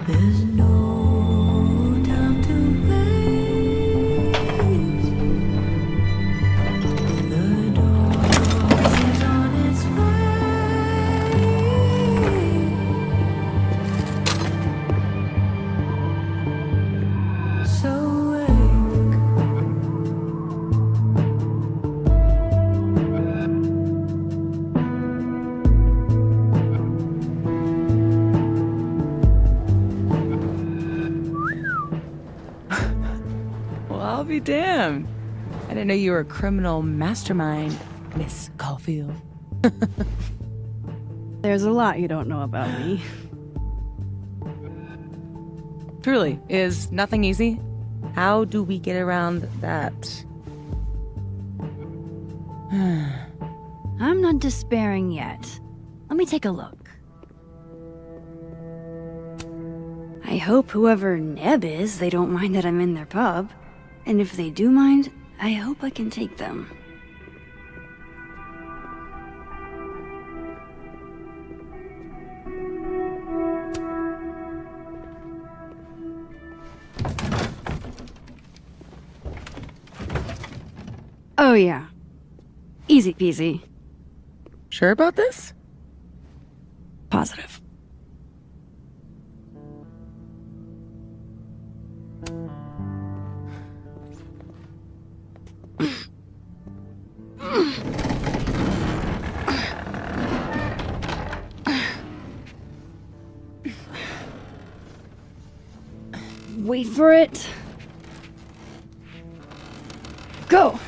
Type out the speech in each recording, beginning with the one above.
There's no time to waste. The dawn is on its way. So wake. Well, I'll be damned. I didn't know you were a criminal mastermind, Miss Caulfield. There's a lot you don't know about me. Truly, is nothing easy? How do we get around that? I'm not despairing yet. Let me take a look. I hope whoever Neb is, they don't mind that I'm in their pub. And if they do mind, I hope I can take them. Oh yeah. Easy peasy. Sure about this? Positive. Wait for it. Go!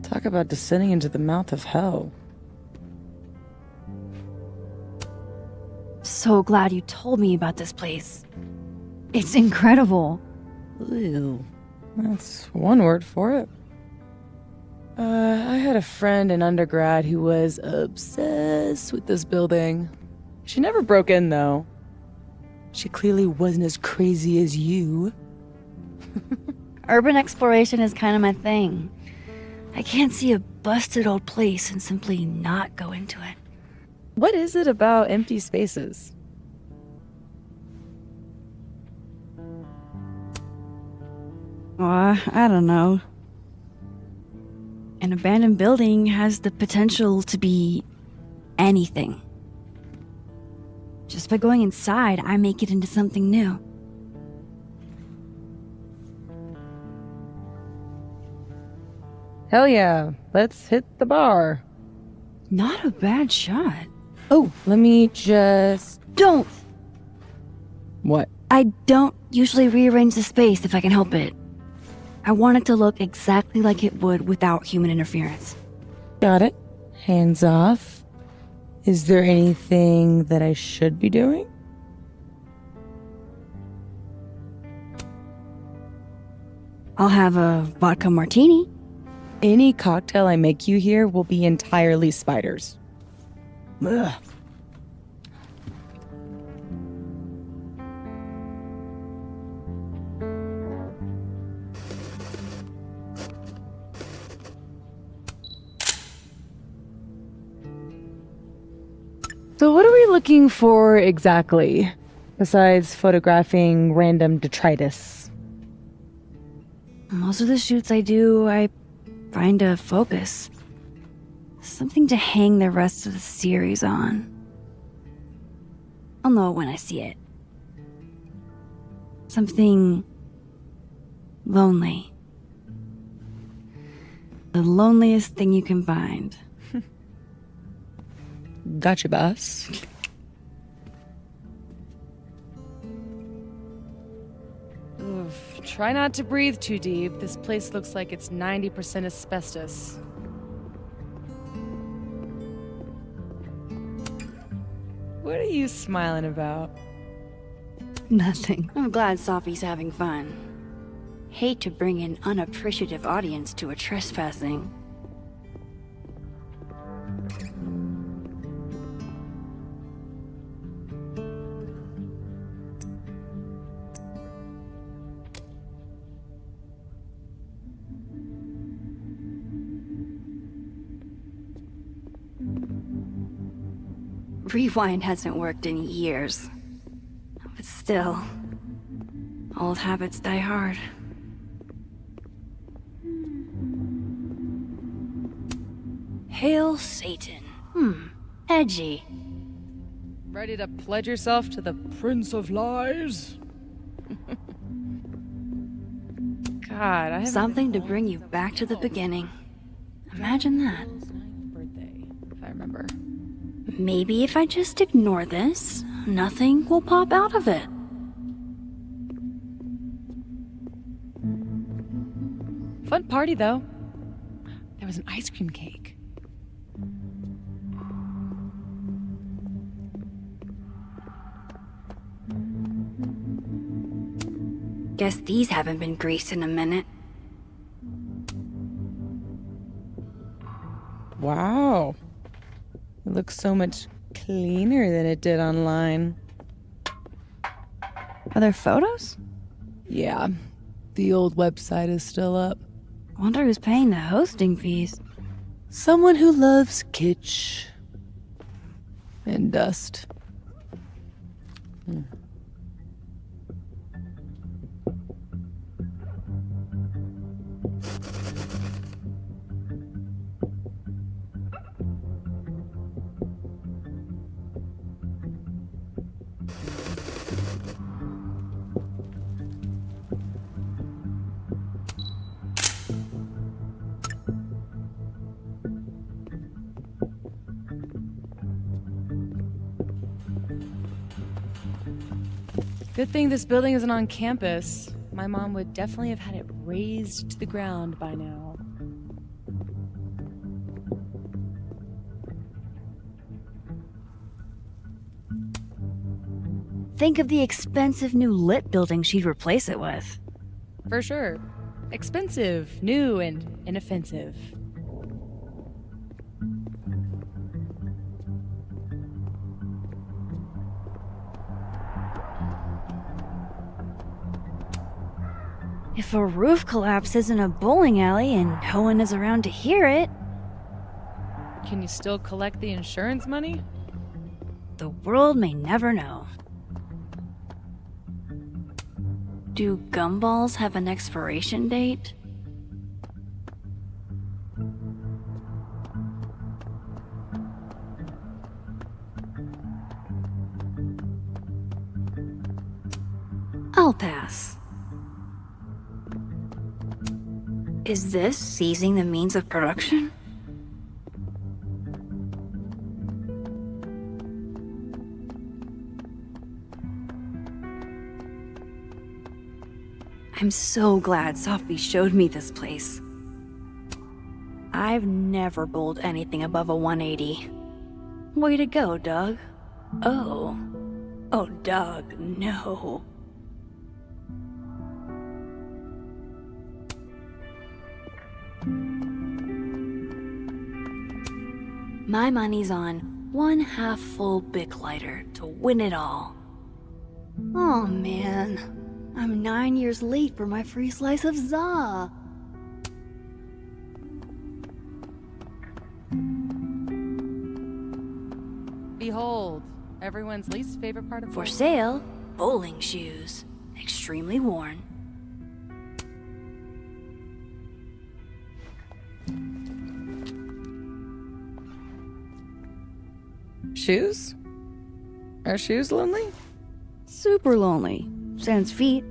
Talk about descending into the mouth of hell. So glad you told me about this place. It's incredible. Ew. That's one word for it. I had a friend in undergrad who was obsessed with this building. She never broke in, though. She clearly wasn't as crazy as you. Urban exploration is kind of my thing. I can't see a busted old place and simply not go into it. What is it about empty spaces? I don't know. An abandoned building has the potential to be anything. Just by going inside, I make it into something new. Hell yeah, let's hit the bar. Not a bad shot. Oh, let me just... Don't! What? I don't usually rearrange the space if I can help it. I want it to look exactly like it would without human interference. Got it. Hands off. Is there anything that I should be doing? I'll have a vodka martini. Any cocktail I make you here will be entirely spiders. Ugh. So what are we looking for exactly, besides photographing random detritus? Most of the shoots I do, I find a focus. Something to hang the rest of the series on. I'll know when I see it. Something lonely. The loneliest thing you can find. Gotcha, boss. Oof. Try not to breathe too deep. This place looks like it's 90% asbestos. What are you smiling about? Nothing. I'm glad Sophie's having fun. Hate to bring an unappreciative audience to a trespassing. Rewind hasn't worked in years. But still, old habits die hard. Hail Satan. Edgy. Ready to pledge yourself to the Prince of Lies? God, I have Something to bring you back to the beginning. Imagine that. birthday, if I remember. Maybe if I just ignore this, nothing will pop out of it. Fun party, though. There was an ice cream cake. Guess these haven't been greased in a minute. Wow. It looks so much cleaner than it did online. Are there photos? Yeah, the old website is still up. Wonder who's paying the hosting fees. Someone who loves kitsch and dust. Good thing this building isn't on campus. My mom would definitely have had it razed to the ground by now. Think of the expensive new lit building she'd replace it with. For sure. Expensive, new, and inoffensive. If a roof collapses in a bowling alley and no one is around to hear it, Can you still collect the insurance money? the world may never know. Do gumballs have an expiration date? I'll pass. Is this seizing the means of production? I'm so glad Sophie showed me this place. I've never bowled anything above a 180. Way to go, Doug. Oh, Doug, no. My money's on one half full Bic lighter to win it all. Oh man, I'm 9 years late for my free slice of za. Behold, everyone's least favorite part of For bowling. sale, bowling shoes. Extremely worn. Shoes? Are shoes lonely? Super lonely. Sans feet.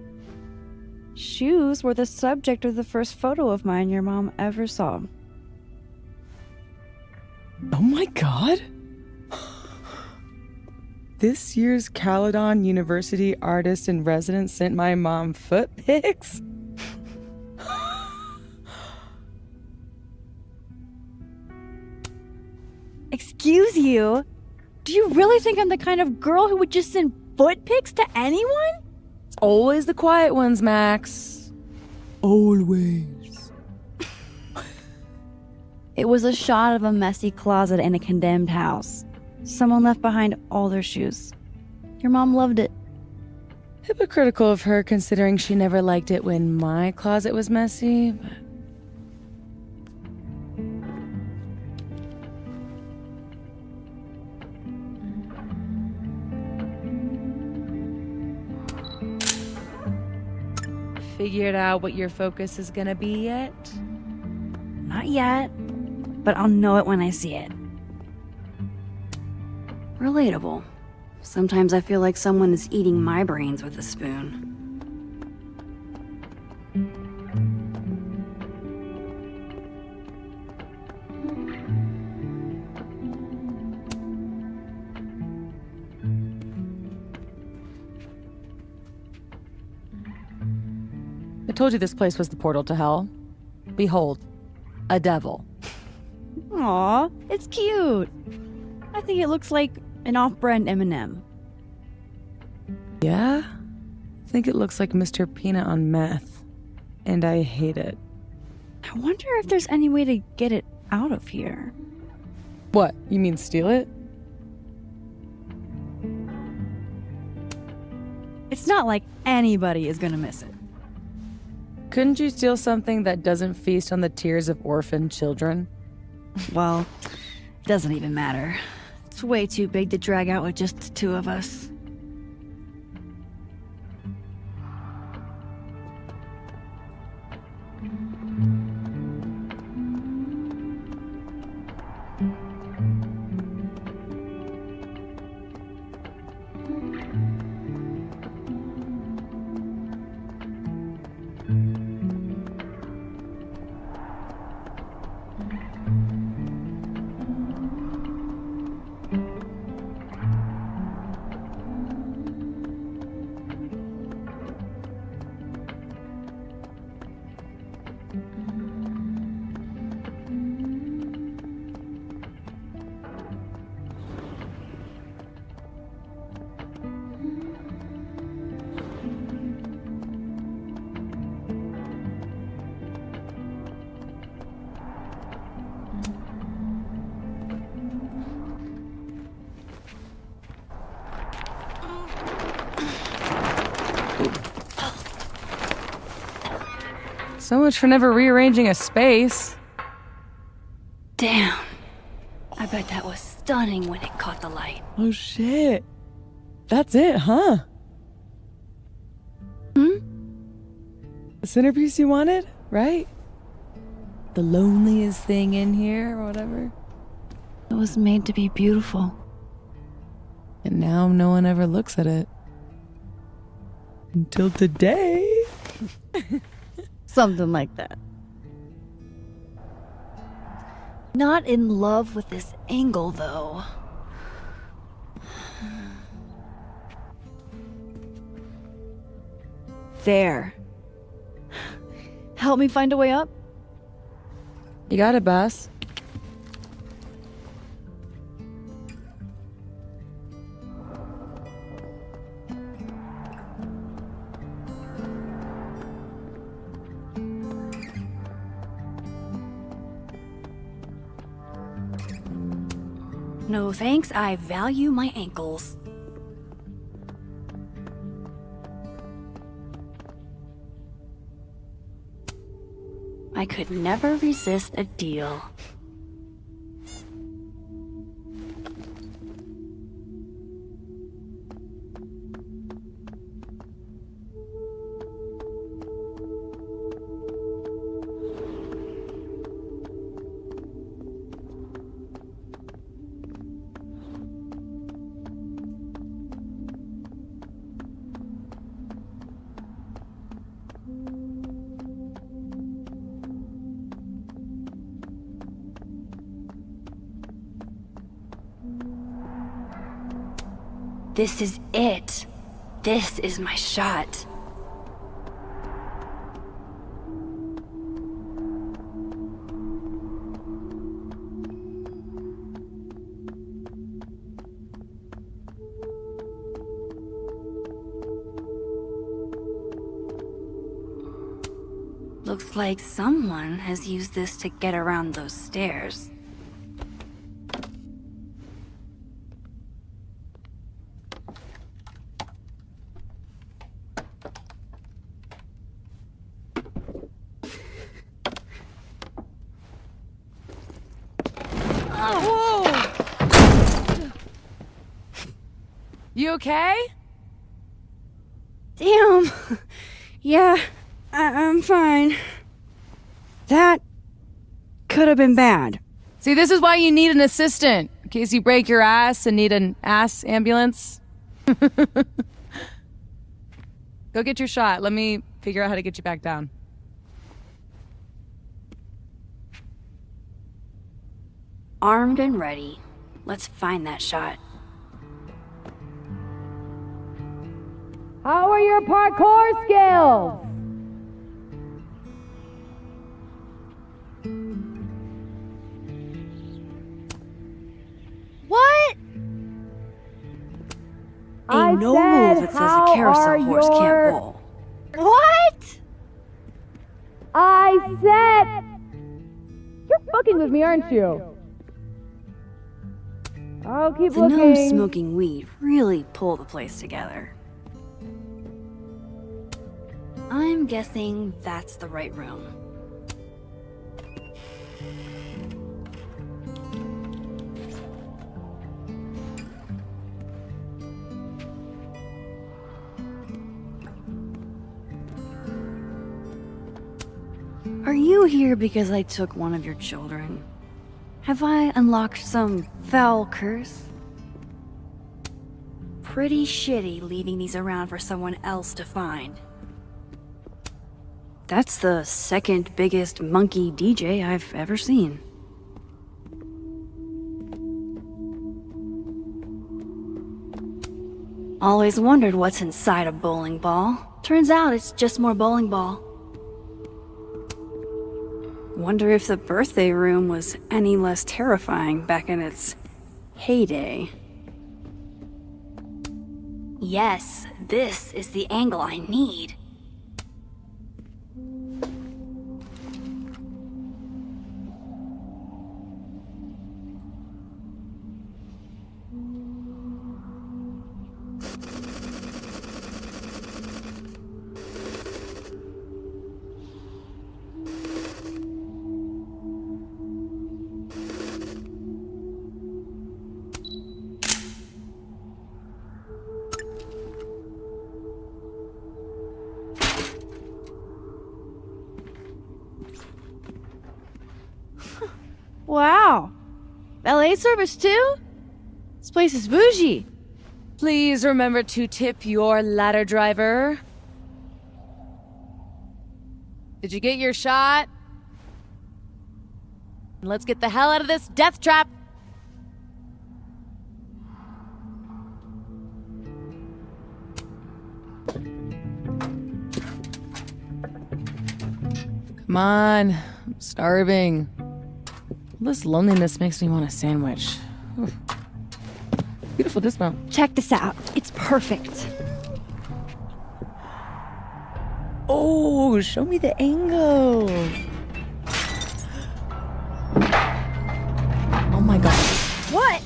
Shoes were the subject of the first photo of mine your mom ever saw. Oh my god! This year's Caledon University artist in residence sent my mom foot pics? Excuse you? Do you really think I'm the kind of girl who would just send foot pics to anyone? It's always the quiet ones, Max. Always. It was a shot of a messy closet in a condemned house. Someone left behind all their shoes. Your mom loved it. Hypocritical of her, considering she never liked it when my closet was messy, but... figured out what your focus is gonna be yet? Not yet, but I'll know it when I see it. Relatable. Sometimes I feel like someone is eating my brains with a spoon. I told you this place was the portal to hell. Behold, a devil. Aw, it's cute. I think it looks like an off-brand M&M. Yeah? I think it looks like Mr. Peanut on meth. And I hate it. I wonder if there's any way to get it out of here. What, you mean steal it? It's not like anybody is gonna miss it. Couldn't you steal something that doesn't feast on the tears of orphaned children? Well, it doesn't even matter. It's way too big to drag out with just the two of us. So much for never rearranging a space. Damn. I bet that was stunning when it caught the light. Oh shit. That's it, huh? Hmm? The centerpiece you wanted, right? The loneliest thing in here, or whatever. It was made to be beautiful. And now no one ever looks at it. Until today. Something like that. Not in love with this angle, though. There. Help me find a way up? You got it, boss. No thanks, I value my ankles. I could never resist a deal. This is it. This is my shot. Looks like someone has used this to get around those stairs. You okay? Damn. Yeah, I'm fine. That could have been bad. See, this is why you need an assistant, in case you break your ass and need an ass ambulance. Go get your shot. Let me figure out how to get you back down. Armed and ready. Let's find that shot. How are your parkour skills? What? Ain't no rule that says a carousel horse can't bowl. What? I said... You're fucking with me, aren't you? I'll keep The looking. gnomes smoking weed really pull the place together. I'm guessing that's the right room. Are you here because I took one of your children? Have I unlocked some foul curse? Pretty shitty leaving these around for someone else to find. That's the second biggest monkey DJ I've ever seen. Always wondered what's inside a bowling ball. Turns out it's just more bowling ball. Wonder if the birthday room was any less terrifying back in its heyday. Yes, this is the angle I need. Wow. Valet service too? This place is bougie. Please remember to tip your ladder driver. Did you get your shot? Let's get the hell out of this death trap. Come on, I'm starving. This loneliness makes me want a sandwich. Oof. Beautiful dismount. Check this out. It's perfect. Oh, show me the angle. Oh my god. What?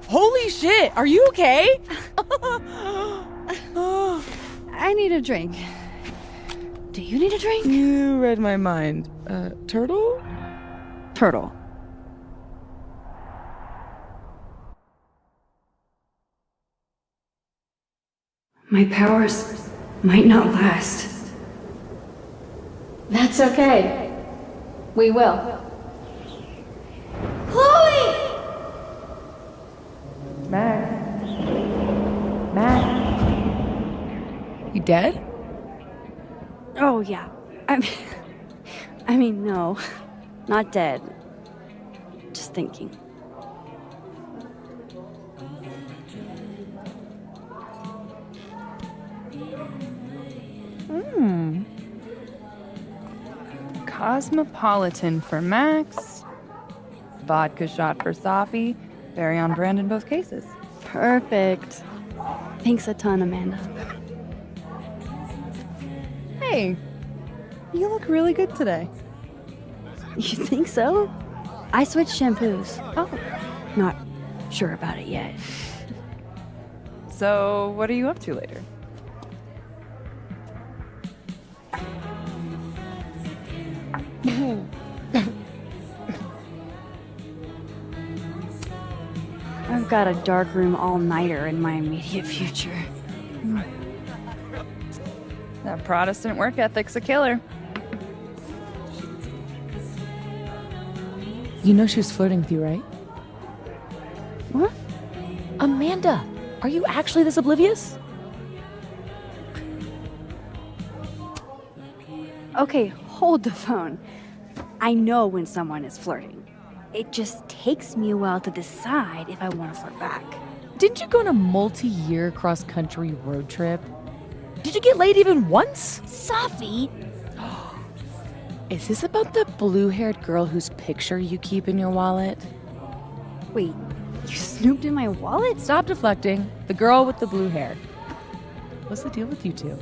Holy shit, are you okay? I need a drink. Do you need a drink? You read my mind. Turtle? Turtle. My powers might not last. That's okay. We will. Chloe! Mac. You dead? Oh, yeah. I mean, no. Not dead. Just thinking. Cosmopolitan for Max, vodka shot for Safi, very on brand in both cases. Perfect. Thanks a ton, Amanda. Hey, you look really good today. You think so? I switched shampoos. Oh, Not sure about it yet. so what are you up to later? I've got a darkroom all-nighter in my immediate future. That Protestant work ethic's a killer. You know she was flirting with you, right? What? Amanda, are you actually this oblivious? Okay, hold the phone. I know when someone is flirting. It just takes me a while to decide if I want to flirt back. Didn't you go on a multi-year cross-country road trip? Did you get laid even once? Safi! Is this about the blue-haired girl whose picture you keep in your wallet? Wait, you snooped in my wallet? Stop deflecting. The girl with the blue hair. What's the deal with you two?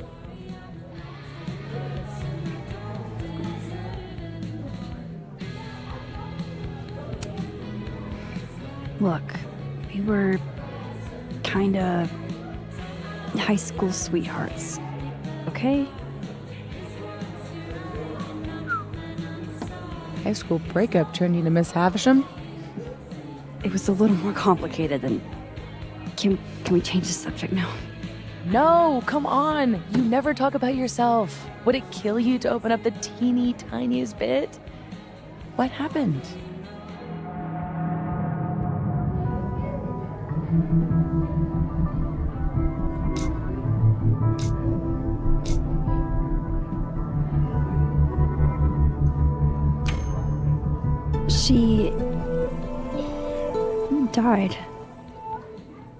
Look, we were kinda high school sweethearts, okay? High school breakup turned you to Miss Havisham? It was a little more complicated than... Can we change the subject now? No, come on. You never talk about yourself. Would it kill you to open up the teeny tiniest bit? What happened? She died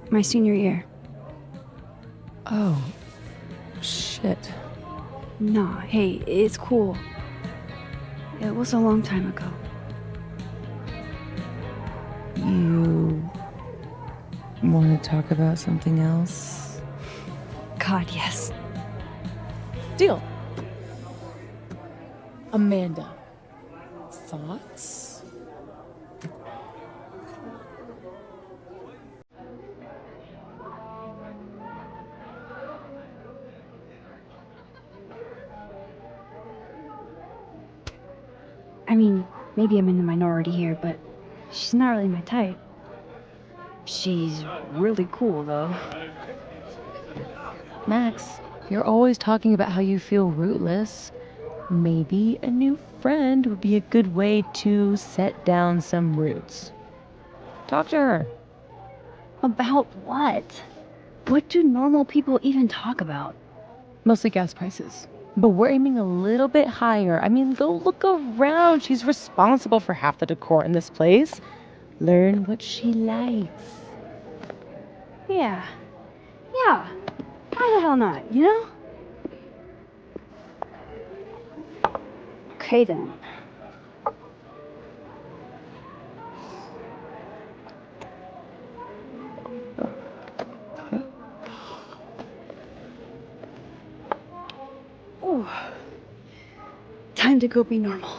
my senior year. Oh, shit. Nah, hey, it's cool. It was a long time ago. You want to talk about something else? God, yes. Deal. Amanda, thoughts? I mean, maybe I'm in the minority here, but she's not really my type. She's really cool, though. Max, you're always talking about how you feel rootless. Maybe a new friend would be a good way to set down some roots. Talk to her. About what? What do normal people even talk about? Mostly gas prices. But we're aiming a little bit higher. I mean, go look around. She's responsible for half the decor in this place. Learn what she likes. Yeah. Yeah. Why the hell not, you know? Okay then. Ooh. Time to go be normal.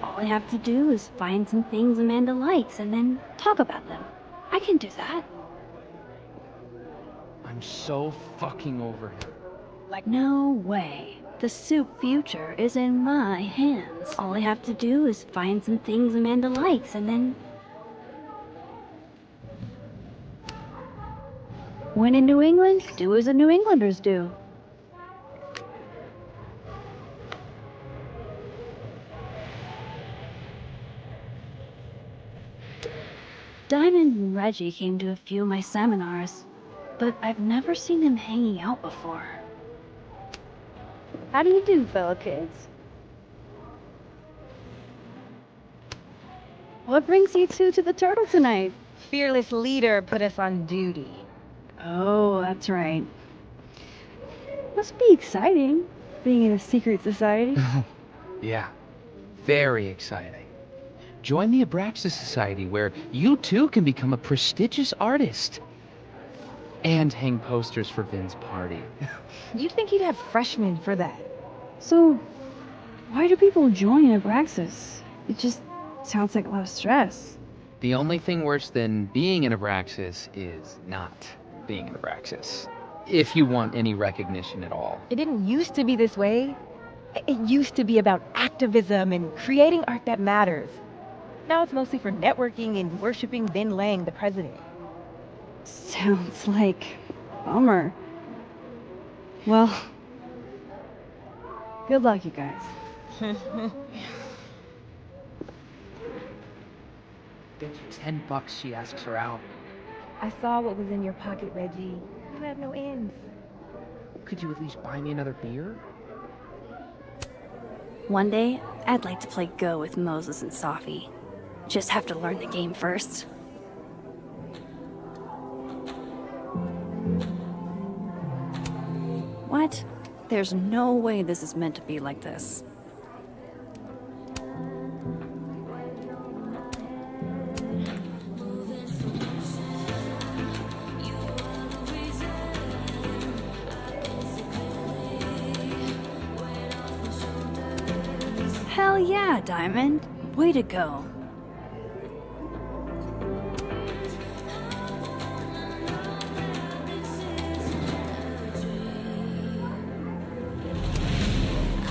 All I have to do is find some things Amanda likes and then talk about them. I can do that. I'm so fucking over him. No way. The soup future is in my hands. All I have to do is find some things Amanda likes and then... When in New England, do as the New Englanders do. Diamond and Reggie came to a few of my seminars, but I've never seen them hanging out before. How do you do, fellow kids? What brings you two to the Turtle tonight? Fearless leader put us on duty. Oh, that's right. Must be exciting, being in a secret society. Yeah, very exciting. Join the Abraxas Society, where you too can become a prestigious artist. And hang posters for Vin's party. You'd think he'd have freshmen for that. So, why do people join Abraxas? It just sounds like a lot of stress. The only thing worse than being an Abraxas is not being an Abraxas. If you want any recognition at all. It didn't used to be this way. It used to be about activism and creating art that matters. Now it's mostly for networking and worshiping Vin Lang, the president. Sounds like bummer. Well, good luck, you guys. Bet you $10 she asks her out. I saw what was in your pocket, Reggie. You have no ends. Could you at least buy me another beer? One day, I'd like to play Go with Moses and Safi. Just have to learn the game first. What? There's no way this is meant to be like this. Hell yeah, Diamond. Way to go.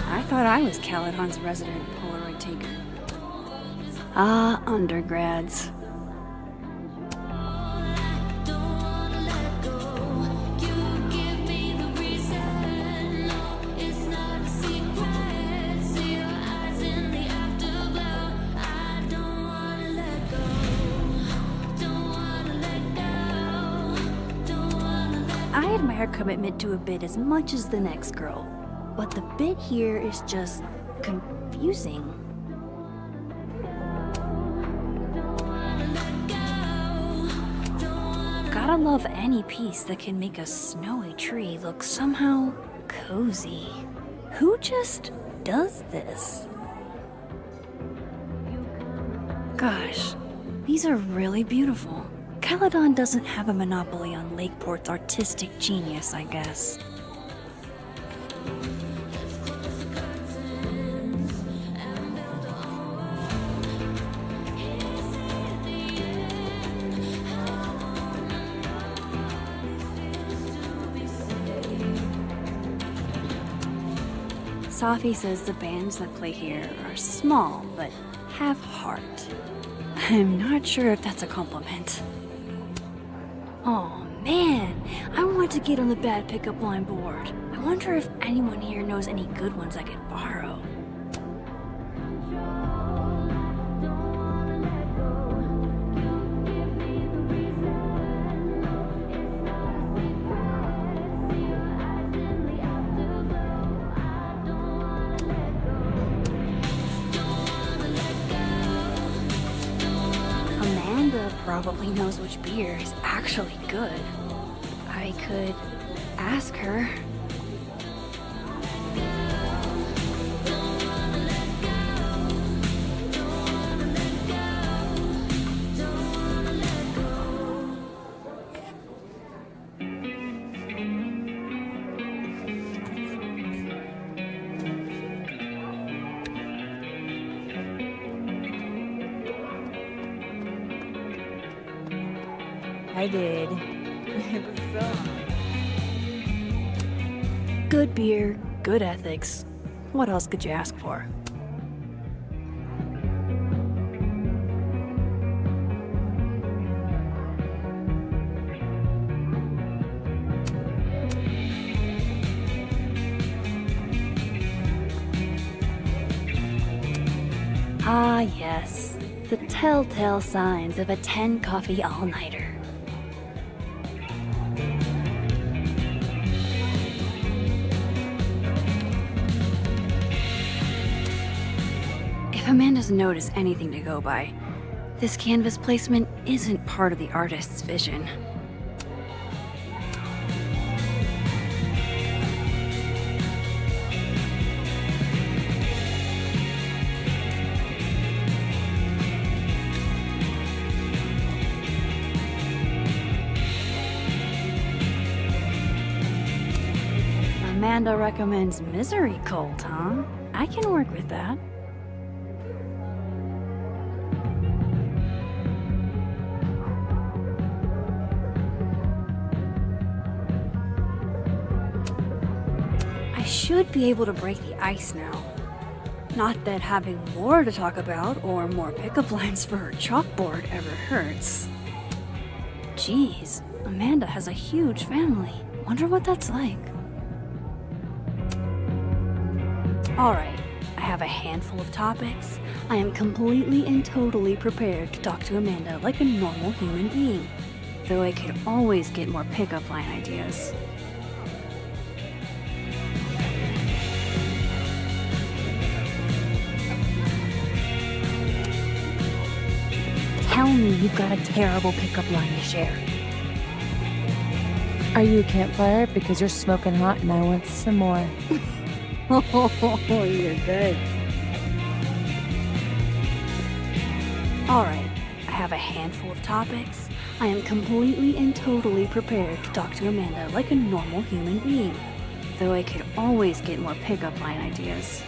I thought I was Caledon's resident Polaroid taker. Ah, undergrads. I admire commitment to a bit as much as the next girl, but the bit here is just confusing. Gotta love any piece that can make a snowy tree look somehow cozy. Who just does this? Gosh, these are really beautiful. Caledon doesn't have a monopoly on Lakeport's artistic genius, I guess. Safi says the bands that play here are small, but have heart. I'm not sure if that's a compliment. Oh man, I want to get on the bad pickup line board. I wonder if anyone here knows any good ones I could borrow. Probably knows which beer is actually good. I could ask her. I did. Good beer, good ethics. What else could you ask for? Ah, yes. The telltale signs of a 10 coffee all-nighter. If Amanda's note is anything to go by, this canvas placement isn't part of the artist's vision. Amanda recommends Misery Cult, huh? I can work with that. should be able to break the ice now. Not that having more to talk about or more pickup lines for her chalkboard ever hurts. Geez, Amanda has a huge family. Wonder what that's like. Alright, I have a handful of topics. I am completely and totally prepared to talk to Amanda like a normal human being, though I could always get more pickup line ideas. Tell me you've got a terrible pickup line to share. Are you a campfire? Because you're smoking hot and I want some more. Oh, you're good. Alright, I have a handful of topics. I am completely and totally prepared to talk to Amanda like a normal human being, though I could always get more pickup line ideas.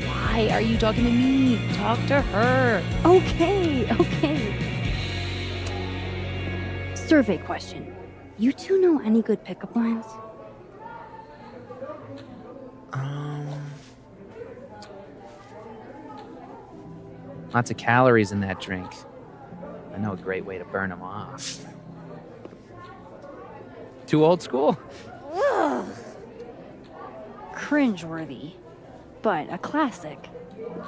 Why are you talking to me? Talk to her. Okay. Survey question. You two know any good pickup lines? Lots of calories in that drink. I know a great way to burn them off. Too old school? Ugh. Cringeworthy, but a classic.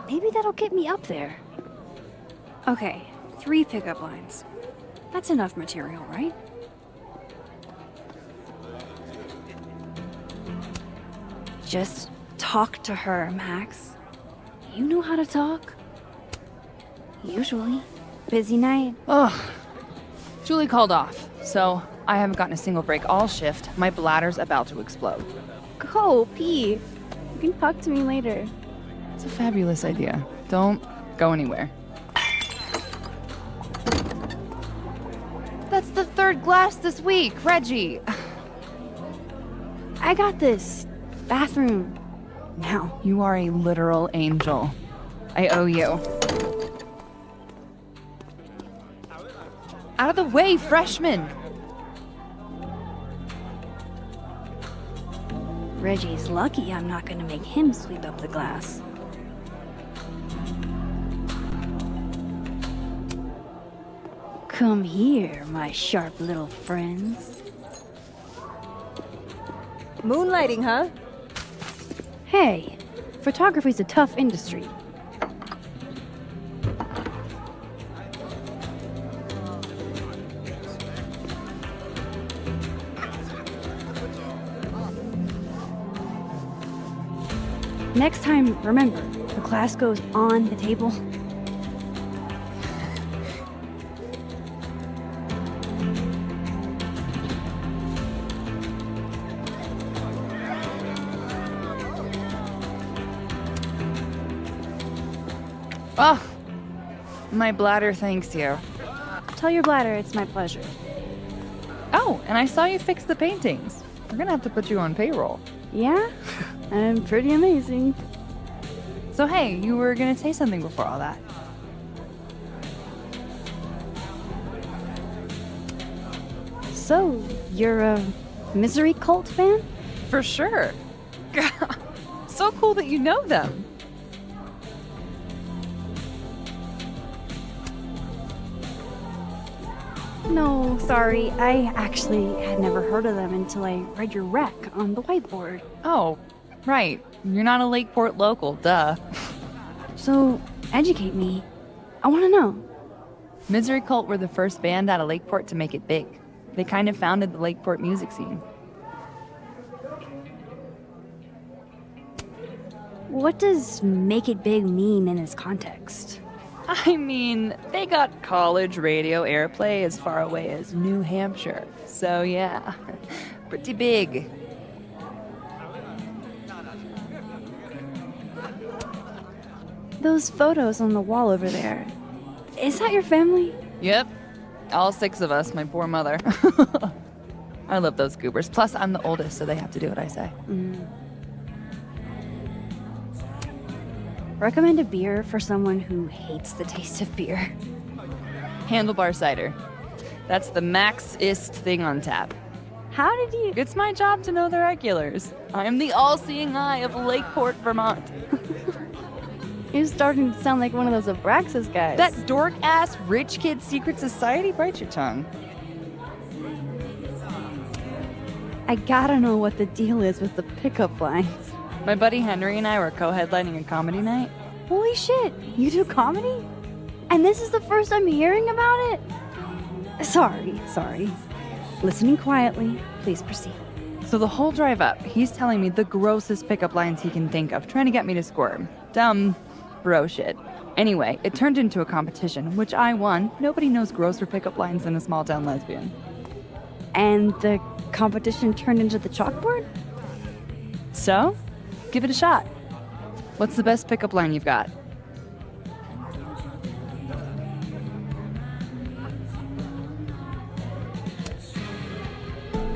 Maybe that'll get me up there. Okay, 3 pickup lines. That's enough material, right? Just talk to her, Max. You know how to talk. Usually. Busy night. Ugh. Julie called off, so I haven't gotten a single break all shift. My bladder's about to explode. Go, pee. You can talk to me later. It's a fabulous idea. Don't go anywhere. That's the 3rd glass this week, Reggie. I got this. Bathroom. Now. You are a literal angel. I owe you. Out of the way, freshman! Reggie's lucky I'm not gonna make him sweep up the glass. Come here, my sharp little friends. Moonlighting, huh? Hey, photography's a tough industry. Next time, remember, the glass goes on the table. Oh, my bladder thanks you. Tell your bladder it's my pleasure. Oh, and I saw you fix the paintings. We're gonna have to put you on payroll. Yeah? I'm pretty amazing. So hey, you were gonna say something before all that. So, you're a Misery Cult fan? For sure. So cool that you know them. No, sorry. I actually had never heard of them until I read your rec on the whiteboard. Oh, right. You're not a Lakeport local, duh. So, educate me. I want to know. Misery Cult were the first band out of Lakeport to make it big. They kind of founded the Lakeport music scene. What does make it big mean in this context? I mean, they got college radio airplay as far away as New Hampshire. So yeah, pretty big. Those photos on the wall over there. Is that your family? Yep, all 6 of us, my poor mother. I love those goobers. Plus, I'm the oldest, so they have to do what I say. Recommend a beer for someone who hates the taste of beer. Handlebar cider. That's the max-ist thing on tap. How did you... It's my job to know the regulars. I am the all-seeing eye of Lakeport, Vermont. You're starting to sound like one of those Abraxas guys. That dork-ass rich kid secret society? Bite your tongue. I gotta know what the deal is with the pickup lines. My buddy Henry and I were co-headlining a comedy night. Holy shit, you do comedy? And this is the first I'm hearing about it? Sorry. Listening quietly, please proceed. So the whole drive up, he's telling me the grossest pickup lines he can think of, trying to get me to squirm. Dumb bro shit. Anyway, it turned into a competition, which I won. Nobody knows grosser pickup lines than a small town lesbian. And the competition turned into the chalkboard? So, give it a shot. What's the best pickup line you've got?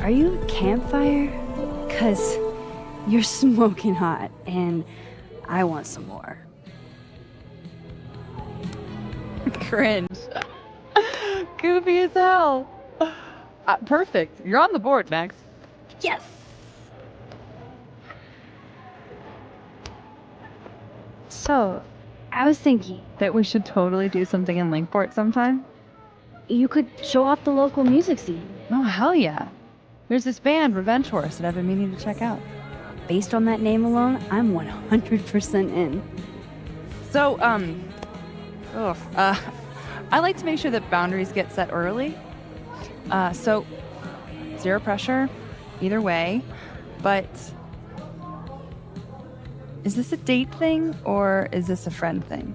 Are you a campfire? 'Cause you're smoking hot, and I want some more. Cringe. Goofy as hell. Perfect. You're on the board, Max. Yes! So, I was thinking, That we should totally do something in Lakeport sometime? you could show off the local music scene. Oh, hell yeah. There's this band, Revenge Horse, that I've been meaning to check out. Based on that name alone, I'm 100% in. So, I like to make sure that boundaries get set early. So, zero pressure, either way. But, is this a date thing, or is this a friend thing?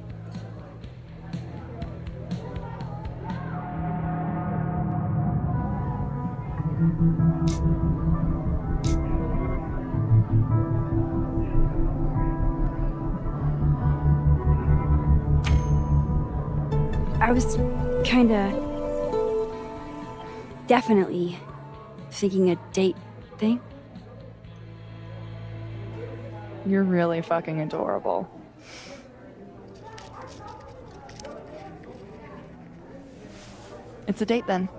I was kinda... definitely thinking a date thing. You're really fucking adorable. It's a date then.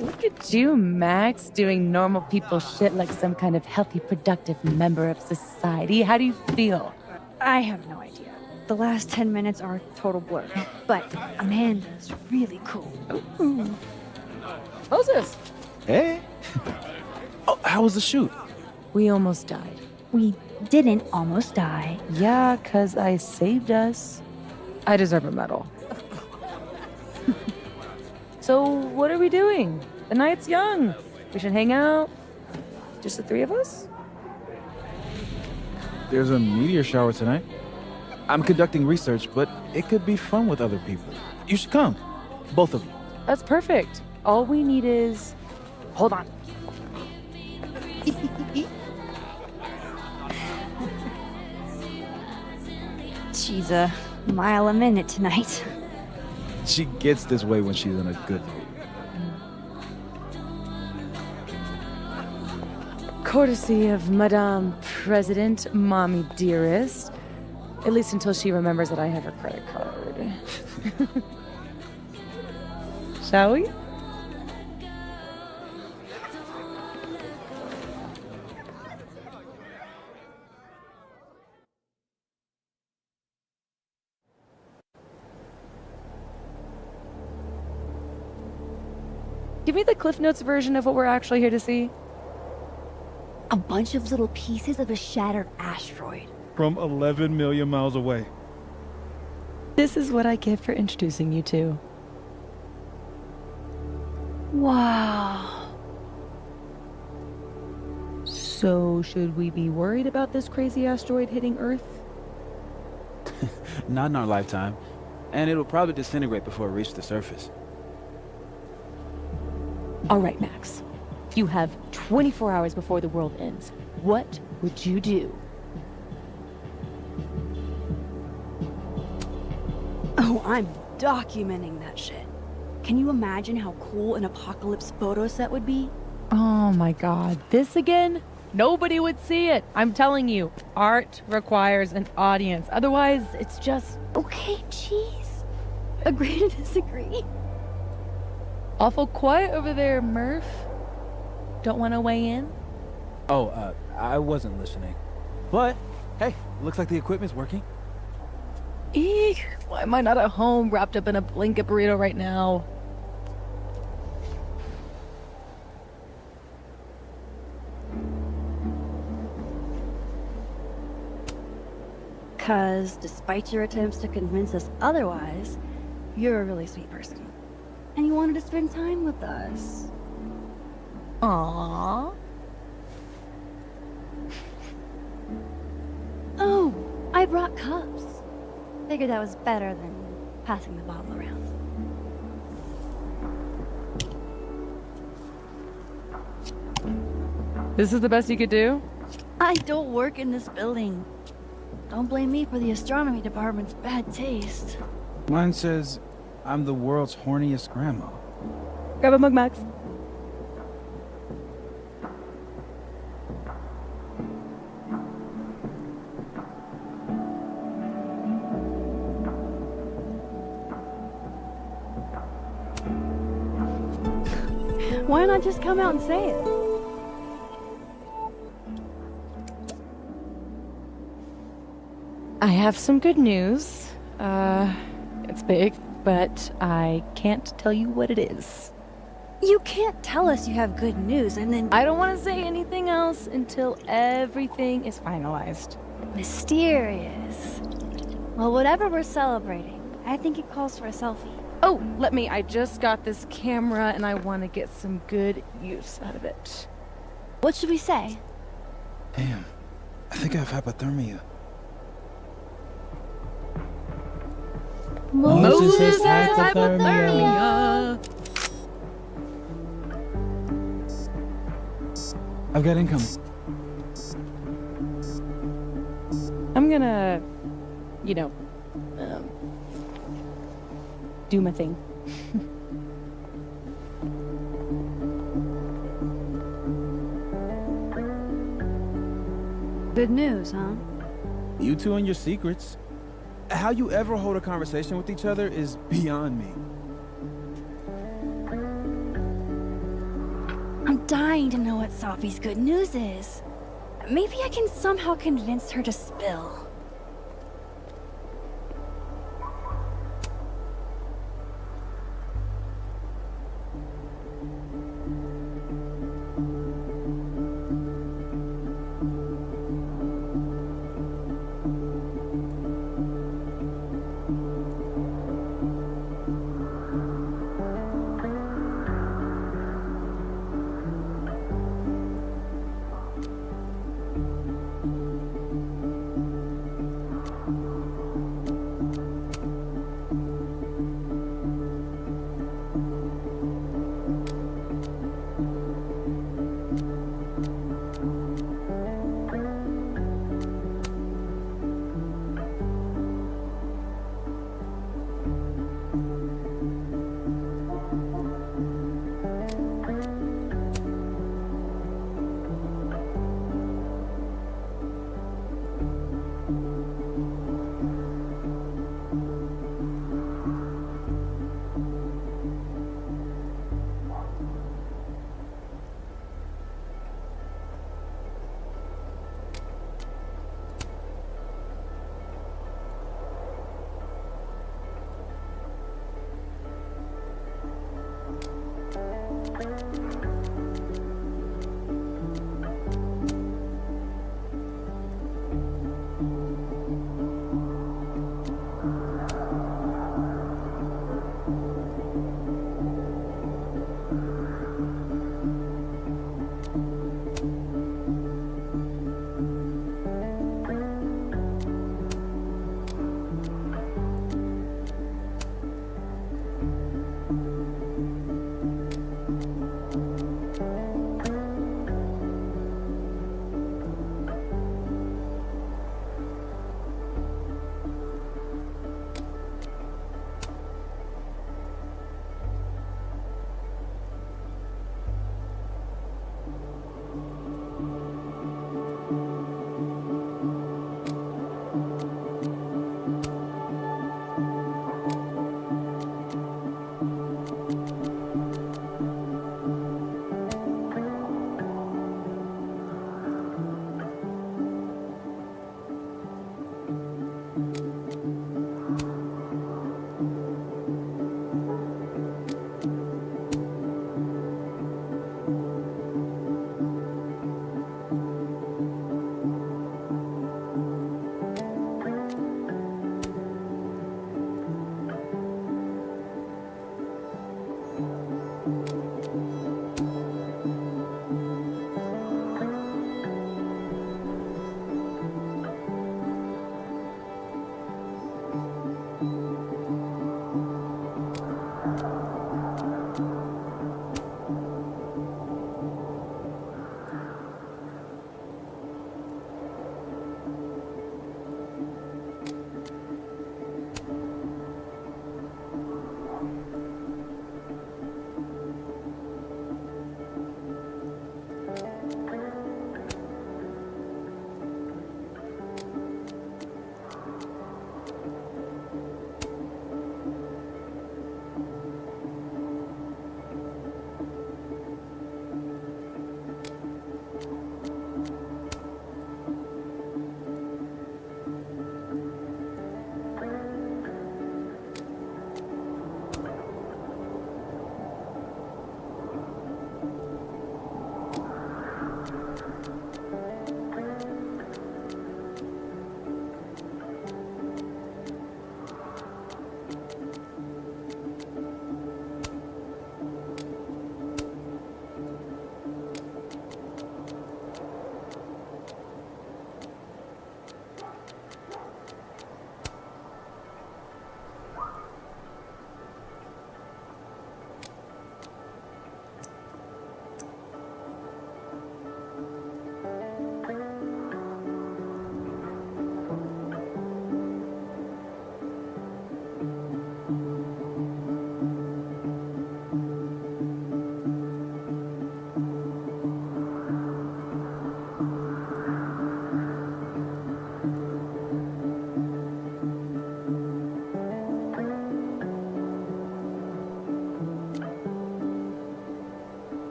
Look at you, Max, doing normal people shit like some kind of healthy, productive member of society. How do you feel? I have no idea. The last 10 minutes are a total blur. But Amanda's really cool. Moses! Hey. Oh, how was the shoot? We almost died. We didn't almost die. Yeah, 'cause I saved us. I deserve a medal. So, what are we doing? The night's young. We should hang out. Just the three of us? There's a meteor shower tonight. I'm conducting research, but it could be fun with other people. You should come. Both of you. That's perfect. All we need is... Hold on. She's a mile a minute tonight. She gets this way when she's in a good mood. Courtesy of Madame President, Mommy Dearest. At least until she remembers that I have her credit card. Shall we? Give me the Cliff Notes version of what we're actually here to see. A bunch of little pieces of a shattered asteroid. From 11 million miles away. This is what I get for introducing you to. Wow. So, should we be worried about this crazy asteroid hitting Earth? Not in our lifetime. And it'll probably disintegrate before it reaches the surface. All right, Max. You have 24 hours before the world ends. What would you do? Oh, I'm documenting that shit. Can you imagine how cool an apocalypse photo set would be? Oh my god, this again? Nobody would see it. I'm telling you, art requires an audience. Otherwise, it's just Okay, jeez. Agree to disagree. awful quiet over there, Murph. Don't want to weigh in? Oh, I wasn't listening. But, hey, looks like the equipment's working. Eek, why am I not at home wrapped up in a blanket burrito right now? Because despite your attempts to convince us otherwise, you're a really sweet person. And you wanted to spend time with us. Aww. Oh, I brought cups. Figured that was better than passing the bottle around. This is the best you could do? I don't work in this building. Don't blame me for the astronomy department's bad taste. Mine says, I'm the world's horniest grandma. Grab a mug, Max. Why not just come out and say it? I have some good news. It's big, but I can't tell you what it is. You can't tell us you have good news and then I don't want to say anything else until everything is finalized. mysterious. Well, whatever we're celebrating, I think it calls for a selfie. Oh, I just got this camera and I want to get some good use out of it. What should we say? Damn, I think I have hypothermia. Moses has hypothermia. I've got incoming. I'm gonna, do my thing. Good news, huh? You two and your secrets. How you ever hold a conversation with each other is beyond me. I'm dying to know what Sophie's good news is. Maybe I can somehow convince her to spill.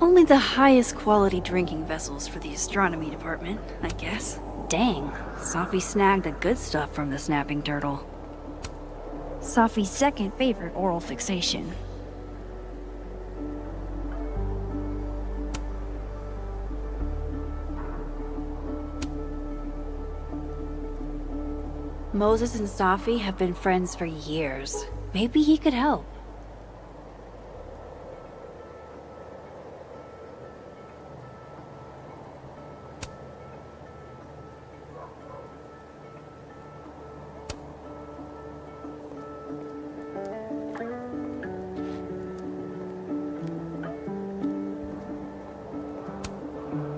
Only the highest quality drinking vessels for the astronomy department, I guess. Dang, Safi snagged the good stuff from the snapping turtle. Safi's second favorite oral fixation. Moses and Safi have been friends for years. Maybe he could help.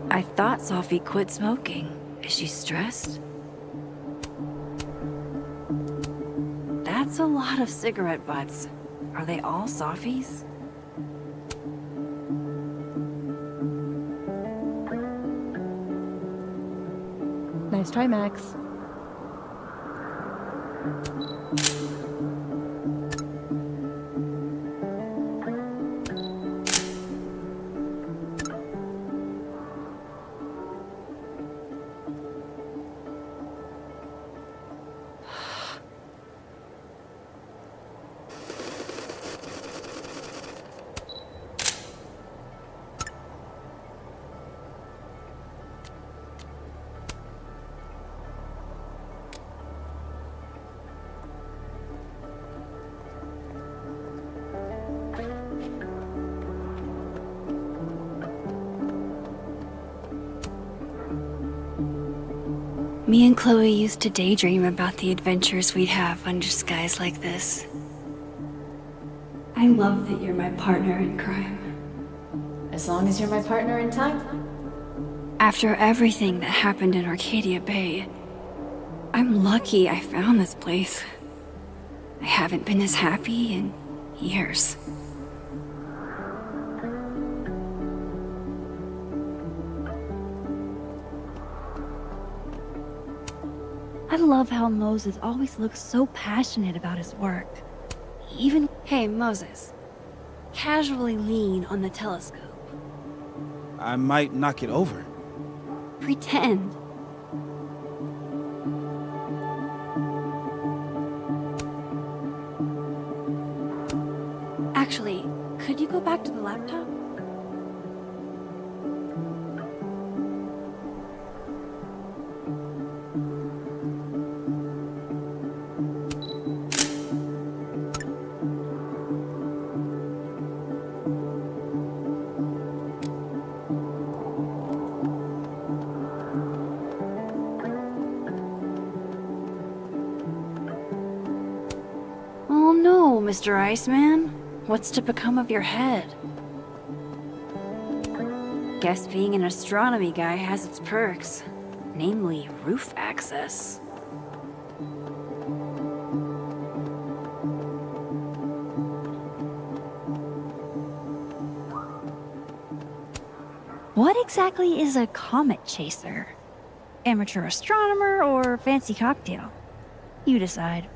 I thought Safi quit smoking. Is she stressed? That's a lot of cigarette butts. Are they all Safi's? Nice try, Max. Me and Chloe used to daydream about the adventures we'd have under skies like this. I love that you're my partner in crime. As long as you're my partner in time. After everything that happened in Arcadia Bay, I'm lucky I found this place. I haven't been this happy in years. I love how Moses always looks so passionate about his work. Even, hey Moses, casually lean on the telescope. I might knock it over. Pretend. Actually, could you go back to the laptop? Oh no, Mr. Iceman. What's to become of your head? Guess being an astronomy guy has its perks, namely roof access. What exactly is a comet chaser? Amateur astronomer or fancy cocktail? You decide.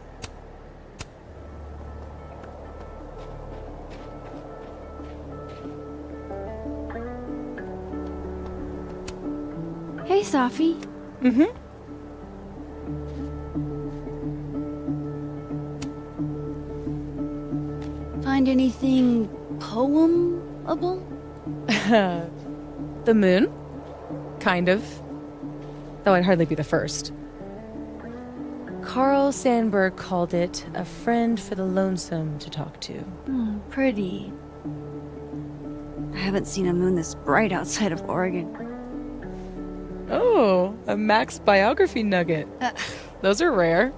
Hey, Safi. Mm-hmm. Find anything poemable? The moon? Kind of. Though I'd hardly be the first. Carl Sandburg called it a friend for the lonesome to talk to. Pretty. I haven't seen a moon this bright outside of Oregon. Oh, a Max biography nugget. Those are rare.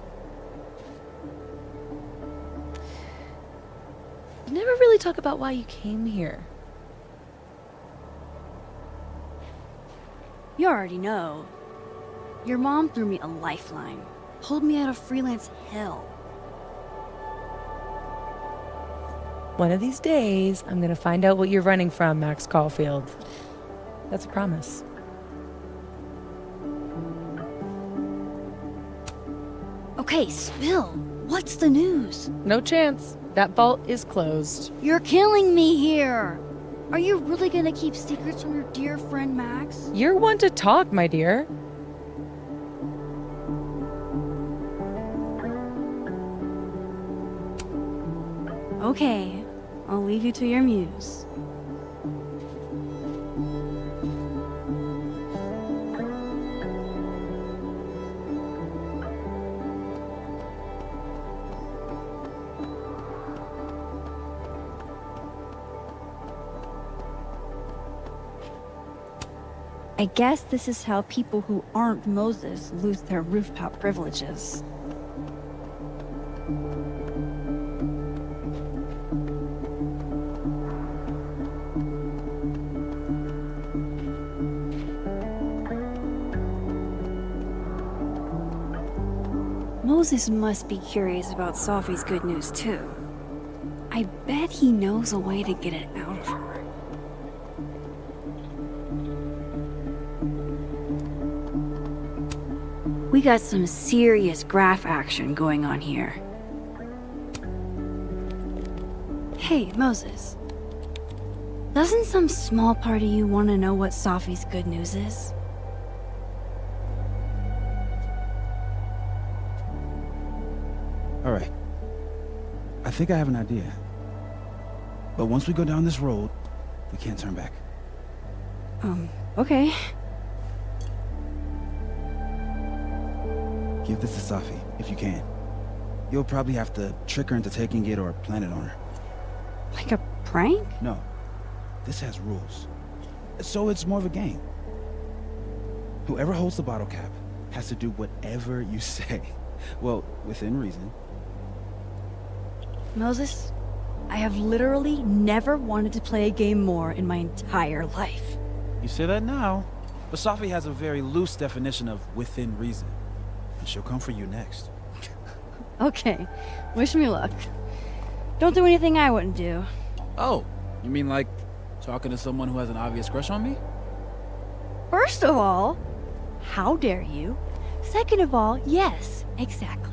You never really talk about why you came here. You already know. Your mom threw me a lifeline. Pulled me out of freelance hell. One of these days, I'm gonna find out what you're running from, Max Caulfield. That's a promise. Okay, spill. What's the news? No chance. That vault is closed. You're killing me here. Are you really gonna keep secrets from your dear friend Max? You're one to talk, my dear. Okay, I'll leave you to your muse. I guess this is how people who aren't Moses lose their rooftop privileges. Moses must be curious about Safi's good news too. I bet he knows a way to get it out of her. We got some serious graph action going on here. Hey, Moses. Doesn't some small part of you want to know what Safi's good news is? All right. I think I have an idea. But once we go down this road, we can't turn back. Okay. Give this to Safi, if you can. You'll probably have to trick her into taking it or plant it on her. Like a prank? No. This has rules. So it's more of a game. Whoever holds the bottle cap has to do whatever you say. Well, within reason. Moses, I have literally never wanted to play a game more in my entire life. You say that now, but Safi has a very loose definition of within reason. And she'll come for you next. Okay, wish me luck. Don't do anything I wouldn't do. Oh, you mean like talking to someone who has an obvious crush on me? First of all, how dare you? Second of all, yes, exactly.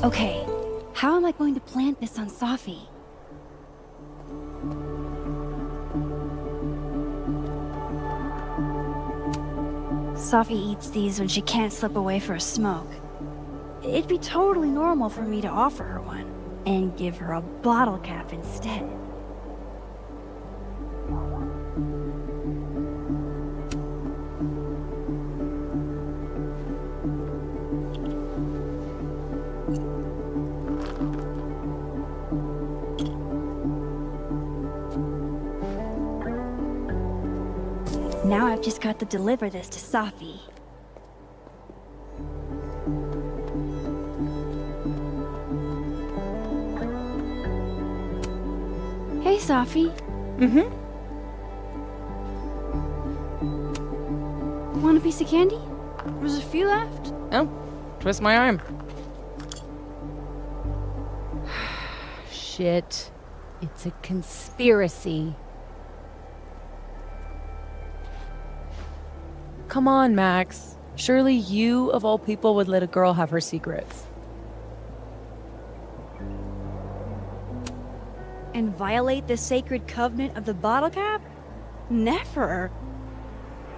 Okay, how am I going to plant this on Safi? Safi eats these when she can't slip away for a smoke. It'd be totally normal for me to offer her one, and give her a bottle cap instead. Now I've just got to deliver this to Safi. Hey, Safi. Mm-hmm. Want a piece of candy? There's a few left. Oh, twist my arm. Shit. It's a conspiracy. Come on, Max. Surely you, of all people, would let a girl have her secrets. And violate the sacred covenant of the bottle cap? Never.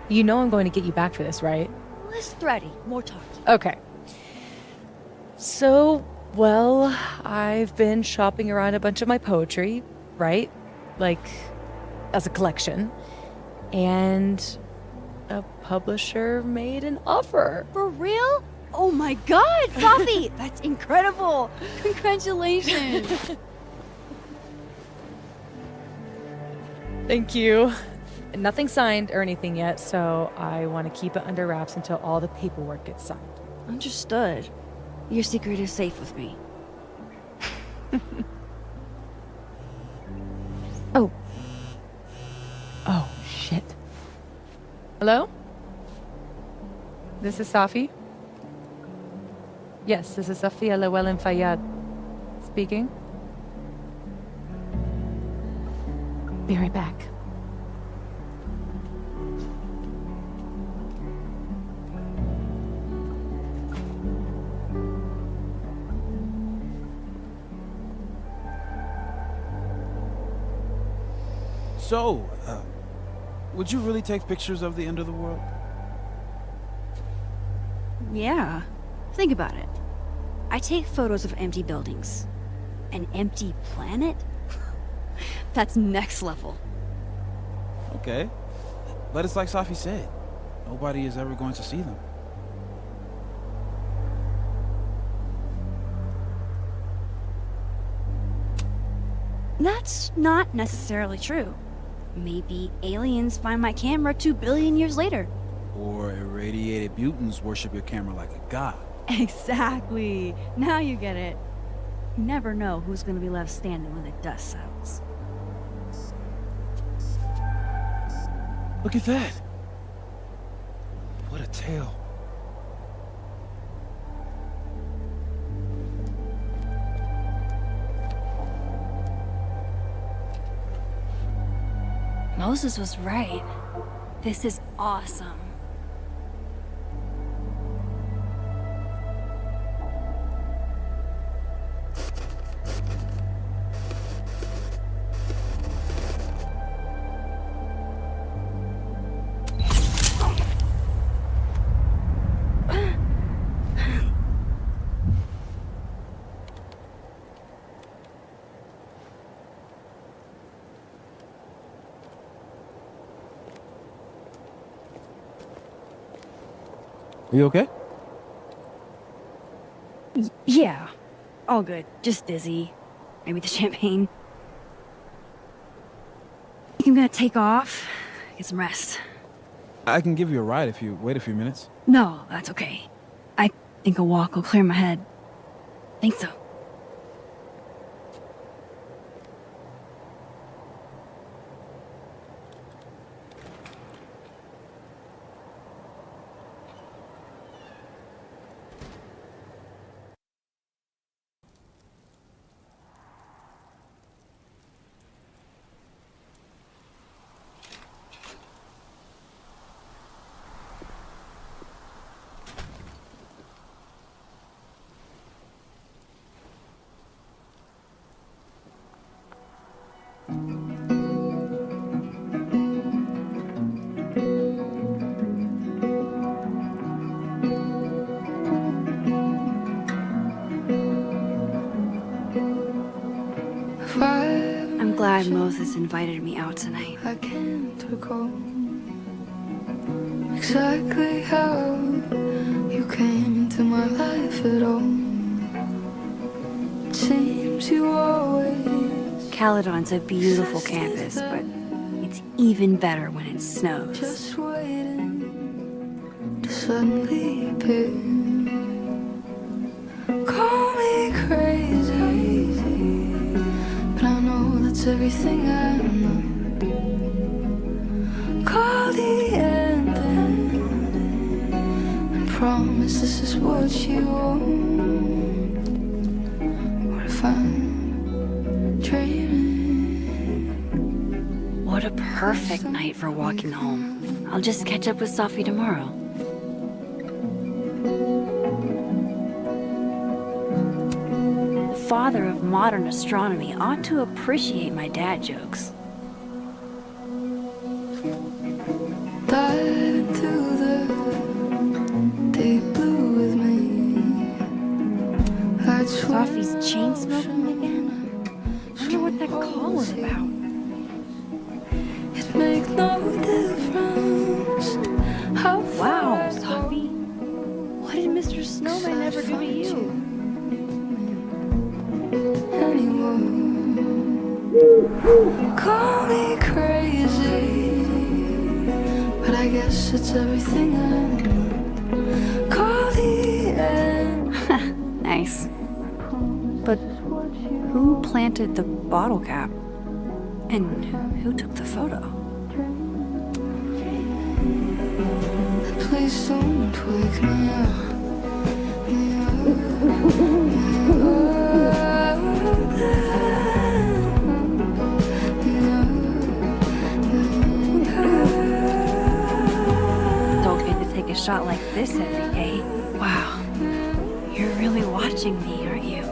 You know I'm going to get you back for this, right? Less thready, more talky. Okay. So, well, I've been shopping around a bunch of my poetry, right? Like, as a collection. And a publisher made an offer. For real? Oh my god, Sophie! That's incredible! Congratulations! Thank you. Nothing signed or anything yet, so I want to keep it under wraps until all the paperwork gets signed. Understood. Your secret is safe with me. Oh. Oh, shit. Hello? This is Safi? Yes, this is Safia Llewellyn Fayyad speaking. Be right back. So, would you really take pictures of the end of the world? Yeah. Think about it. I take photos of empty buildings. An empty planet? That's next level. Okay. But it's like Safi said. Nobody is ever going to see them. That's not necessarily true. Maybe aliens find my camera 2 billion years later. Or irradiated mutants worship your camera like a god. Exactly. Now you get it. You never know who's gonna be left standing when the dust settles. Look at that. What a tale. Moses was right. This is awesome. Are you okay? Yeah. All good. Just dizzy. Maybe the champagne. I'm gonna take off. Get some rest. I can give you a ride if you wait a few minutes. No, that's okay. I think a walk will clear my head. Think so. I'm glad Moses invited me out tonight. I can't recall exactly how you came into my life at all. It seems you always Caledon's a beautiful campus, but it's even better when it snows. just waiting to suddenly appear. Call me crazy, but I know that's everything I know. Call the end, promise this is what you want. What if I'm dreaming? What a perfect night for walking home. I'll just catch up with Sophie tomorrow. The father of modern astronomy ought to appreciate my dad jokes. Dive into the deep blue with me. That's Sophie's chain smoking again? Wonder what that call was about. It makes no difference how Wow, Sophie. What did Mr. Snowman ever do to you? Call me crazy, but I guess it's everything I know. Call the end. Nice. But who planted the bottle cap? And who took the photo? Please don't wake me up. Take a shot like this every day. Wow, you're really watching me, aren't you?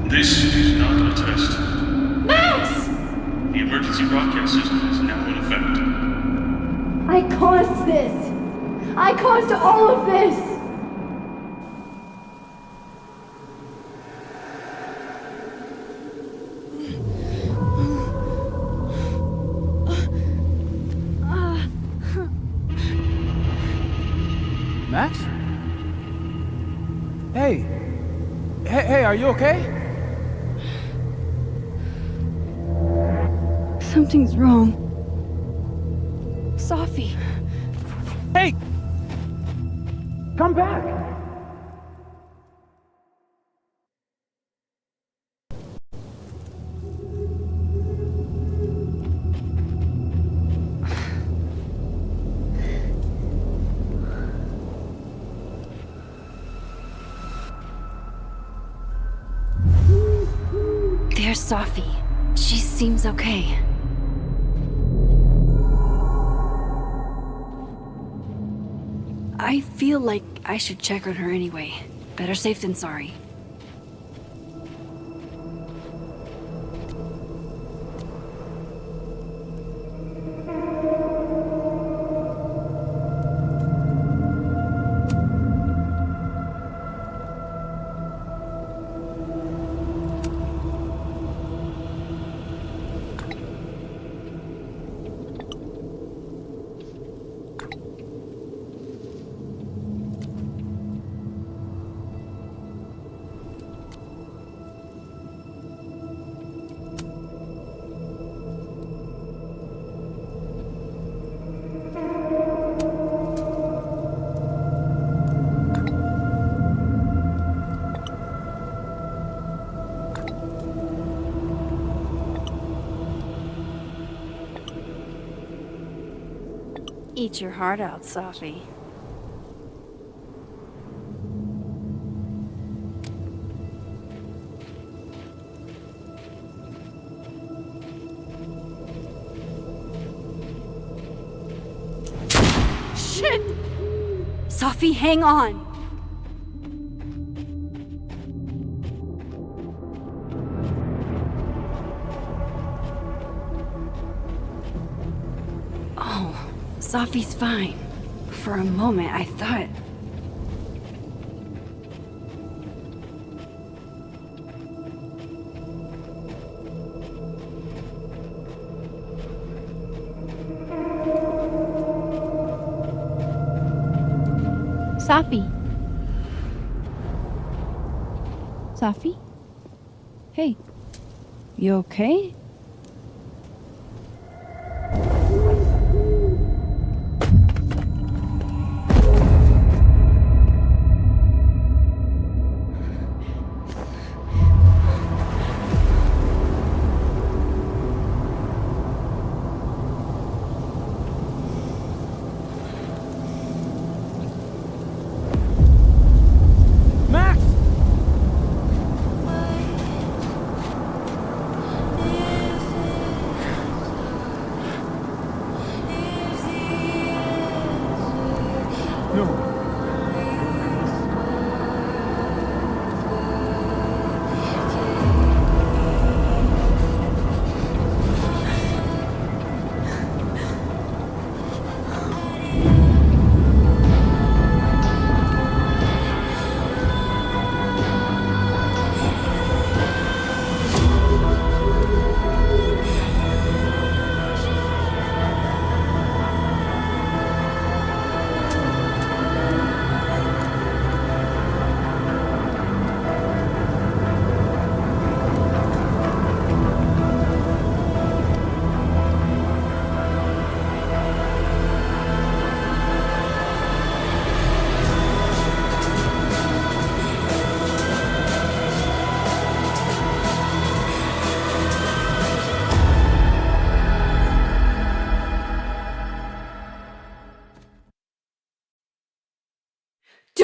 This is not a test. Max! The emergency broadcast system is now in effect. I caused this! I caused all of this! Max? Hey! Hey, are you okay? Something's wrong. Sophie. Hey! Come back! There's Sophie. She seems okay. I feel like I should check on her anyway. Better safe than sorry. Eat your heart out, Sophie. Shit! Sophie, hang on! Sophie's fine. For a moment, I thought... Sophie. Sophie? Hey. You okay?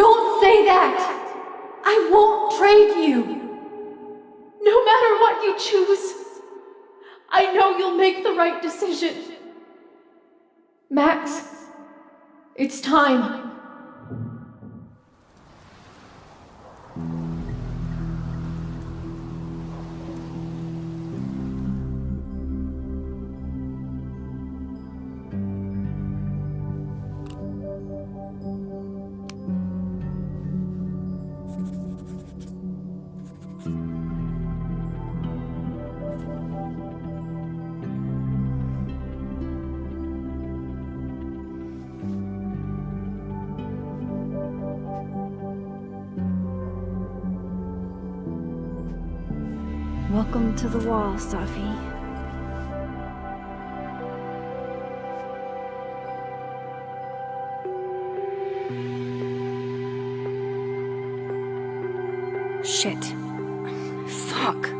Don't say that! I won't trade you! No matter what you choose, I know you'll make the right decision. Max, it's time. Welcome to the wall, Safi. Shit. Fuck.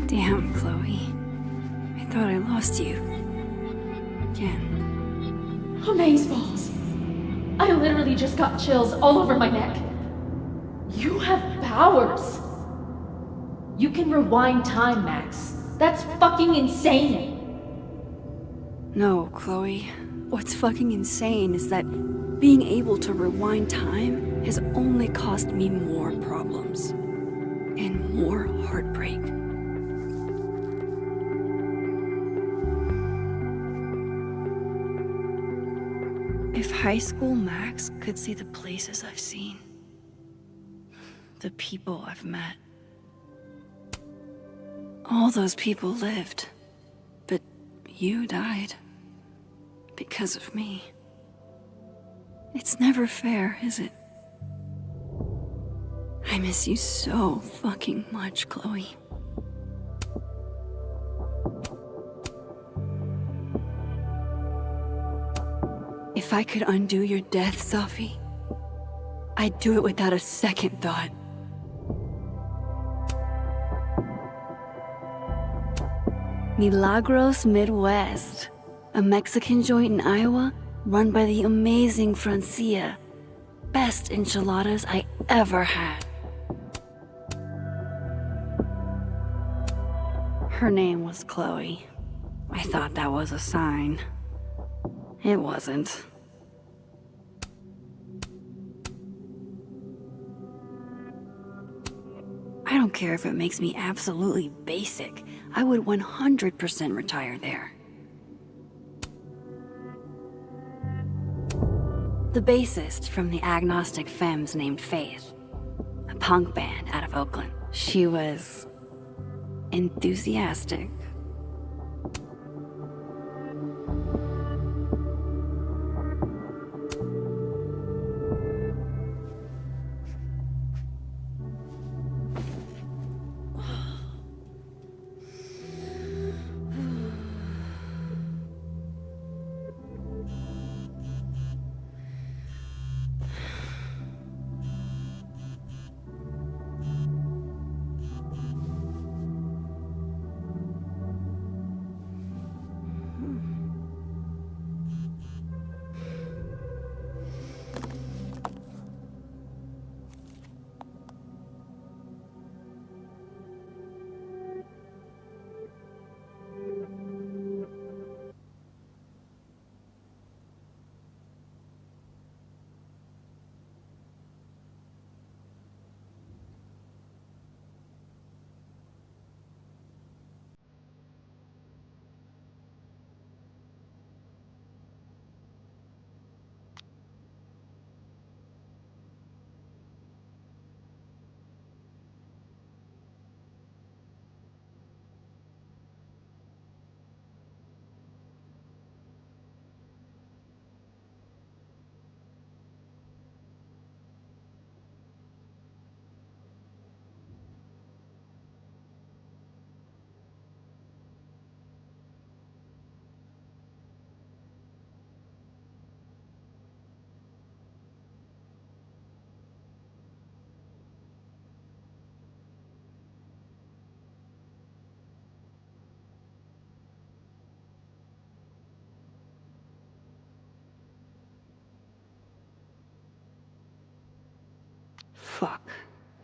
Damn, Chloe. I thought I lost you. Again. Amazeballs. I literally just got chills all over my neck. You have powers. You can rewind time, Max. That's fucking insane. No, Chloe. What's fucking insane is that being able to rewind time has only caused me more problems. And more heartbreak. If high school Max could see the places I've seen, the people I've met. All those people lived, but you died because of me. It's never fair, is it? I miss you so fucking much, Chloe. If I could undo your death, Safi, I'd do it without a second thought. Milagros Midwest, a Mexican joint in Iowa run by the amazing Francia. Best enchiladas I ever had. Her name was Chloe. I thought that was a sign. It wasn't. I don't care if it makes me absolutely basic. I would 100% retire there. The bassist from the agnostic femmes named Faith, a punk band out of Oakland. She was enthusiastic.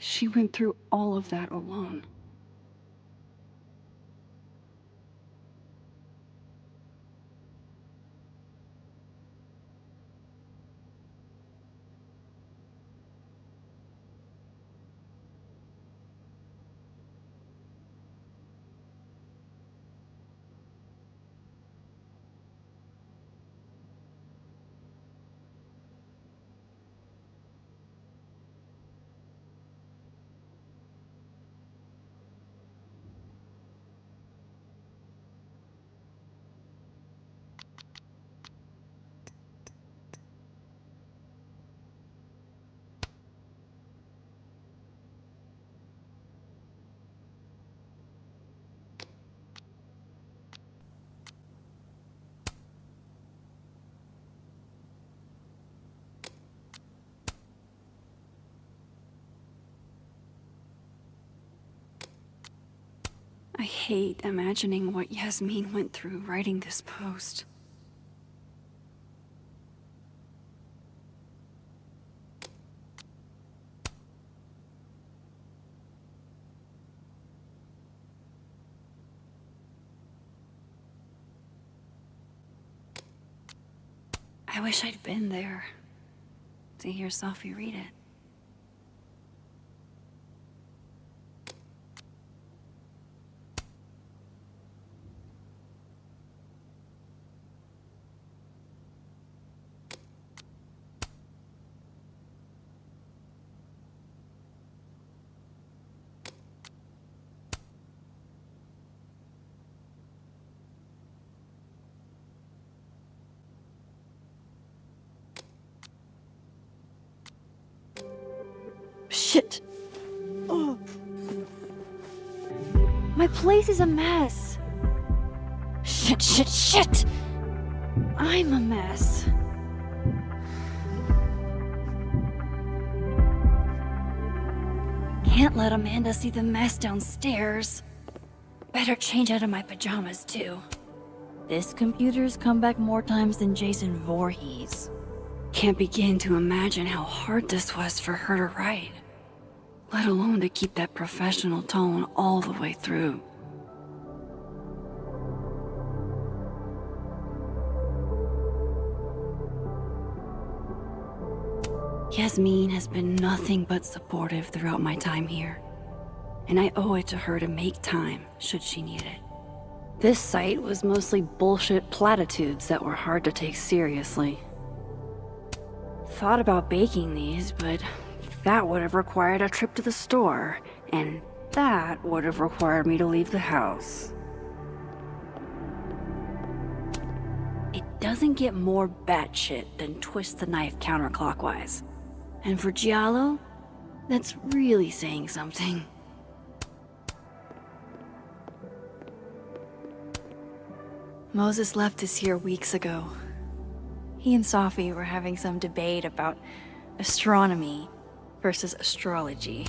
She went through all of that alone. I hate imagining what Yasmin went through writing this post. I wish I'd been there to hear Sophie read it. Shit! Oh. My place is a mess. Shit! I'm a mess. Can't let Amanda see the mess downstairs. Better change out of my pajamas, too. This computer's come back more times than Jason Voorhees. Can't begin to imagine how hard this was for her to write, let alone to keep that professional tone all the way through. Yasmin has been nothing but supportive throughout my time here, and I owe it to her to make time should she need it. This site was mostly bullshit platitudes that were hard to take seriously. Thought about baking these, but that would have required a trip to the store, and that would have required me to leave the house. It doesn't get more batshit than twist the knife counterclockwise. And for Giallo, that's really saying something. Moses left this here weeks ago. He and Sophie were having some debate about astronomy versus astrology.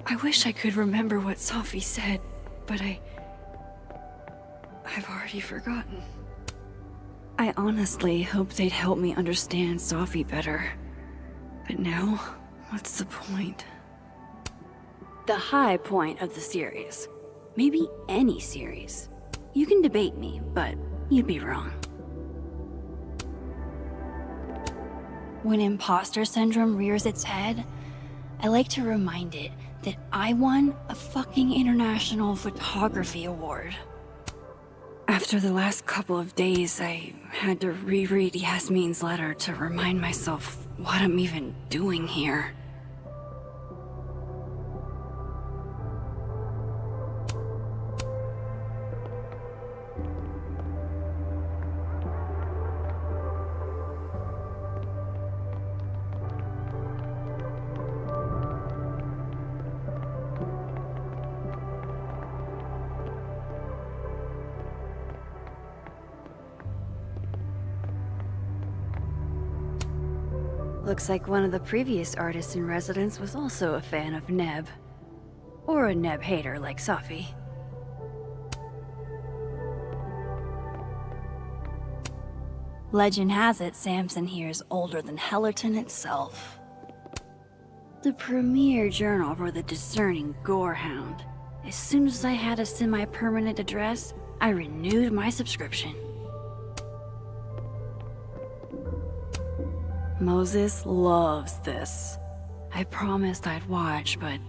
I wish I could remember what Sophie said, but I've already forgotten. I honestly hoped they'd help me understand Sophie better. But now, what's the point? The high point of the series. Maybe any series. You can debate me, but you'd be wrong. When imposter syndrome rears its head, I like to remind it that I won a fucking international photography award. After the last couple of days, I had to reread Yasmin's letter to remind myself what I'm even doing here. Looks like one of the previous artists in residence was also a fan of Neb. Or a Neb hater like Sophie. Legend has it Samson here is older than Hellerton itself. the premier journal for the discerning gorehound. As soon as I had a semi-permanent address, I renewed my subscription. Moses loves this. I promised I'd watch, but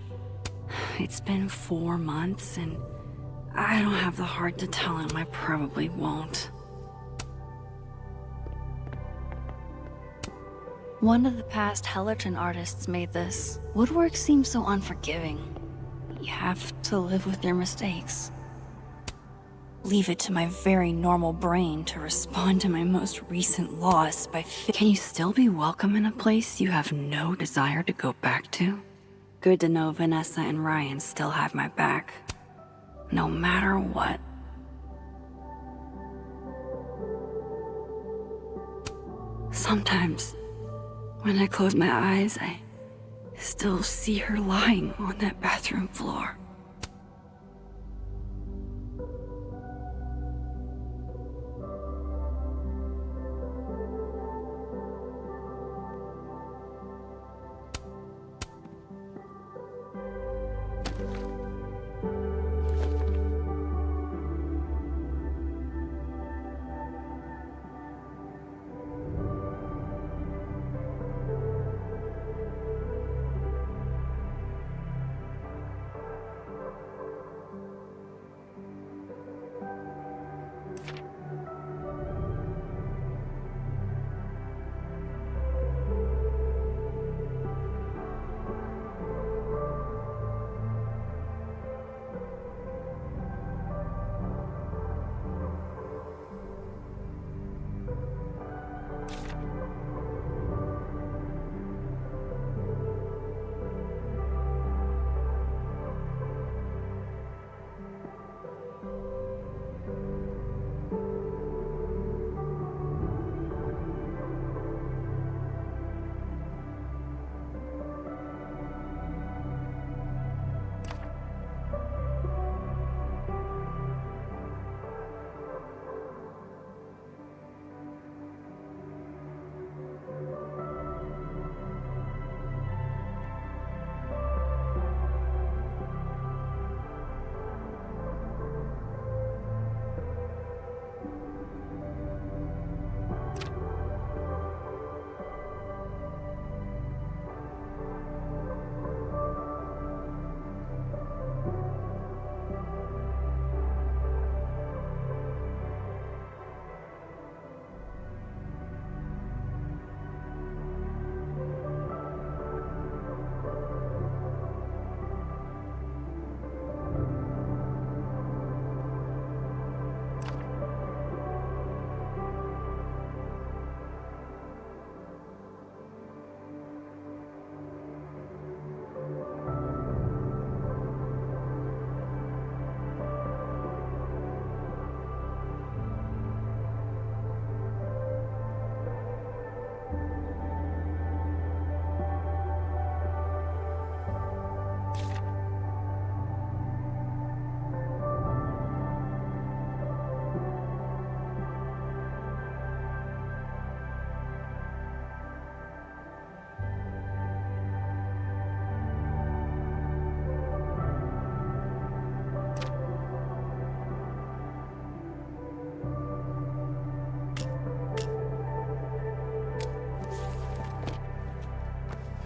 it's been 4 months and I don't have the heart to tell him I probably won't. One of the past Hellerton artists made this. Woodwork seems so unforgiving. You have to live with your mistakes. Leave it to my very normal brain to respond to my most recent loss by Can you still be welcome in a place you have no desire to go back to? Good to know Vanessa and Ryan still have my back. No matter what. Sometimes, when I close my eyes, I still see her lying on that bathroom floor.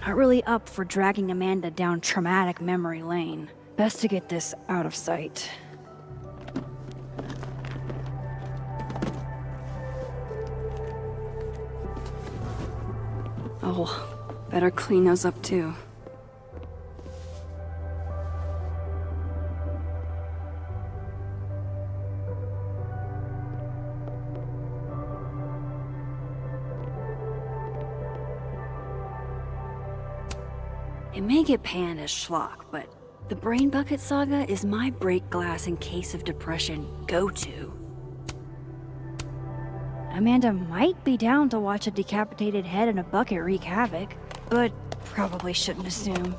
Not really up for dragging Amanda down traumatic memory lane. Best to get this out of sight. Oh, better clean those up too. It may get panned as schlock, but the Brain Bucket Saga is my break glass in case of depression go-to. Amanda might be down to watch a decapitated head in a bucket wreak havoc, but probably shouldn't assume.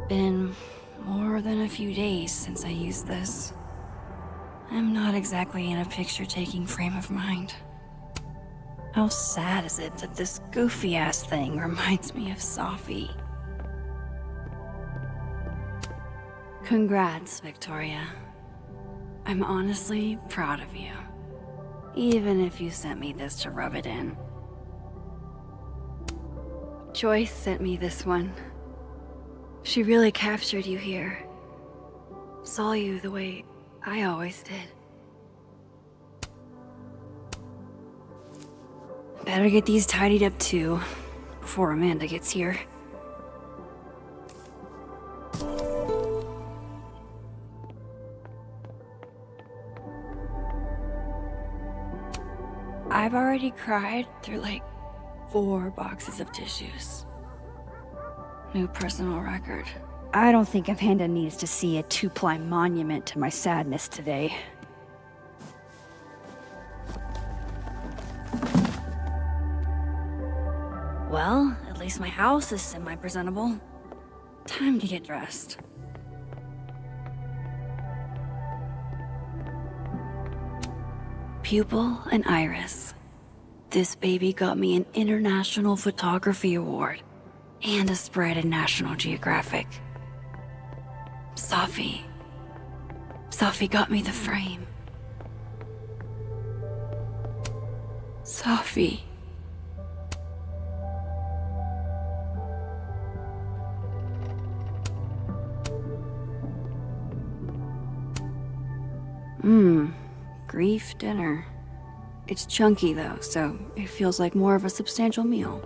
Been more than a few days since I used this. I'm not exactly in a picture-taking frame of mind. How sad is it that this goofy-ass thing reminds me of Sophie? Congrats, Victoria. I'm honestly proud of you. Even if you sent me this to rub it in. Joyce sent me this one. She really captured you here. Saw you the way I always did. Better get these tidied up too, before Amanda gets here. I've already cried through like 4 boxes of tissues. New personal record. I don't think Amanda needs to see a 2-ply monument to my sadness today. Well, at least my house is semi-presentable. Time to get dressed. Pupil and iris. This baby got me an International Photography Award and a spread in National Geographic. Sophie got me the frame. Sophie. Grief dinner. It's chunky though, so it feels like more of a substantial meal.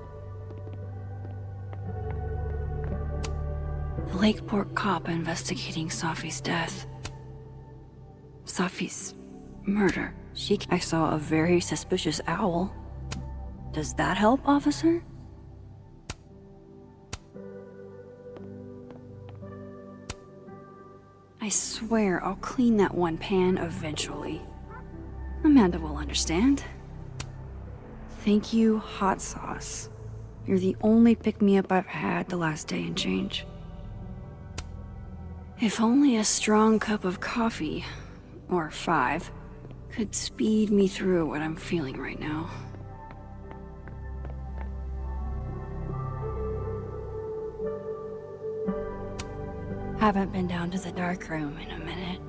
The Lakeport cop investigating Sophie's death. Sophie's murder. I saw a very suspicious owl. Does that help, officer? I swear I'll clean that one pan eventually. Amanda will understand. Thank you, hot sauce. You're the only pick-me-up I've had the last day and change. If only a strong cup of coffee, or 5, could speed me through what I'm feeling right now. Haven't been down to the dark room in a minute.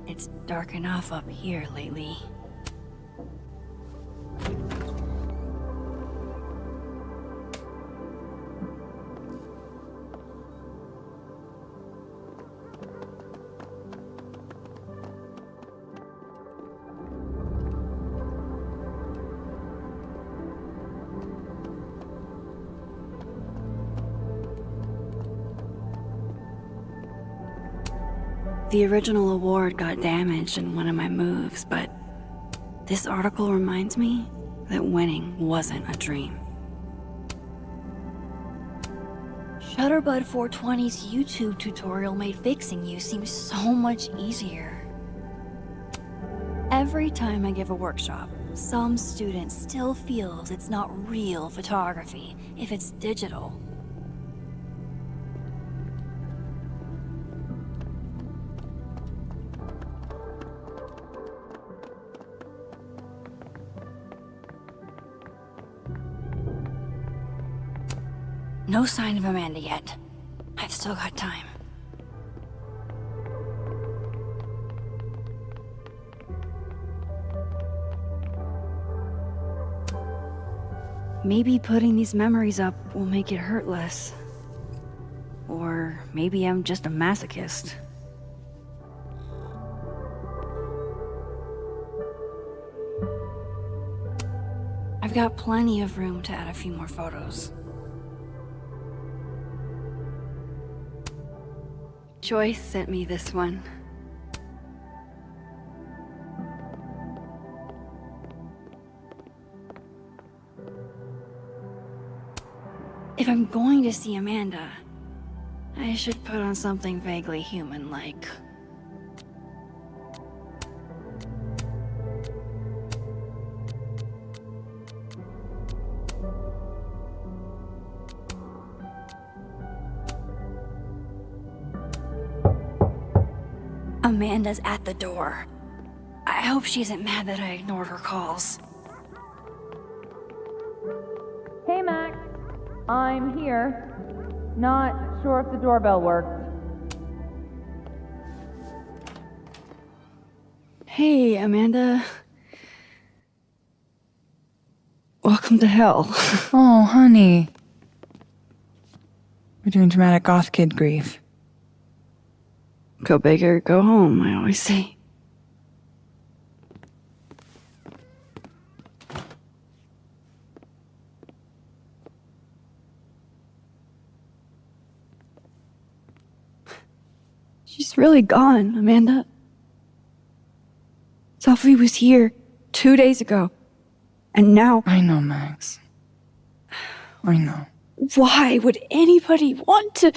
It's dark enough up here lately. The original award got damaged in one of my moves, but this article reminds me that winning wasn't a dream. Shutterbud 420's YouTube tutorial made fixing you seem so much easier. Every time I give a workshop, some student still feels it's not real photography if it's digital. No sign of Amanda yet. I've still got time. Maybe putting these memories up will make it hurt less. Or maybe I'm just a masochist. I've got plenty of room to add a few more photos. Joyce sent me this one. If I'm going to see Amanda, I should put on something vaguely human-like. Amanda's at the door. I hope she isn't mad that I ignored her calls. Hey, Max. I'm here. Not sure if the doorbell worked. Hey, Amanda. Welcome to hell. Oh, honey. We're doing dramatic goth kid grief. Go big or go home, I always say. She's really gone, Amanda. Sophie was here 2 days ago. And now... I know, Max. I know. Why would anybody want to...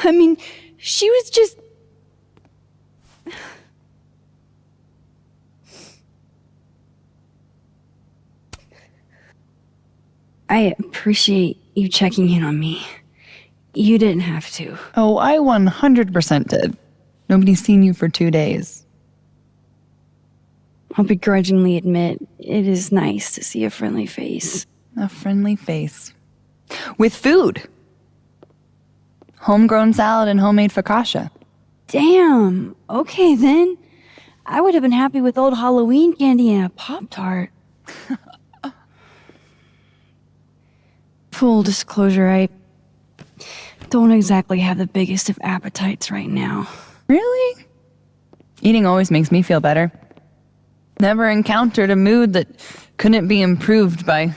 I mean, she was just... I appreciate you checking in on me. You didn't have to. Oh, I 100% did. Nobody's seen you for 2 days. I'll begrudgingly admit, it is nice to see a friendly face. A friendly face. With food. Homegrown salad and homemade focaccia. Damn. Okay, then. I would have been happy with old Halloween candy and a Pop-Tart. Full disclosure, I don't exactly have the biggest of appetites right now. Really? Eating always makes me feel better. Never encountered a mood that couldn't be improved by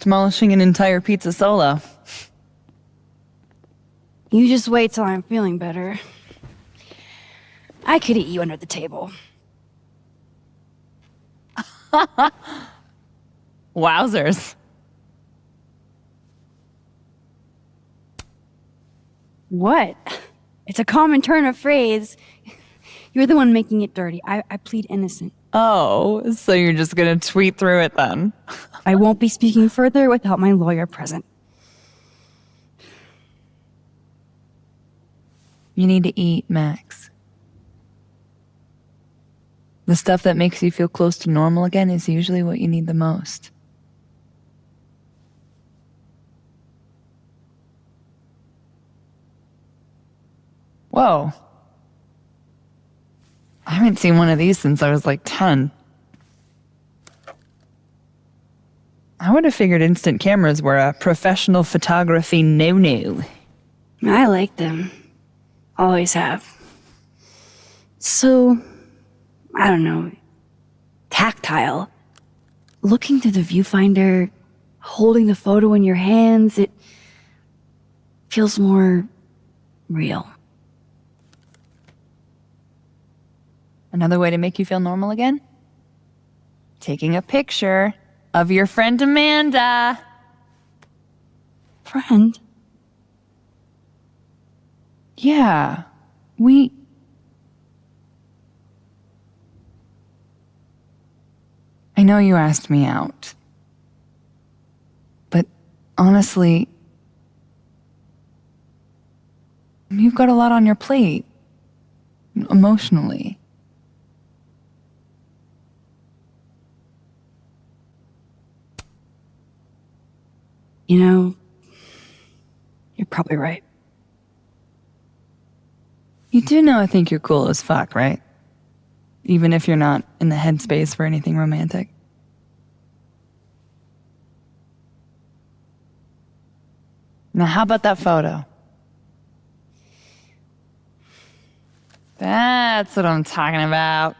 demolishing an entire pizza solo. You just wait till I'm feeling better. I could eat you under the table. Wowzers. What? It's a common turn of phrase. You're the one making it dirty. I plead innocent. Oh, so you're just gonna tweet through it then? I won't be speaking further without my lawyer present. You need to eat, Max. The stuff that makes you feel close to normal again is usually what you need the most. Whoa. I haven't seen one of these since I was like 10. I would have figured instant cameras were a professional photography no-no. I like them. Always have. So, I don't know, tactile. Looking through the viewfinder, holding the photo in your hands, it feels more real. Another way to make you feel normal again? Taking a picture of your friend Amanda. Friend? Yeah, I know you asked me out. But honestly, you've got a lot on your plate. Emotionally. You know, you're probably right. You do know I think you're cool as fuck, right? Even if you're not in the headspace for anything romantic. Now, how about that photo? That's what I'm talking about.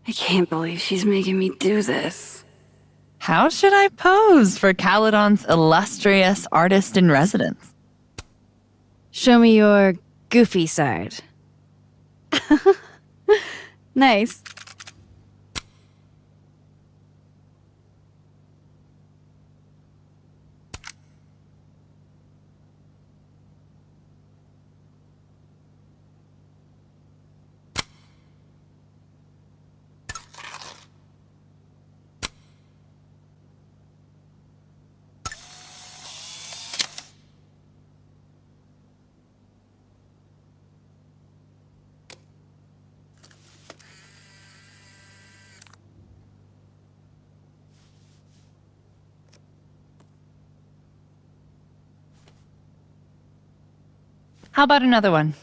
I can't believe she's making me do this. How should I pose for Caledon's illustrious artist in residence? Show me your goofy side. Nice. How about another one?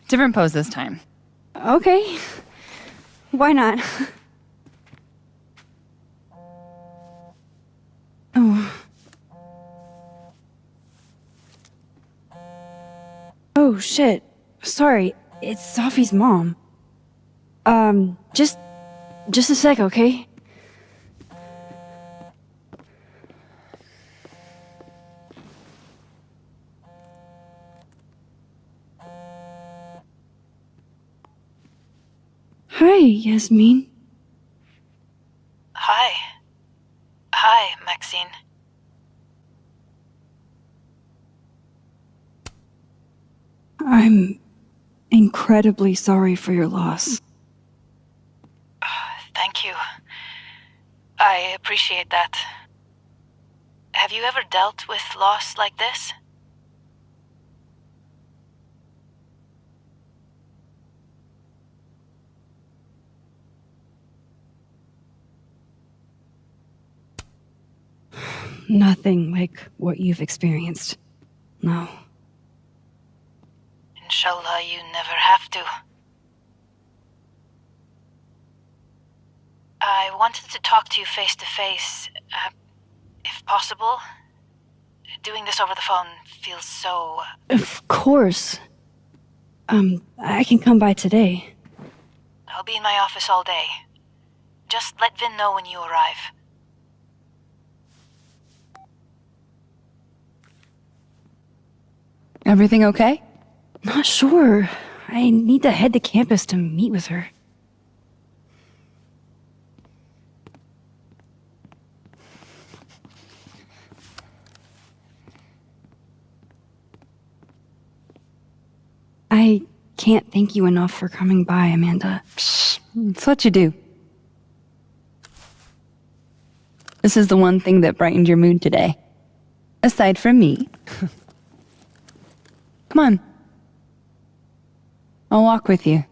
Different pose this time. Okay. Why not? Oh. Oh, shit. Sorry, it's Sophie's mom. Just a sec, okay? Hi, Yasmin. Hi, Maxine. I'm incredibly sorry for your loss. Thank you. I appreciate that. Have you ever dealt with loss like this? Nothing like what you've experienced. No. Inshallah, you never have to. I wanted to talk to you face to face, if possible. Doing this over the phone feels so... Of course. I can come by today. I'll be in my office all day. Just let Vin know when you arrive. Everything okay? Not sure. I need to head to campus to meet with her. I can't thank you enough for coming by, Amanda. Psh, it's what you do. This is the one thing that brightened your mood today. Aside from me. Come on. I'll walk with you.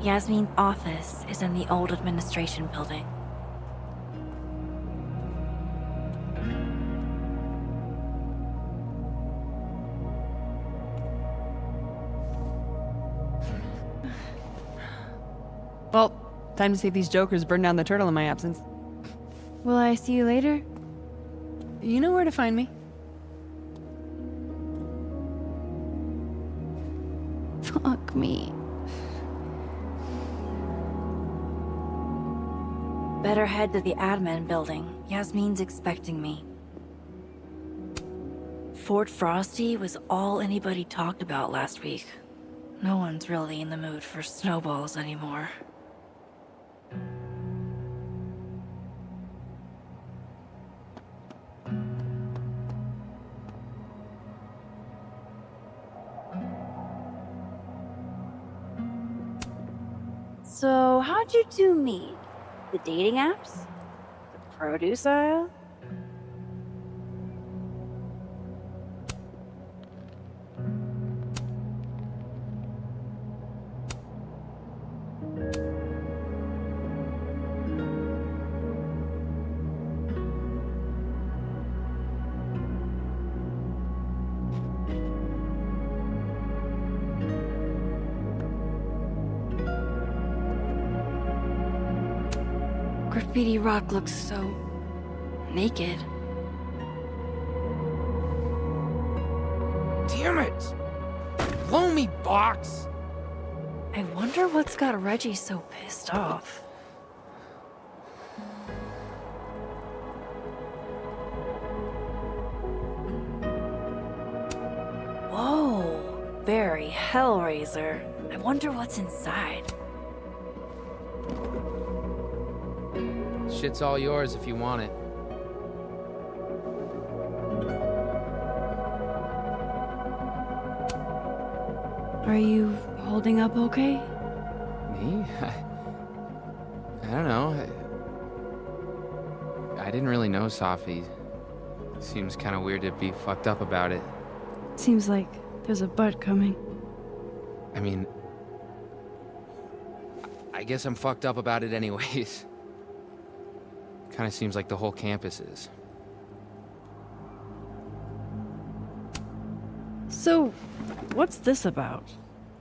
Yasmin's office is in the old administration building. Well, time to see if these jokers burn down the turtle in my absence. Will I see you later? You know where to find me. Fuck me. Better head to the admin building. Yasmin's expecting me. Fort Frosty was all anybody talked about last week. No one's really in the mood for snowballs anymore. So, how'd you two meet? The dating apps? The produce aisle? Graffiti rock looks so naked. Damn it! Blow me, box! I wonder what's got Reggie so pissed off. very Hellraiser. I wonder what's inside. Shit's all yours if you want it. Are you holding up okay? Me? I don't know. I didn't really know Safi. Seems kind of weird to be fucked up about it. Seems like there's a but coming. I mean, I guess I'm fucked up about it anyways. Kind of seems like the whole campus is. So, what's this about?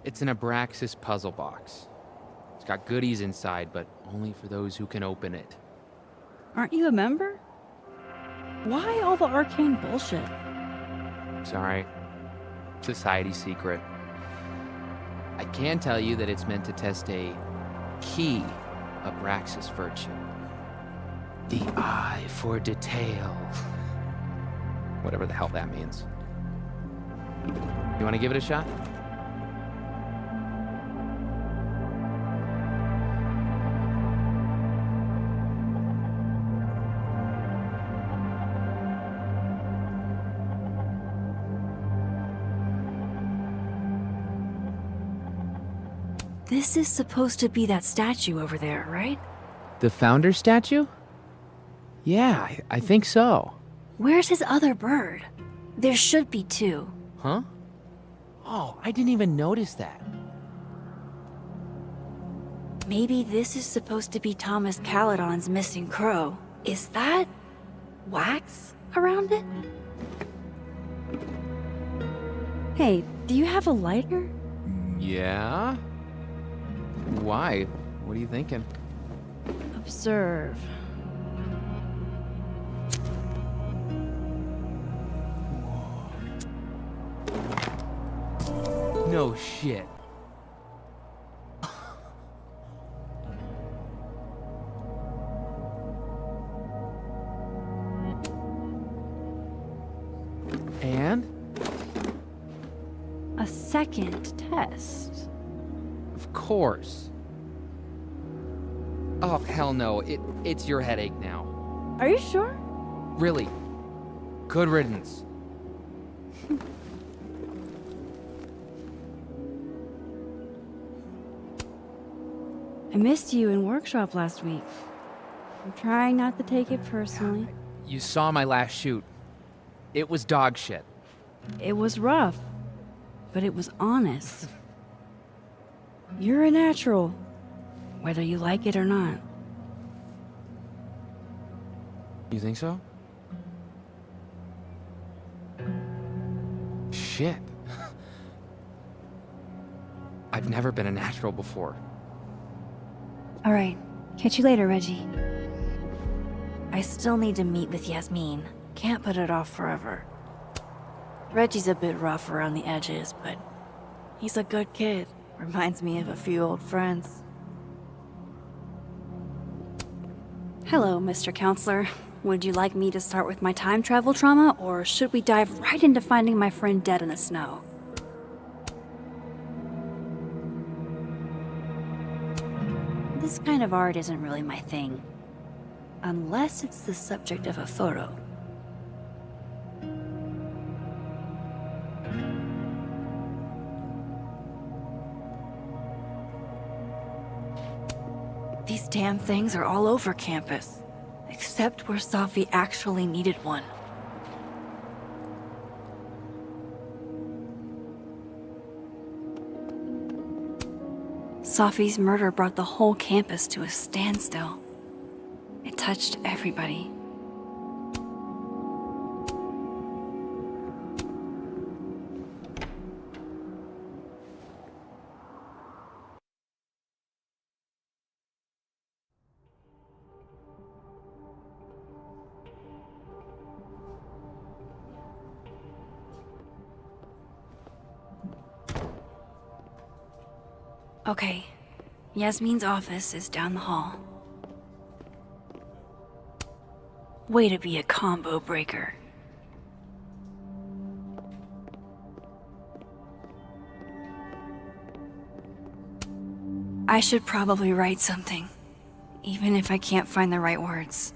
It's an Abraxas puzzle box. It's got goodies inside, but only for those who can open it. Aren't you a member? Why all the arcane bullshit? Sorry. Society secret. I can tell you that it's meant to test a key Abraxas virtue. The eye for detail. Whatever the hell that means. You want to give it a shot? This is supposed to be that statue over there, right? The founder statue? Yeah, I think so. Where's his other bird? There should be two. Huh? Oh, I didn't even notice that. Maybe this is supposed to be Thomas Caledon's missing crow. Is that wax around it? Hey, do you have a lighter? Yeah? Why? What are you thinking? Observe. No shit. And? A second test. Of course. Oh, hell no. It's your headache now. Are you sure? Really. Good riddance. I missed you in workshop last week. I'm trying not to take it personally. You saw my last shoot. It was dog shit. It was rough, but it was honest. You're a natural, whether you like it or not. You think so? Shit. I've never been a natural before. All right, catch you later, Reggie. I still need to meet with Yasmin. Can't put it off forever. Reggie's a bit rough around the edges, but he's a good kid. Reminds me of a few old friends. Hello, Mr. Counselor. Would you like me to start with my time travel trauma, or should we dive right into finding my friend dead in the snow? This kind of art isn't really my thing. Unless it's the subject of a photo. These damn things are all over campus. Except where Safi actually needed one. Safi's murder brought the whole campus to a standstill. It touched everybody. Okay, Yasmin's office is down the hall. Way to be a combo breaker. I should probably write something, even if I can't find the right words.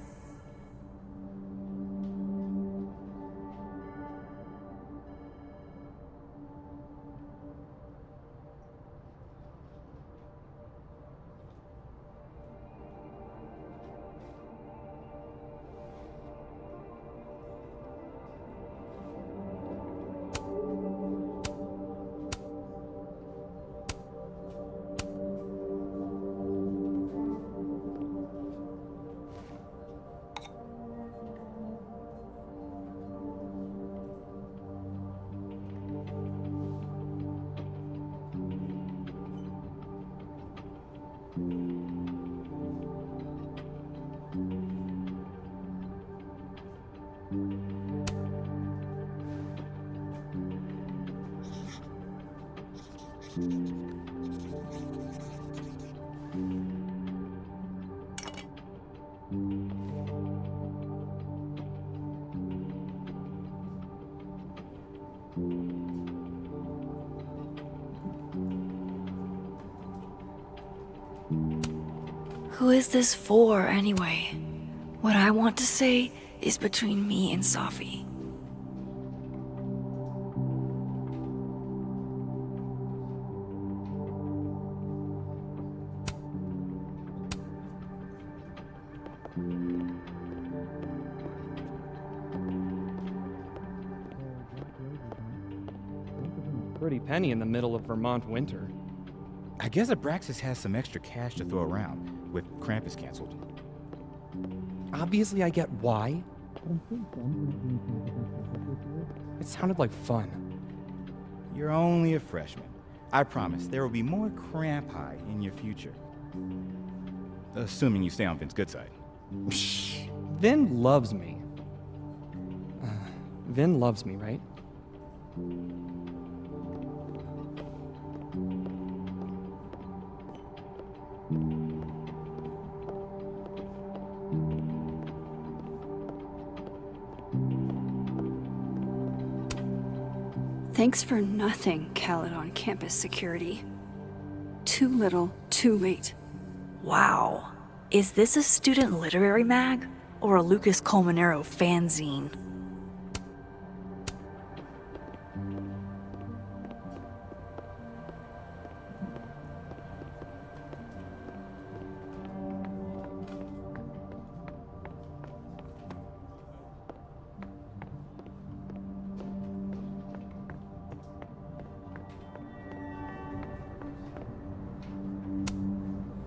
Who is this for, anyway? What I want to say is between me and Sophie. Pretty penny in the middle of Vermont winter. I guess Abraxas has some extra cash to throw around, with Krampus canceled. Obviously I get why. It sounded like fun. You're only a freshman. I promise there will be more cramp high in your future. Assuming you stay on Vin's good side. Vin loves me. Vin loves me, right? Thanks for nothing, Khaled on campus security. Too little, too late. Wow. Is this a student literary mag? Or a Lucas Colmenero fanzine?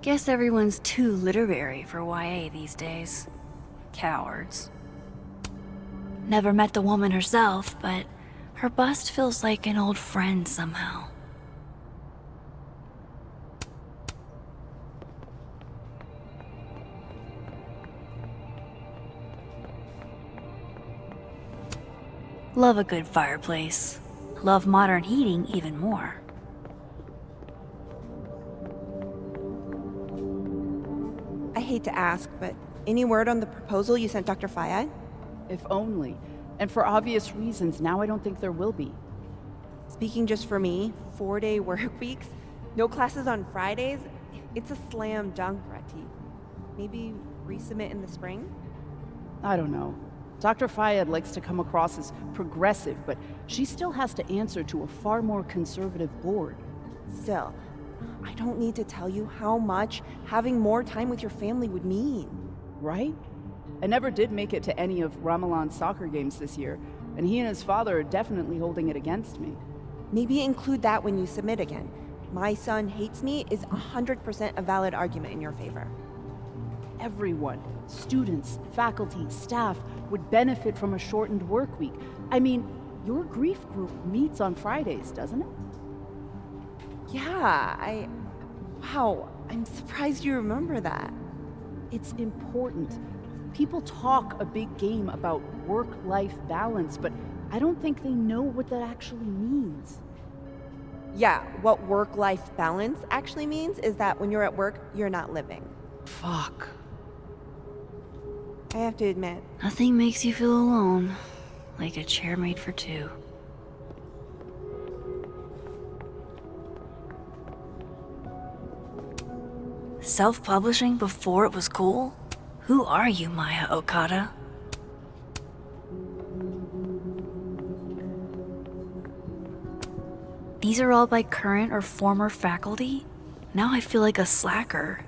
Guess everyone's too literary for YA these days. Cowards. Never met the woman herself, but her bust feels like an old friend somehow. Love a good fireplace. Love modern heating even more. I hate to ask, but any word on the proposal you sent Dr. Fayad? If only. And for obvious reasons, now I don't think there will be. Speaking just for me, 4-day work weeks, no classes on Fridays, it's a slam dunk, Rati. Maybe resubmit in the spring? I don't know. Dr. Fayad likes to come across as progressive, but she still has to answer to a far more conservative board. Still, I don't need to tell you how much having more time with your family would mean. Right? I never did make it to any of Ramalan's soccer games this year, and he and his father are definitely holding it against me. Maybe include that when you submit again. My son hates me is 100% a valid argument in your favor. Everyone, students, faculty, staff, would benefit from a shortened work week. I mean, your grief group meets on Fridays, doesn't it? Yeah, wow, I'm surprised you remember that. It's important. People talk a big game about work-life balance, but I don't think they know what that actually means. Yeah, what work-life balance actually means is that when you're at work, you're not living. Fuck. I have to admit. Nothing makes you feel alone like a chair made for two. Self-publishing before it was cool? Who are you, Maya Okada? These are all by current or former faculty? Now I feel like a slacker.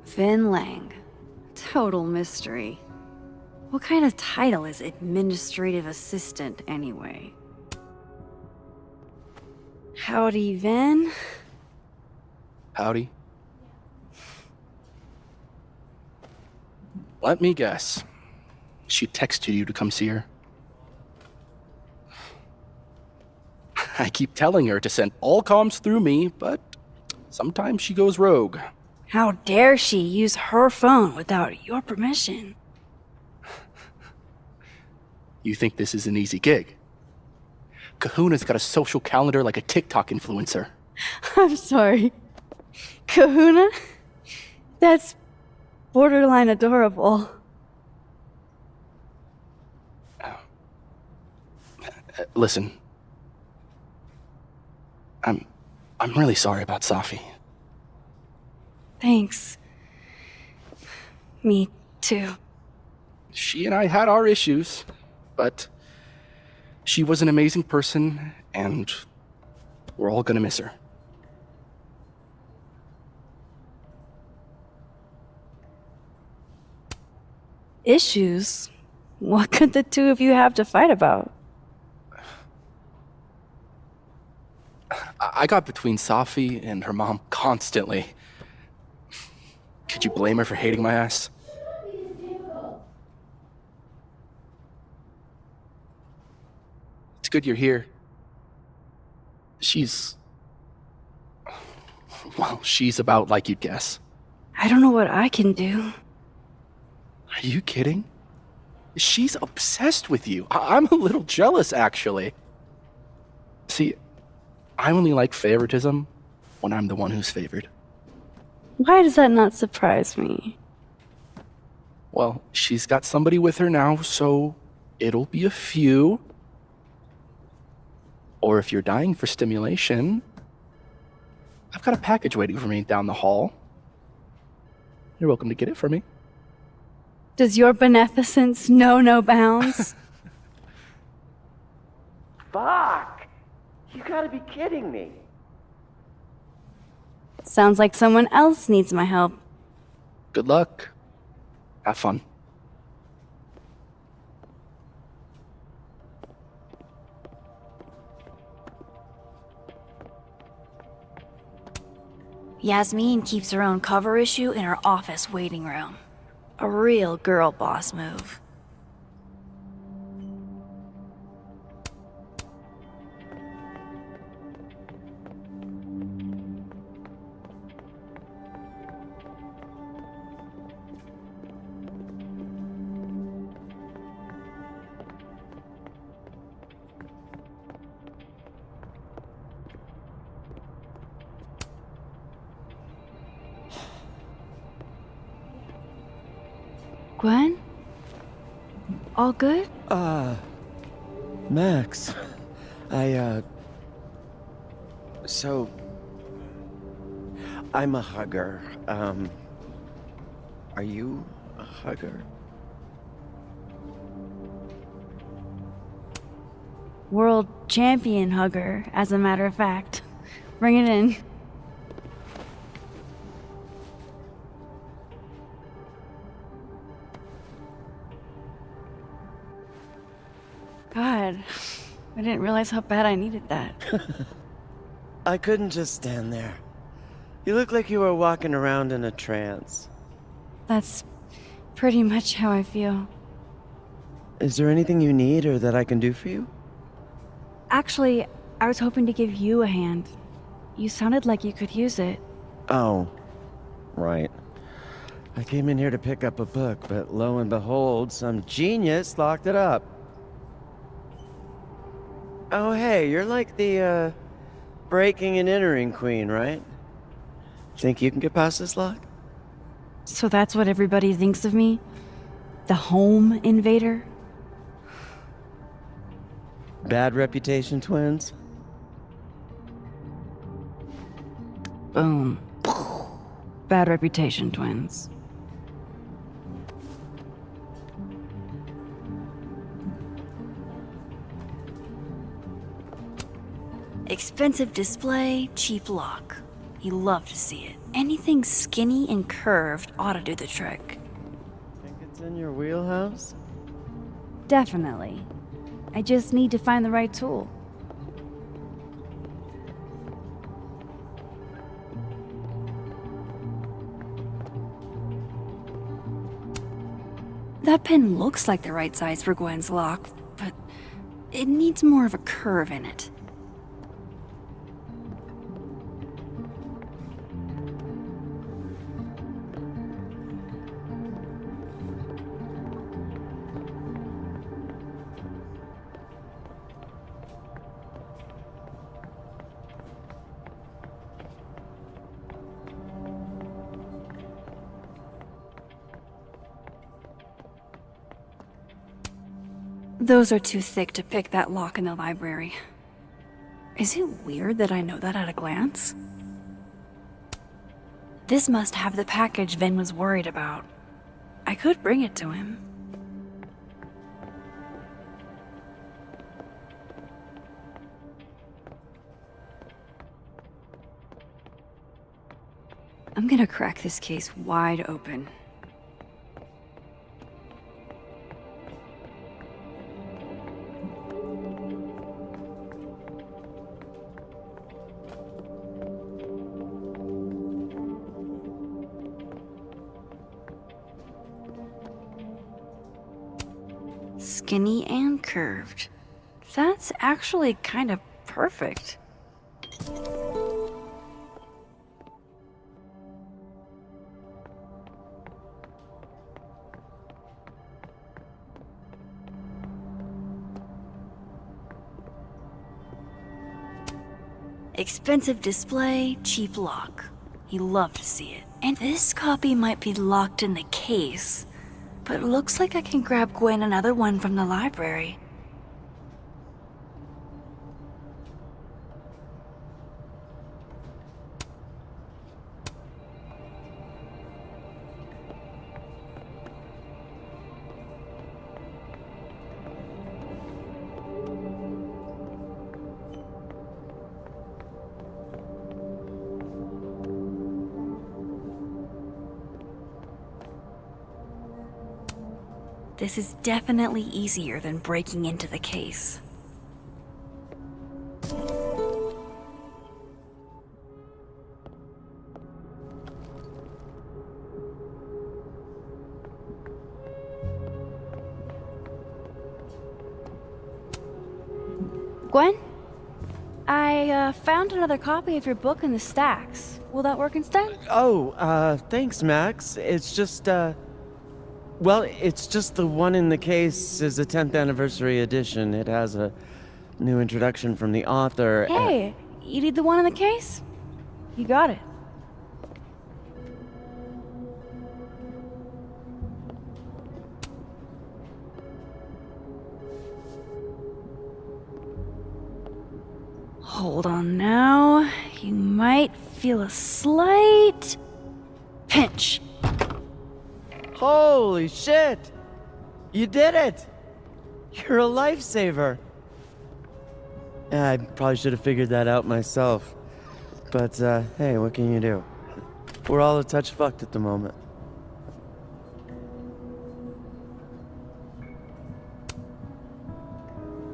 Vin Lang. Total mystery. What kind of title is administrative assistant, anyway? Howdy, Vin. Howdy. Let me guess. She texted you to come see her? I keep telling her to send all comms through me, but sometimes she goes rogue. How dare she use her phone without your permission? You think this is an easy gig? Kahuna's got a social calendar like a TikTok influencer. I'm sorry. Kahuna? That's borderline adorable. Listen. I'm really sorry about Safi. Thanks. Me too. She and I had our issues, but she was an amazing person, and we're all gonna miss her. Issues? What could the two of you have to fight about? I got between Safi and her mom constantly. Could you blame her for hating my ass? It's good you're here. She's about like you'd guess. I don't know what I can do. Are you kidding? She's obsessed with you. I'm a little jealous, actually. See, I only like favoritism when I'm the one who's favored. Why does that not surprise me? Well, she's got somebody with her now, so it'll be a few. Or if you're dying for stimulation, I've got a package waiting for me down the hall. You're welcome to get it for me. Does your beneficence know no bounds? Fuck! You gotta be kidding me. Sounds like someone else needs my help. Good luck. Have fun. Yasmin keeps her own cover issue in her office waiting room. A real girl boss move. Gwen? All good? Max. So... I'm a hugger. Are you a hugger? World champion hugger, as a matter of fact. Bring it in. God, I didn't realize how bad I needed that. I couldn't just stand there. You look like you were walking around in a trance. That's pretty much how I feel. Is there anything you need or that I can do for you? Actually, I was hoping to give you a hand. You sounded like you could use it. Oh, right. I came in here to pick up a book, but lo and behold, some genius locked it up. Oh, hey, you're like the, breaking and entering queen, right? Think you can get past this lock? So that's what everybody thinks of me? The home invader? Bad reputation, twins? Boom. Bad reputation, twins. Expensive display, cheap lock. You love to see it. Anything skinny and curved ought to do the trick. Think it's in your wheelhouse? Definitely. I just need to find the right tool. That pen looks like the right size for Gwen's lock, but it needs more of a curve in it. Those are too thick to pick that lock in the library. Is it weird that I know that at a glance? This must have the package Vin was worried about. I could bring it to him. I'm gonna crack this case wide open. Skinny and curved. That's actually kind of perfect. Expensive display, cheap lock. You love to see it. And this copy might be locked in the case, but it looks like I can grab Gwen another one from the library. This is definitely easier than breaking into the case. Gwen? I found another copy of your book in the stacks. Will that work instead? Oh, thanks, Max. It's just, well, it's just the one in the case is a 10th anniversary edition. It has a new introduction from the author. Hey, you need the one in the case? You got it. Hold on now. You might feel a slight pinch. Holy shit! You did it! You're a lifesaver! I probably should have figured that out myself. But, hey, what can you do? We're all a touch fucked at the moment.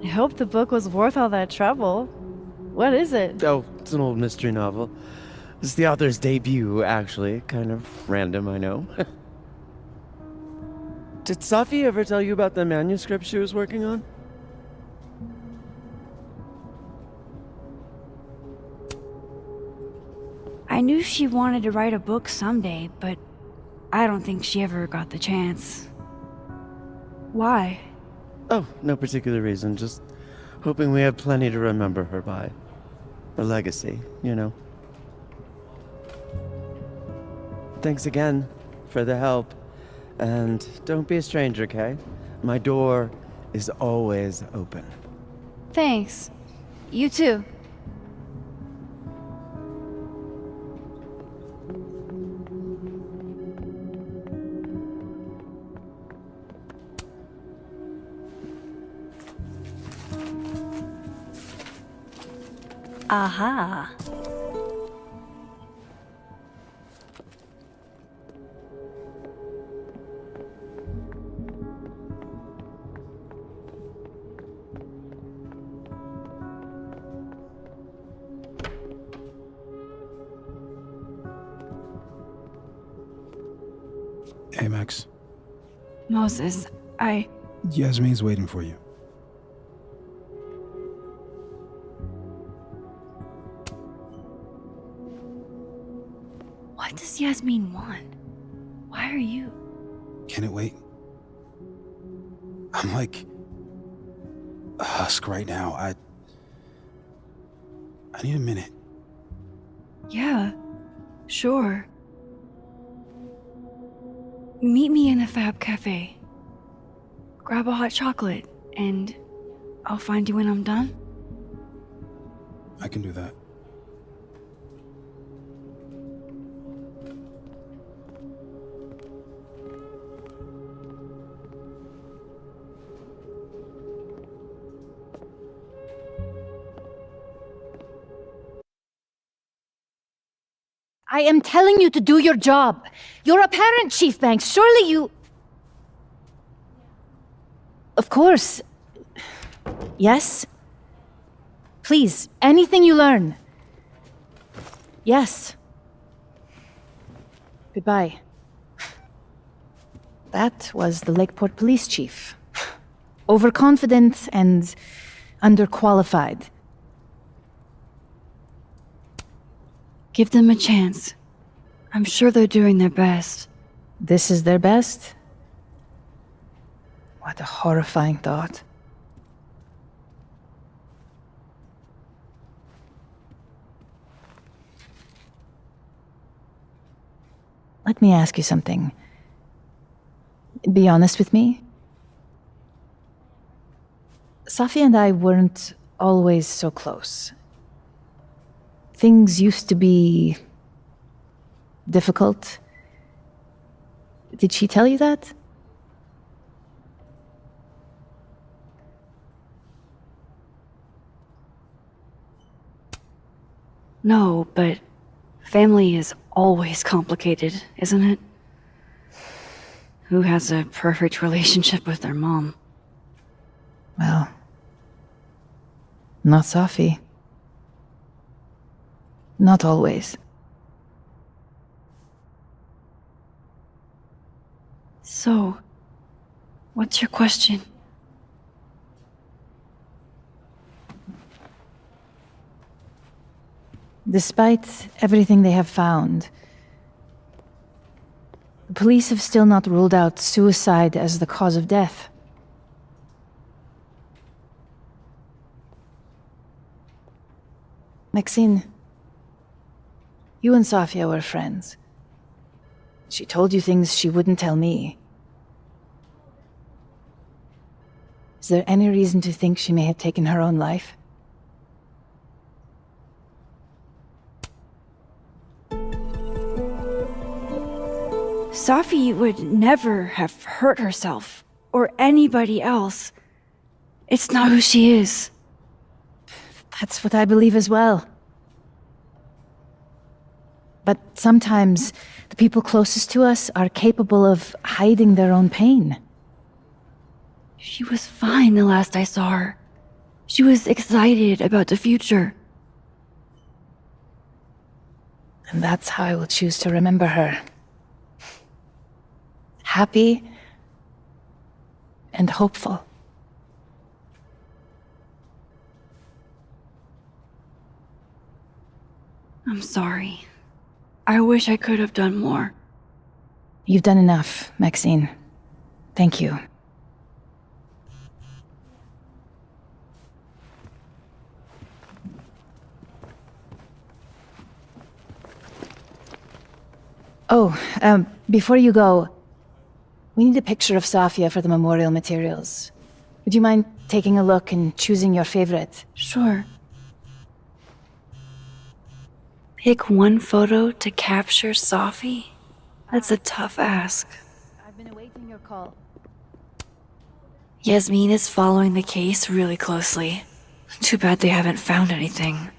I hope the book was worth all that trouble. What is it? Oh, it's an old mystery novel. It's the author's debut, actually. Kind of random, I know. Did Safi ever tell you about the manuscript she was working on? I knew she wanted to write a book someday, but I don't think she ever got the chance. Why? Oh, no particular reason. Just hoping we have plenty to remember her by. A legacy, you know. Thanks again for the help. And don't be a stranger, okay? My door is always open. Thanks. You too. Aha. Hey, Max. Moses, Yasmin's waiting for you. What does Yasmin want? Why are you? Can it wait? I'm like a husk right now. I need a minute. Yeah, sure. Meet me in the Fab Cafe. Grab a hot chocolate, and I'll find you when I'm done. I can do that. I am telling you to do your job. You're a parent, Chief Banks. Surely you... Of course. Yes? Please, anything you learn. Yes. Goodbye. That was the Lakeport Police Chief. Overconfident and underqualified. Give them a chance. I'm sure they're doing their best. This is their best? What a horrifying thought. Let me ask you something. Be honest with me. Safi and I weren't always so close. Things used to be difficult. Did she tell you that? No, but family is always complicated, isn't it? Who has a perfect relationship with their mom? Well, not Safi. Not always. So, what's your question? Despite everything they have found, the police have still not ruled out suicide as the cause of death. Maxine, you and Safia were friends. She told you things she wouldn't tell me. Is there any reason to think she may have taken her own life? Safi would never have hurt herself, or anybody else. It's not who she is. That's what I believe as well. But sometimes, the people closest to us are capable of hiding their own pain. She was fine the last I saw her. She was excited about the future. And that's how I will choose to remember her. Happy and hopeful. I'm sorry. I wish I could have done more. You've done enough, Maxine. Thank you. Oh, before you go, We need a picture of Safia for the memorial materials. Would you mind taking a look and choosing your favorite? Sure. Pick one photo to capture Safi? That's a tough ask. I've been awaiting your call. Yasmin is following the case really closely. Too bad they haven't found anything.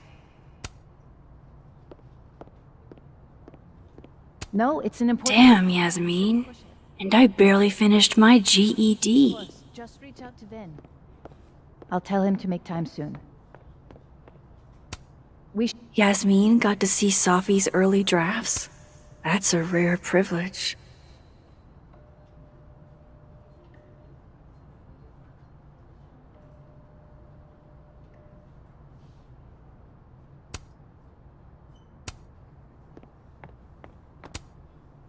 No, it's an important... Damn, Yasmin. And I barely finished my GED. Just reach out to Vin. I'll tell him to make time soon. Yasmin got to see Safi's early drafts. That's a rare privilege.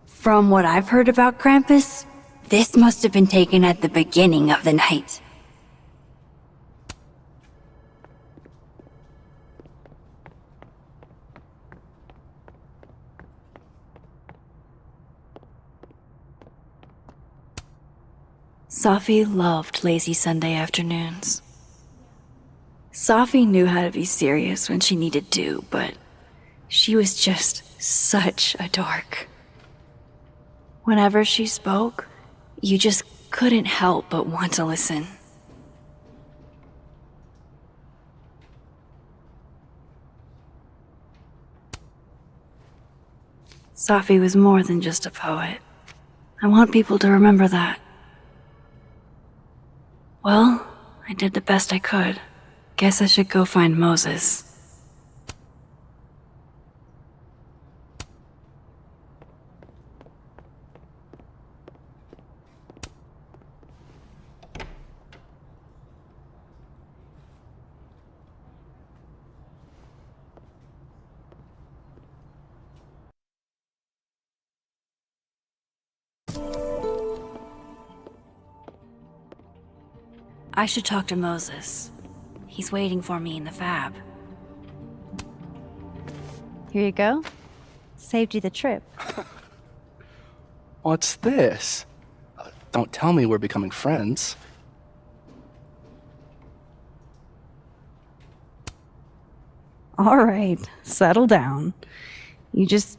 From what I've heard about Krampus, this must have been taken at the beginning of the night. Safi loved lazy Sunday afternoons. Safi knew how to be serious when she needed to, but she was just such a dork. Whenever she spoke, you just couldn't help but want to listen. Safi was more than just a poet. I want people to remember that. Well, I did the best I could. Guess I should go find Moses. I should talk to Moses. He's waiting for me in the fab. Here you go. Saved you the trip. What's this? Don't tell me we're becoming friends. All right, settle down. You just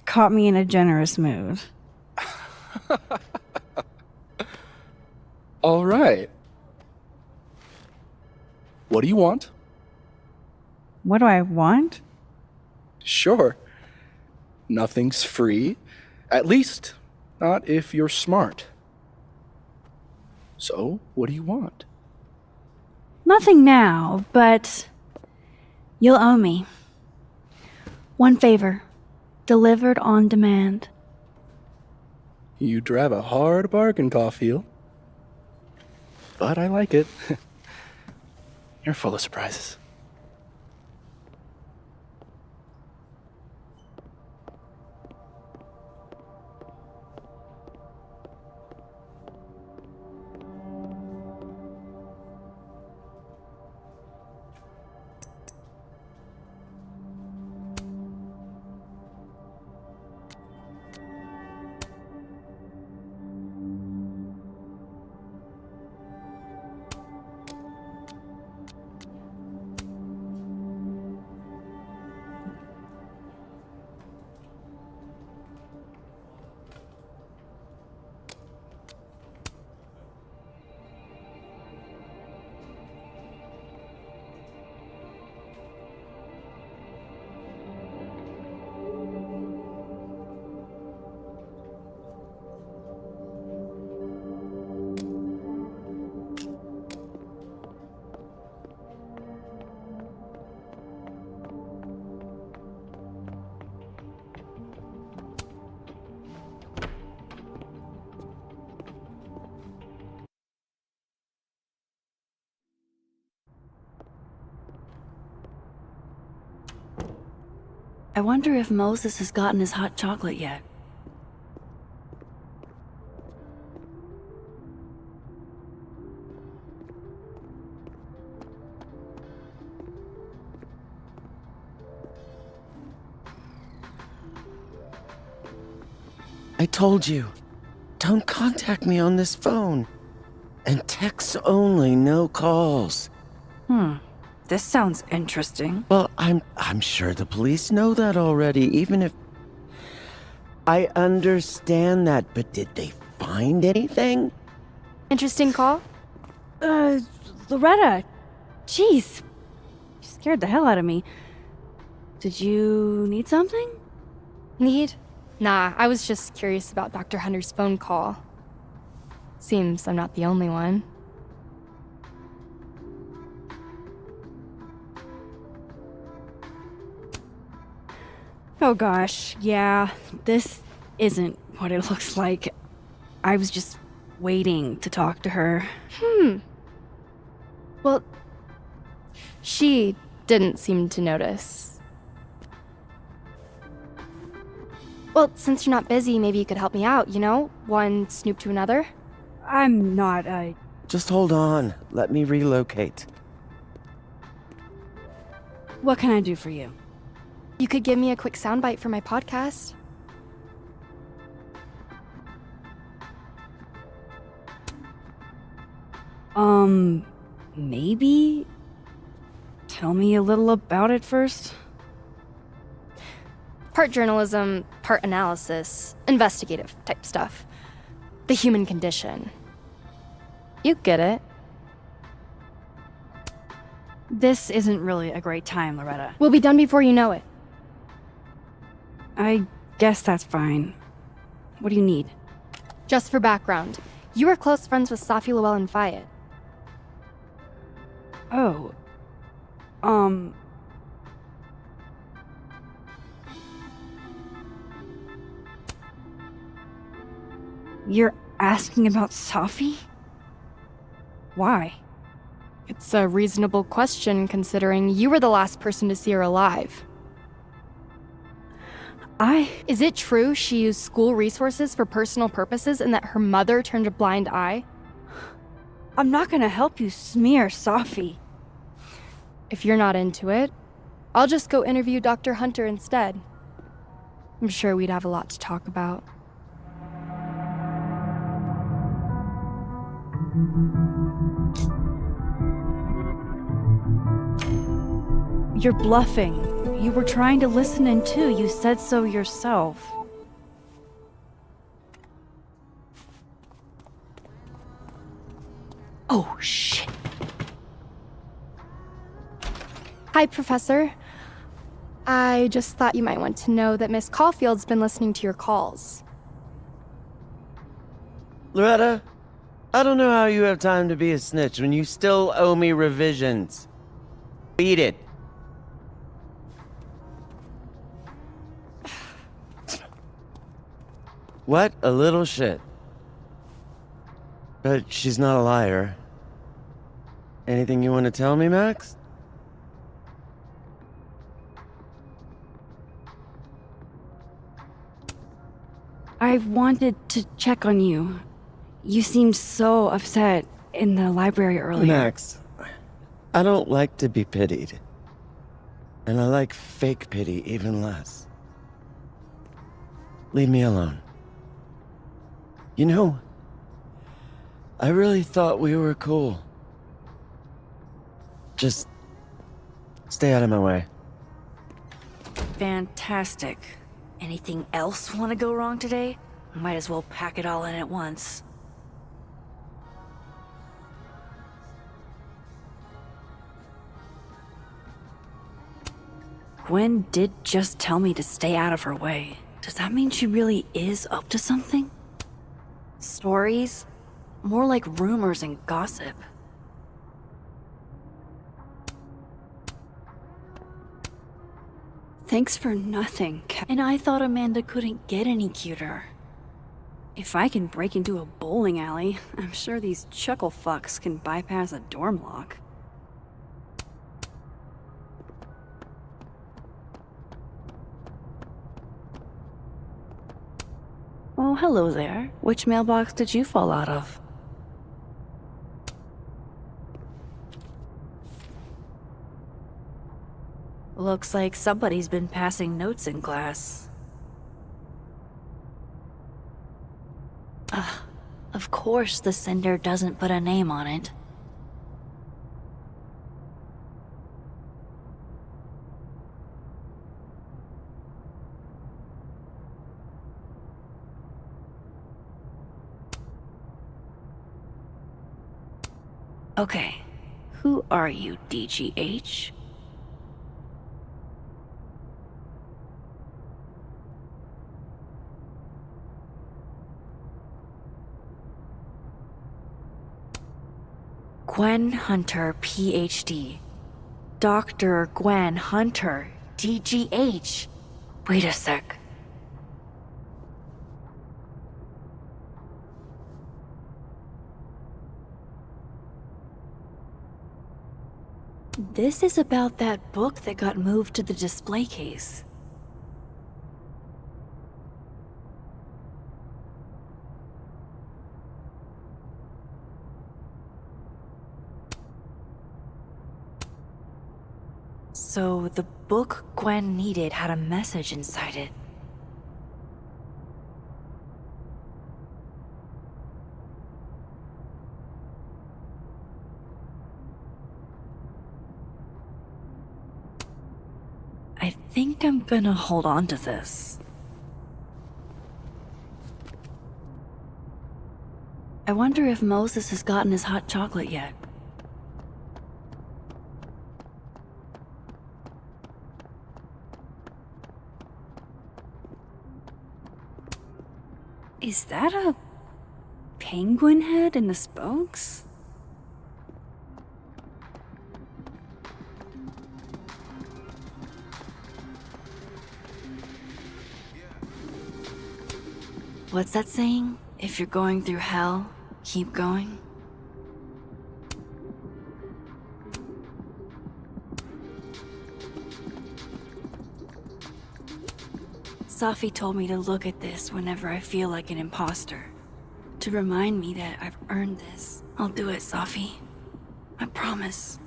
caught me in a generous mood. All right. What do you want? What do I want? Sure. Nothing's free. At least, not if you're smart. So, what do you want? Nothing now, but you'll owe me. One favor, delivered on demand. You drive a hard bargain, Caulfield. But I like it. You're full of surprises. I wonder if Moses has gotten his hot chocolate yet. I told you. Don't contact me on this phone. And text only, no calls. This sounds interesting. Well, I'm sure the police know that already, even if... I understand that, but did they find anything? Interesting call? Loretta. Jeez. You scared the hell out of me. Did you need something? Need? Nah, I was just curious about Dr. Hunter's phone call. Seems I'm not the only one. Oh gosh, yeah. This isn't what it looks like. I was just waiting to talk to her. Well, she didn't seem to notice. Well, since you're not busy, maybe you could help me out, you know? One snoop to another? I'm not, Just hold on. Let me relocate. What can I do for you? You could give me a quick soundbite for my podcast. Maybe? Tell me a little about it first. Part journalism, part analysis, investigative type stuff. The human condition. You get it. This isn't really a great time, Loretta. We'll be done before you know it. I guess that's fine. What do you need? Just for background, you were close friends with Safi Lowell and Fayed. Oh. You're asking about Safi? Why? It's a reasonable question considering you were the last person to see her alive. Is it true she used school resources for personal purposes and that her mother turned a blind eye? I'm not gonna help you smear Safi. If you're not into it, I'll just go interview Dr. Hunter instead. I'm sure we'd have a lot to talk about. You're bluffing. You were trying to listen in too. You said so yourself. Oh, shit. Hi, Professor. I just thought you might want to know that Miss Caulfield's been listening to your calls. Loretta, I don't know how you have time to be a snitch when you still owe me revisions. Beat it. What a little shit. But she's not a liar. Anything you want to tell me, Max? I wanted to check on you. You seemed so upset in the library earlier. Max, I don't like to be pitied. And I like fake pity even less. Leave me alone. You know, I really thought we were cool. Just stay out of my way. Fantastic. Anything else want to go wrong today? Might as well pack it all in at once. Gwen did just tell me to stay out of her way. Does that mean she really is up to something? Stories? More like rumors and gossip. Thanks for nothing, and I thought Amanda couldn't get any cuter. If I can break into a bowling alley, I'm sure these chuckle fucks can bypass a dorm lock. Oh, hello there. Which mailbox did you fall out of? Looks like somebody's been passing notes in class. Ugh, course the sender doesn't put a name on it. Okay, who are you, DGH? Gwen Hunter, PhD. Dr. Gwen Hunter, DGH. Wait a sec. This is about that book that got moved to the display case. So the book Gwen needed had a message inside it. I think I'm gonna hold on to this. I wonder if Moses has gotten his hot chocolate yet. Is that a penguin head in the spokes? What's that saying? If you're going through hell, keep going. Safi told me to look at this whenever I feel like an imposter. To remind me that I've earned this. I'll do it, Safi. I promise.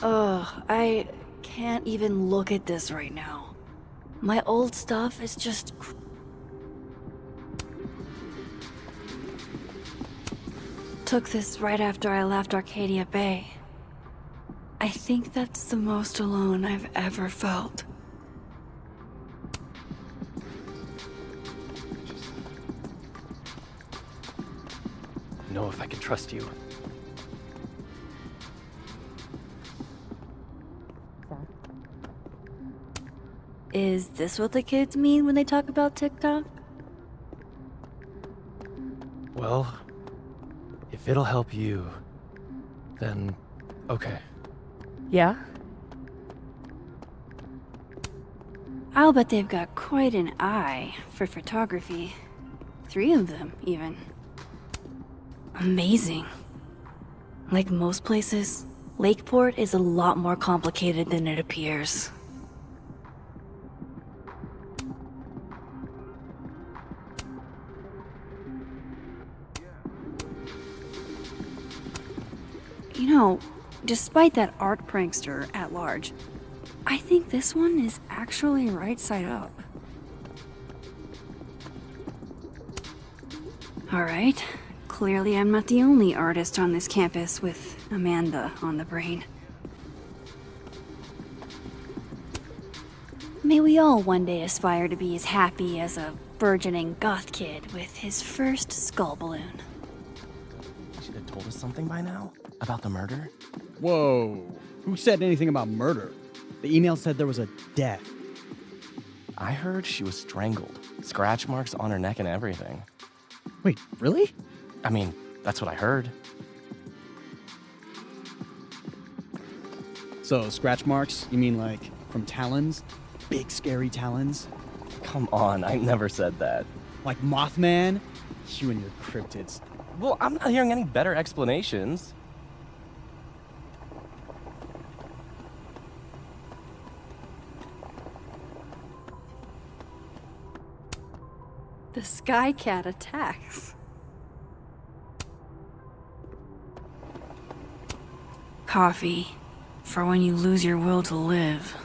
Ugh, I can't even look at this right now. My old stuff is just... Took this right after I left Arcadia Bay. I think that's the most alone I've ever felt. Know if I can trust you. Is this what the kids mean when they talk about TikTok? Well, if it'll help you, then okay. Yeah? I'll bet they've got quite an eye for photography. 3 of them, even. Amazing. Like most places, Lakeport is a lot more complicated than it appears. You know, despite that art prankster at large, I think this one is actually right side up. Alright, clearly I'm not the only artist on this campus with Amanda on the brain. May we all one day aspire to be as happy as a burgeoning goth kid with his first skull balloon. You should have told us something by now. About the murder? Whoa. Who said anything about murder? The email said there was a death. I heard she was strangled. Scratch marks on her neck and everything. Wait, really? I mean, that's what I heard. So, scratch marks? You mean like from talons? Big scary talons? Come on, I never said that. Like Mothman? You and your cryptids. Well, I'm not hearing any better explanations. The Sky Cat attacks. Coffee, for when you lose your will to live.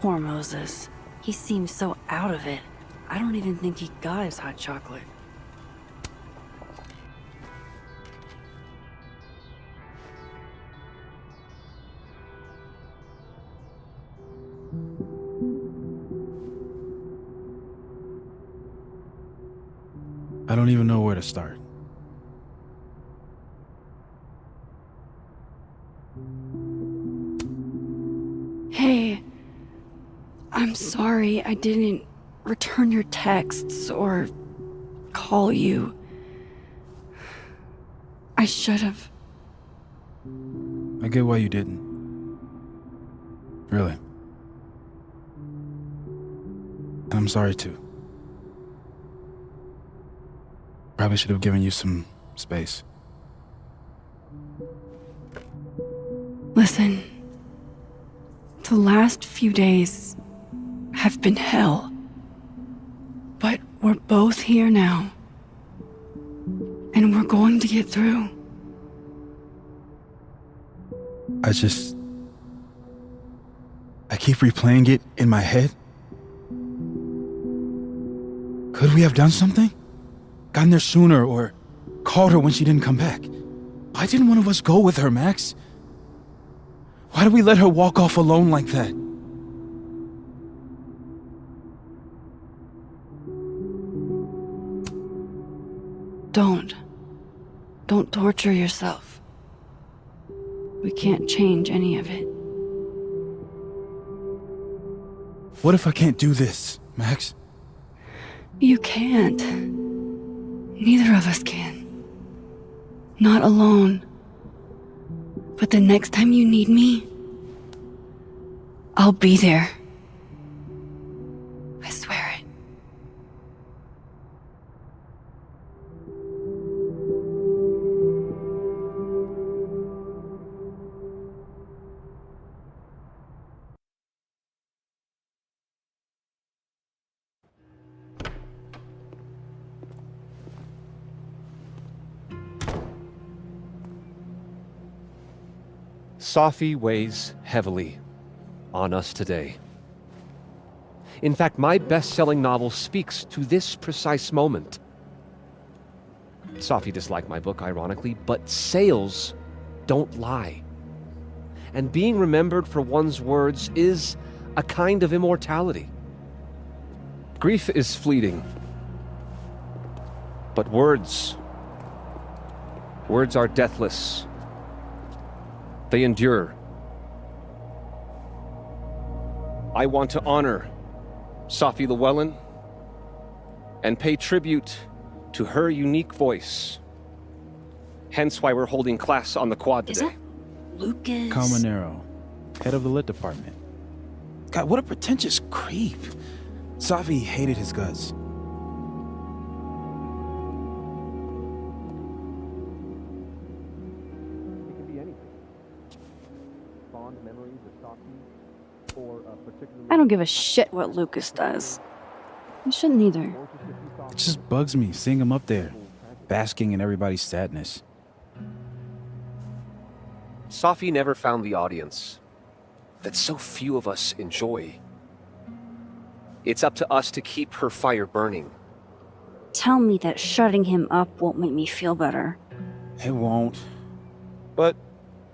Poor Moses. He seems so out of it. I don't even think he got his hot chocolate. I don't even know where to start. Hey, I'm sorry I didn't return your texts or call you. I should have. I get why you didn't. Really. And I'm sorry too. Probably should have given you some space. Listen, the last few days have been hell. But we're both here now. And we're going to get through. I keep replaying it in my head. Could we have done something? Gotten there sooner or called her when she didn't come back? Why didn't one of us go with her, Max? Why did we let her walk off alone like that? Don't torture yourself. We can't change any of it. What if I can't do this, Max? You can't. Neither of us can. Not alone. But the next time you need me, I'll be there. I swear it. Safi weighs heavily on us today. In fact, my best-selling novel speaks to this precise moment. Safi disliked my book, ironically, but sales don't lie. And being remembered for one's words is a kind of immortality. Grief is fleeting, but words are deathless. They endure. I want to honor Safi Llewellyn and pay tribute to her unique voice. Hence why we're holding class on the quad today. Is that Lucas? Calmanero, head of the lit department. God, what a pretentious creep. Safi hated his guts. I don't give a shit what Lucas does. You shouldn't either. It just bugs me seeing him up there, basking in everybody's sadness. Safi never found the audience that so few of us enjoy. It's up to us to keep her fire burning. Tell me that shutting him up won't make me feel better. It won't. But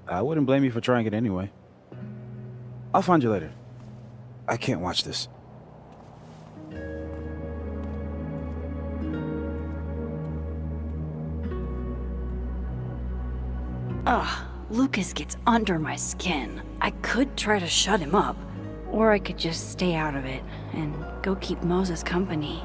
I wouldn't blame you for trying it anyway. I'll find you later. I can't watch this. Ugh, Lucas gets under my skin. I could try to shut him up, or I could just stay out of it and go keep Moses company.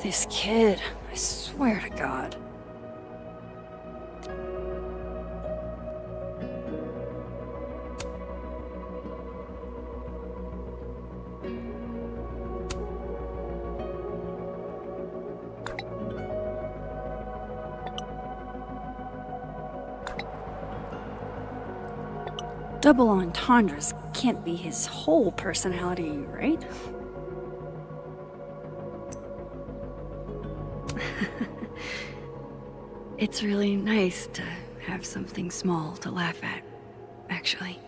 This kid, I swear to God. double entendres can't be his whole personality, right? It's really nice to have something small to laugh at, actually.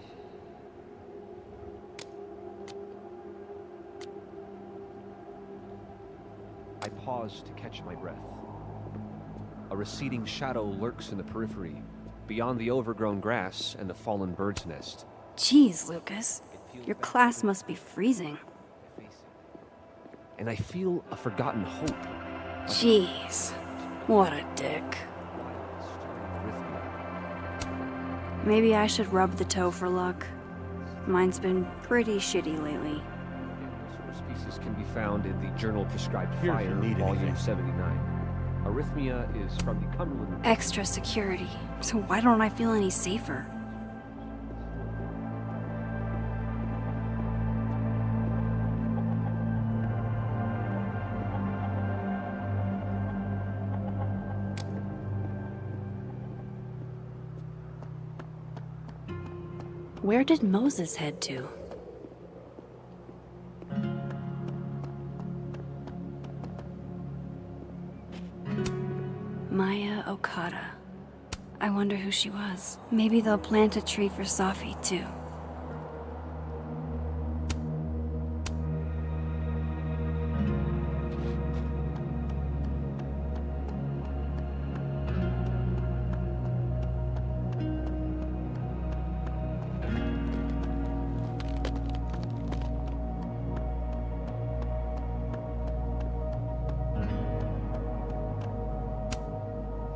I pause to catch my breath. A receding shadow lurks in the periphery, beyond the overgrown grass and the fallen bird's nest. Jeez, Lucas. Your class must be freezing. And I feel a forgotten hope. Jeez. What a dick. Maybe I should rub the toe for luck. Mine's been pretty shitty lately. First pieces can be found in the journal Prescribed Here if Fire, you need volume anything. 79. Arrhythmia is from the Cumberland... Extra security. So why don't I feel any safer? Where did Moses head to? Maya Okada. I wonder who she was. Maybe they'll plant a tree for Safi, too.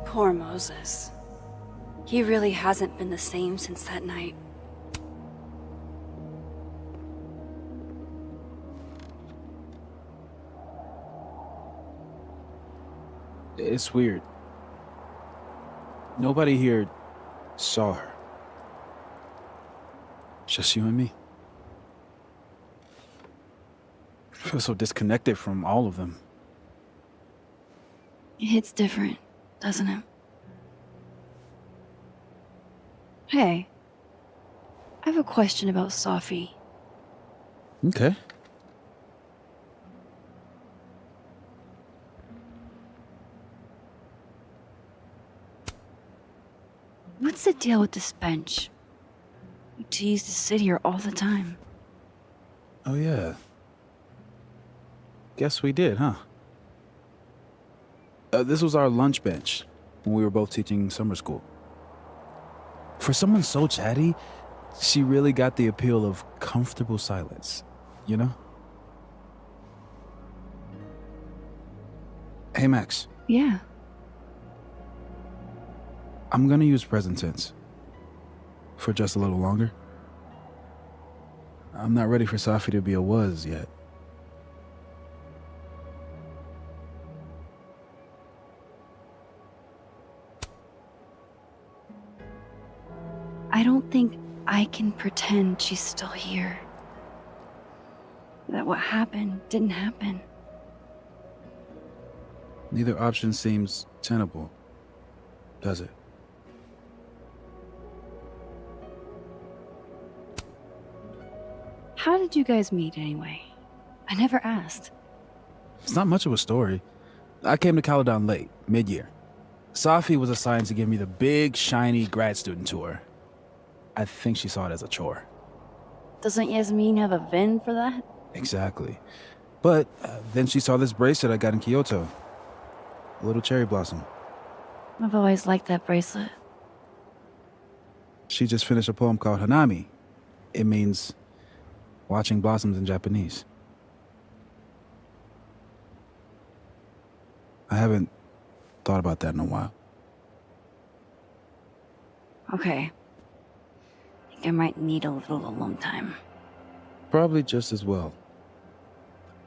Poor Moses. He really hasn't been the same since that night. It's weird. Nobody here saw her. Just you and me. I feel so disconnected from all of them. It hits different, doesn't it? Hey, I have a question about Safi. Okay. What's the deal with this bench? You used to sit here all the time. Oh, yeah. Guess we did, huh? This was our lunch bench when we were both teaching summer school. For someone so chatty, she really got the appeal of comfortable silence, you know? Hey, Max. Yeah. I'm gonna use present tense. For just a little longer. I'm not ready for Safi to be a was yet. I don't think I can pretend she's still here. That what happened didn't happen. Neither option seems tenable, does it? How did you guys meet anyway? I never asked. It's not much of a story. I came to Caledon late, mid-year. Safi was assigned to give me the big, shiny grad student tour. I think she saw it as a chore. Doesn't Yasmin have a VIN for that? Exactly. But then she saw this bracelet I got in Kyoto. A little cherry blossom. I've always liked that bracelet. She just finished a poem called Hanami. It means watching blossoms in Japanese. I haven't thought about that in a while. Okay. I think I might need a little alone time. Probably just as well.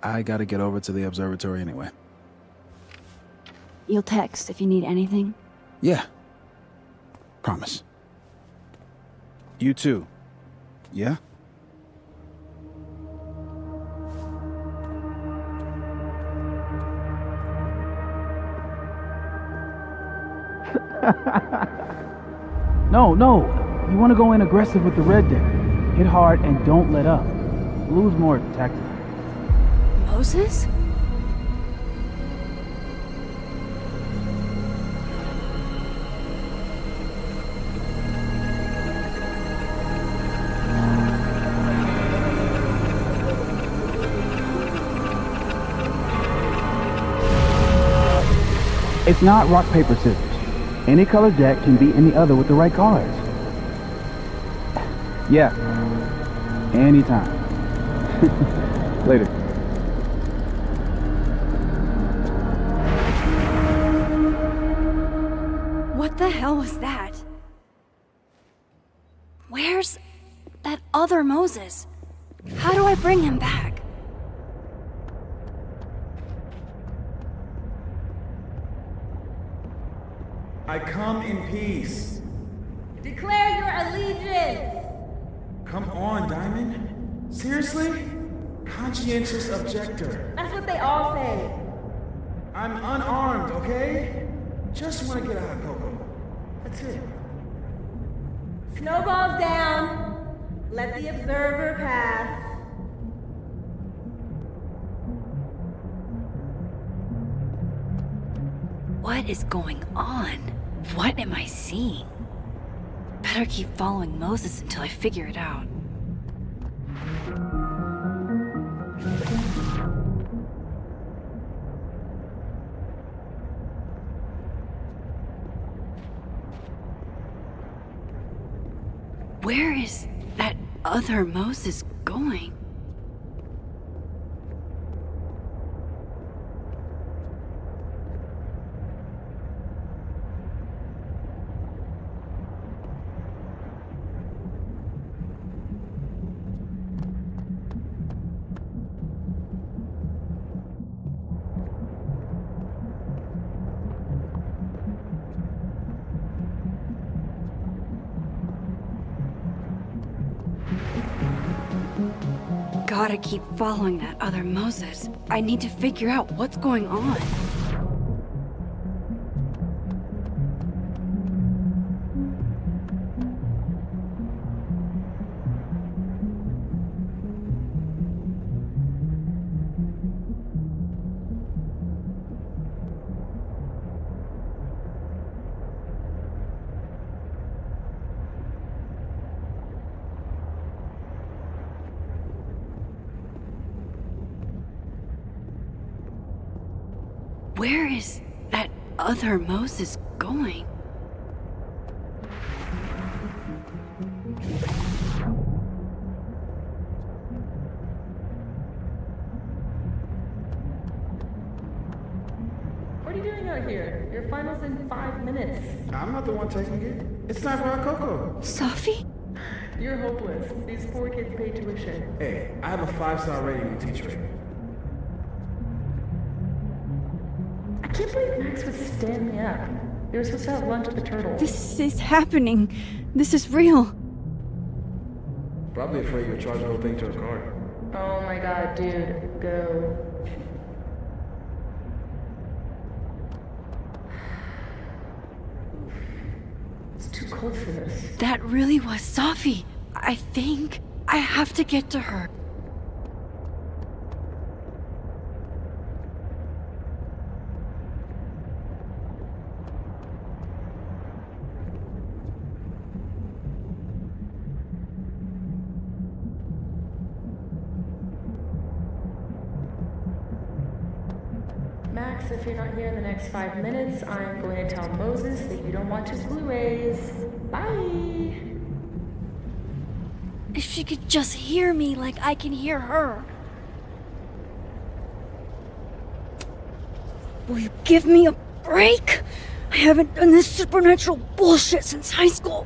I gotta get over to the observatory anyway. You'll text if you need anything? Yeah. Promise. You too. Yeah? No, You want to go in aggressive with the red deck. Hit hard and don't let up. Blue's more tactical. Moses? It's not rock, paper, scissors. Any colored deck can beat any other with the right cards. Yeah. Anytime. Later. What the hell was that? Where's that other Moses? How do I bring him back? I come in peace. Declare your allegiance! Come on, Diamond. Seriously? Conscientious objector. That's what they all say. I'm unarmed, okay? Just want to get out of Coco. That's it. Snowballs down. Let the observer pass. What is going on? What am I seeing? Better keep following Moses until I figure it out. Where is that other Moses going? Gotta keep following that other Moses. I need to figure out what's going on. Where is that other Moses going? What are you doing out here? Your final's in 5 minutes. I'm not the one taking it. It's time for our Coco. Sophie? You're hopeless. These poor kids pay tuition. Hey, I have a 5-star rating on teacher rating. I can't believe Max would stand me up. They were supposed to have lunch at the Turtle. This is happening. This is real. Probably afraid you'll charge the whole thing to her card. Oh my god, dude. Go. It's too cold for this. That really was Sophie. I think I have to get to her. Max, if you're not here in the next 5 minutes, I'm going to tell Moses that you don't watch his Blu-rays. Bye! If she could just hear me like I can hear her. Will you give me a break? I haven't done this supernatural bullshit since high school.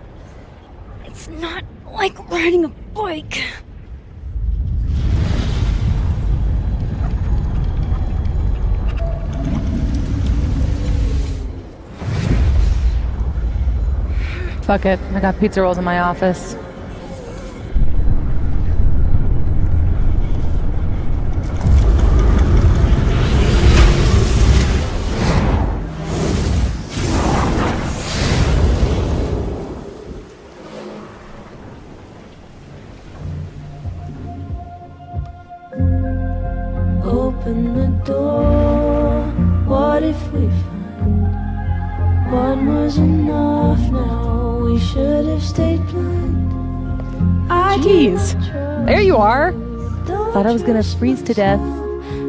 It's not like riding a bike. Fuck it. I got pizza rolls in my office. open the door. What if we find one was enough now? We should have stayed blind. Jeez, there you are. Thought I was gonna freeze to death.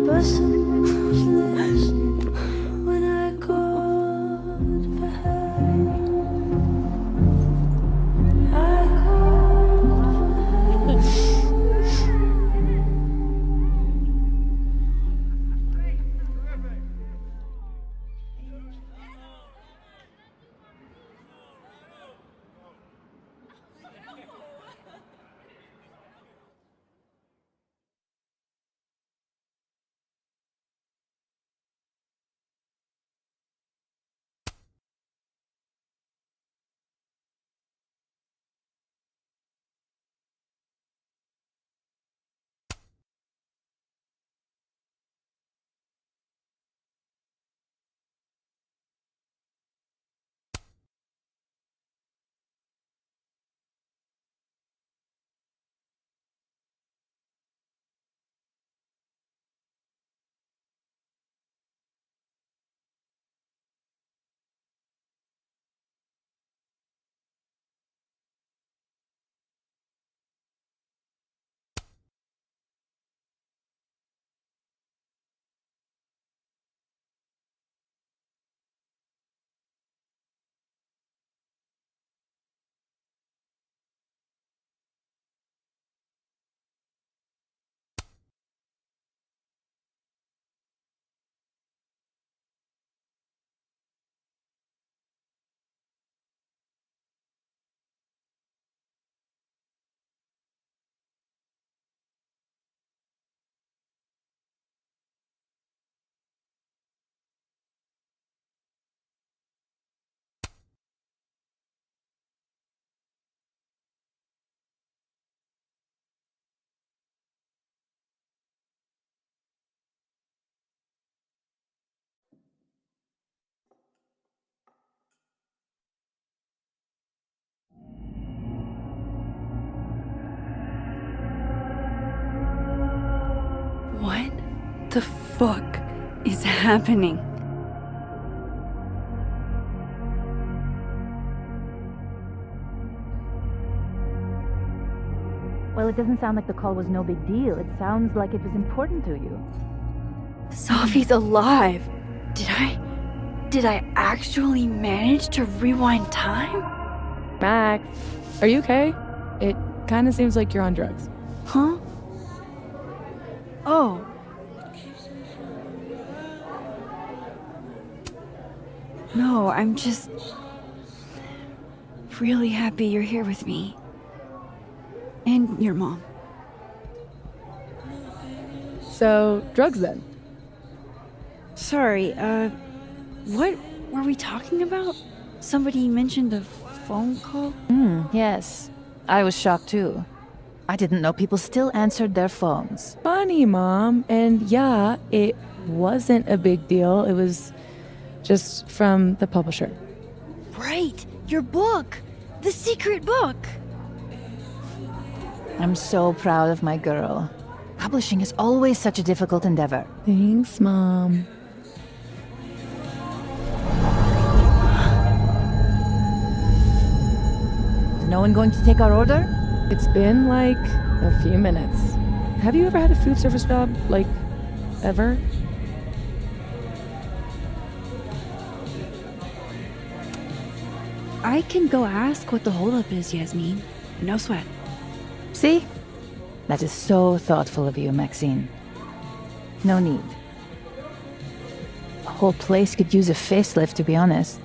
But someone was listening when I called for help. I called for help. What the fuck is happening? Well, it doesn't sound like the call was no big deal. It sounds like it was important to you. Sophie's alive. Did I actually manage to rewind time? Max, are you okay? It kind of seems like you're on drugs. Huh? Oh. No, I'm just really happy you're here with me. And your mom. So, drugs then? Sorry, what were we talking about? Somebody mentioned a phone call? Yes. I was shocked too. I didn't know people still answered their phones. Funny, Mom. And yeah, it wasn't a big deal. It was just from the publisher. Right! Your book! The secret book! I'm so proud of my girl. Publishing is always such a difficult endeavor. Thanks, Mom. Is no one going to take our order? It's been like a few minutes. Have you ever had a food service job? Like, ever? I can go ask what the holdup is, Yasmin. No sweat. See? That is so thoughtful of you, Maxine. No need. The whole place could use a facelift, to be honest.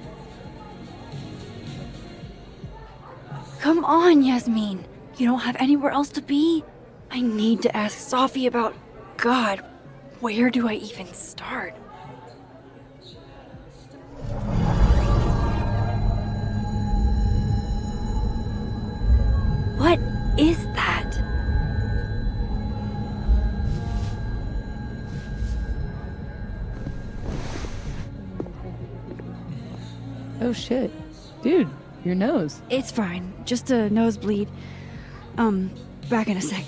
Come on, Yasmin. You don't have anywhere else to be? I need to ask Sophie about... God, where do I even start? What is that? Oh shit. Dude, your nose. It's fine. Just a nosebleed. Back in a sec.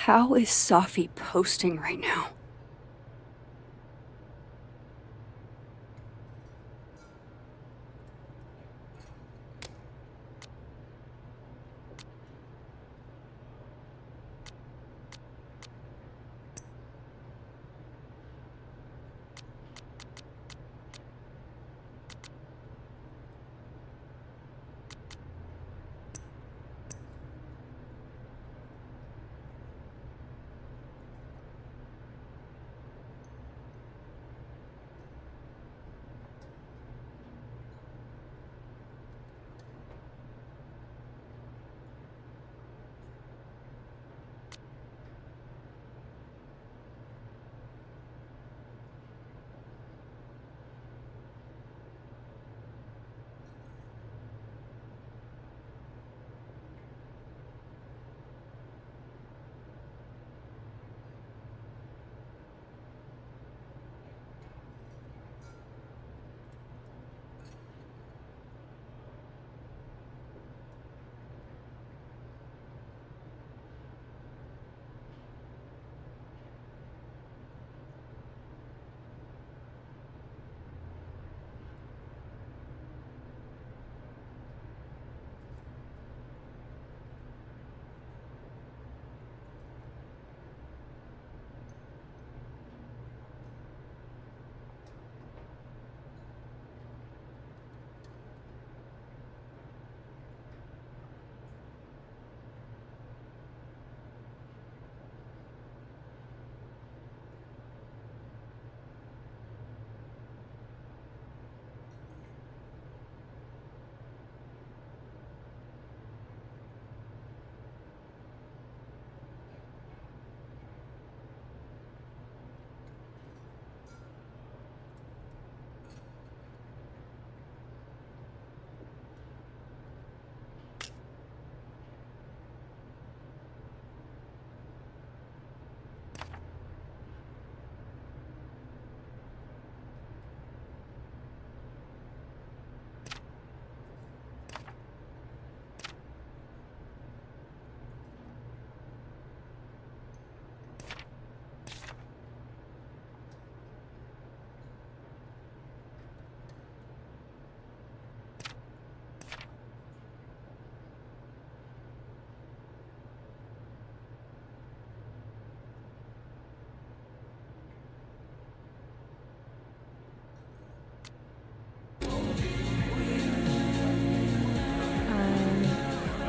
How is Safi posting right now?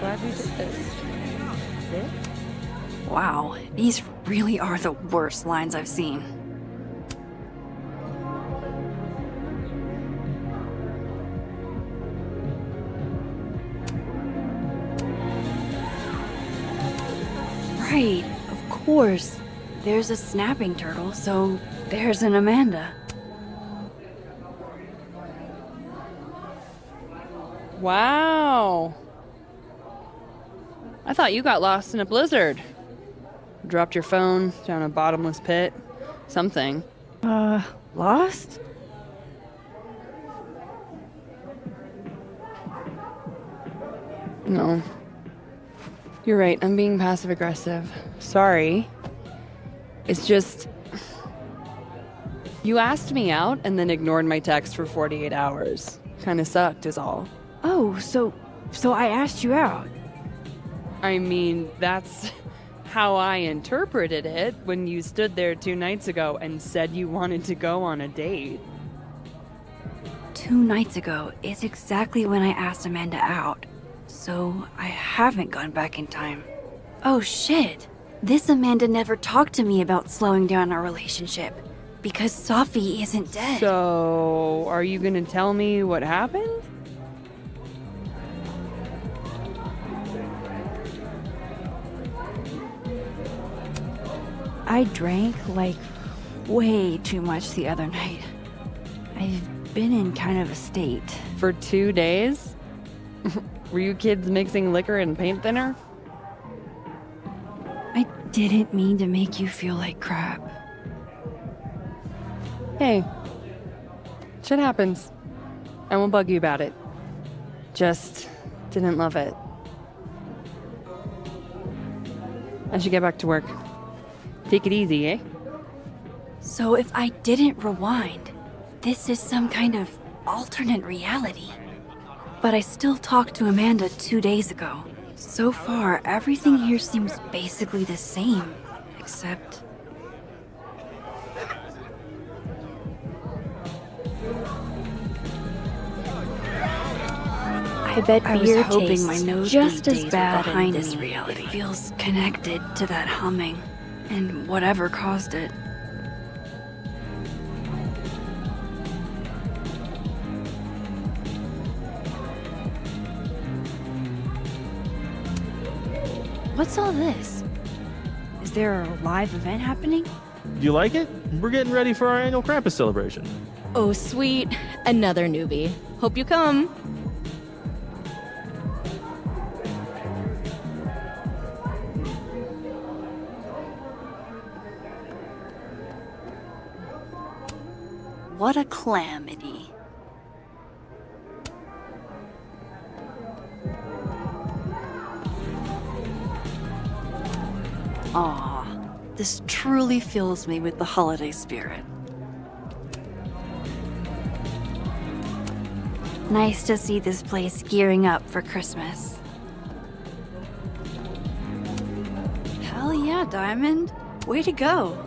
Glad we did this. Wow, these really are the worst lines I've seen. Right, of course. There's a snapping turtle, so there's an Amanda. Wow. I thought you got lost in a blizzard. Dropped your phone down a bottomless pit. Something. Lost? No. You're right, I'm being passive aggressive. Sorry. It's just... You asked me out and then ignored my text for 48 hours. Kinda sucked is all. Oh, so I asked you out. I mean, that's how I interpreted it when you stood there 2 nights ago and said you wanted to go on a date. 2 nights ago is exactly when I asked Amanda out, so I haven't gone back in time. Oh shit! This Amanda never talked to me about slowing down our relationship, because Safi isn't dead. So, are you gonna tell me what happened? I drank, like, way too much the other night. I've been in kind of a state. For 2 days? Were you kids mixing liquor and paint thinner? I didn't mean to make you feel like crap. Hey. Shit happens. I won't bug you about it. Just didn't love it. I should get back to work. Take it easy, eh? So if I didn't rewind, this is some kind of alternate reality. But I still talked to Amanda 2 days ago. So far, everything here seems basically the same, except... I bet I was beer hoping tastes my nosebleed just as days bad were behind in this me. reality. It feels connected to that humming, and whatever caused it. What's all this? Is there a live event happening? You like it? We're getting ready for our annual Krampus celebration. Oh, sweet. Another newbie. Hope you come. What a calamity. Aw, this truly fills me with the holiday spirit. Nice to see this place gearing up for Christmas. Hell yeah, Diamond. Way to go.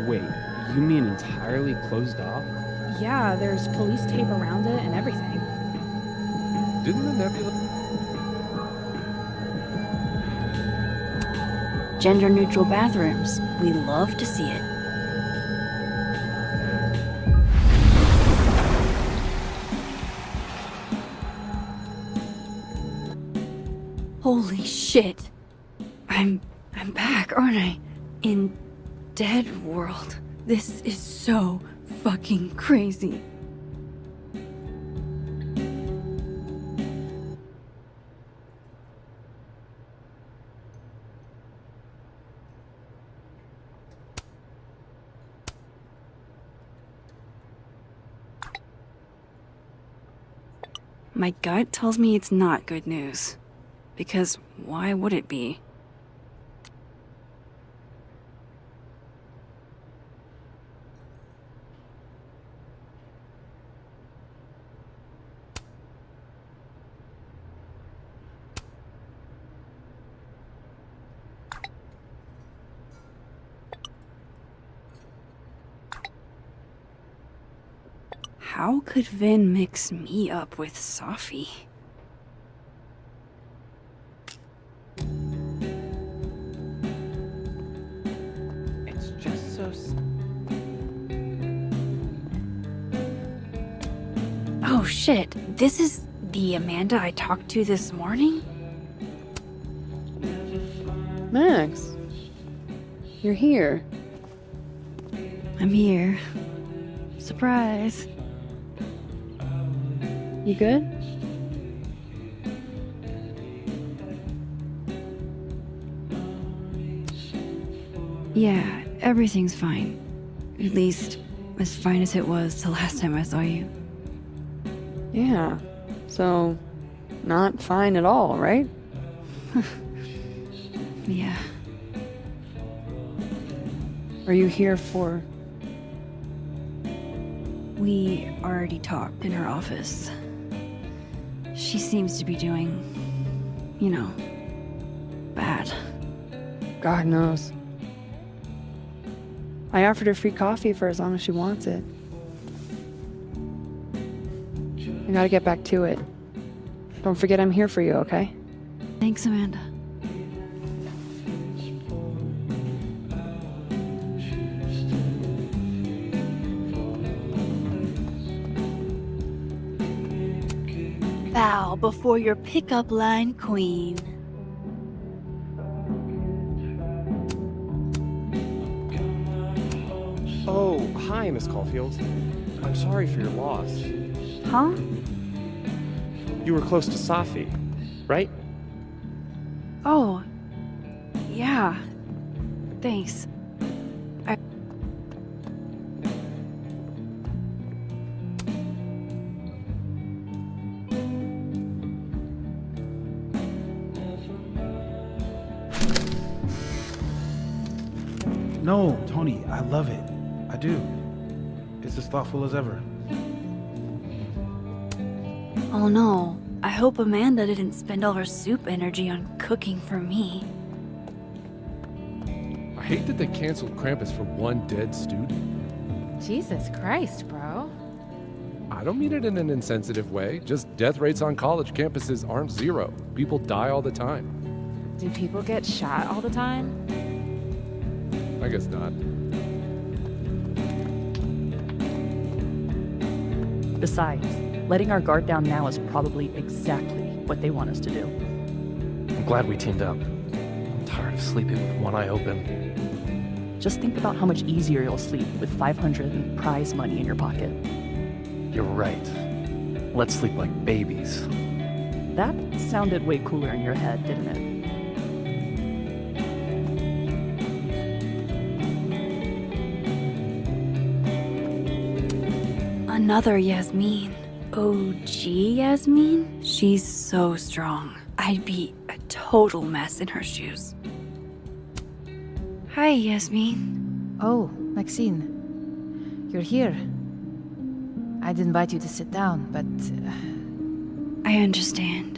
Wait, you mean entirely closed off? Yeah, there's police tape around it and everything. Didn't the nebula... Gender-neutral bathrooms. We love to see it. Holy shit. I'm back, aren't I? In Dead World. This is so fucking crazy. My gut tells me it's not good news. Because why would it be? How could Vin mix me up with Safi? It's just so... Oh shit, this is the Amanda I talked to this morning? Max, you're here. I'm here. Surprise. You good? Yeah, everything's fine. At least, as fine as it was the last time I saw you. Yeah. So, not fine at all, right? Yeah. Are you here for... We already talked in her office. She seems to be doing, you know, bad. God knows. I offered her free coffee for as long as she wants it. I gotta get back to it. Don't forget I'm here for you, okay? Thanks, Amanda. Bow before your pickup line queen. Oh, hi, Miss Caulfield. I'm sorry for your loss. Huh? You were close to Safi, right? Oh. Yeah. Thanks. No, Tony, I love it. I do. It's as thoughtful as ever. Oh no, I hope Amanda didn't spend all her soup energy on cooking for me. I hate that they canceled Krampus for one dead student. Jesus Christ, bro. I don't mean it in an insensitive way. Just death rates on college campuses aren't zero. People die all the time. Do people get shot all the time? I guess not. Besides, letting our guard down now is probably exactly what they want us to do. I'm glad we teamed up. I'm tired of sleeping with one eye open. Just think about how much easier you'll sleep with 500 in prize money in your pocket. You're right. Let's sleep like babies. That sounded way cooler in your head, didn't it? Another Yasmin. OG Yasmin? She's so strong. I'd be a total mess in her shoes. Hi, Yasmin. Oh, Maxine. You're here. I'd invite you to sit down, but... I understand.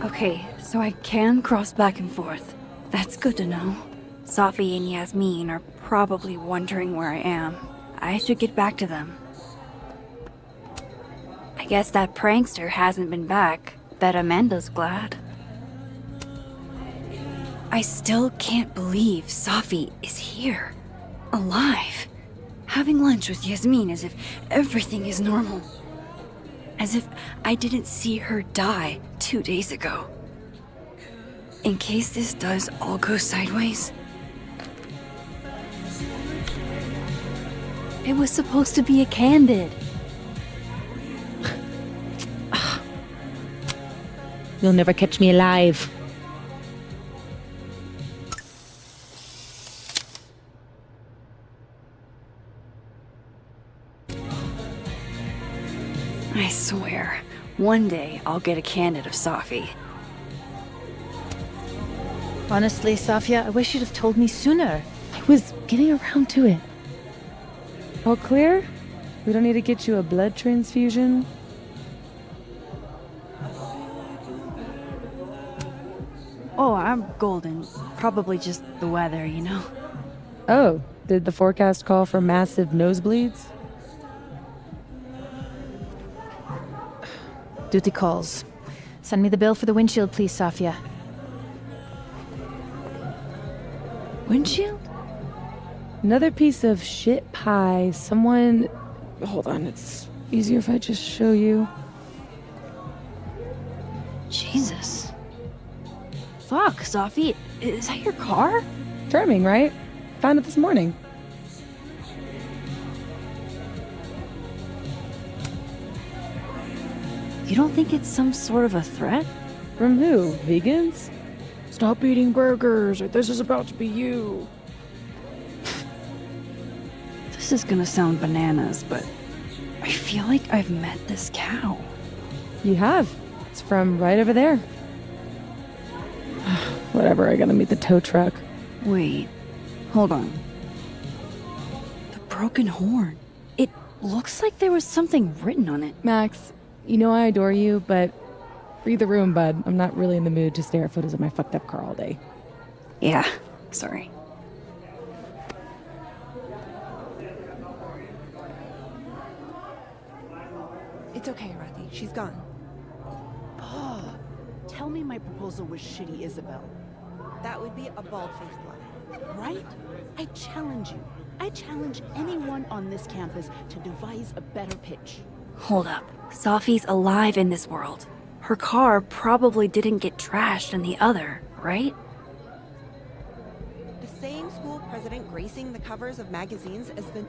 Okay, so I can cross back and forth. That's good to know. Safi and Yasmin are probably wondering where I am. I should get back to them. I guess that prankster hasn't been back. Bet Amanda's glad. I still can't believe Safi is here. Alive. Having lunch with Yasmin as if everything is normal. As if I didn't see her die 2 days ago. In case this does all go sideways. It was supposed to be a candid. You'll never catch me alive. I swear, one day I'll get a candid of Safi. Honestly, Safia, I wish you'd have told me sooner. I was getting around to it. All clear? We don't need to get you a blood transfusion? Oh, I'm golden. Probably just the weather, you know? Oh, did the forecast call for massive nosebleeds? Duty calls. Send me the bill for the windshield, please, Safia. Windshield? Another piece of shit pie. Someone... Hold on, it's easier if I just show you. Jesus. Fuck, Safi. Is that your car? Charming, right? Found it this morning. You don't think it's some sort of a threat? From who? Vegans? Stop eating burgers, or this is about to be you. This is gonna sound bananas, but I feel like I've met this cow. You have. It's from right over there. Whatever, I gotta meet the tow truck. Wait, hold on. The broken horn. It looks like there was something written on it. Max, you know I adore you, but read the room, bud. I'm not really in the mood to stare at photos of my fucked up car all day. Yeah, sorry. It's okay, Rathi. She's gone. Oh, tell me my proposal was shitty, Isabel. That would be a bald-faced lie. Right? I challenge you. I challenge anyone on this campus to devise a better pitch. Hold up. Safi's alive in this world. Her car probably didn't get trashed in the other, right? The same school president gracing the covers of magazines as the...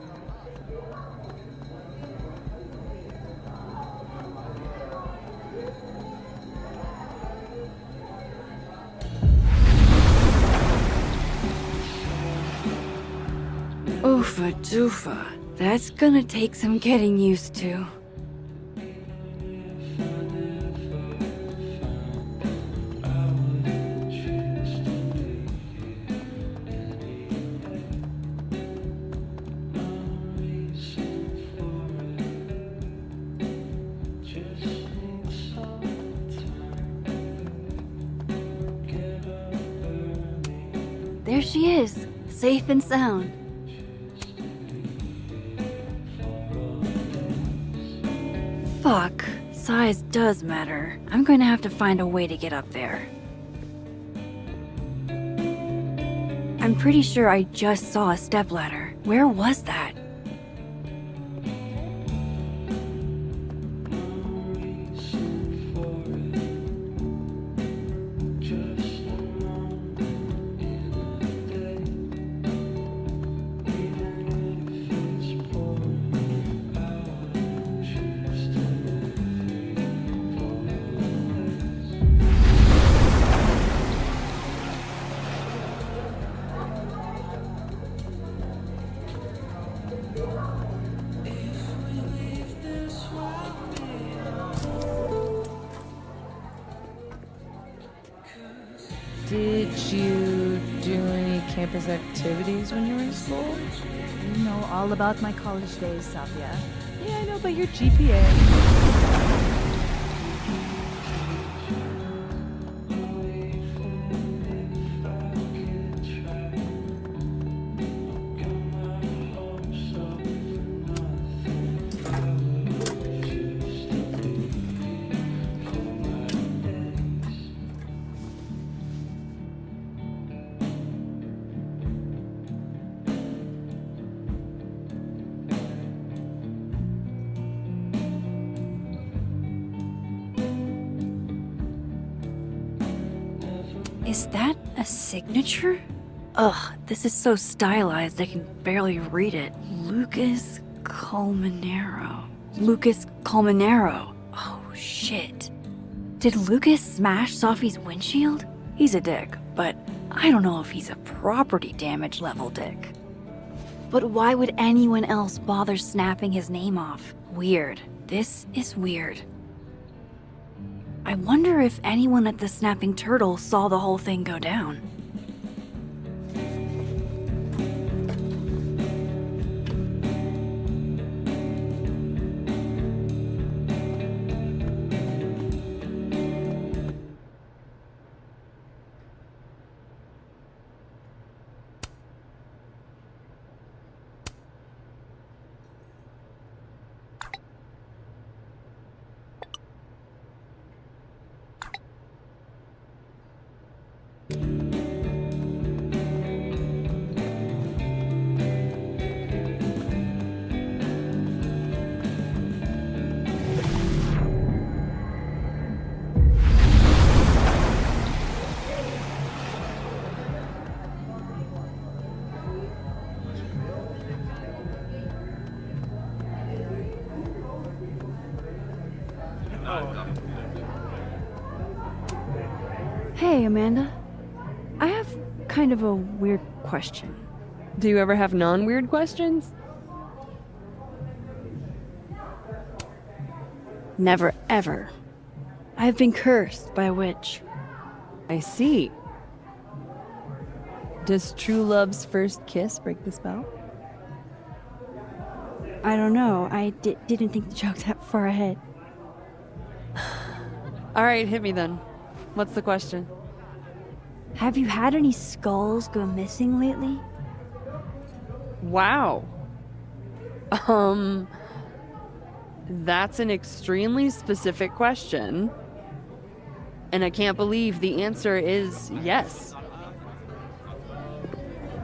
Oofa doofa. That's gonna take some getting used to. There she is, safe and sound. Fuck, size does matter. I'm going to have to find a way to get up there. I'm pretty sure I just saw a stepladder. Where was that? Did you do any campus activities when you were in school? You know all about my college days, Safia. Yeah, I know, but your GPA. Is that a signature? Ugh, this is so stylized I can barely read it. Lucas Colmenero. Lucas Colmenero. Oh, shit. Did Lucas smash Sophie's windshield? He's a dick, but I don't know if he's a property damage level dick. But why would anyone else bother snapping his name off? Weird. This is weird. I wonder if anyone at the Snapping Turtle saw the whole thing go down. Hey, Amanda. I have kind of a weird question. Do you ever have non-weird questions? Never ever. I've been cursed by a witch. I see. Does true love's first kiss break the spell? I don't know. I didn't think the joke that far ahead. All right, hit me then. What's the question? Have you had any skulls go missing lately? Wow. That's an extremely specific question. And I can't believe the answer is yes.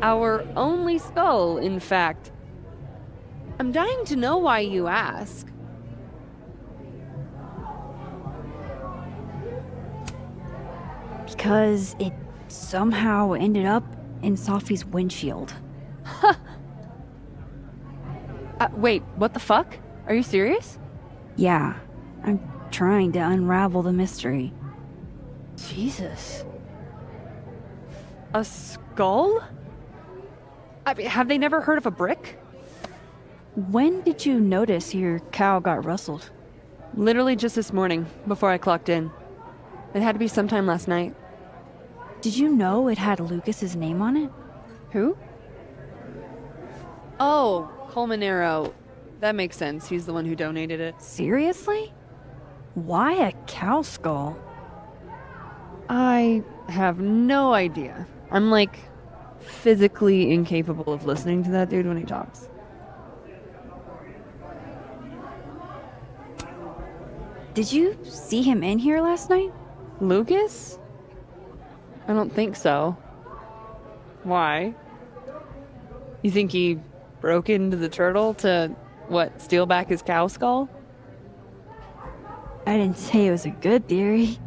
Our only skull, in fact. I'm dying to know why you ask. Because it somehow ended up in Sophie's windshield. Huh. Wait, what the fuck? Are you serious? Yeah, I'm trying to unravel the mystery. Jesus. A skull? I mean, have they never heard of a brick? When did you notice your cow got rustled? Literally just this morning, before I clocked in. It had to be sometime last night. Did you know it had Lucas's name on it? Who? Oh, Colmenero. That makes sense. He's the one who donated it. Seriously? Why a cow skull? I have no idea. I'm like physically incapable of listening to that dude when he talks. Did you see him in here last night? Lucas? I don't think so. Why? You think he broke into the turtle to, what, steal back his cow skull? I didn't say it was a good theory.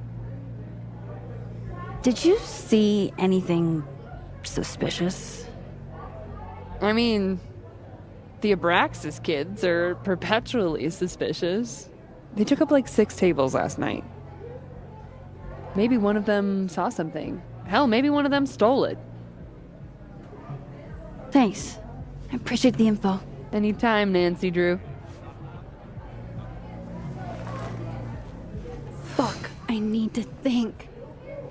Did you see anything suspicious? I mean, the Abraxas kids are perpetually suspicious. They took up like 6 tables last night. Maybe one of them saw something. Hell, maybe one of them stole it. Thanks. I appreciate the info. Anytime, Nancy Drew. Fuck, I need to think.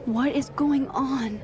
What is going on?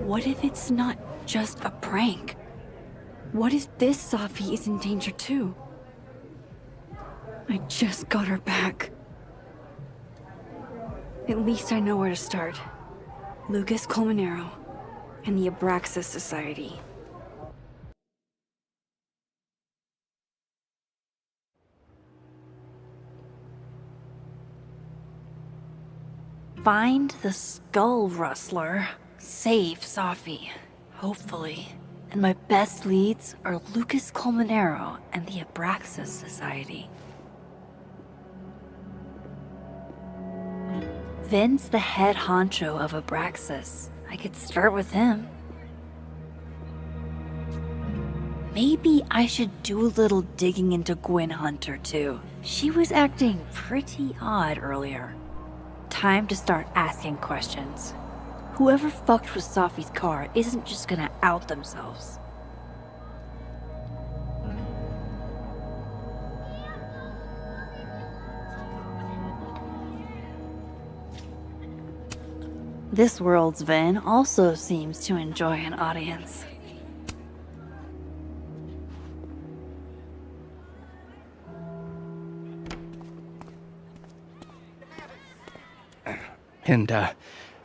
What if it's not just a prank? What if this Safi is in danger too? I just got her back. At least I know where to start. Lucas Colmenero and the Abraxas Society. Find the skull rustler. Save Safi, hopefully. And my best leads are Lucas Colmenero and the Abraxas Society. Vin's the head honcho of Abraxas. I could start with him. Maybe I should do a little digging into Gwen Hunter too. She was acting pretty odd earlier. Time to start asking questions. Whoever fucked with Safi's car isn't just gonna out themselves. This world's Vin also seems to enjoy an audience. And,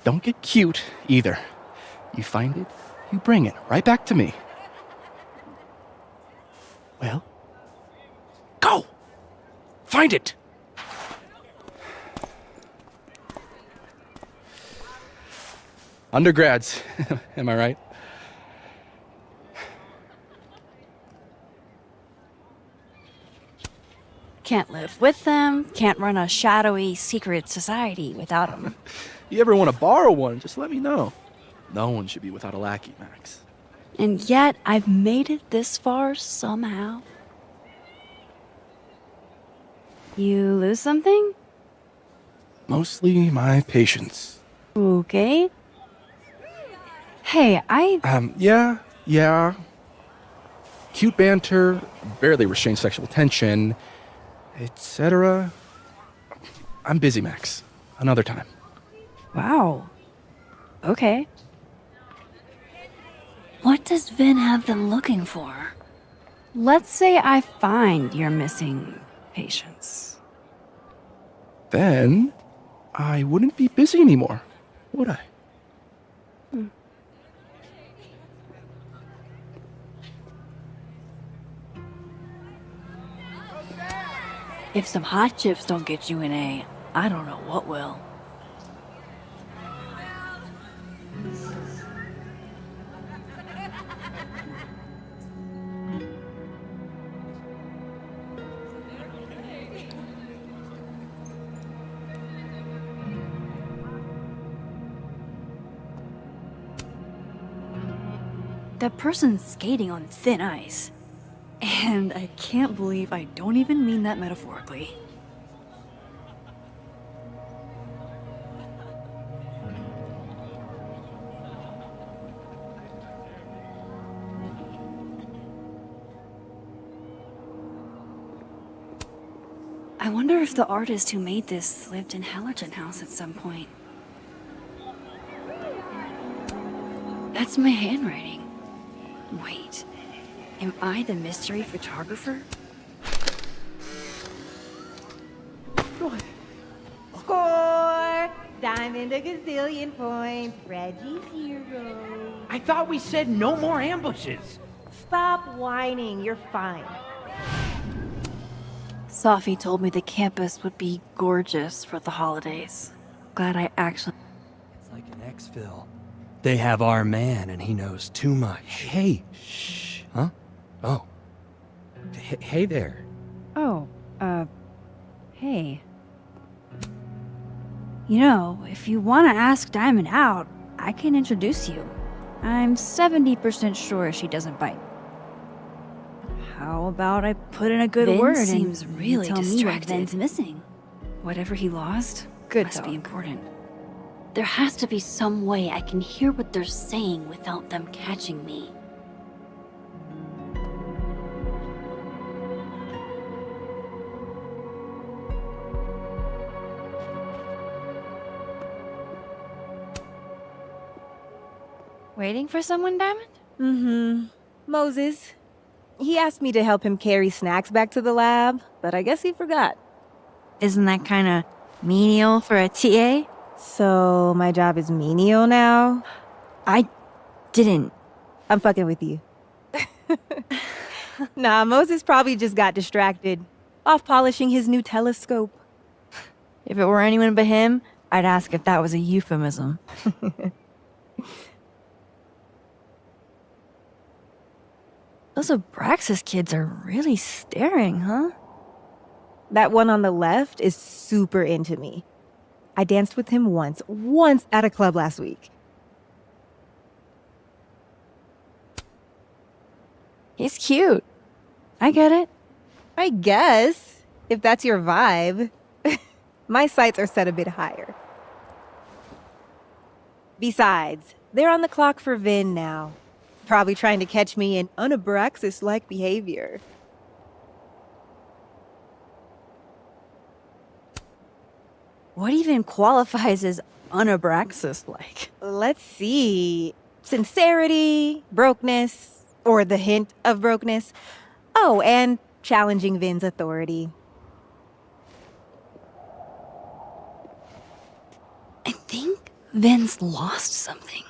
don't get cute, either. You find it, you bring it right back to me. Well, go! Find it! Undergrads, am I right? Can't live with them, can't run a shadowy secret society without them. You ever want to borrow one, just let me know. No one should be without a lackey, Max. And yet, I've made it this far somehow. You lose something? Mostly my patience. Okay. Hey, Yeah. Cute banter, barely restrained sexual tension, etc. I'm busy, Max. Another time. Wow. Okay. What does Vin have them looking for? Let's say I find your missing patients. Then I wouldn't be busy anymore, would I? If some hot chips don't get you an A, I don't know what will. That person's skating on thin ice. And I can't believe I don't even mean that metaphorically. I wonder if the artist who made this lived in Hallerton House at some point. That's my handwriting. Wait. Am I the mystery photographer? Score! Diamond a gazillion points. Reggie's hero. I thought we said no more ambushes. Stop whining. You're fine. Sophie told me the campus would be gorgeous for the holidays. Glad I actually... It's like an exfil. They have our man and he knows too much. Hey, shh. Huh? Oh. Hey there. Oh, hey. You know, if you want to ask Diamond out, I can introduce you. I'm 70% sure she doesn't bite. How about I put in a good Vin word seems and really tell me what distracted. Vin's missing? Whatever he lost must be important. There has to be some way I can hear what they're saying without them catching me. Waiting for someone, Diamond? Mm-hmm. Moses. He asked me to help him carry snacks back to the lab, but I guess he forgot. Isn't that kind of menial for a TA? So my job is menial now? I didn't. I'm fucking with you. Nah, Moses probably just got distracted. Off polishing his new telescope. If it were anyone but him, I'd ask if that was a euphemism. Those Abraxas kids are really staring, huh? That one on the left is super into me. I danced with him once at a club last week. He's cute. I get it. I guess, if that's your vibe. My sights are set a bit higher. Besides, they're on the clock for Vin now. Probably trying to catch me in unabraxas-like behavior. What even qualifies as unabraxas-like? Let's see. Sincerity, brokenness, or the hint of brokenness. Oh, and challenging Vin's authority. I think Vin's lost something.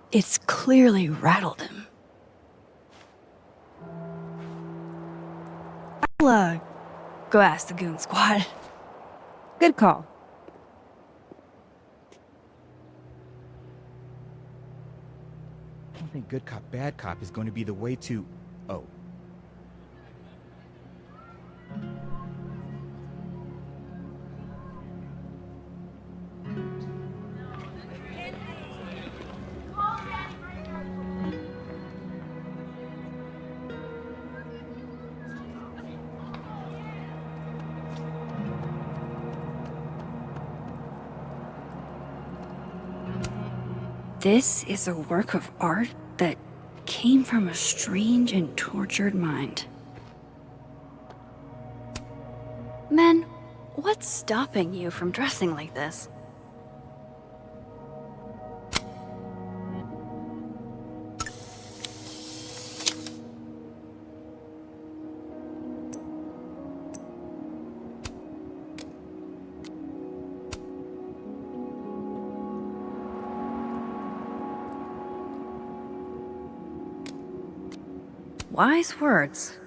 It's clearly rattled him. I'll, go ask the goon squad. Good call. I don't think good cop, bad cop is going to be the way to... Oh. This is a work of art that came from a strange and tortured mind. Men, what's stopping you from dressing like this? Wise words.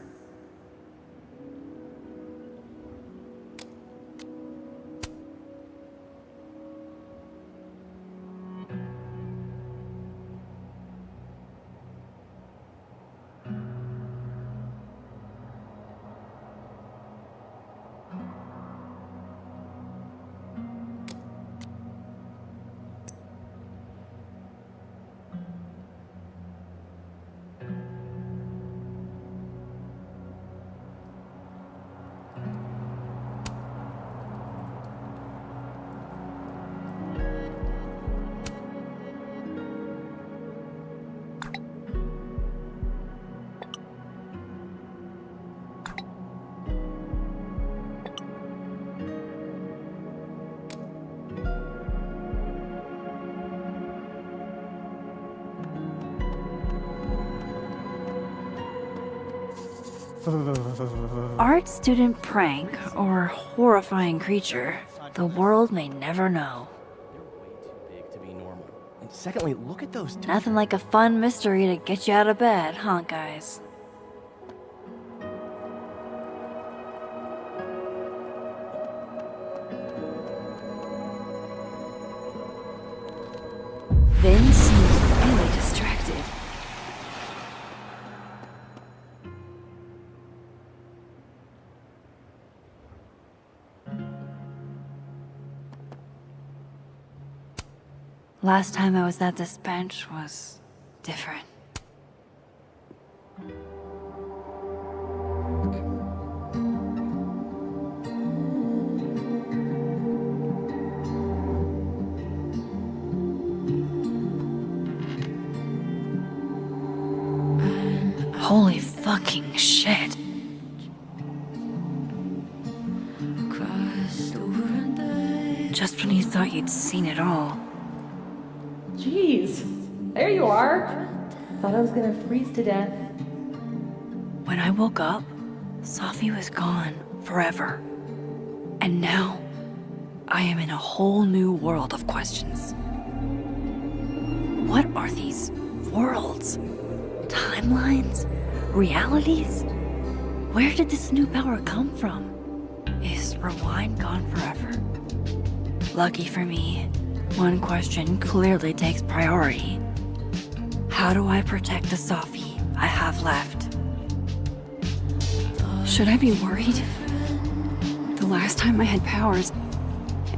Art student prank or horrifying creature, the world may never know. And secondly, look at those two. Nothing like a fun mystery to get you out of bed, huh, guys? Vin seems really distracted. Last time I was at this bench was different. Holy fucking shit. Just when you thought you'd seen it all. Jeez, there you are. Thought I was gonna freeze to death. When I woke up, Sophie was gone forever. And now, I am in a whole new world of questions. What are these worlds? Timelines? Realities? Where did this new power come from? Is Rewind gone forever? Lucky for me, one question clearly takes priority. How do I protect the Sophie I have left? Should I be worried? The last time I had powers,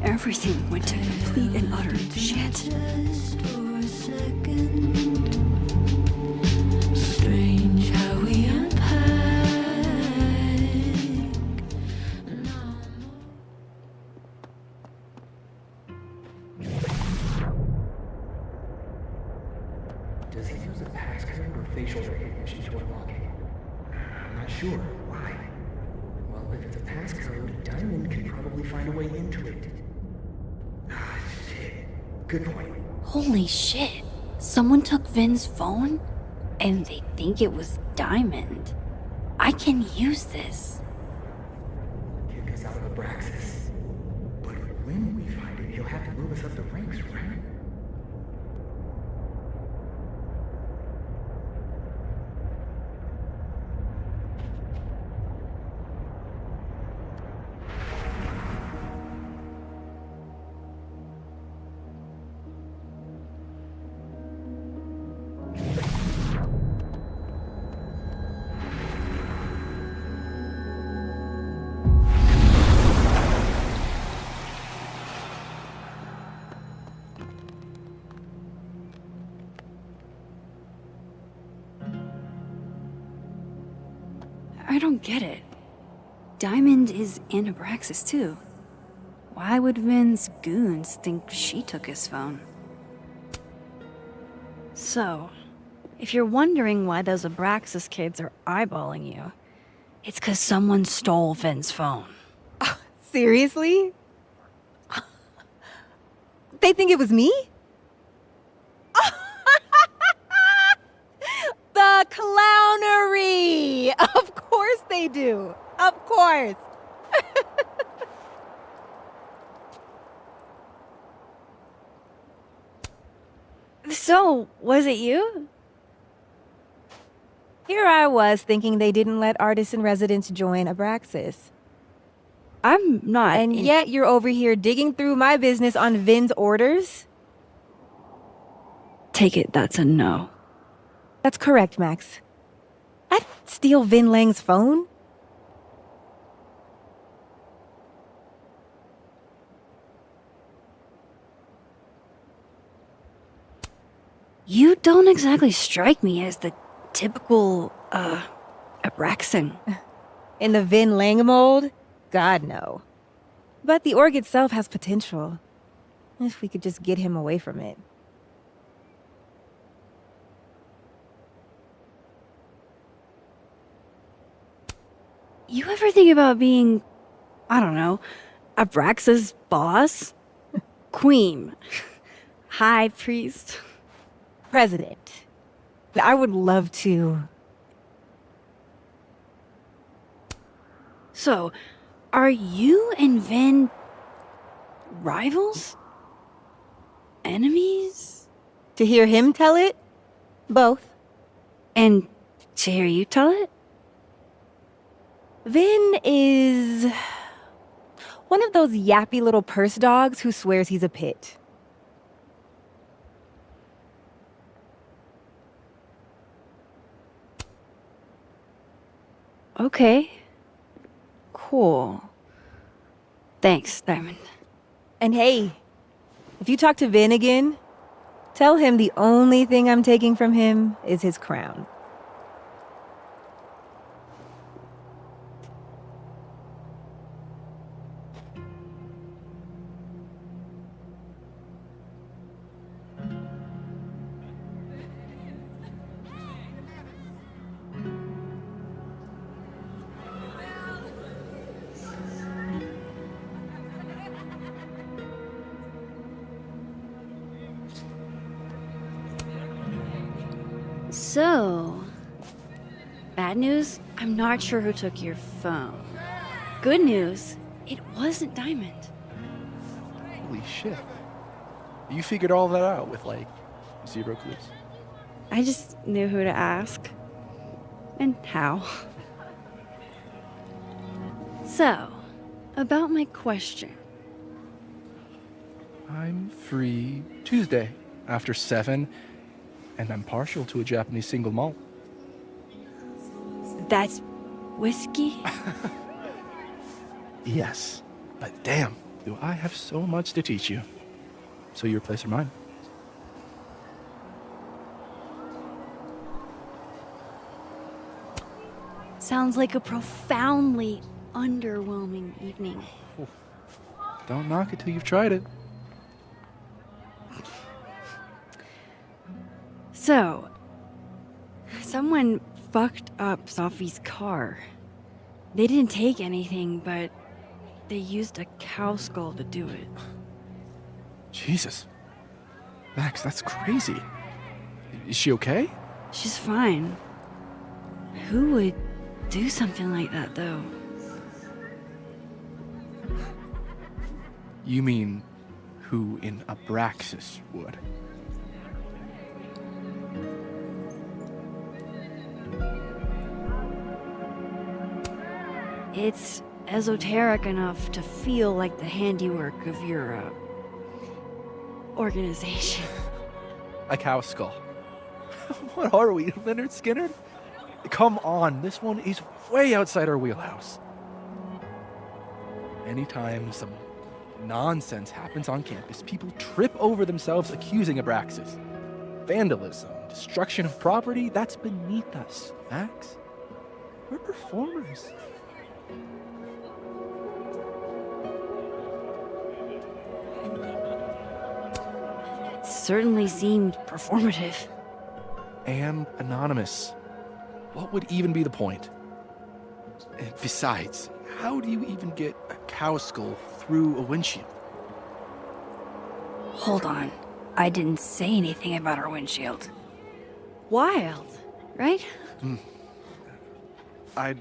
everything went to complete and utter shit. Strange how we Does he use a passcode or facial recognition to unlock it? I'm not sure. Why? Well, if it's a passcode, Diamond can probably find a way into it. Ah, shit. Good point. Holy shit. Someone took Vin's phone? And they think it was Diamond. I can use this. Kick us out of Abraxas. But when we find it, he'll have to move us up the ranks, right? I don't get it. Diamond is in Abraxas too. Why would Vin's goons think she took his phone? So, if you're wondering why those Abraxas kids are eyeballing you, it's 'cause someone stole Vin's phone. Seriously? They think it was me? The clownery! Of course they do. Of course. So, was it you? Here I was thinking they didn't let artists in residence join Abraxas. I'm not. And yet you're over here digging through my business on Vin's orders? Take it that's a no. That's correct, Max. I'd steal Vin Lang's phone. You don't exactly strike me as the typical, Abraxan. In the Vin Lang mold? God, no. But the org itself has potential. If we could just get him away from it. You ever think about being, I don't know, Abraxas' boss? Queen. High priest. President. I would love to. So, are you and Vin rivals? Enemies? To hear him tell it? Both. And to hear you tell it? Vin is one of those yappy little purse dogs who swears he's a pit. Okay. Cool. Thanks, Diamond. And hey, if you talk to Vin again, tell him the only thing I'm taking from him is his crown. So, bad news, I'm not sure who took your phone. Good news, it wasn't Diamond. Holy shit. You figured all that out with, like, 0 clues? I just knew who to ask. And how. So, about my question. I'm free Tuesday after 7, and I'm partial to a Japanese single malt. That's whiskey? Yes, but damn, do I have so much to teach you. So your place or mine? Sounds like a profoundly underwhelming evening. Don't knock it till you've tried it. So, someone fucked up Sophie's car. They didn't take anything, but they used a cow skull to do it. Jesus. Max, that's crazy. Is she okay? She's fine. Who would do something like that, though? You mean who in Abraxas would? It's esoteric enough to feel like the handiwork of your, organization. A cow skull. What are we, Leonard Skinner? Come on, this one is way outside our wheelhouse. Anytime some nonsense happens on campus, people trip over themselves accusing Abraxas. Vandalism, destruction of property, that's beneath us, Max. We're performers. It certainly seemed performative. And anonymous. What would even be the point? And besides, how do you even get a cow skull through a windshield? Hold on. I didn't say anything about our windshield. Wild, right? I'd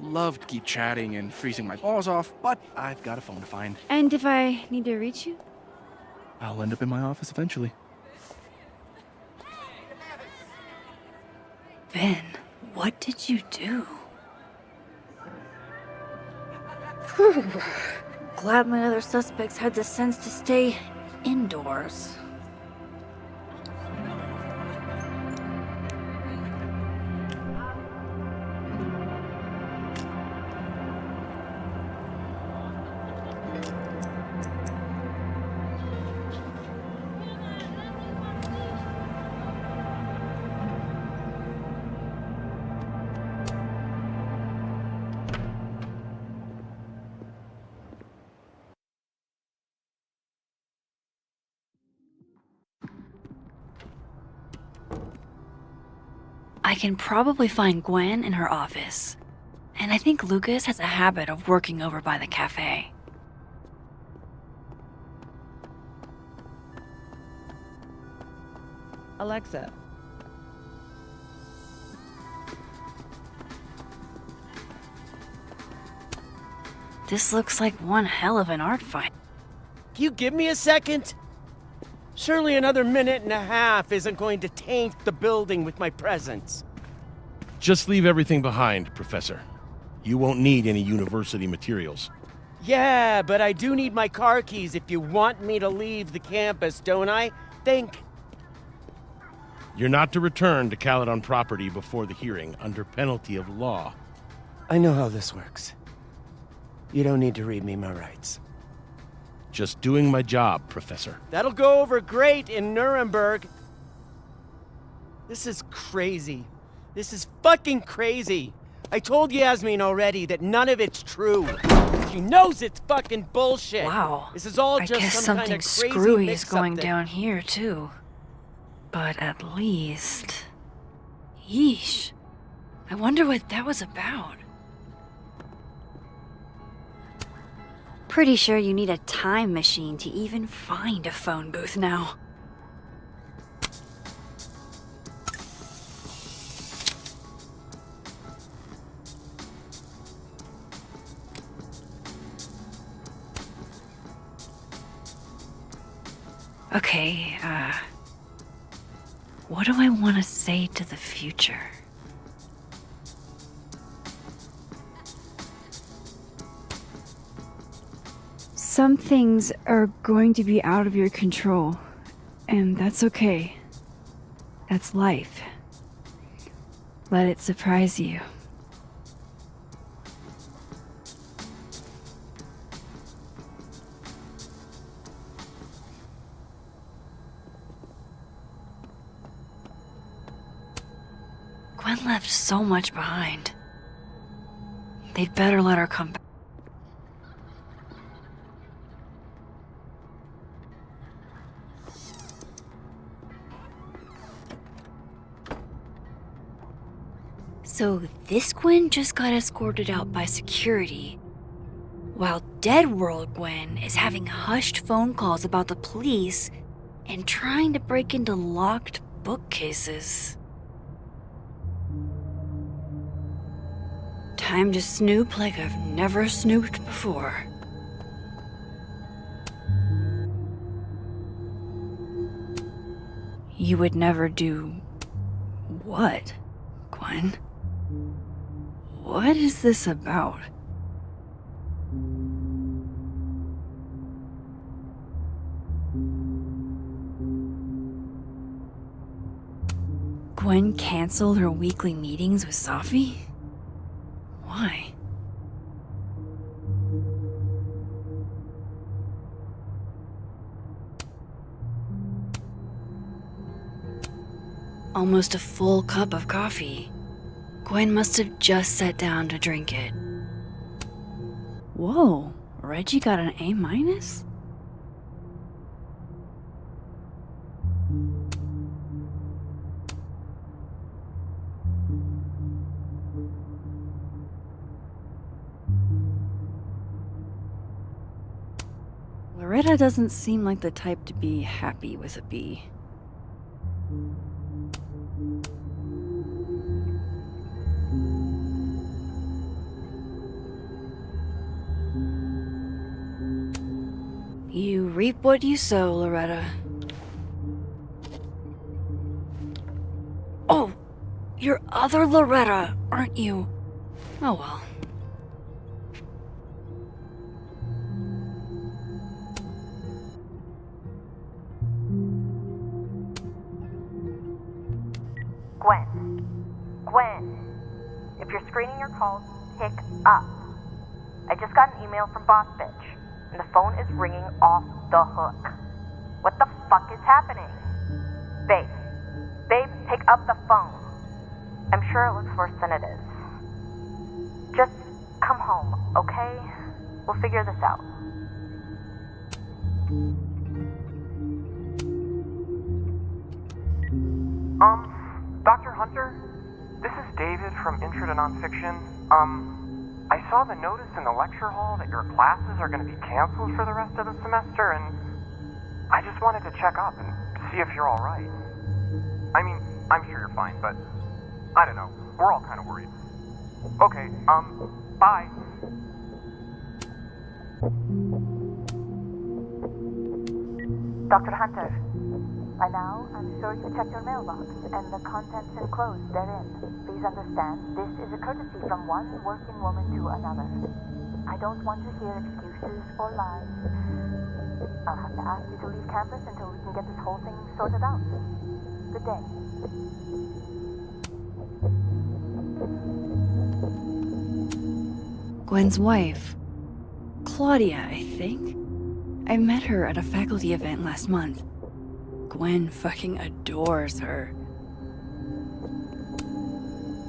love to keep chatting and freezing my balls off, but I've got a phone to find. And if I need to reach you? I'll end up in my office eventually. Ben, what What did you do? Glad my other suspects had the sense to stay indoors. I can probably find Gwen in her office. And I think Lucas has a habit of working over by the cafe. Alexa. This looks like one hell of an art fight. Can you give me a second? Surely another minute and a half isn't going to taint the building with my presence. Just leave everything behind, Professor. You won't need any university materials. Yeah, but I do need my car keys if you want me to leave the campus, don't I? Think. You're not to return to Caledon property before the hearing under penalty of law. I know how this works. You don't need to read me my rights. Just doing my job, Professor. That'll go over great in Nuremberg. This is crazy. This is fucking crazy. I told Yasmin already that none of it's true. She knows it's fucking bullshit. Wow. This is all I just guess some kind something of crazy screwy is mix-up going that- down here, too. But at least... Yeesh. I wonder what that was about. Pretty sure you need a time machine to even find a phone booth now. Okay, what do I want to say to the future? Some things are going to be out of your control, and that's okay. That's life. Let it surprise you. Gwen left so much behind. They'd better let her come back. So this Gwen just got escorted out by security, while Dead World Gwen is having hushed phone calls about the police and trying to break into locked bookcases. Time to snoop like I've never snooped before. You would never do what, Gwen? What is this about? Gwen canceled her weekly meetings with Safi? Why? Almost a full cup of coffee. Gwen must have just sat down to drink it. Whoa, Reggie got an A-? Loretta doesn't seem like the type to be happy with a B. You reap what you sow, Loretta. Oh, Your other Loretta, aren't you? Oh well. Gwen, if you're screening your calls, pick up. I just got an email from Boss Bitch, and the phone is ringing off the hook. What the fuck is happening? Babe, pick up the phone. I'm sure it looks worse than it is. Just come home, okay? We'll figure this out. Dr. Hunter? This is David from Intro to Nonfiction. I saw the notice in the lecture hall that your classes are going to be canceled for the rest of the semester, and I just wanted to check up and see if you're alright. I mean, I'm sure you're fine, but I don't know. We're all kind of worried. Okay, bye. Dr. Hunter, by now, I'm sure you checked your mailbox and the contents enclosed therein. Please understand, this is a courtesy from one working woman to another. I don't want to hear excuses or lies. I'll have to ask you to leave campus until we can get this whole thing sorted out. Good day. Gwen's wife. Claudia, I think. I met her at a faculty event last month. Gwen fucking adores her.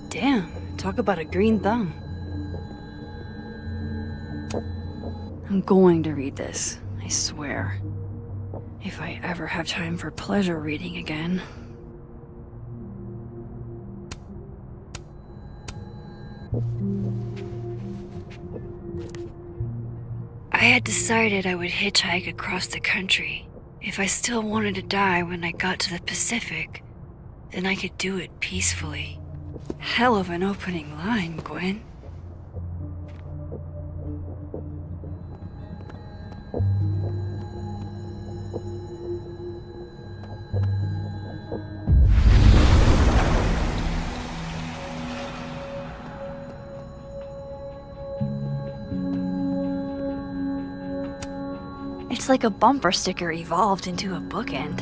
Damn, talk about a green thumb. I'm going to read this, I swear. If I ever have time for pleasure reading again. I had decided I would hitchhike across the country. If I still wanted to die when I got to the Pacific, then I could do it peacefully. Hell of an opening line, Gwen. It's like a bumper sticker evolved into a bookend.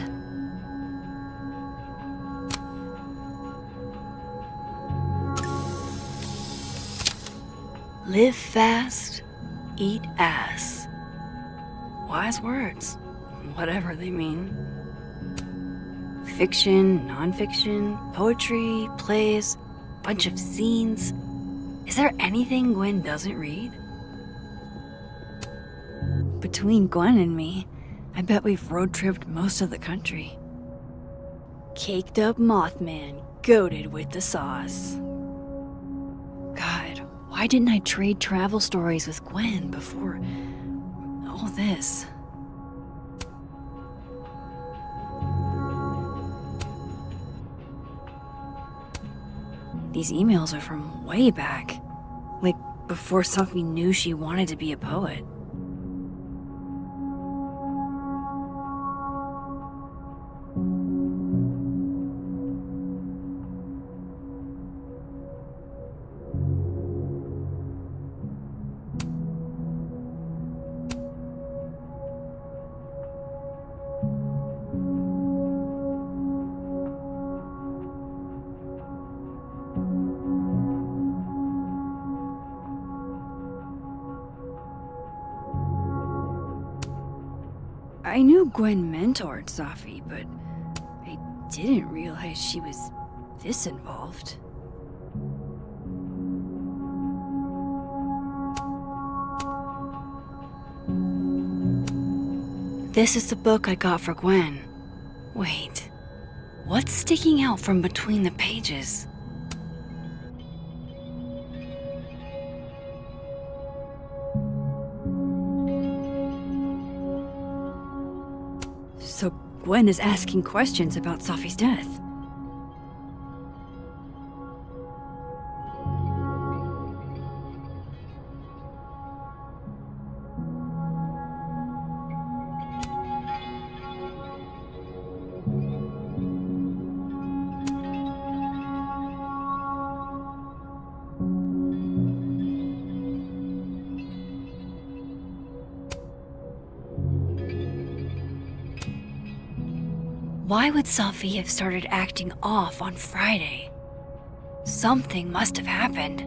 Live fast, eat ass. Wise words, whatever they mean. Fiction, non-fiction, poetry, plays, bunch of scenes. Is there anything Gwen doesn't read? Between Gwen and me, I bet we've road-tripped most of the country. Caked up Mothman, goated with the sauce. God, why didn't I trade travel stories with Gwen before all this? These emails are from way back. Like, before Sophie knew she wanted to be a poet. I knew Gwen mentored Sophie, but I didn't realize she was this involved. This is the book I got for Gwen. Wait, what's sticking out from between the pages? So Gwen is asking questions about Sophie's death. Why would Sophie have started acting off on Friday? Something must have happened.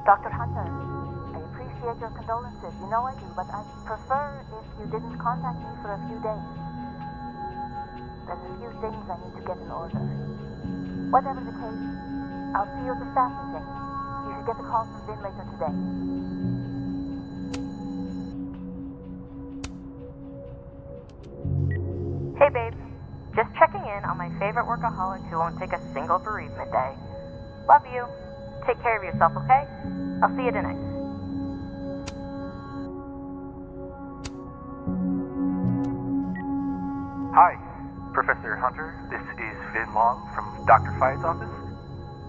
Dr. Hunter, I appreciate your condolences. You know I do, but I'd prefer if you didn't contact me for a few days. There's a few things I need to get in order. Whatever the case, I'll see you at the staff meeting. You should get the call from Vin later today. Hey babe, just checking in on my favorite workaholic who won't take a single bereavement day. Love you. Take care of yourself, okay? I'll see you tonight. Hi, Professor Hunter. This is Vin Long from Dr. Fyatt's office.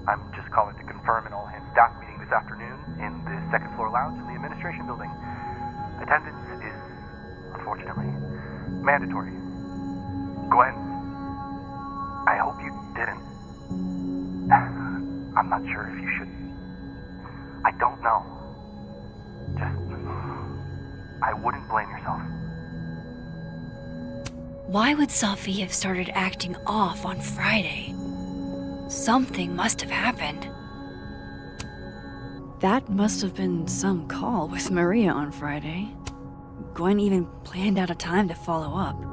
I'm just calling to confirm an all-hands staff meeting this afternoon in the second floor lounge in the administration building. Attendance is, unfortunately, mandatory. Gwen, I hope you didn't. I'm not sure if you should. I don't know. Just, I wouldn't blame yourself. Why would Sophie have started acting off on Friday? Something must have happened. That must have been some call with Maria on Friday. Gwen even planned out a time to follow up.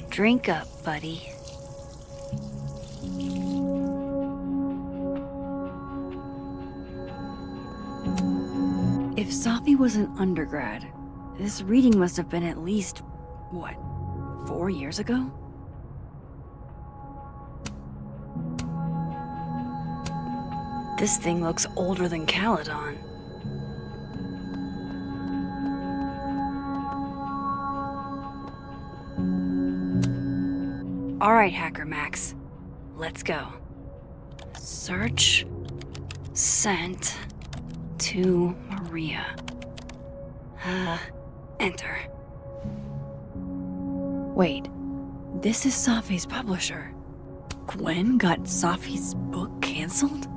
Drink up, buddy. If Sophie was an undergrad, this reading must have been at least, 4 years ago? This thing looks older than Caledon. All right, Hacker Max, let's go. Search sent to Maria. Enter. Wait, this is Sophie's publisher. Gwen got Sophie's book canceled?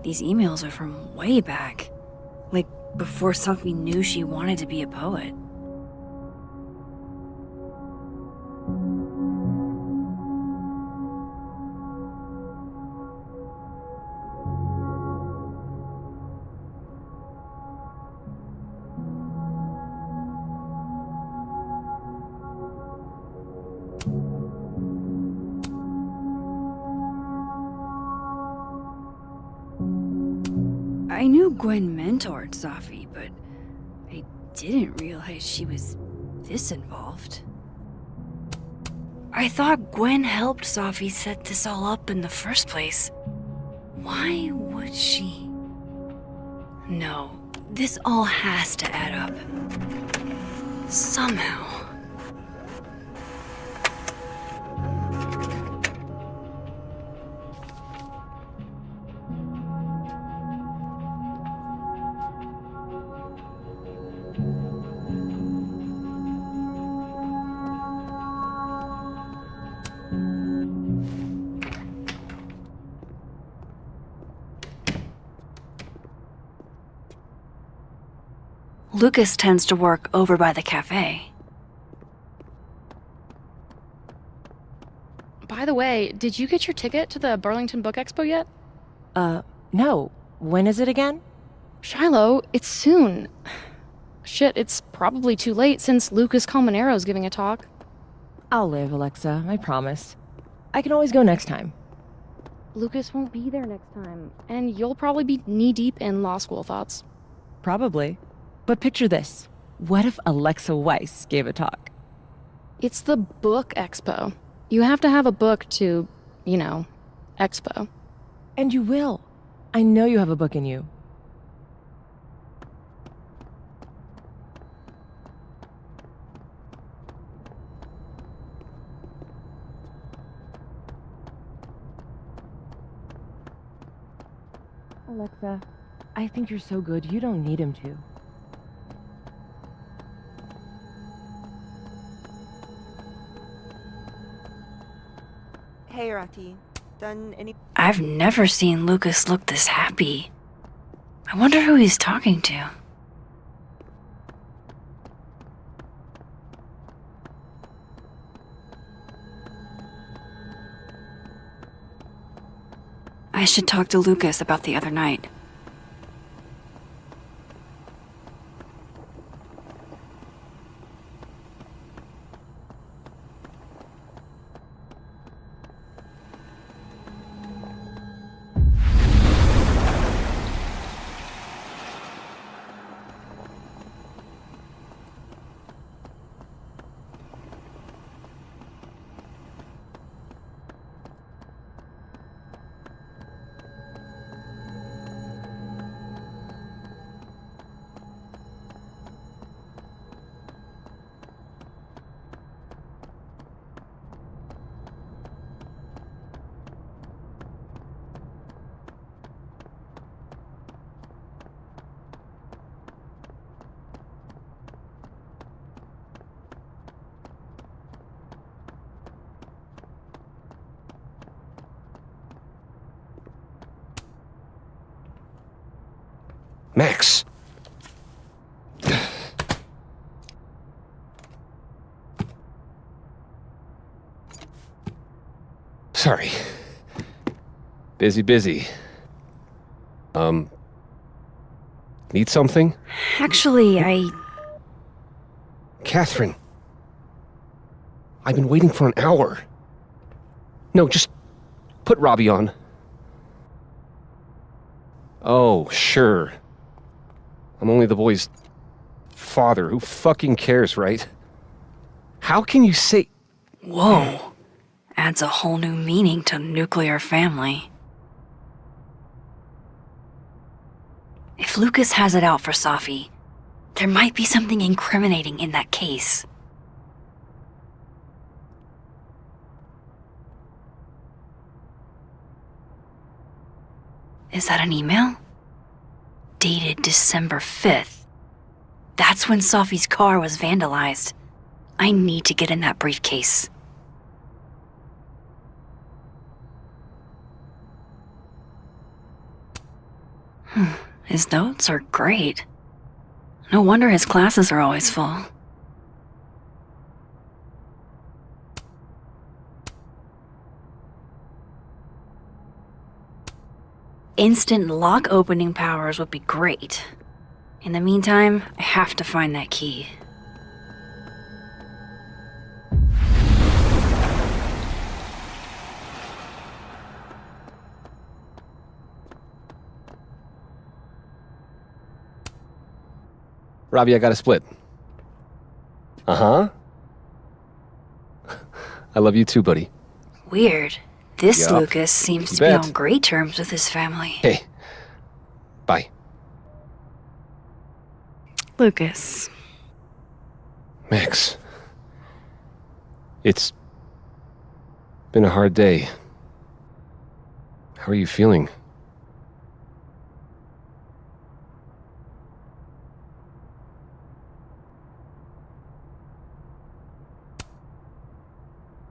These emails are from way back. Like, before Sophie knew she wanted to be a poet. I knew Gwen mentored Sophie, but I didn't realize she was this involved. I thought Gwen helped Sophie set this all up in the first place. Why would she? No, this all has to add up. Somehow. Lucas tends to work over by the cafe. By the way, did you get your ticket to the Burlington Book Expo yet? No. When is it again? Shiloh, it's soon. Shit, it's probably too late since Lucas Colmenaro's giving a talk. I'll live, Alexa, I promise. I can always go next time. Lucas won't be there next time, and you'll probably be knee-deep in law school thoughts. Probably. But picture this. What if Alexa Weiss gave a talk? It's the book expo. You have to have a book to, expo. And you will. I know you have a book in you. Alexa, I think you're so good, you don't need him to. Hey, Rati. Done any... I've never seen Lucas look this happy. I wonder who he's talking to. I should talk to Lucas about the other night. Max! Sorry. Busy. Need something? Actually, Catherine. I've been waiting for an hour. No, just put Robbie on. Oh, sure. I'm only the boy's father. Who fucking cares, right? How can you say... Whoa. Adds a whole new meaning to nuclear family. If Lucas has it out for Safi, there might be something incriminating in that case. Is that an email? Dated December 5th. That's when Safi's car was vandalized. I need to get in that briefcase. His notes are great. No wonder his classes are always full. Instant lock opening powers would be great. In the meantime, I have to find that key. Robbie, I got a split. Uh-huh. I love you too, buddy. Weird. This Yup. Lucas seems You to be bet. on great terms with his family. Hey. Bye. Lucas. Max. It's been a hard day. How are you feeling?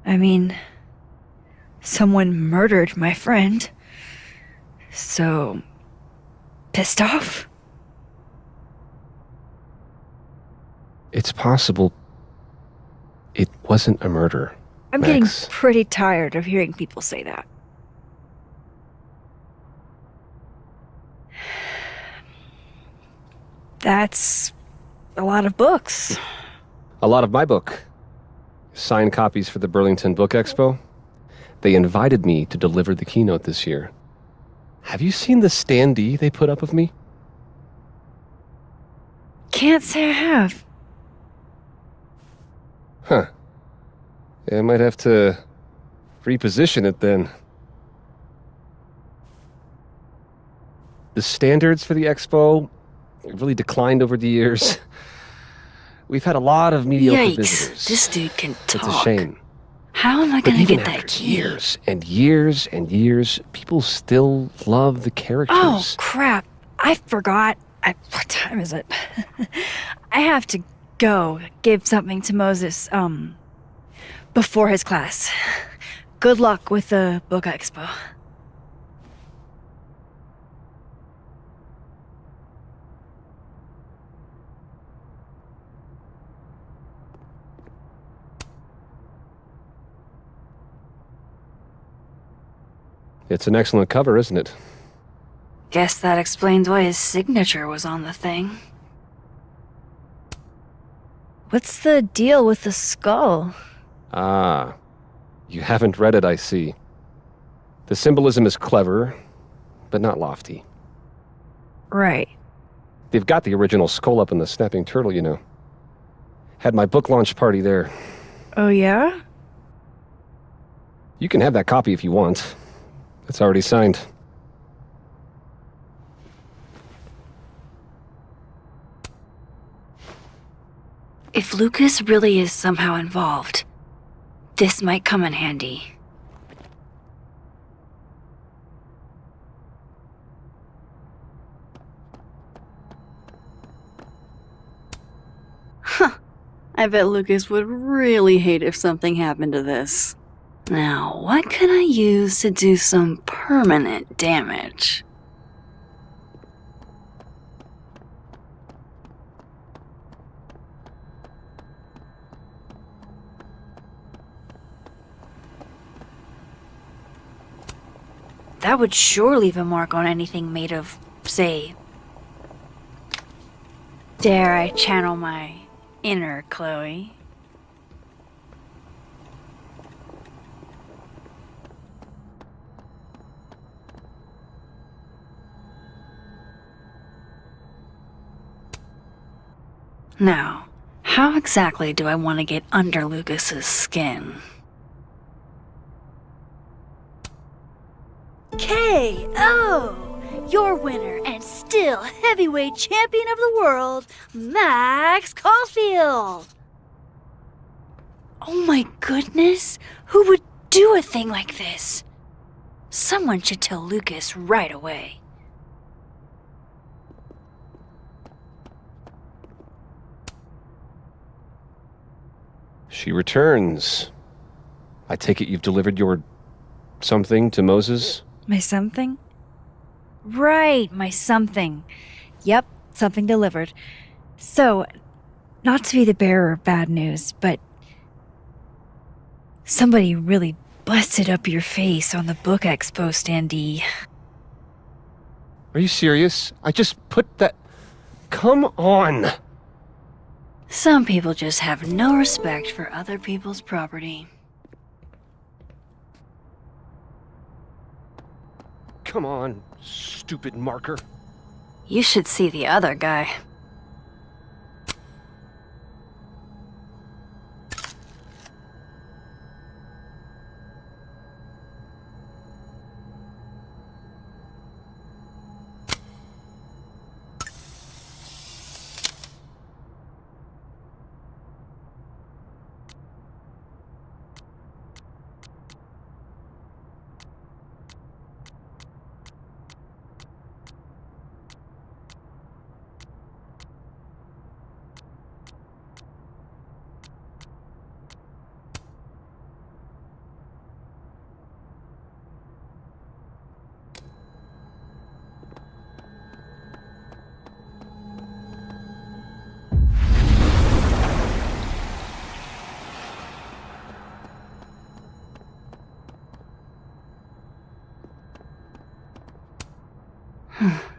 I mean, someone murdered my friend. So, pissed off? It's possible it wasn't a murder. I'm Max. getting pretty tired of hearing people say that. That's a lot of books. A lot of my book. Signed copies for the Burlington Book Expo. They invited me to deliver the keynote this year. Have you seen the standee they put up of me? Can't say I have. Huh. Yeah, I might have to reposition it then. The standards for the expo have really declined over the years. We've had a lot of mediocre visitors. This dude can talk. It's a shame. How am I But gonna even get that after key? years and years and years, people still love the characters. Oh, crap. I forgot. What time is it? I have to go give something to Moses, before his class. Good luck with the book expo. It's an excellent cover, isn't it? Guess that explains why his signature was on the thing. What's the deal with the skull? Ah, you haven't read it, I see. The symbolism is clever, but not lofty. Right. They've got the original skull up in the Snapping Turtle, you know. Had my book launch party there. Oh, yeah? You can have that copy if you want. It's already signed. If Lucas really is somehow involved, this might come in handy. Huh. I bet Lucas would really hate if something happened to this. Now, what can I use to do some permanent damage? That would sure leave a mark on anything made of, say... Dare I channel my inner Chloe? Now, how exactly do I want to get under Lucas's skin? KO! Your winner and still heavyweight champion of the world, Max Caulfield! Oh my goodness, who would do a thing like this? Someone should tell Lucas right away. She returns. I take it you've delivered your something to Moses? My something? Right, my something. Yep, something delivered. So, not to be the bearer of bad news, but somebody really busted up your face on the book expo standee. Are you serious? I just put that... Come on! Some people just have no respect for other people's property. Come on, stupid marker. You should see the other guy.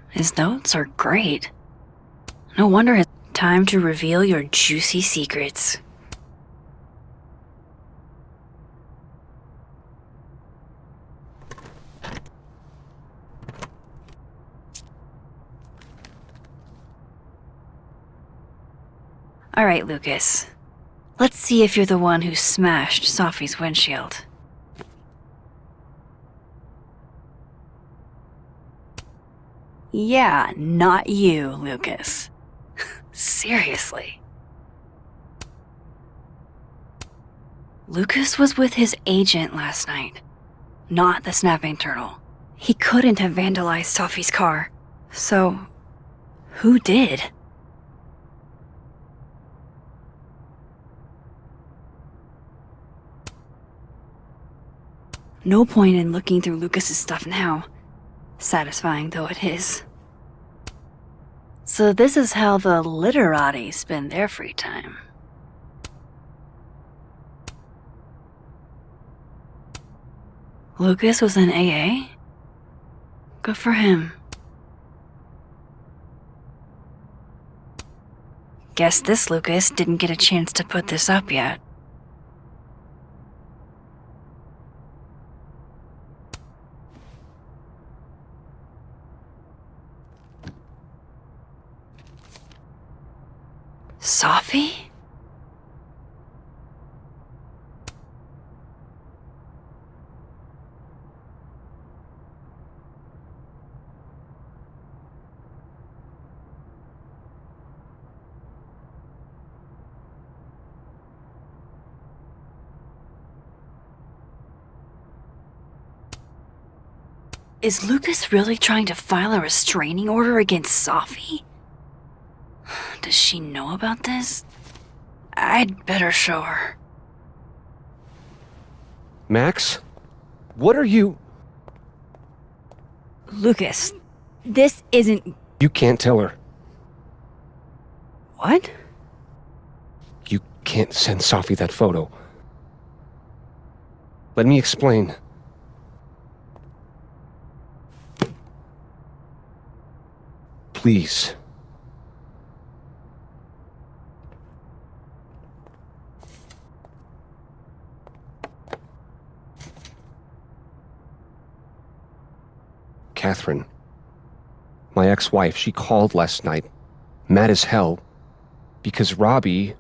His notes are great. No wonder his Time to reveal your juicy secrets. All right, Lucas. Let's see if you're the one who smashed Sophie's windshield. Yeah, not you, Lucas. Seriously. Lucas was with his agent last night, not the snapping turtle. He couldn't have vandalized Sophie's car. So, who did? No point in looking through Lucas's stuff now, satisfying though it is. So this is how the literati spend their free time. Lucas was in AA? Good for him. Guess this Lucas didn't get a chance to put this up yet. Sophie? Is Lucas really trying to file a restraining order against Sophie? Does she know about this? I'd better show her. Max? What are you... Lucas, this isn't... You can't tell her. What? You can't send Sophie that photo. Let me explain. Please. Catherine, my ex-wife, she called last night, mad as hell, because Robbie,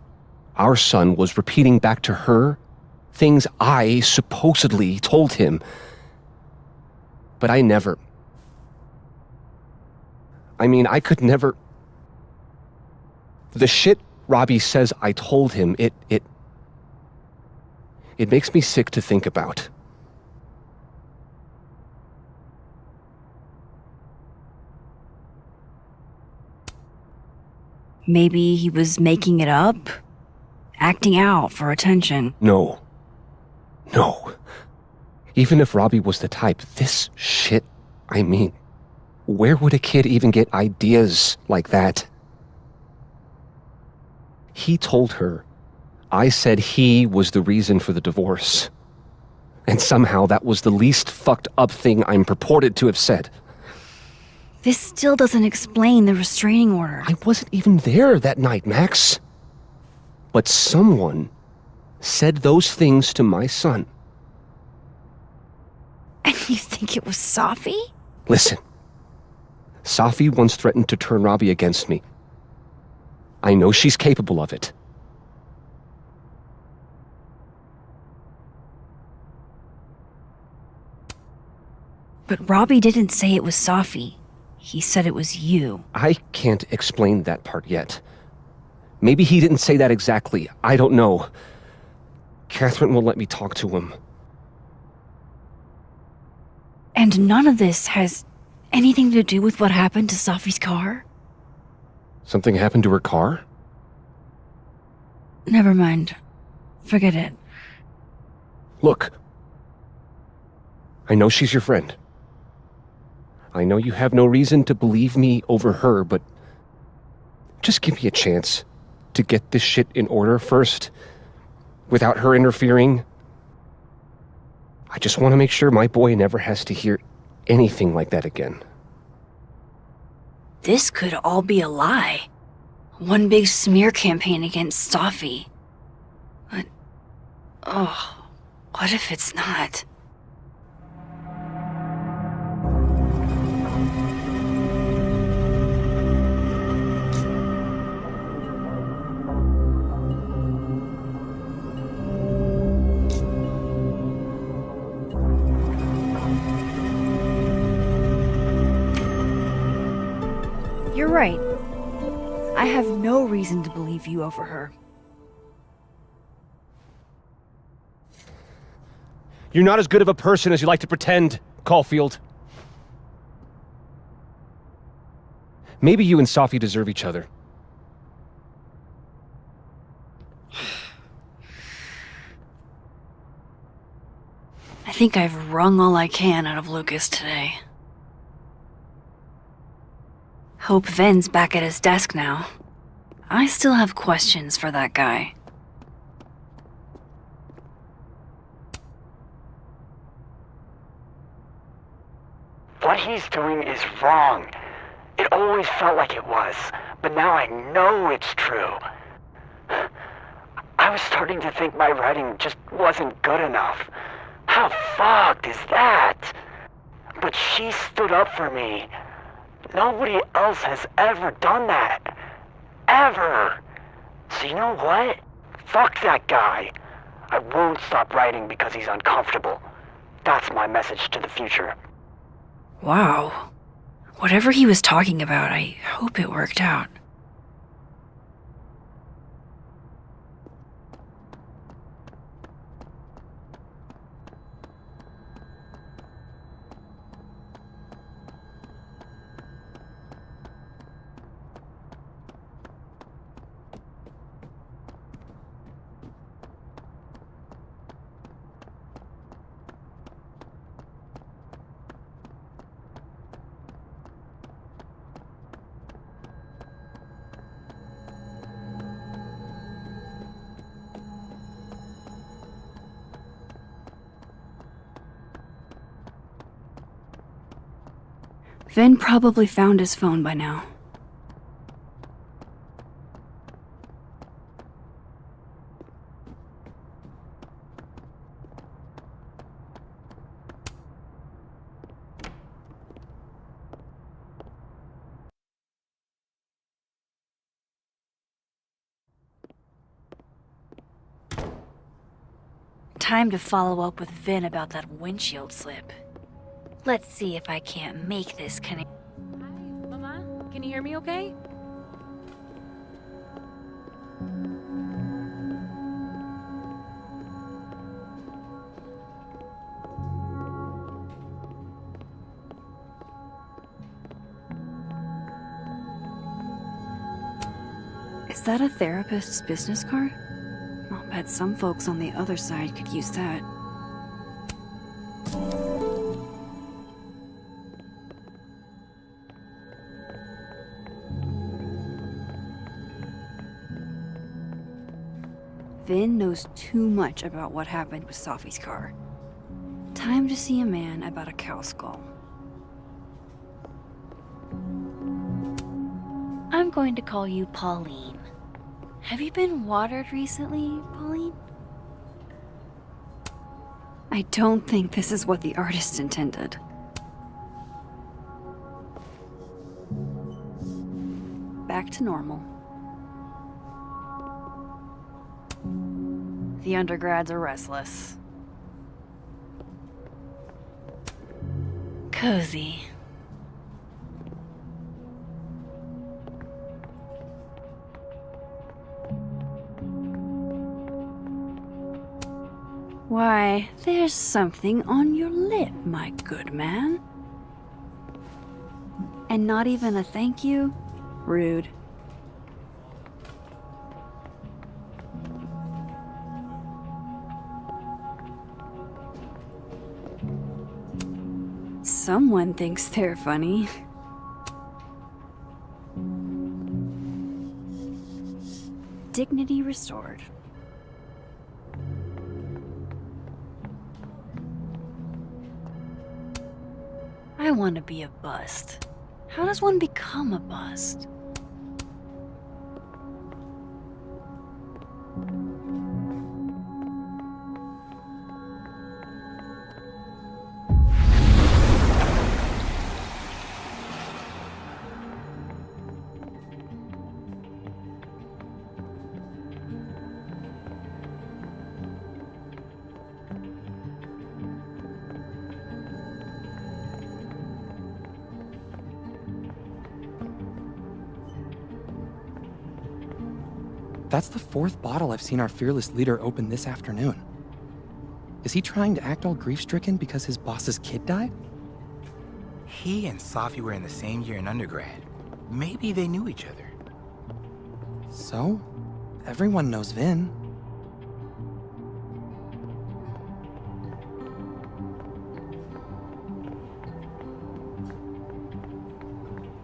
our son, was repeating back to her things I supposedly told him. But I never... I could never... The shit Robbie says I told him, it makes me sick to think about. Maybe he was making it up? Acting out for attention? No. Even if Robbie was the type, this shit, where would a kid even get ideas like that? He told her I said he was the reason for the divorce. And somehow that was the least fucked up thing I'm purported to have said. This still doesn't explain the restraining order. I wasn't even there that night, Max. But someone said those things to my son. And you think it was Sophie? Listen. Sophie once threatened to turn Robbie against me. I know she's capable of it. But Robbie didn't say it was Sophie. He said it was you. I can't explain that part yet. Maybe he didn't say that exactly. I don't know. Catherine won't let me talk to him. And none of this has anything to do with what happened to Sophie's car? Something happened to her car? Never mind. Forget it. Look. I know she's your friend. I know you have no reason to believe me over her, but just give me a chance to get this shit in order first, without her interfering. I just want to make sure my boy never has to hear anything like that again. This could all be a lie. one big smear campaign against Safi. But, oh, what if it's not? You're right. I have no reason to believe you over her. You're not as good of a person as you like to pretend, Caulfield. Maybe you and Safi deserve each other. I think I've wrung all I can out of Lucas today. Hope Ven's back at his desk now. I still have questions for that guy. What he's doing is wrong. It always felt like it was, but now I know it's true. I was starting to think my writing just wasn't good enough. How fucked is that? But she stood up for me. Nobody else has ever done that. Ever. So you know what? Fuck that guy. I won't stop writing because he's uncomfortable. That's my message to the future. Wow. Whatever he was talking about, I hope it worked out. Ven probably found his phone by now. Time to follow up with Ven about that windshield slip. Let's see if I can't make this connect. Hi, Mama. Can you hear me okay? Is that a therapist's business card? I'll bet some folks on the other side could use that. Ven knows too much about what happened with Safi's car. Time to see a man about a cow skull. I'm going to call you Pauline. Have you been watered recently, Pauline? I don't think this is what the artist intended. Back to normal. The undergrads are restless. Cozy. Why, there's something on your lip, my good man. And not even a thank you? Rude. Someone thinks they're funny. Dignity restored. I want to be a bust. How does one become a bust? That's the 4th bottle I've seen our fearless leader open this afternoon. Is he trying to act all grief-stricken because his boss's kid died? He and Safi were in the same year in undergrad. Maybe they knew each other. So? Everyone knows Vin.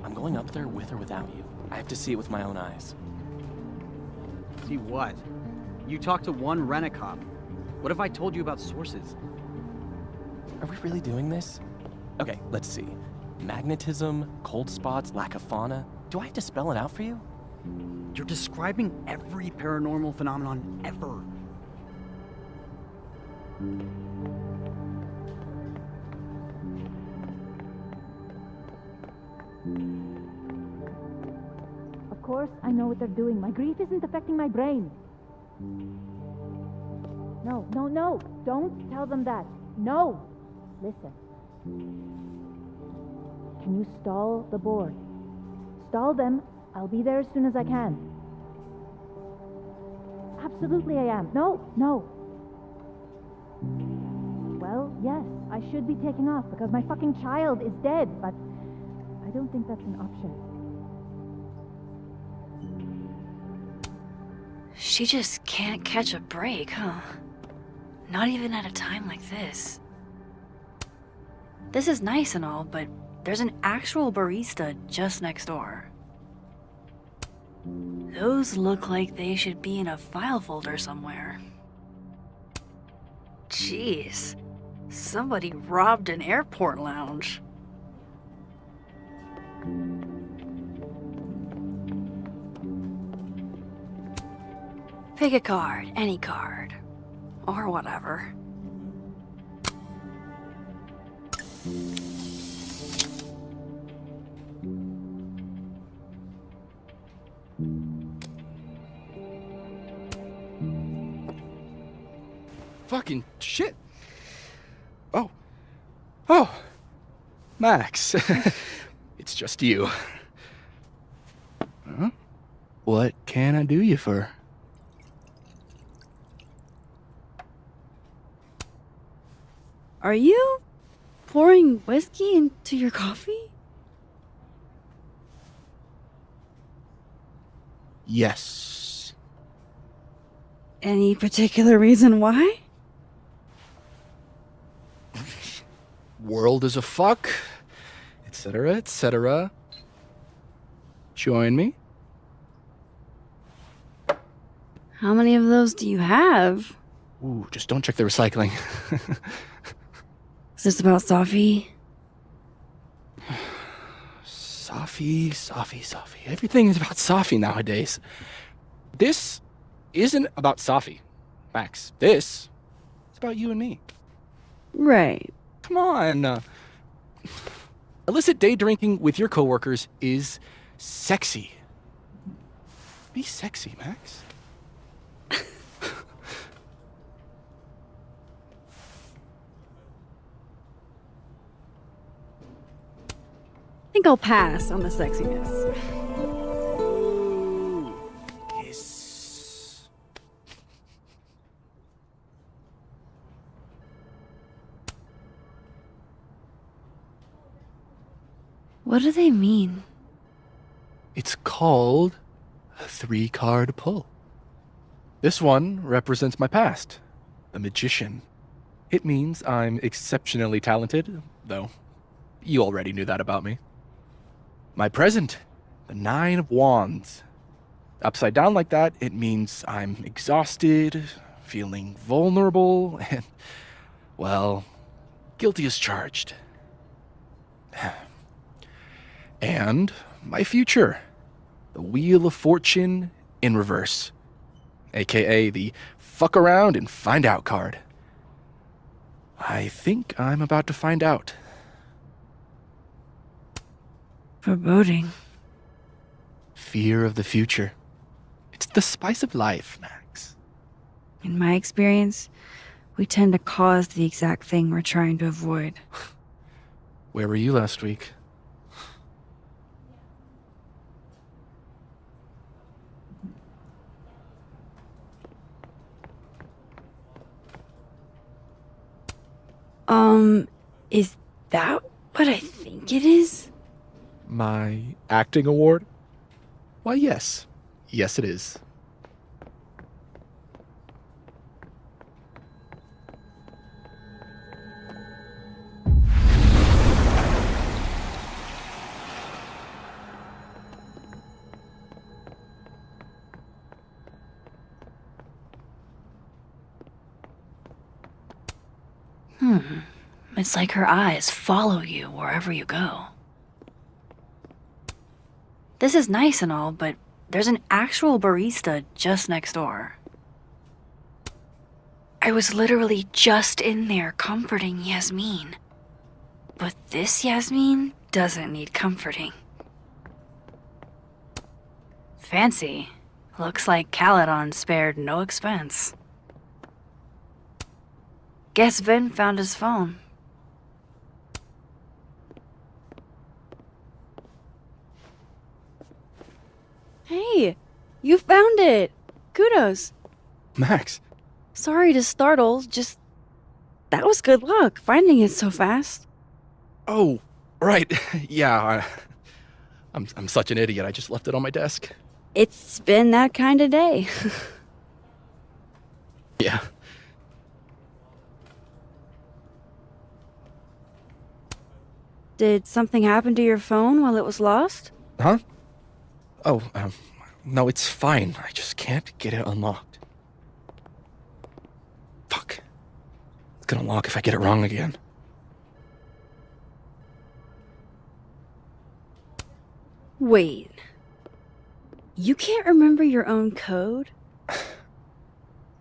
I'm going up there with or without you. I have to see it with my own eyes. See what? You talked to one rent-a-cop. What if I told you about sources? Are we really doing this? Okay, let's see. Magnetism, cold spots, lack of fauna. Do I have to spell it out for you? You're describing every paranormal phenomenon ever. Of course, I know what they're doing. My grief isn't affecting my brain. No, no, no. Don't tell them that. No. Listen. Can you stall the board? Stall them. I'll be there as soon as I can. Absolutely I am. No, no. Well, yes, I should be taking off because my fucking child is dead, but I don't think that's an option. She just can't catch a break, huh? Not even at a time like this. This is nice and all, but there's an actual barista just next door. Those look like they should be in a file folder somewhere. Jeez, somebody robbed an airport lounge. Pick a card, any card, or whatever. Fucking shit. Oh, Max. It's just you. Huh? What can I do you for? Are you pouring whiskey into your coffee? Yes. Any particular reason why? World is a fuck, etc., etc. Join me. How many of those do you have? Ooh, just don't check the recycling. Is this about Safi? Safi. Everything is about Safi nowadays. This isn't about Safi, Max. This is about you and me. Right. Come on. Illicit day drinking with your coworkers is sexy. Be sexy, Max. I think I'll pass on the sexiness. Yes. What do they mean? It's called a 3-card pull. This one represents my past, a magician. It means I'm exceptionally talented, though you already knew that about me. My present, the 9 of Wands. Upside down like that, it means I'm exhausted, feeling vulnerable, and, well, guilty as charged. And my future, the Wheel of Fortune in reverse, aka the fuck around and find out card. I think I'm about to find out. Foreboding. Fear of the future. It's the spice of life, Max. In my experience, we tend to cause the exact thing we're trying to avoid. Where were you last week? Is that what I think it is? My acting award? Why, yes. Yes, it is. It's like her eyes follow you wherever you go. This is nice and all, but there's an actual barista just next door. I was literally just in there comforting Yasmin. But this Yasmin doesn't need comforting. Fancy. Looks like Caledon spared no expense. Guess Vin found his phone. Hey, you found it! Kudos! Max. Sorry to startle, just... That was good luck, finding it so fast. Oh, right. Yeah, I'm such an idiot. I just left it on my desk. It's been that kind of day. Yeah. Did something happen to your phone while it was lost? Huh? Oh, no, it's fine. I just can't get it unlocked. Fuck. It's gonna lock if I get it wrong again. Wait. You can't remember your own code?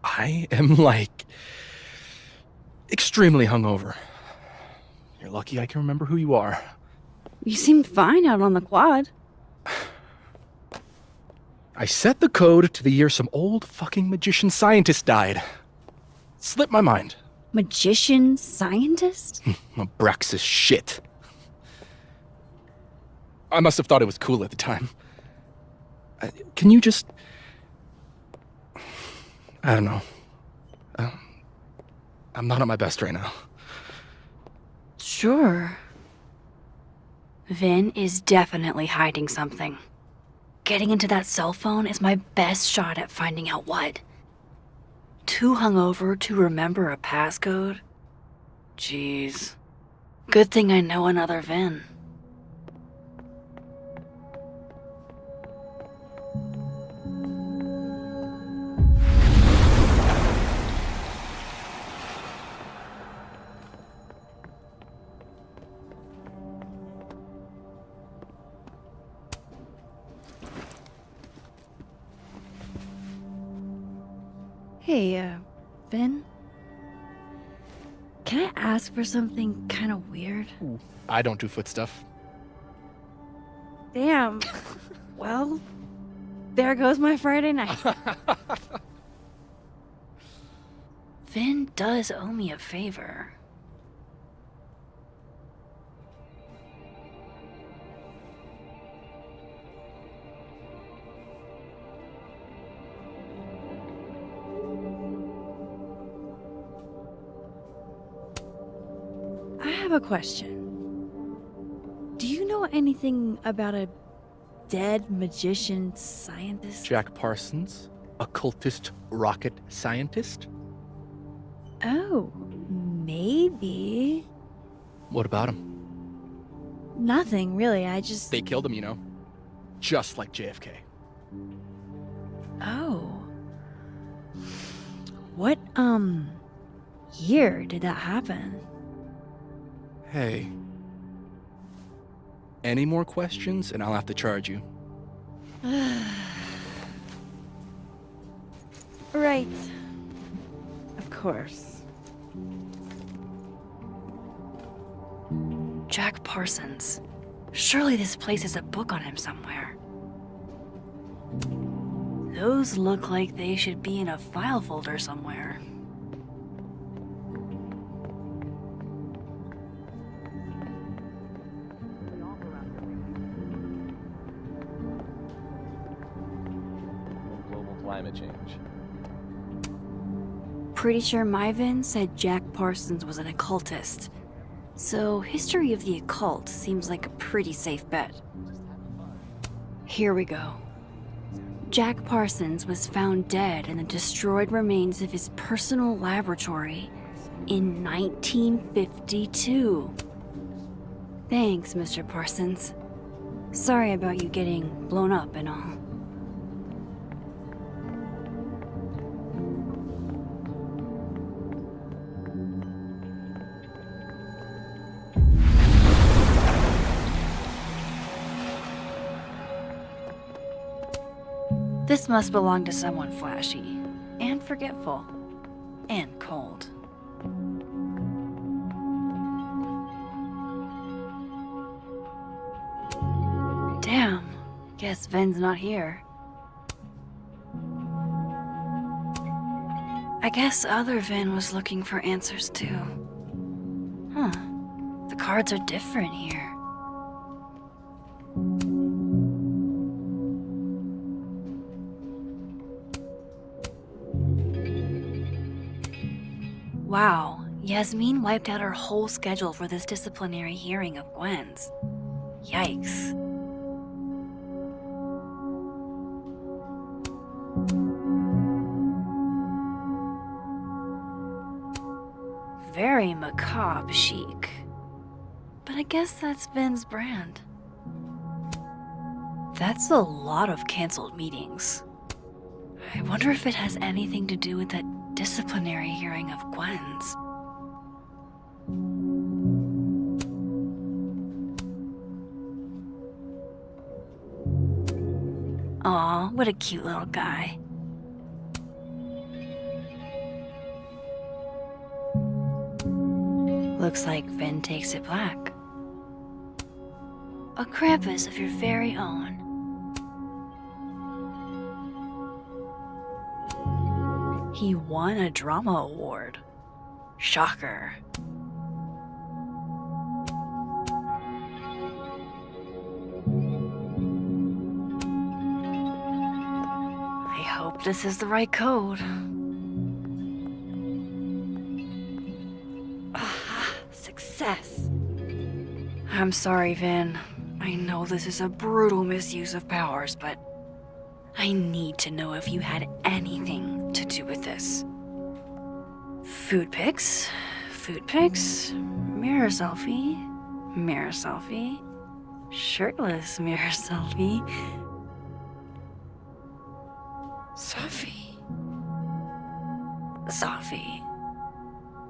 I am, like, extremely hungover. You're lucky I can remember who you are. You seemed fine out on the quad. I set the code to the year some old fucking magician scientist died. Slipped my mind. Magician scientist? Abraxas shit. I must have thought it was cool at the time. Can you just... I don't know. I'm not at my best right now. Sure. Vin is definitely hiding something. Getting into that cell phone is my best shot at finding out what. Too hungover to remember a passcode? Jeez. Good thing I know another Vin. Hey, Vin? Can I ask for something kind of weird? Ooh, I don't do foot stuff. Damn. Well, there goes my Friday night. Vin does owe me a favor. I have a question. Do you know anything about a dead magician scientist? Jack Parsons, occultist rocket scientist? Oh, maybe. What about him? Nothing, really. I just... They killed him, you know. Just like JFK. Oh. What, year did that happen? Hey. Any more questions and I'll have to charge you. Right. Of course. Jack Parsons. Surely this place has a book on him somewhere. Those look like they should be in a file folder somewhere. pretty sure my Vin said Jack Parsons was an occultist. So history of the occult seems like a pretty safe bet. Here we go. Jack Parsons was found dead in the destroyed remains of his personal laboratory in 1952. Thanks, Mr. Parsons. Sorry about you getting blown up and all. This must belong to someone flashy, and forgetful, and cold. Damn, guess Ven's not here. I guess other Vin was looking for answers too. Huh, the cards are different here. Wow, Yasmin wiped out her whole schedule for this disciplinary hearing of Gwen's. Yikes. Very macabre chic. But I guess that's Vin's brand. That's a lot of canceled meetings. I wonder if it has anything to do with that disciplinary hearing of Gwen's. Aw, what a cute little guy. Looks like Vin takes it black. A Krampus of your very own. He won a drama award. Shocker. I hope this is the right code. Success. I'm sorry, Vin. I know this is a brutal misuse of powers, but I need to know if you had anything to do with this. Food pics, mirror selfie, shirtless mirror selfie.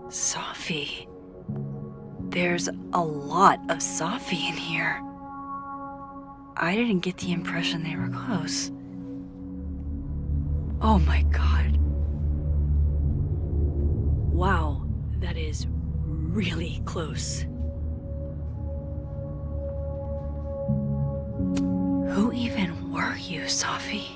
Sophie. There's a lot of Sophie in here. I didn't get the impression they were close. Oh my god. Wow, that is really close. Who even were you, Sophie?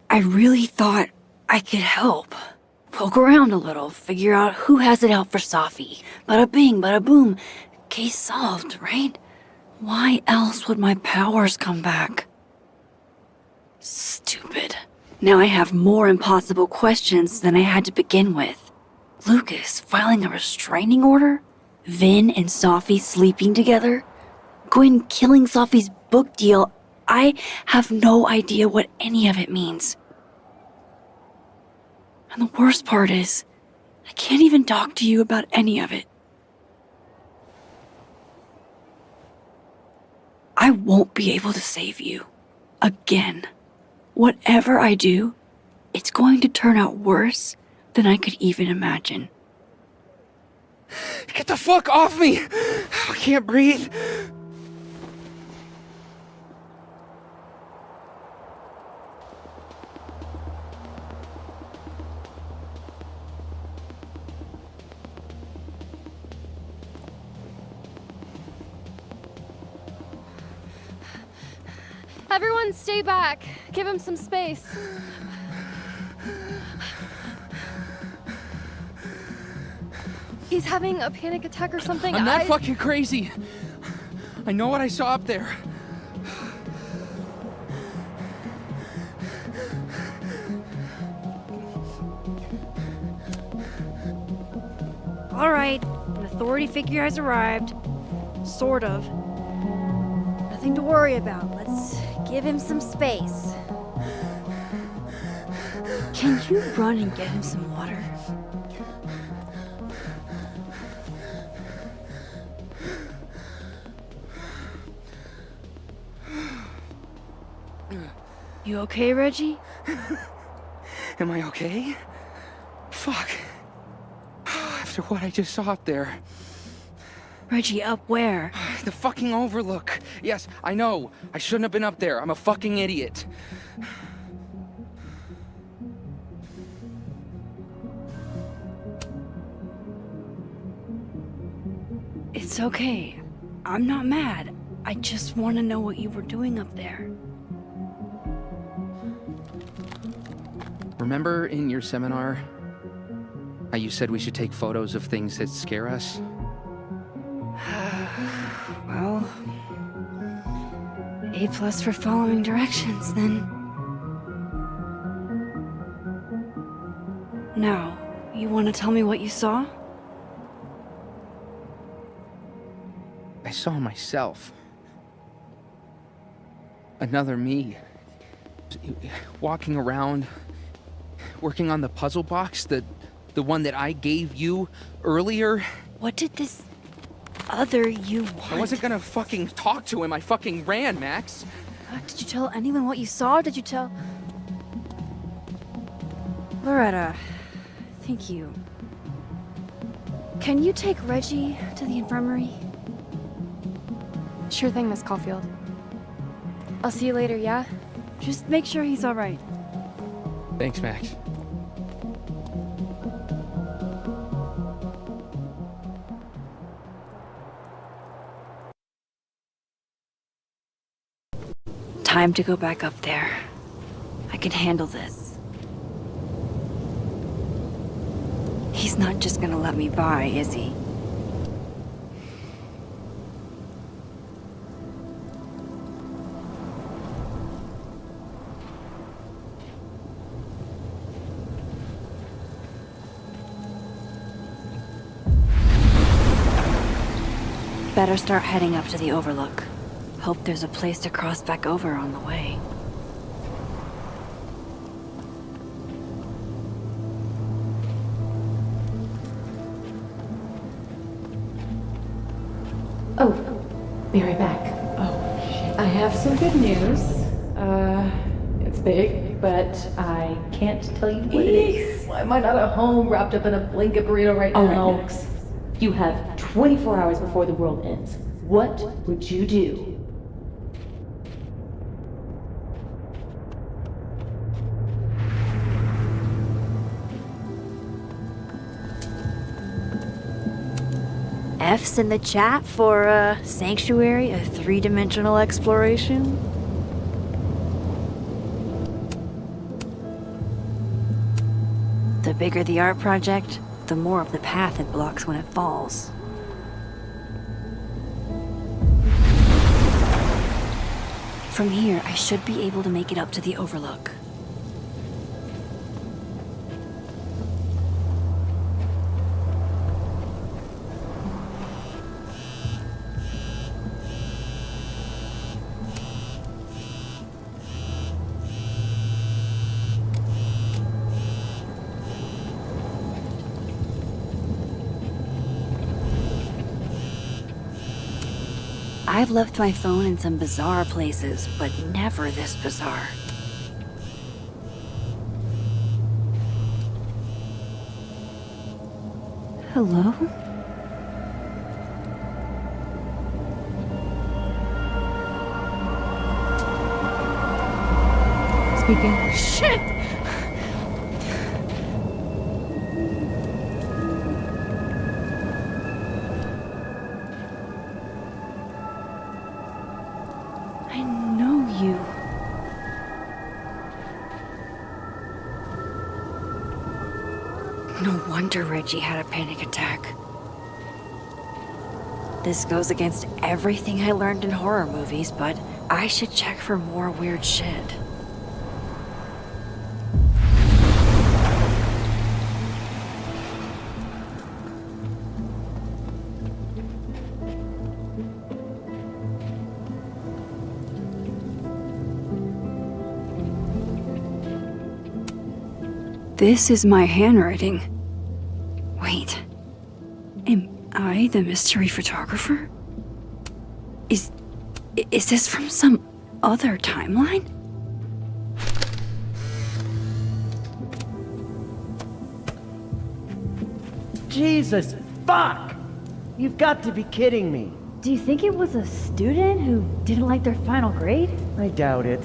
I really thought I could help. Poke around a little, figure out who has it out for Sophie. Bada bing, bada boom. Case solved, right? Why else would my powers come back? Stupid. Now I have more impossible questions than I had to begin with. Lucas filing a restraining order? Vin and Sophie sleeping together? Gwen killing Sophie's book deal? I have no idea what any of it means. And the worst part is, I can't even talk to you about any of it. I won't be able to save you. Again. Whatever I do, it's going to turn out worse than I could even imagine. Get the fuck off me! I can't breathe. Everyone stay back. Give him some space. He's having a panic attack or something. I'm not fucking crazy. I know what I saw up there. All right, an authority figure has arrived. Sort of. Nothing to worry about. Let's give him some space. Can you run and get him some water? You okay, Reggie? Am I okay? Fuck. After what I just saw up there. Reggie, up where? The fucking overlook. Yes, I know. I shouldn't have been up there. I'm a fucking idiot. It's okay. I'm not mad. I just want to know what you were doing up there. Remember in your seminar how you said we should take photos of things that scare us? Well, A+ for following directions, then. Now, you want to tell me what you saw? I saw myself. Another me. Walking around, working on the puzzle box, the one that I gave you earlier. What did this other you want? I wasn't gonna fucking talk to him. I fucking ran, Max. Did you tell anyone what you saw? Did you tell... Loretta, thank you. Can you take Reggie to the infirmary? Sure thing, Miss Caulfield. I'll see you later, yeah? Just make sure he's all right. Thanks, Max. Time to go back up there. I can handle this. He's not just gonna let me by, is he? Better start heading up to the overlook. Hope there's a place to cross back over on the way. Oh, be right back. Oh, shit. I have some good news. It's big, but I can't tell you what it is. Why am I not at home wrapped up in a blanket burrito right now? All right, Max. You have 24 hours before the world ends. What would you do? F's in the chat for Sanctuary, a 3-dimensional exploration. The bigger the art project, the more of the path it blocks when it falls. From here, I should be able to make it up to the overlook. I've left my phone in some bizarre places, but never this bizarre. Hello? Speaking. Shit! I know you. No wonder Reggie had a panic attack. This goes against everything I learned in horror movies, but I should check for more weird shit. This is my handwriting. Wait. Am I the mystery photographer? Is this from some other timeline? Jesus, fuck! You've got to be kidding me. Do you think it was a student who didn't like their final grade? I doubt it.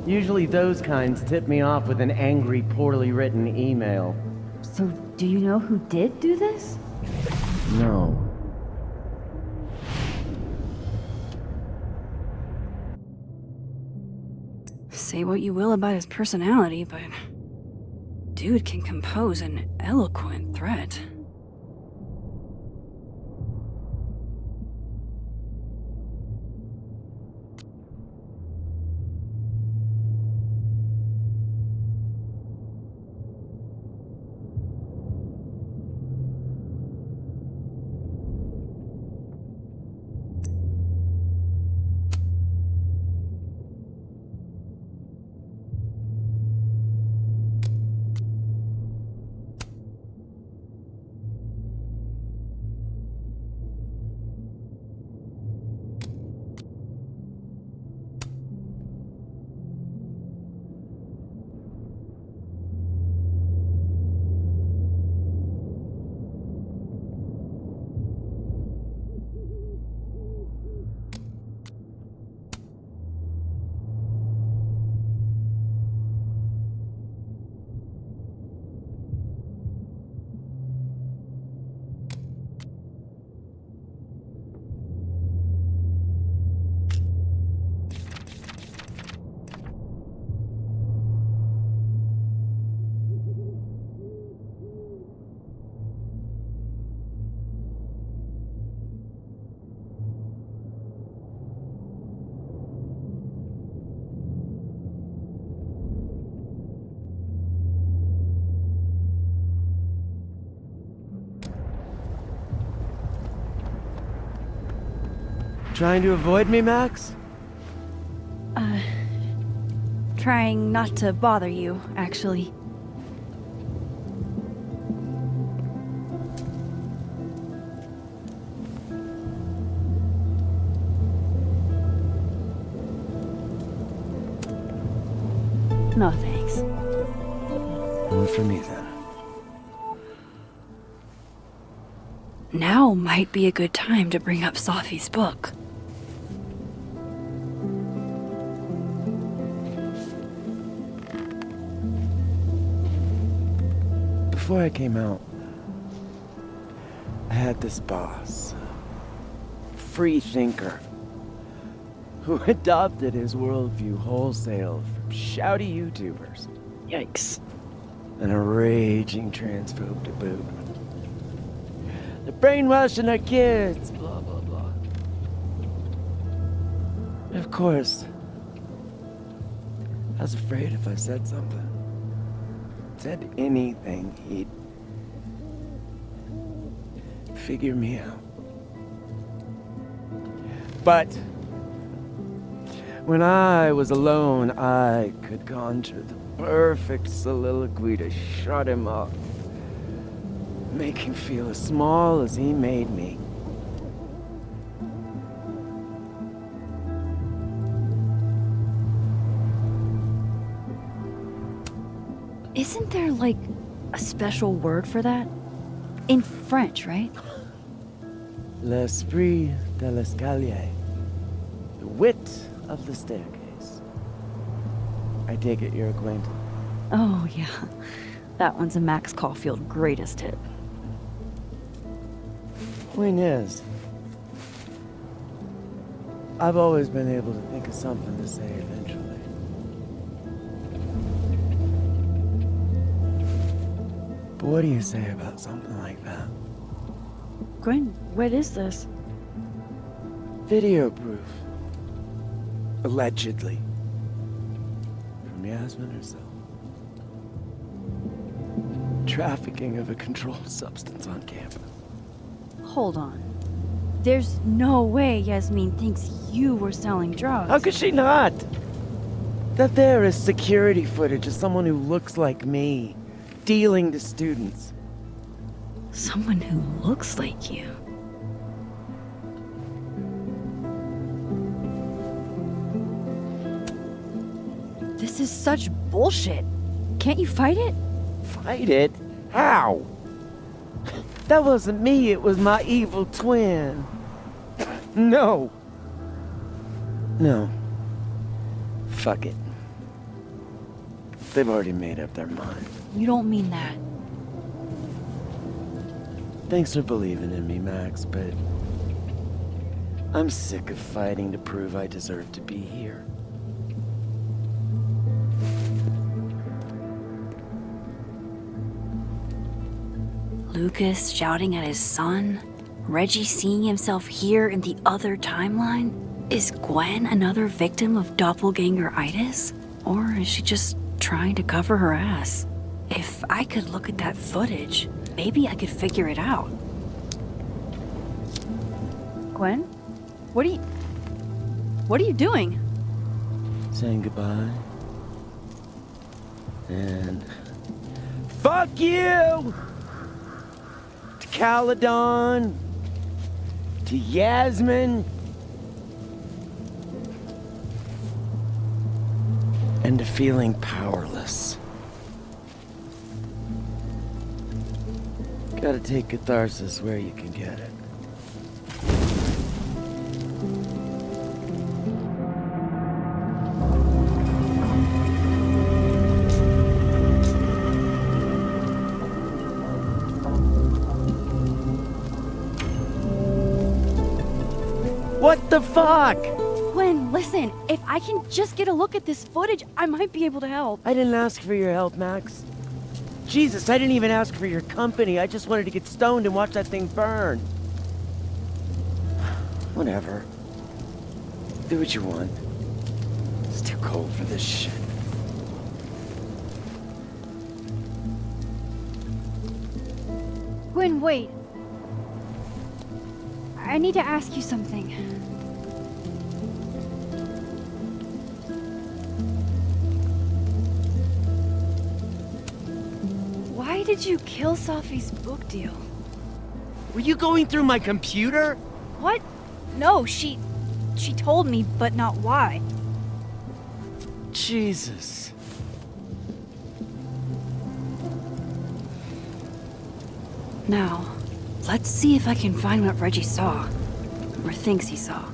Usually those kinds tip me off with an angry, poorly written email. So, do you know who did do this? No. Say what you will about his personality, but dude can compose an eloquent threat. Trying to avoid me, Max? Trying not to bother you, actually. No thanks. One for me, then. Now might be a good time to bring up Safi's book. Before I came out, I had this boss, free thinker, who adopted his worldview wholesale from shouty YouTubers. Yikes. And a raging transphobe to boot. They're brainwashing our kids, blah, blah, blah. And of course, I was afraid if I said something, said anything, he'd figure me out. But when I was alone, I could conjure the perfect soliloquy to shut him up. Make him feel as small as he made me. Isn't there, like, a special word for that? In French, right? L'esprit de l'escalier. The wit of the staircase. I take it you're acquainted. Oh, yeah. That one's a Max Caulfield greatest hit. Point is, I've always been able to think of something to say eventually. But what do you say about something like that? Gwen, what is this? Video proof. Allegedly. From Yasmin herself. Trafficking of a controlled substance on campus. Hold on. There's no way Yasmin thinks you were selling drugs. How could she not? That there is security footage of someone who looks like me, dealing to students. Someone who looks like you. This is such bullshit. Can't you fight it? Fight it? How? That wasn't me, it was my evil twin. No. No. Fuck it. They've already made up their mind. You don't mean that. Thanks for believing in me, Max, but I'm sick of fighting to prove I deserve to be here. Lucas shouting at his son? Reggie seeing himself here in the other timeline? Is Gwen another victim of doppelganger-itis? Or is she just trying to cover her ass? If I could look at that footage, maybe I could figure it out. Gwen? What are you doing? Saying goodbye. And fuck you! To Caledon, to Yasmin, and to feeling powerless. Gotta take catharsis where you can get it. What the fuck? Gwen, listen, if I can just get a look at this footage, I might be able to help. I didn't ask for your help, Max. Jesus, I didn't even ask for your company. I just wanted to get stoned and watch that thing burn. Whatever. Do what you want. It's too cold for this shit. Gwen, wait. I need to ask you something. Why did you kill Safi's book deal? Were you going through my computer? What? No, she told me, but not why. Jesus. Now, let's see if I can find what Reggie saw. Or thinks he saw.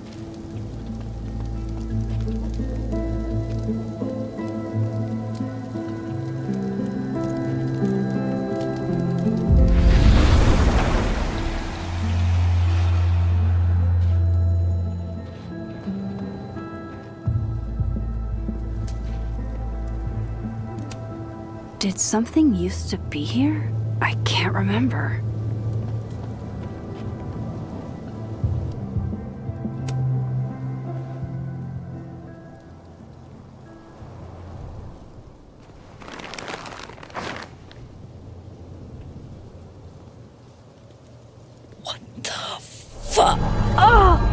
Did something used to be here? I can't remember. What the fuck? Oh!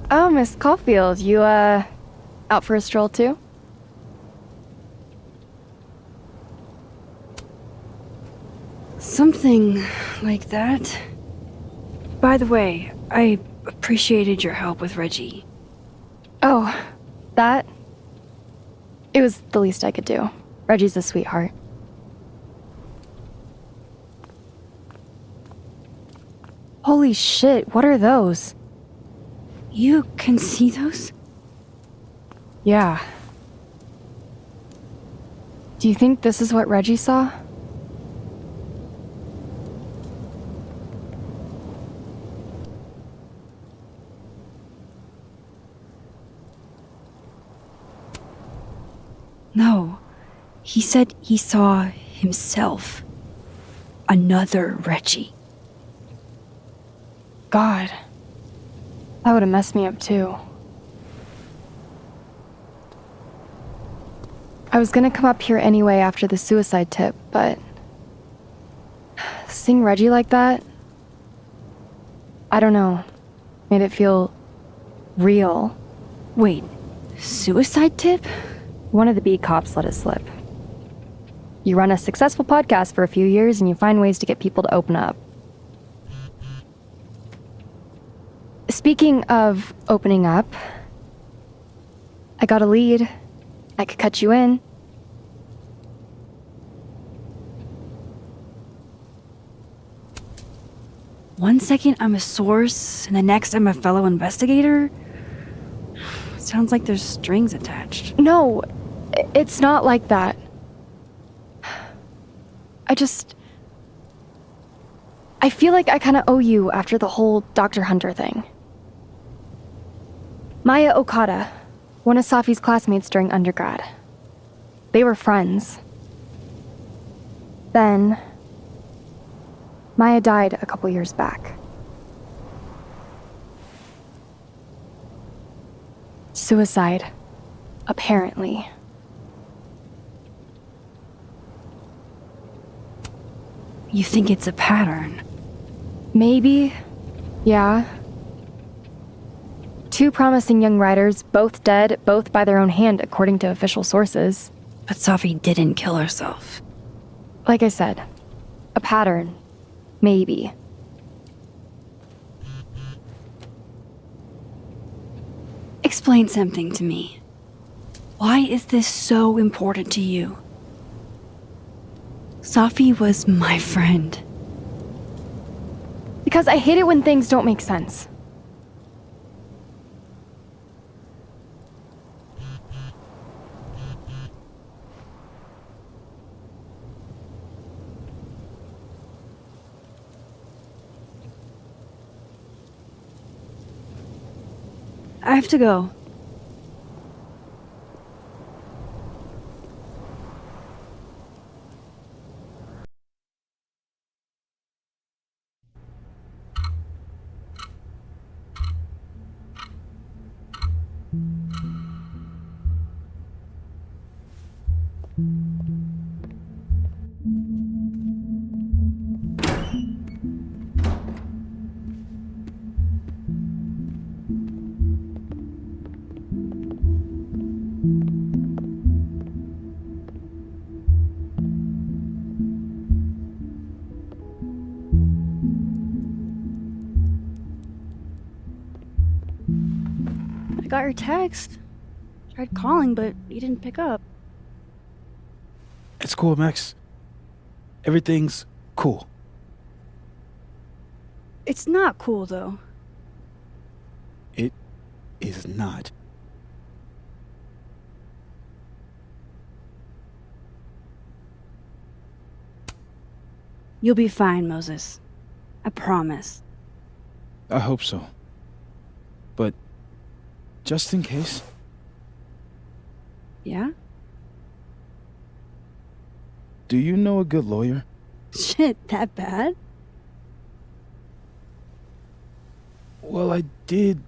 Oh, Miss Caulfield, you, out for a stroll too? Something like that. By the way, I appreciated your help with Reggie. Oh, that? It was the least I could do. Reggie's a sweetheart. Holy shit, what are those? You can see those? Yeah. Do you think this is what Reggie saw? No. He said he saw himself. Another Reggie. God. That would have messed me up too. I was gonna come up here anyway after the suicide tip, but seeing Reggie like that, I don't know, made it feel real. Wait, suicide tip? One of the beat cops let it slip. You run a successful podcast for a few years and you find ways to get people to open up. Speaking of opening up, I got a lead. I could cut you in. One second I'm a source, and the next I'm a fellow investigator? Sounds like there's strings attached. No, it's not like that. I feel like I kinda owe you after the whole Dr. Hunter thing. Maya Okada, one of Safi's classmates during undergrad. They were friends. Then, Maya died a couple years back. Suicide, apparently. You think it's a pattern? Maybe, yeah. 2 promising young writers, both dead, both by their own hand, according to official sources. But Safi didn't kill herself. Like I said, a pattern. Maybe. Explain something to me. Why is this so important to you? Safi was my friend. Because I hate it when things don't make sense. I have to go. I got your text. Tried calling, but you didn't pick up. It's cool, Max. Everything's cool. It's not cool, though. It is not. You'll be fine, Moses. I promise. I hope so. But just in case, Yeah? do you know a good lawyer? Shit, that bad? Well, I did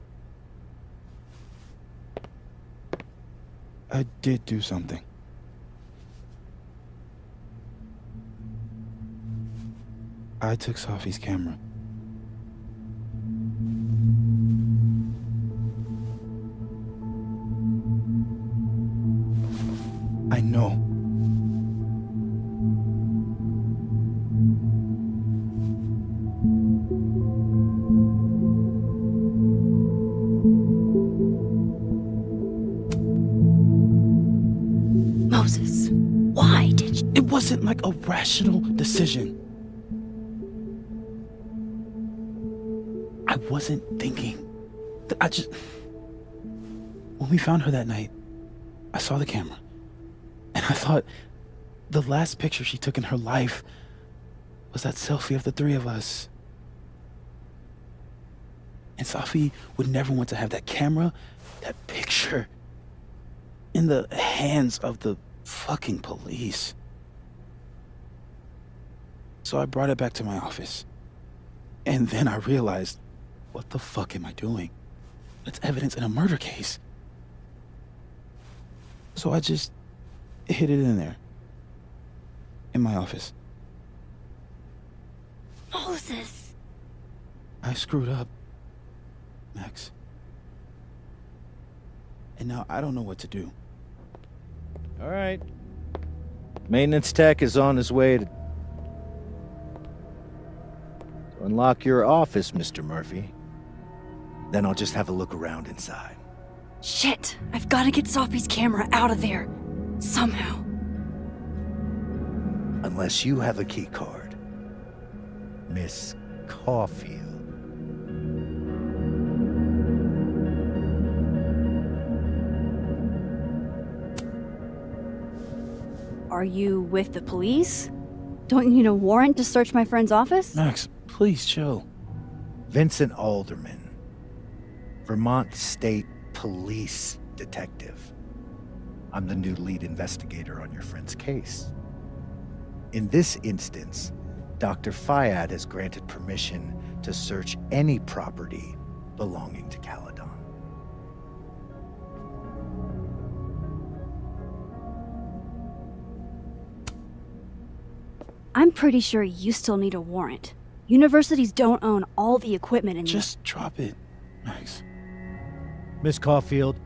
do something. I took Safi's camera. I know. Moses, why did you? It wasn't like a rational decision. I wasn't thinking. When we found her that night, I saw the camera. And I thought the last picture she took in her life was that selfie of the 3 of us. And Safi would never want to have that camera, that picture, in the hands of the Fucking police. So I brought it back to my office. And then I realized, what the fuck am I doing? It's evidence in a murder case. So I just hid it in there. In my office. Moses! I screwed up, Max. And now I don't know what to do. All right. Maintenance tech is on his way to unlock your office, Mr. Murphy. Then I'll just have a look around inside. Shit! I've got to get Sophie's camera out of there. Somehow. Unless you have a key card. Miss Caulfield. Are you with the police? Don't you need a warrant to search my friend's office? Max, please chill. Vincent Alderman, Vermont State Police Detective. I'm the new lead investigator on your friend's case. In this instance, Dr. Fayad has granted permission to search any property belonging to Caledon. I'm pretty sure you still need a warrant. Universities don't own all the equipment in Just drop it, Max. Miss Caulfield,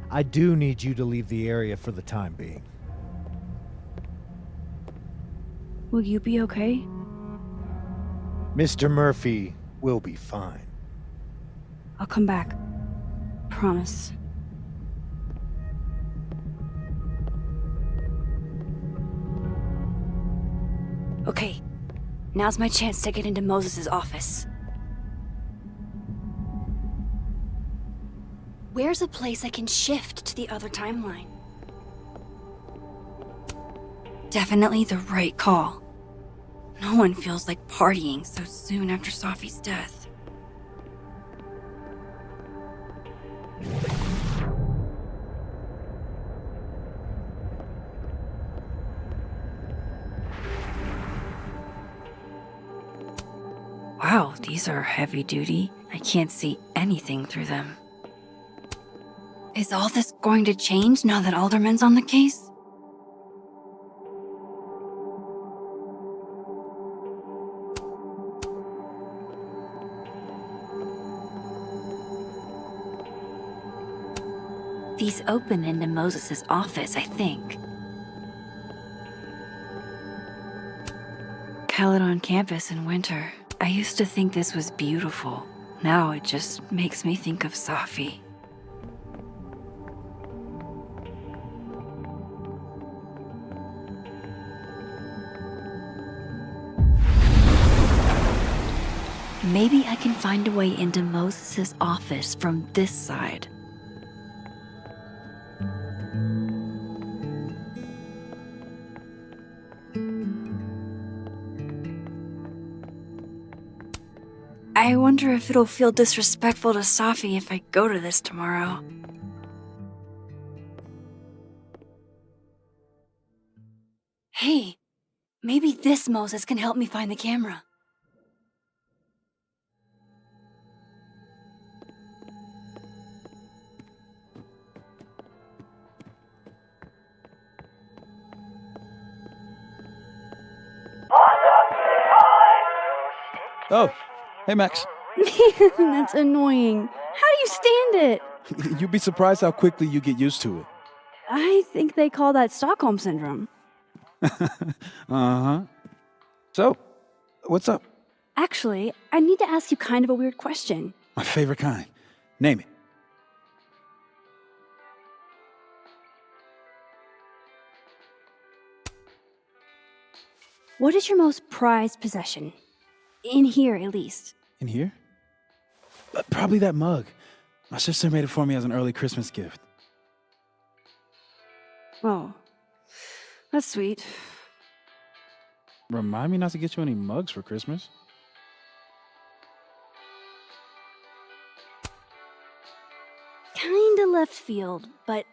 I do need you to leave the area for the time being. Will you be okay? Mr. Murphy will be fine. I'll come back. Promise. Okay, now's my chance to get into Moses' office. Where's a place I can shift to the other timeline? Definitely the right call. No one feels like partying so soon after Sophie's death. Wow, these are heavy duty. I can't see anything through them. Is all this going to change now that Alderman's on the case? These open into Moses' office, I think. Caledon campus in winter. I used to think this was beautiful. Now it just makes me think of Safi. Maybe I can find a way into Moses' office from this side. I wonder if it'll feel disrespectful to Safi if I go to this tomorrow. Hey, maybe this Moses can help me find the camera. Oh, hey Max. Man, that's annoying. How do you stand it? You'd be surprised how quickly you get used to it. I think they call that Stockholm Syndrome. Uh-huh. So, what's up? Actually, I need to ask you kind of a weird question. My favorite kind. Name it. What is your most prized possession? In here, at least. In here? Probably that mug. My sister made it for me as an early Christmas gift. Oh, that's sweet. Remind me not to get you any mugs for Christmas. Kinda left field, but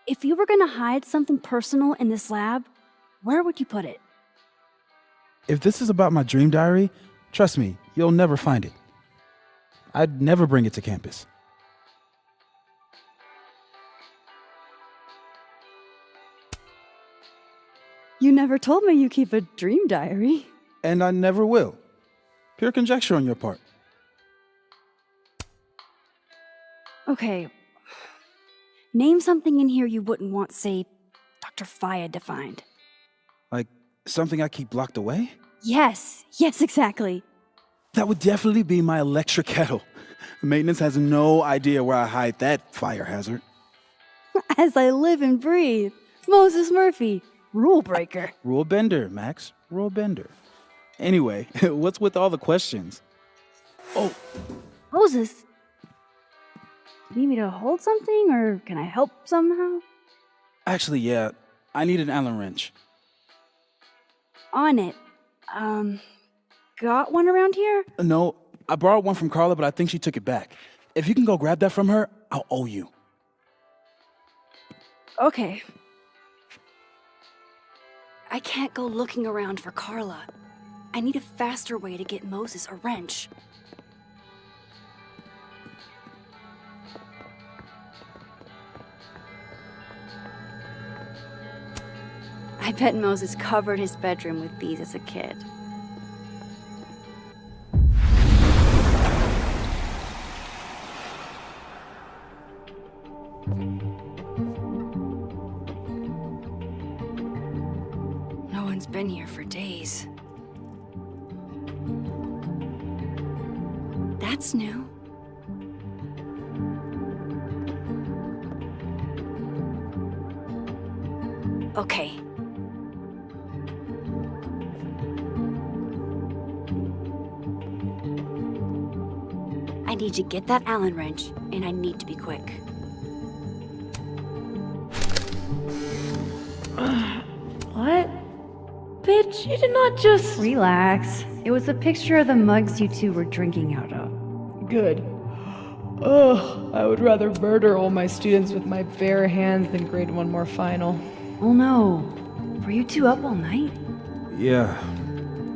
if you were gonna hide something personal in this lab, where would you put it? If this is about my dream diary, trust me, you'll never find it. I'd never bring it to campus. You never told me you keep a dream diary. And I never will. Pure conjecture on your part. Okay. Name something in here you wouldn't want, say, Dr. Faya defined. Like something I keep locked away? Yes, exactly. That would definitely be my electric kettle. Maintenance has no idea where I hide that fire hazard. As I live and breathe. Moses Murphy, rule breaker. Rule bender, Max. Rule bender. Anyway, what's with all the questions? Oh, Moses, you need me to hold something, or can I help somehow? actually, yeah. I need an Allen wrench. On it. Got one around here? No, I borrowed one from Carla, but I think she took it back. If you can go grab that from her, I'll owe you. Okay. I can't go looking around for Carla. I need a faster way to get Moses a wrench. I bet Moses covered his bedroom with these as a kid. No one's been here for days. That's new. Okay. I need to get that Allen wrench, and I need to be quick. What? Bitch, you did not just... Relax. It was a picture of the mugs you two were drinking out of. Good. Ugh, I would rather murder all my students with my bare hands than grade one more final. Oh no. Were you two up all night? Yeah.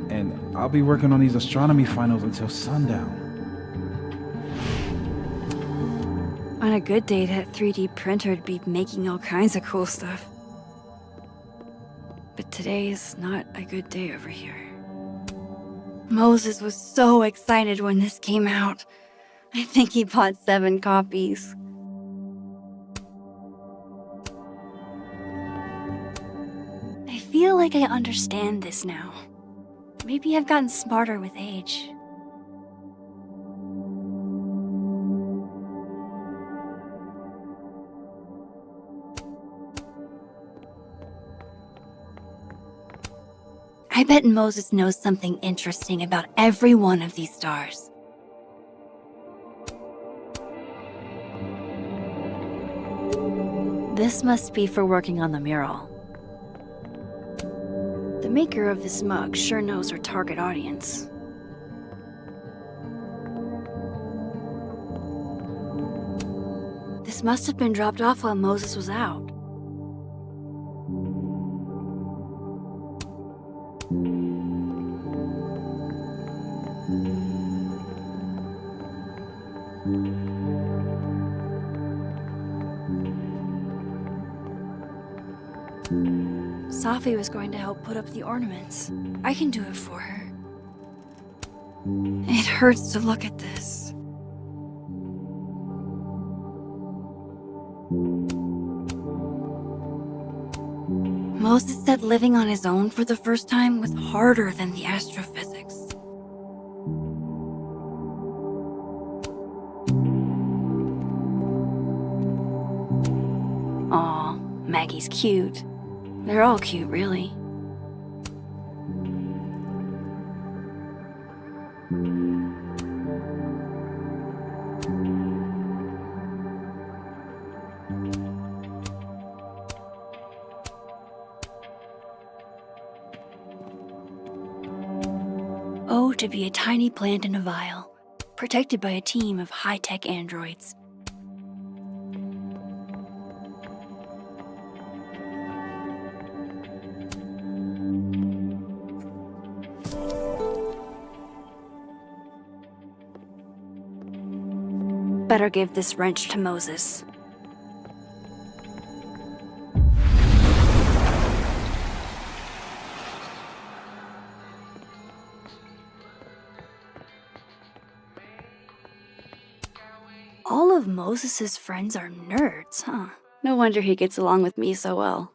And I'll be working on these astronomy finals until sundown. On a good day, that 3D printer'd be making all kinds of cool stuff. But today is not a good day over here. Moses was so excited when this came out. I think he bought 7 copies. I feel like I understand this now. Maybe I've gotten smarter with age. I bet Moses knows something interesting about every one of these stars. This must be for working on the mural. The maker of this mug sure knows her target audience. This must have been dropped off while Moses was out. Safi was going to help put up the ornaments. I can do it for her. It hurts to look at this. Moses said living on his own for the first time was harder than the astrophysics. Aw, Maggie's cute. They're all cute, really. Oh, to be a tiny plant in a vial, protected by a team of high-tech androids. better give this wrench to Moses. All of Moses's friends are nerds, huh? No wonder he gets along with me so well.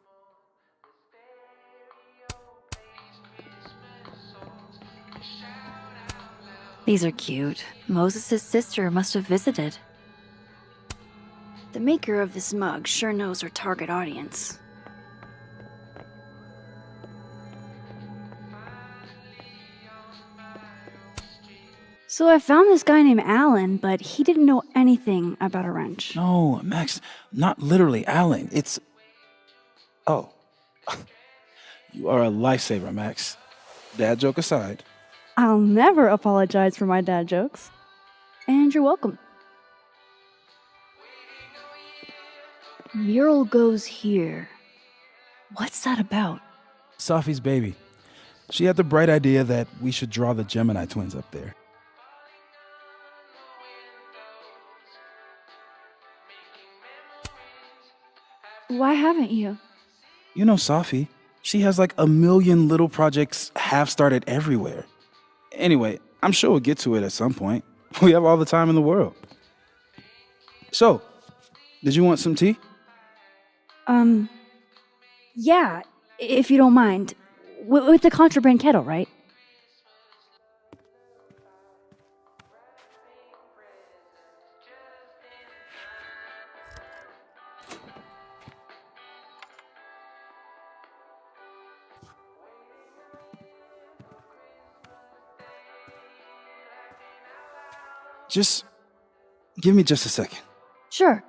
These are cute. Moses's sister must have visited. The maker of this mug sure knows her target audience. So I found this guy named Alan, but he didn't know anything about a wrench. No, Max, not literally Alan. It's... Oh. You are a lifesaver, Max. Dad joke aside. I'll never apologize for my dad jokes. And you're welcome. Mural goes here. What's that about? Safi's baby. She had the bright idea that we should draw the Gemini twins up there. Why haven't you? You know Safi. She has like 1 million little projects half-started everywhere. Anyway, I'm sure we'll get to it at some point. We have all the time in the world. So, did you want some tea? Yeah, if you don't mind. With the contraband kettle, right? Just give me just a second. Sure.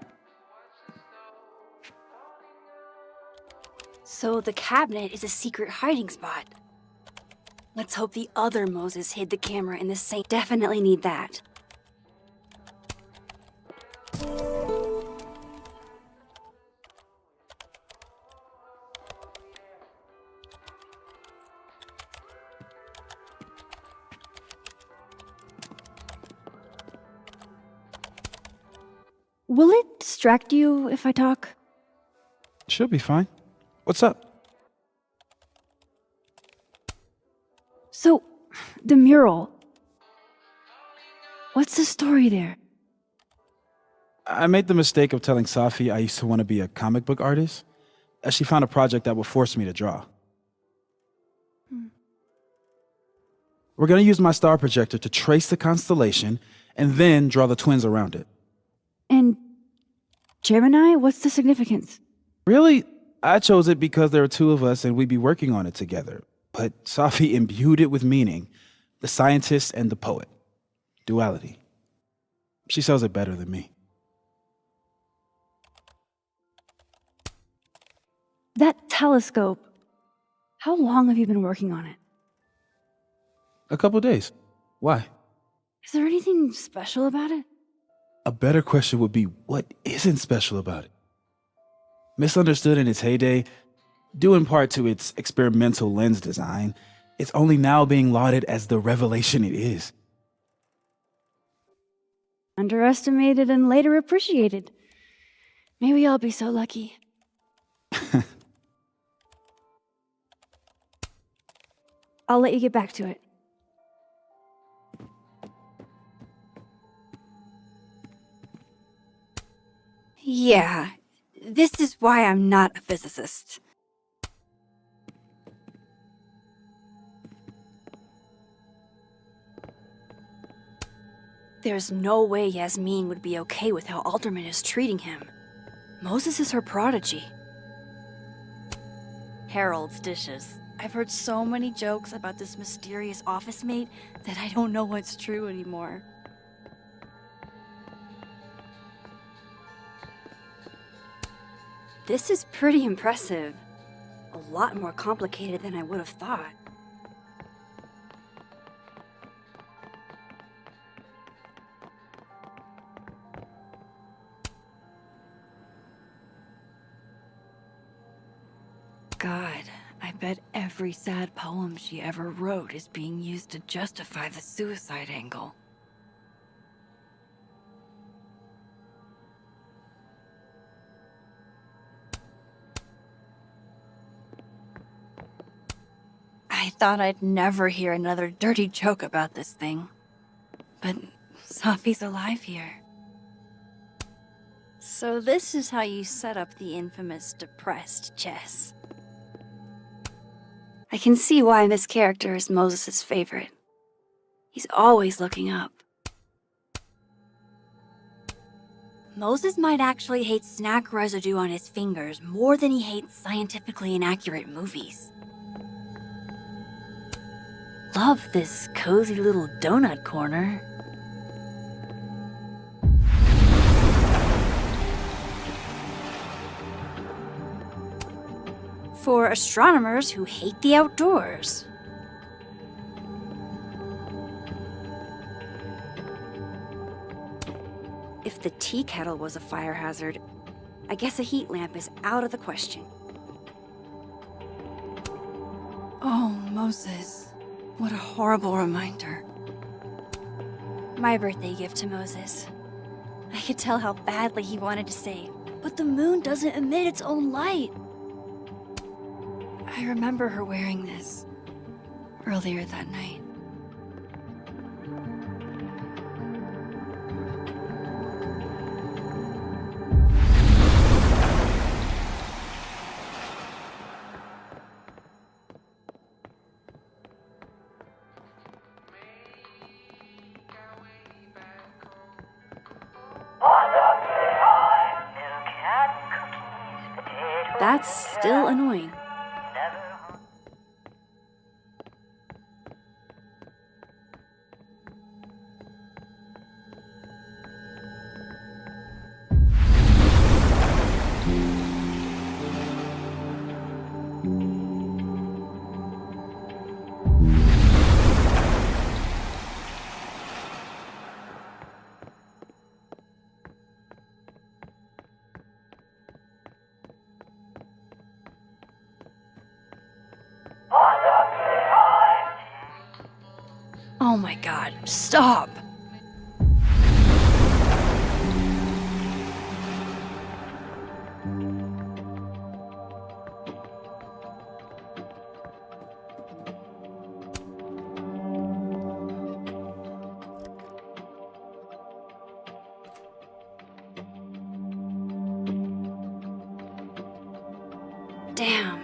So the cabinet is a secret hiding spot. Let's hope the other Moses hid the camera in the same. Definitely need that. Will it distract you if I talk? She'll be fine. What's up? So, the mural. What's the story there? I made the mistake of telling Safi I used to want to be a comic book artist, as she found a project that would force me to draw. We're going to use my star projector to trace the constellation and then draw the twins around it. And Gemini, what's the significance? Really? I chose it because there are two of us and we'd be working on it together. But Safi imbued it with meaning. The scientist and the poet. Duality. She sells it better than me. That telescope. How long have you been working on it? A couple days. Why? Is there anything special about it? A better question would be, what isn't special about it? Misunderstood in its heyday, due in part to its experimental lens design, it's only now being lauded as the revelation it is. Underestimated and later appreciated. Maybe I'll be so lucky. I'll let you get back to it. Yeah, this is why I'm not a physicist. There's no way Yasmin would be okay with how Alderman is treating him. Moses is her prodigy. Harold's dishes. I've heard so many jokes about this mysterious office mate that I don't know what's true anymore. This is pretty impressive. A lot more complicated than I would have thought. God, I bet every sad poem she ever wrote is being used to justify the suicide angle. thought I'd never hear another dirty joke about this thing. But Sophie's alive here. So this is how you set up the infamous depressed Jess. I can see why this character is Moses' favorite. He's always looking up. Moses might actually hate snack residue on his fingers more than he hates scientifically inaccurate movies. Love this cozy little donut corner. For astronomers who hate the outdoors. If the tea kettle was a fire hazard, I guess a heat lamp is out of the question. Oh, Moses. What a horrible reminder. My birthday gift to Moses. I could tell how badly he wanted to say, but the moon doesn't emit its own light. I remember her wearing this earlier that night. That's still annoying. Oh my god, stop! Damn.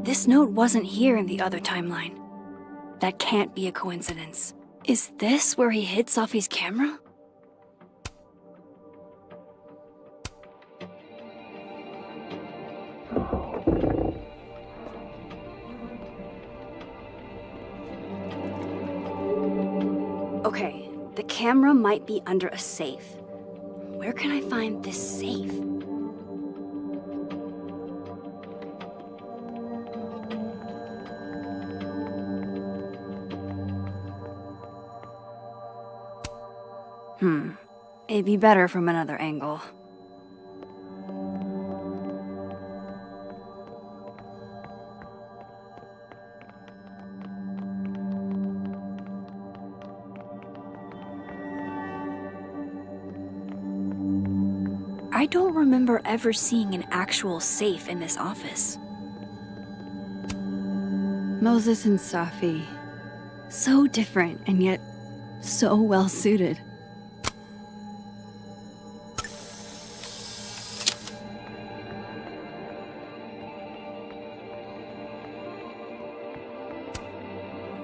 This note wasn't here in the other timeline. That can't be a coincidence. Is this where he hid Sophie's camera? Okay, the camera might be under a safe. Where can I find this safe? It'd be better from another angle. I don't remember ever seeing an actual safe in this office. Moses and Safi. So different and yet so well suited.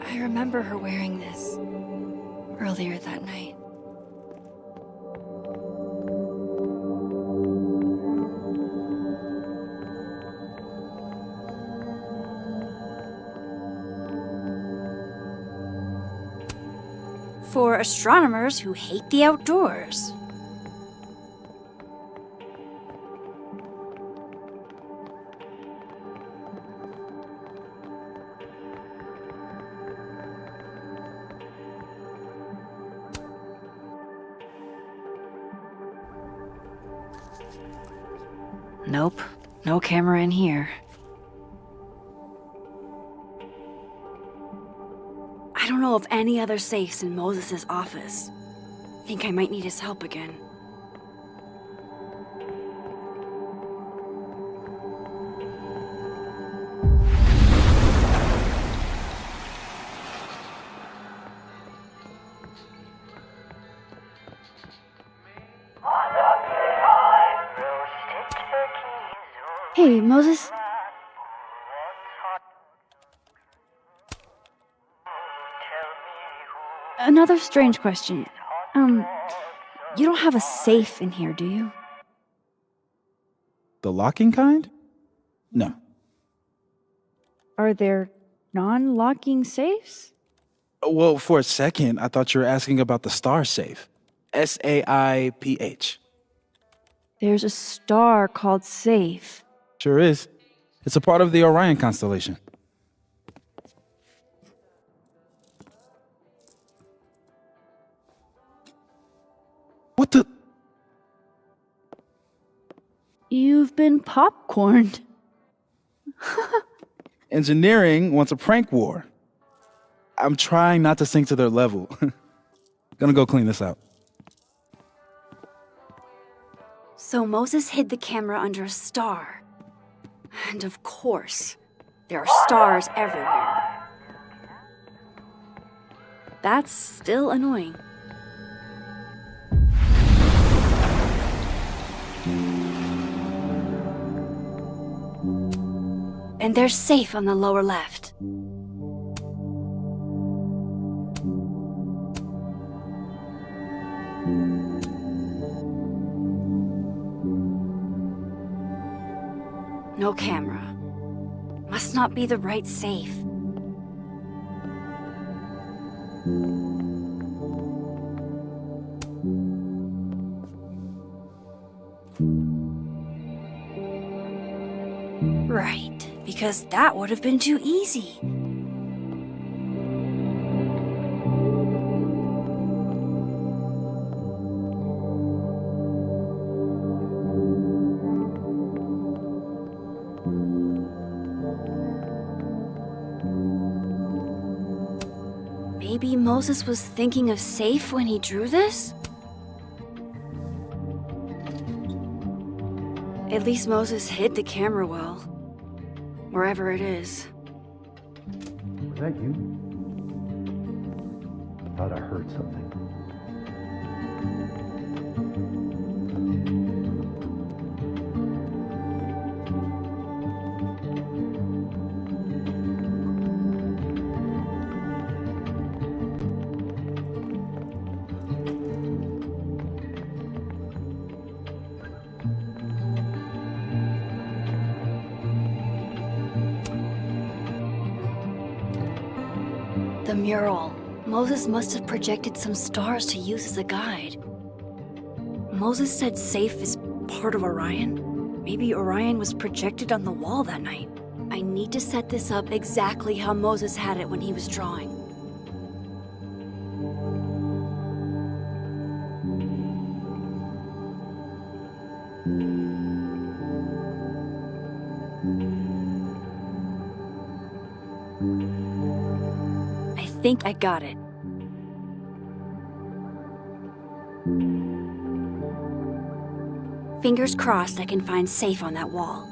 I remember her wearing this earlier that night. For astronomers who hate the outdoors. Nope, no camera in here. I don't know of any other safes in Moses' office. Think I might need his help again. Hey, Moses. Another strange question. You don't have a safe in here, do you? The locking kind? No. Are there non-locking safes? Well, for a second, I thought you were asking about the star safe. SAIPH. There's a star called Safe. Sure is. It's a part of the Orion constellation. What the? You've been popcorned. Engineering wants a prank war. I'm trying not to sink to their level. Gonna go clean this out. So Moses hid the camera under a star. And of course, there are stars everywhere. That's still annoying. And there's Safe on the lower left. No camera. Must not be the right safe. Right, because that would have been too easy. Maybe Moses was thinking of Safe when he drew this? At least Moses hid the camera well. Wherever it is. Was that you? I thought I heard something. The mural. Moses must have projected some stars to use as a guide. Moses said Safe is part of Orion. Maybe Orion was projected on the wall that night. I need to set this up exactly how Moses had it when he was drawing. I think I got it. Fingers crossed I can find Safe on that wall.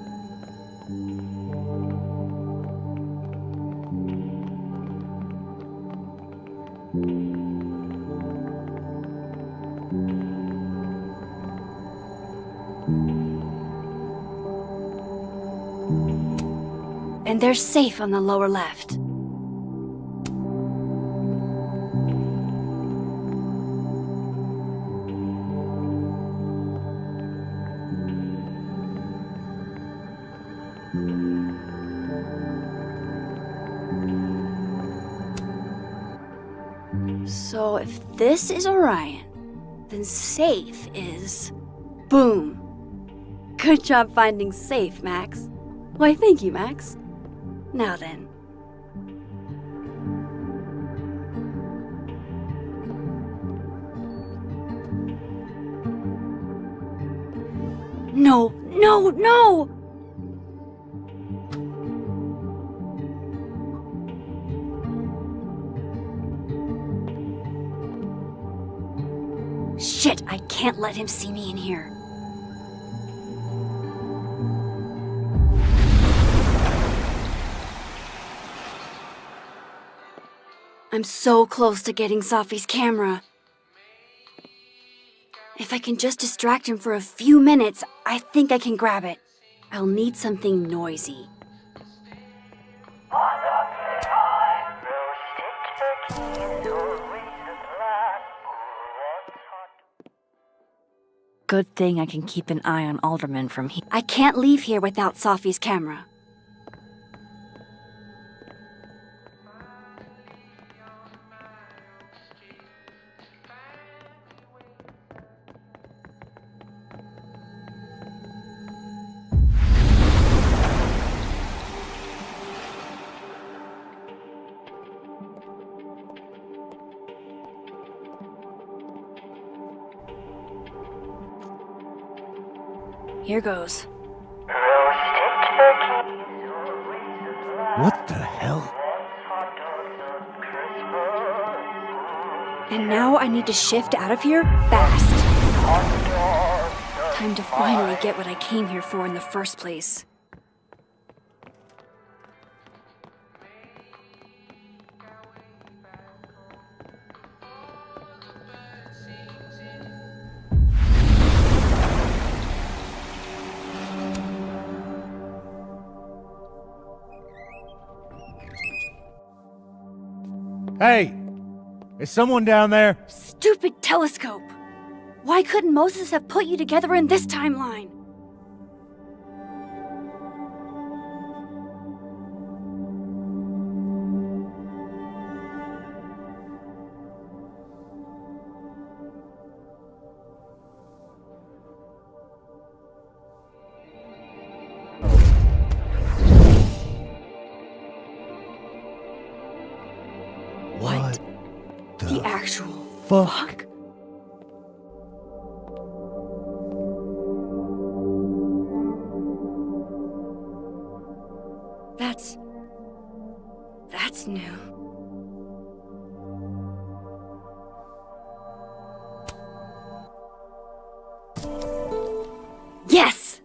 And there's Safe on the lower left. So if this is Orion, then Safe is... Boom! Good job finding Safe, Max. Why, thank you, Max. Now then. No, no, no! Shit, I can't let him see me in here. I'm so close to getting Safi's camera. If I can just distract him for a few minutes, I think I can grab it. I'll need something noisy. Good thing I can keep an eye on Alderman from here. I can't leave here without Safi's camera. Here goes. What the hell? And now I need to shift out of here fast. Time to finally get what I came here for in the first place. Hey! Is someone down there? Stupid telescope! Why couldn't Moses have put you together in this timeline? What the actual fuck? That's new. Yes!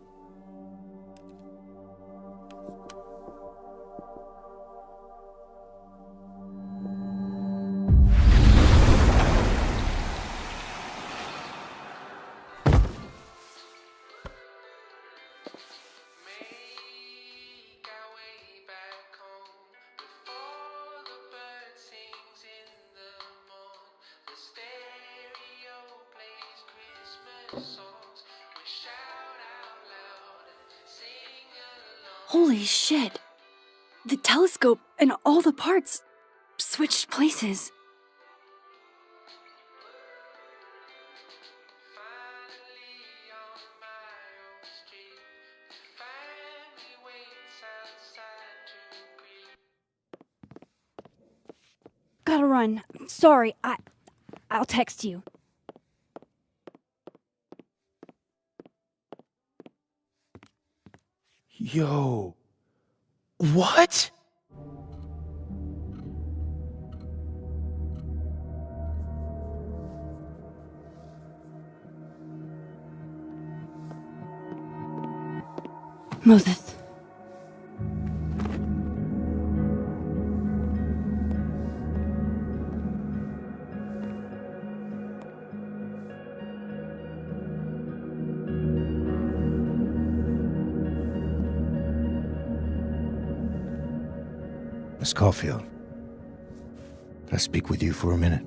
Holy shit! The telescope and all the parts switched places. Gotta run. Sorry, I'll text you. Yo. What? Moses. Miss Caulfield, can I speak with you for a minute?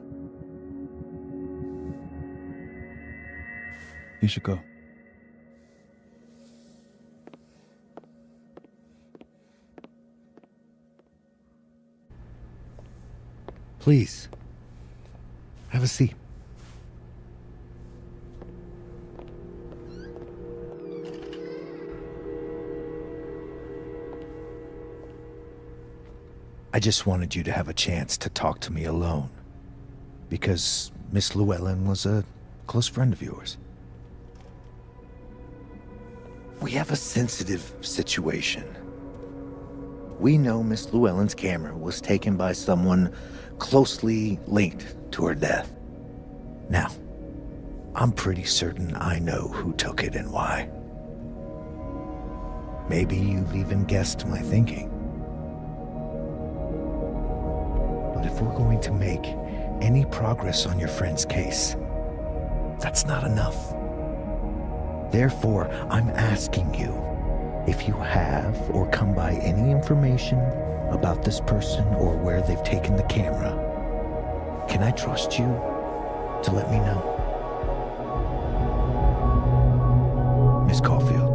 You should go. Please, have a seat. I just wanted you to have a chance to talk to me alone, because Miss Llewellyn was a close friend of yours. We have a sensitive situation. We know Miss Llewellyn's camera was taken by someone closely linked to her death. Now, I'm pretty certain I know who took it and why. Maybe you've even guessed my thinking. But if we're going to make any progress on your friend's case, that's not enough. Therefore, I'm asking you If you have or come by any information about this person or where they've taken the camera, can I trust you to let me know? Miss Caulfield.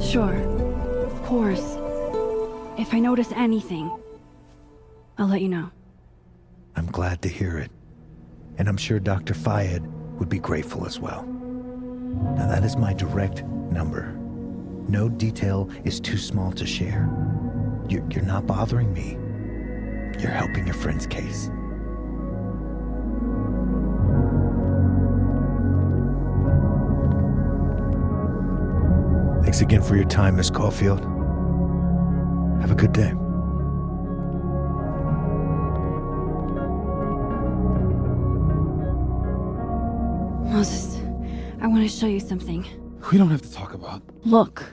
Sure. Of course. If I notice anything, I'll let you know. I'm glad to hear it. And I'm sure Dr. Fayed would be grateful as well. Now that is my direct number. No detail is too small to share. You're not bothering me. You're helping your friend's case. Thanks again for your time, Miss Caulfield. Have a good day. Moses, I want to show you something. We don't have to talk about. Look.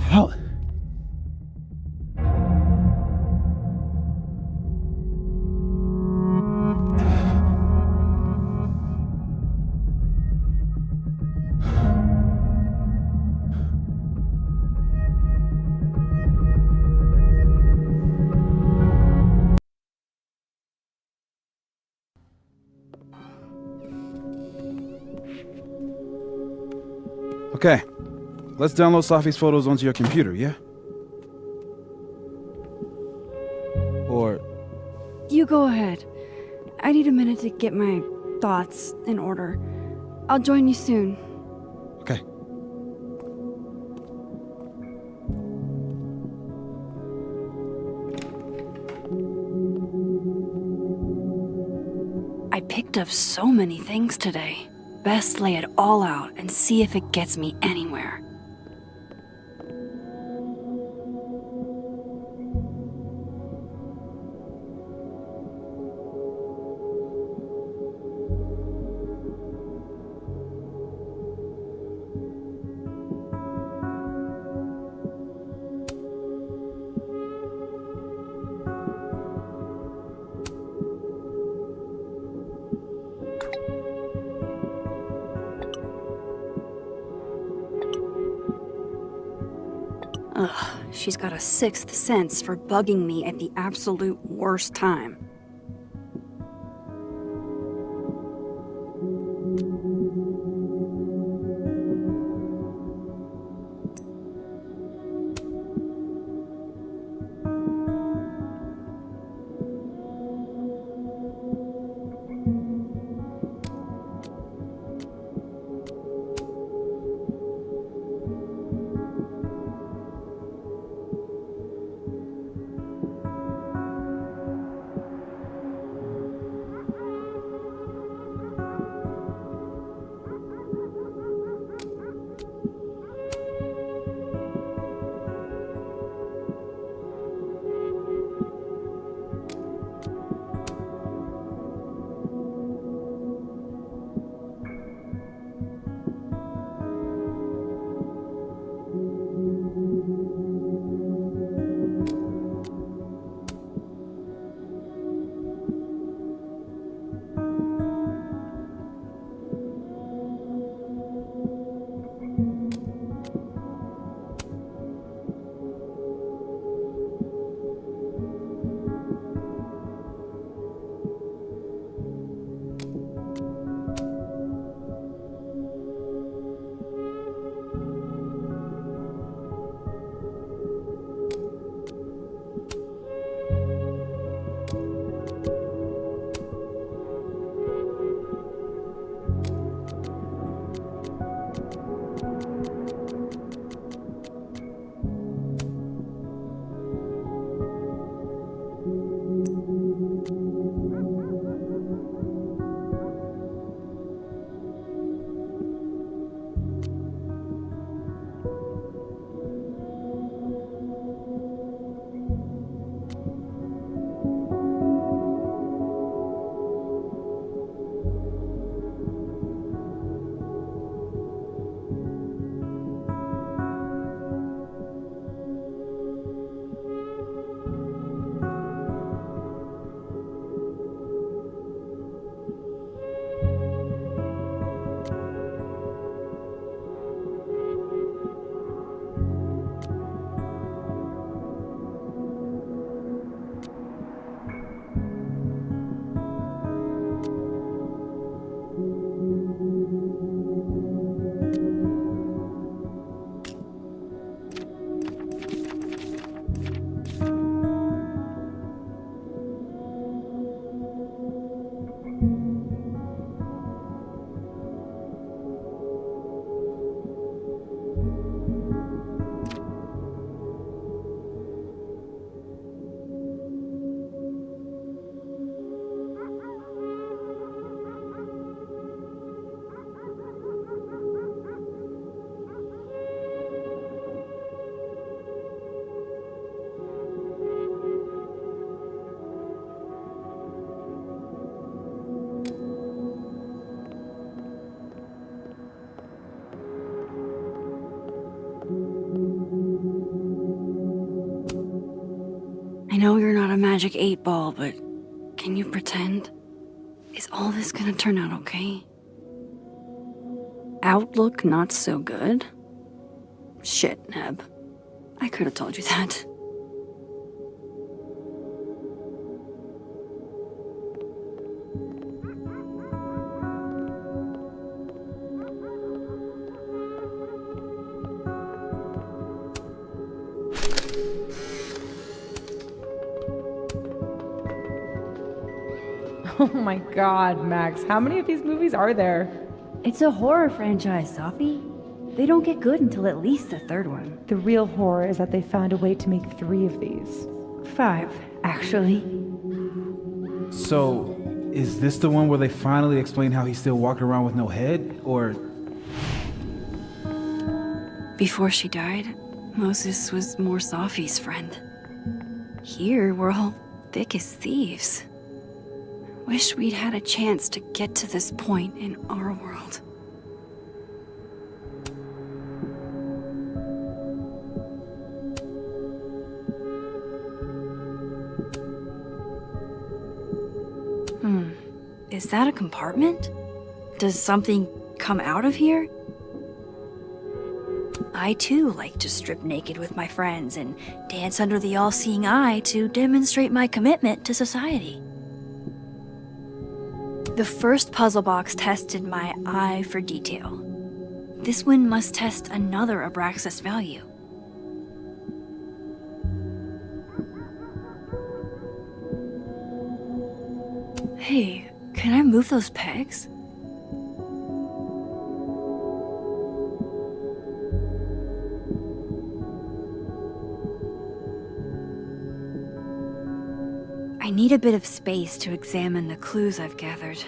How? Okay, let's download Safi's photos onto your computer, yeah? Or... You go ahead. I need a minute to get my thoughts in order. I'll join you soon. Okay. I picked up so many things today. Best lay it all out and see if it gets me anywhere. Ugh, she's got a sixth sense for bugging me at the absolute worst time. know you're not a magic 8-ball, but can you pretend? Is all this gonna turn out okay? Outlook not so good? Shit, Neb. I could have told you that. Oh my god, Max, how many of these movies are there? It's a horror franchise, Sophie. They don't get good until at least the third one. The real horror is that they found a way to make 3 of these. 5, actually. So, is this the one where they finally explain how he's still walking around with no head, or...? Before she died, Moses was more Sophie's friend. Here, we're all thick as thieves. Wish we'd had a chance to get to this point in our world. Is that a compartment? Does something come out of here? I too like to strip naked with my friends and dance under the all-seeing eye to demonstrate my commitment to society. The first puzzle box tested my eye for detail. This one must test another Abraxas value. Hey, can I move those pegs? I need a bit of space to examine the clues I've gathered.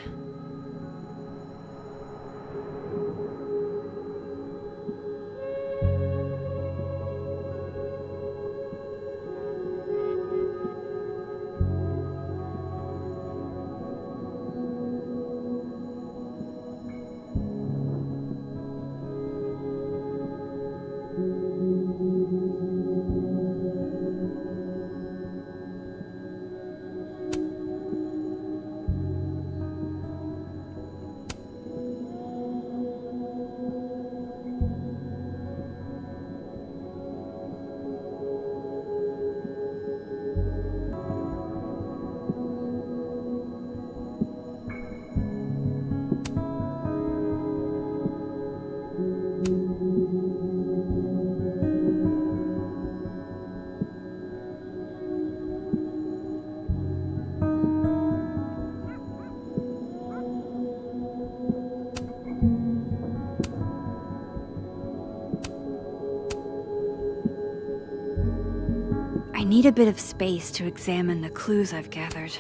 I need a bit of space to examine the clues I've gathered.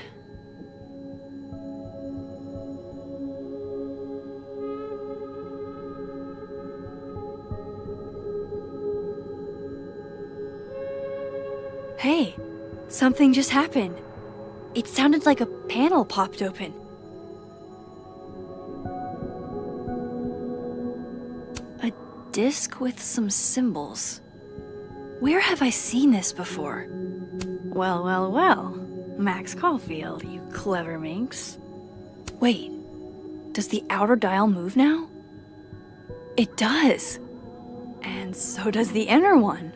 Hey, something just happened. It sounded like a panel popped open. A disc with some symbols. Where have I seen this before? Well, well, well. Max Caulfield, you clever minx. Wait, does the outer dial move now? It does. And so does the inner one.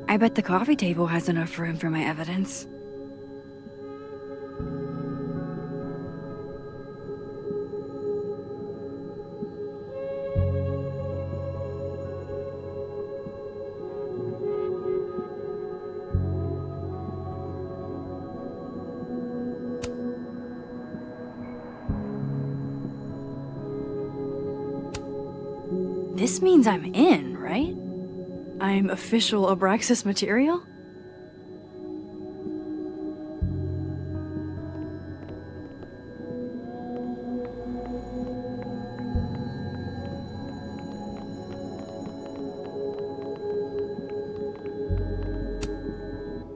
I bet the coffee table has enough room for my evidence. This means I'm in, right? I'm official Abraxas material?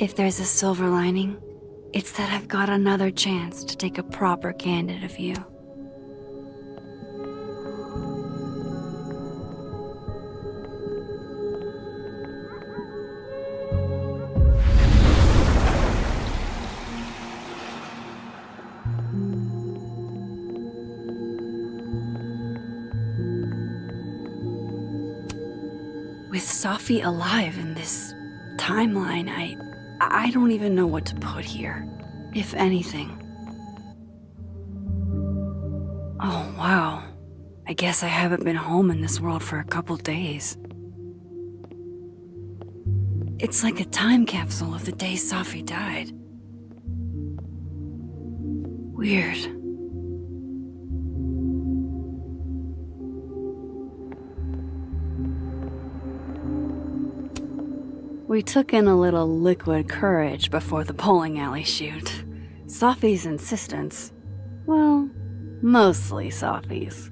If there's a silver lining, it's that I've got another chance to take a proper candid of you. Safi alive in this timeline? I don't even know what to put here, if anything. Oh, wow. I guess I haven't been home in this world for a couple days. It's like a time capsule of the day Safi died. Weird. We took in a little liquid courage before the bowling alley shoot. Safi's insistence. Well, mostly Safi's.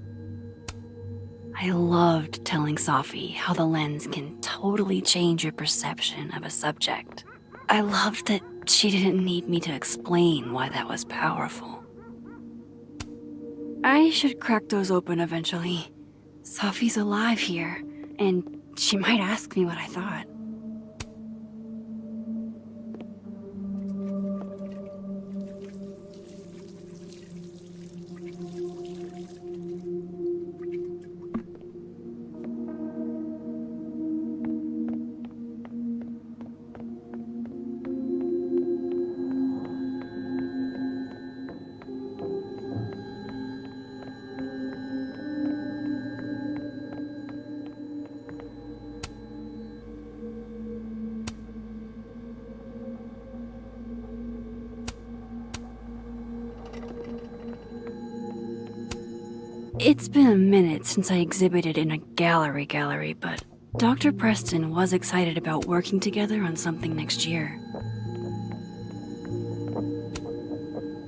I loved telling Safi how the lens can totally change your perception of a subject. I loved that she didn't need me to explain why that was powerful. I should crack those open eventually. Safi's alive here, and she might ask me what I thought. It's been a minute since I exhibited in a gallery, but Dr. Preston was excited about working together on something next year.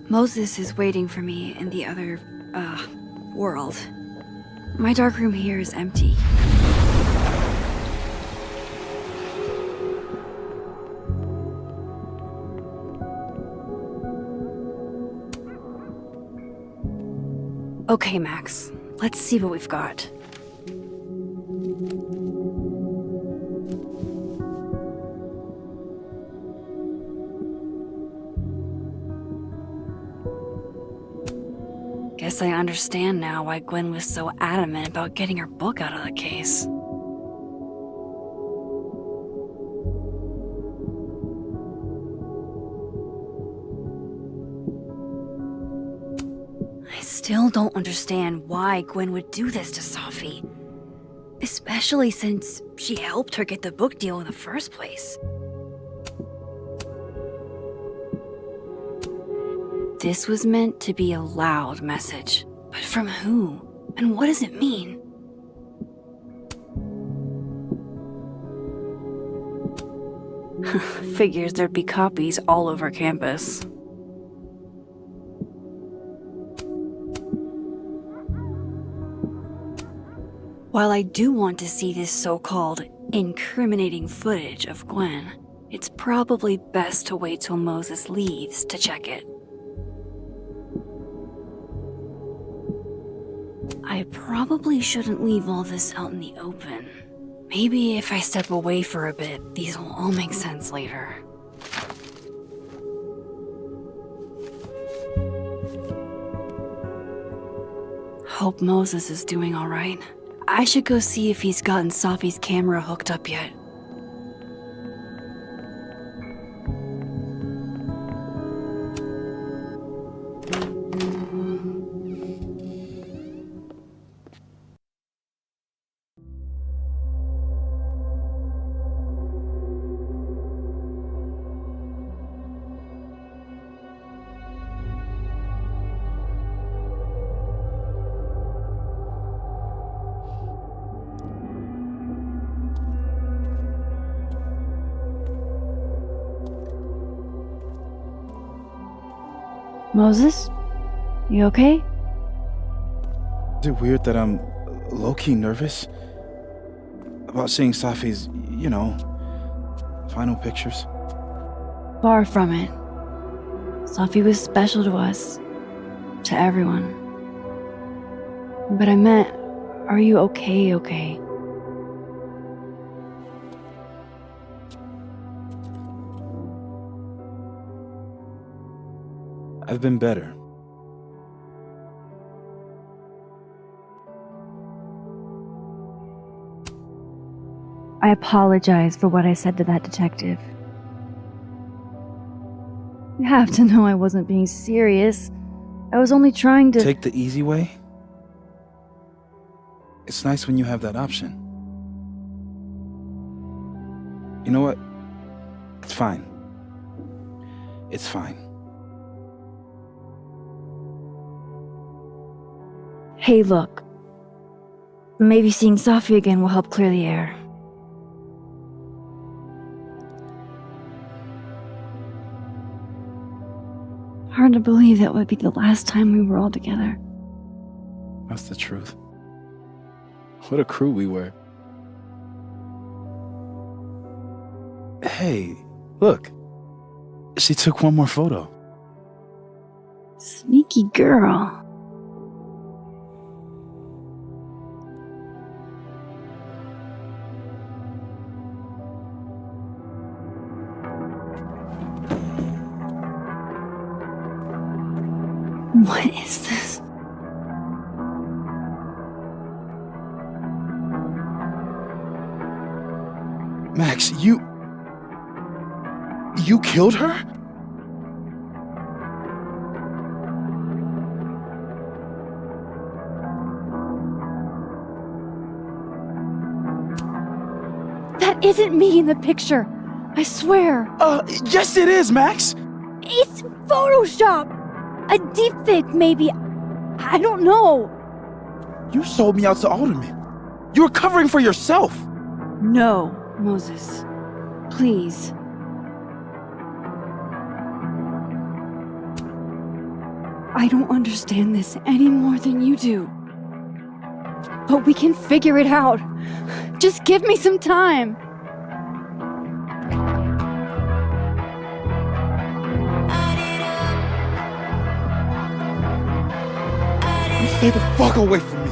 Moses is waiting for me in the other, world. My darkroom here is empty. Okay, Max. Let's see what we've got. Guess I understand now why Gwen was so adamant about getting her book out of the case. I still don't understand why Gwen would do this to Safi. Especially since she helped her get the book deal in the first place. This was meant to be a loud message. But from who? And what does it mean? Figures there'd be copies all over campus. While I do want to see this so-called incriminating footage of Gwen, it's probably best to wait till Moses leaves to check it. I probably shouldn't leave all this out in the open. Maybe if I step away for a bit, these will all make sense later. Hope Moses is doing all right. I should go see if he's gotten Safi's camera hooked up yet. Moses? You okay? Is it weird that I'm low-key nervous about seeing Safi's, final pictures? Far from it. Safi was special to us. To everyone. But I meant, are you okay? I've been better. I I apologize for what I said to that detective. You have to know I wasn't being serious. I was only trying to... Take the easy way? It's nice when you have that option. You know what? It's fine. It's fine. Hey, look. Maybe seeing Safi again will help clear the air. Hard to believe that would be the last time we were all together. That's the truth. What a crew we were. Hey, look. She took one more photo. Sneaky girl. What is this? Max, you killed her? That isn't me in the picture. I swear. Yes it is, Max. It's Photoshop. A deepfake, maybe. I don't know. You sold me out to Alderman. You were covering for yourself. No, Moses. Please. I don't understand this any more than you do. But we can figure it out. Just give me some time. Stay the fuck away from me.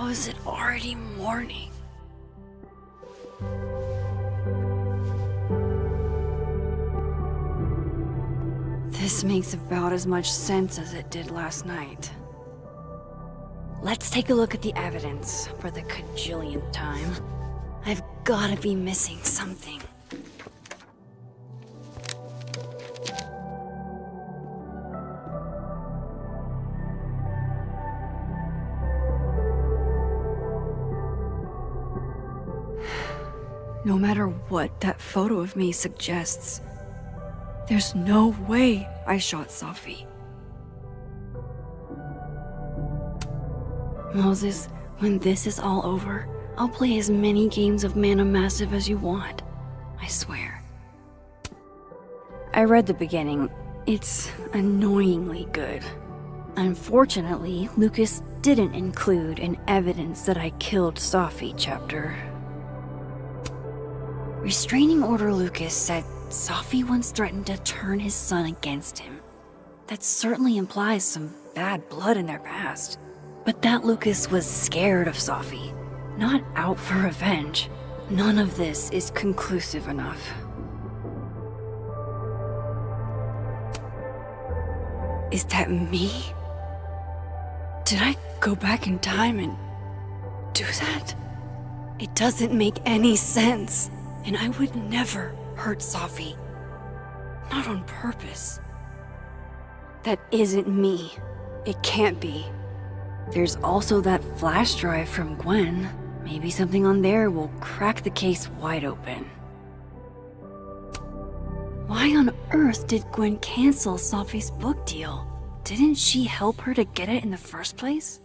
How is it already morning? This makes about as much sense as it did last night. Let's take a look at the evidence for the cajillionth time. I've gotta be missing something. No matter what that photo of me suggests, there's no way I shot Safi. Moses, when this is all over, I'll play as many games of Mana Massive as you want. I swear. I read the beginning. It's annoyingly good. Unfortunately, Lucas didn't include an evidence that I killed Safi chapter. Restraining Order Lucas said Safi once threatened to turn his son against him. That certainly implies some bad blood in their past. But that Lucas was scared of Safi, not out for revenge. None of this is conclusive enough. Is that me? Did I go back in time and do that? It doesn't make any sense. And I would never hurt Safi. Not on purpose. That isn't me. It can't be. There's also that flash drive from Gwen. Maybe something on there will crack the case wide open. Why on earth did Gwen cancel Safi's book deal? Didn't she help her to get it in the first place?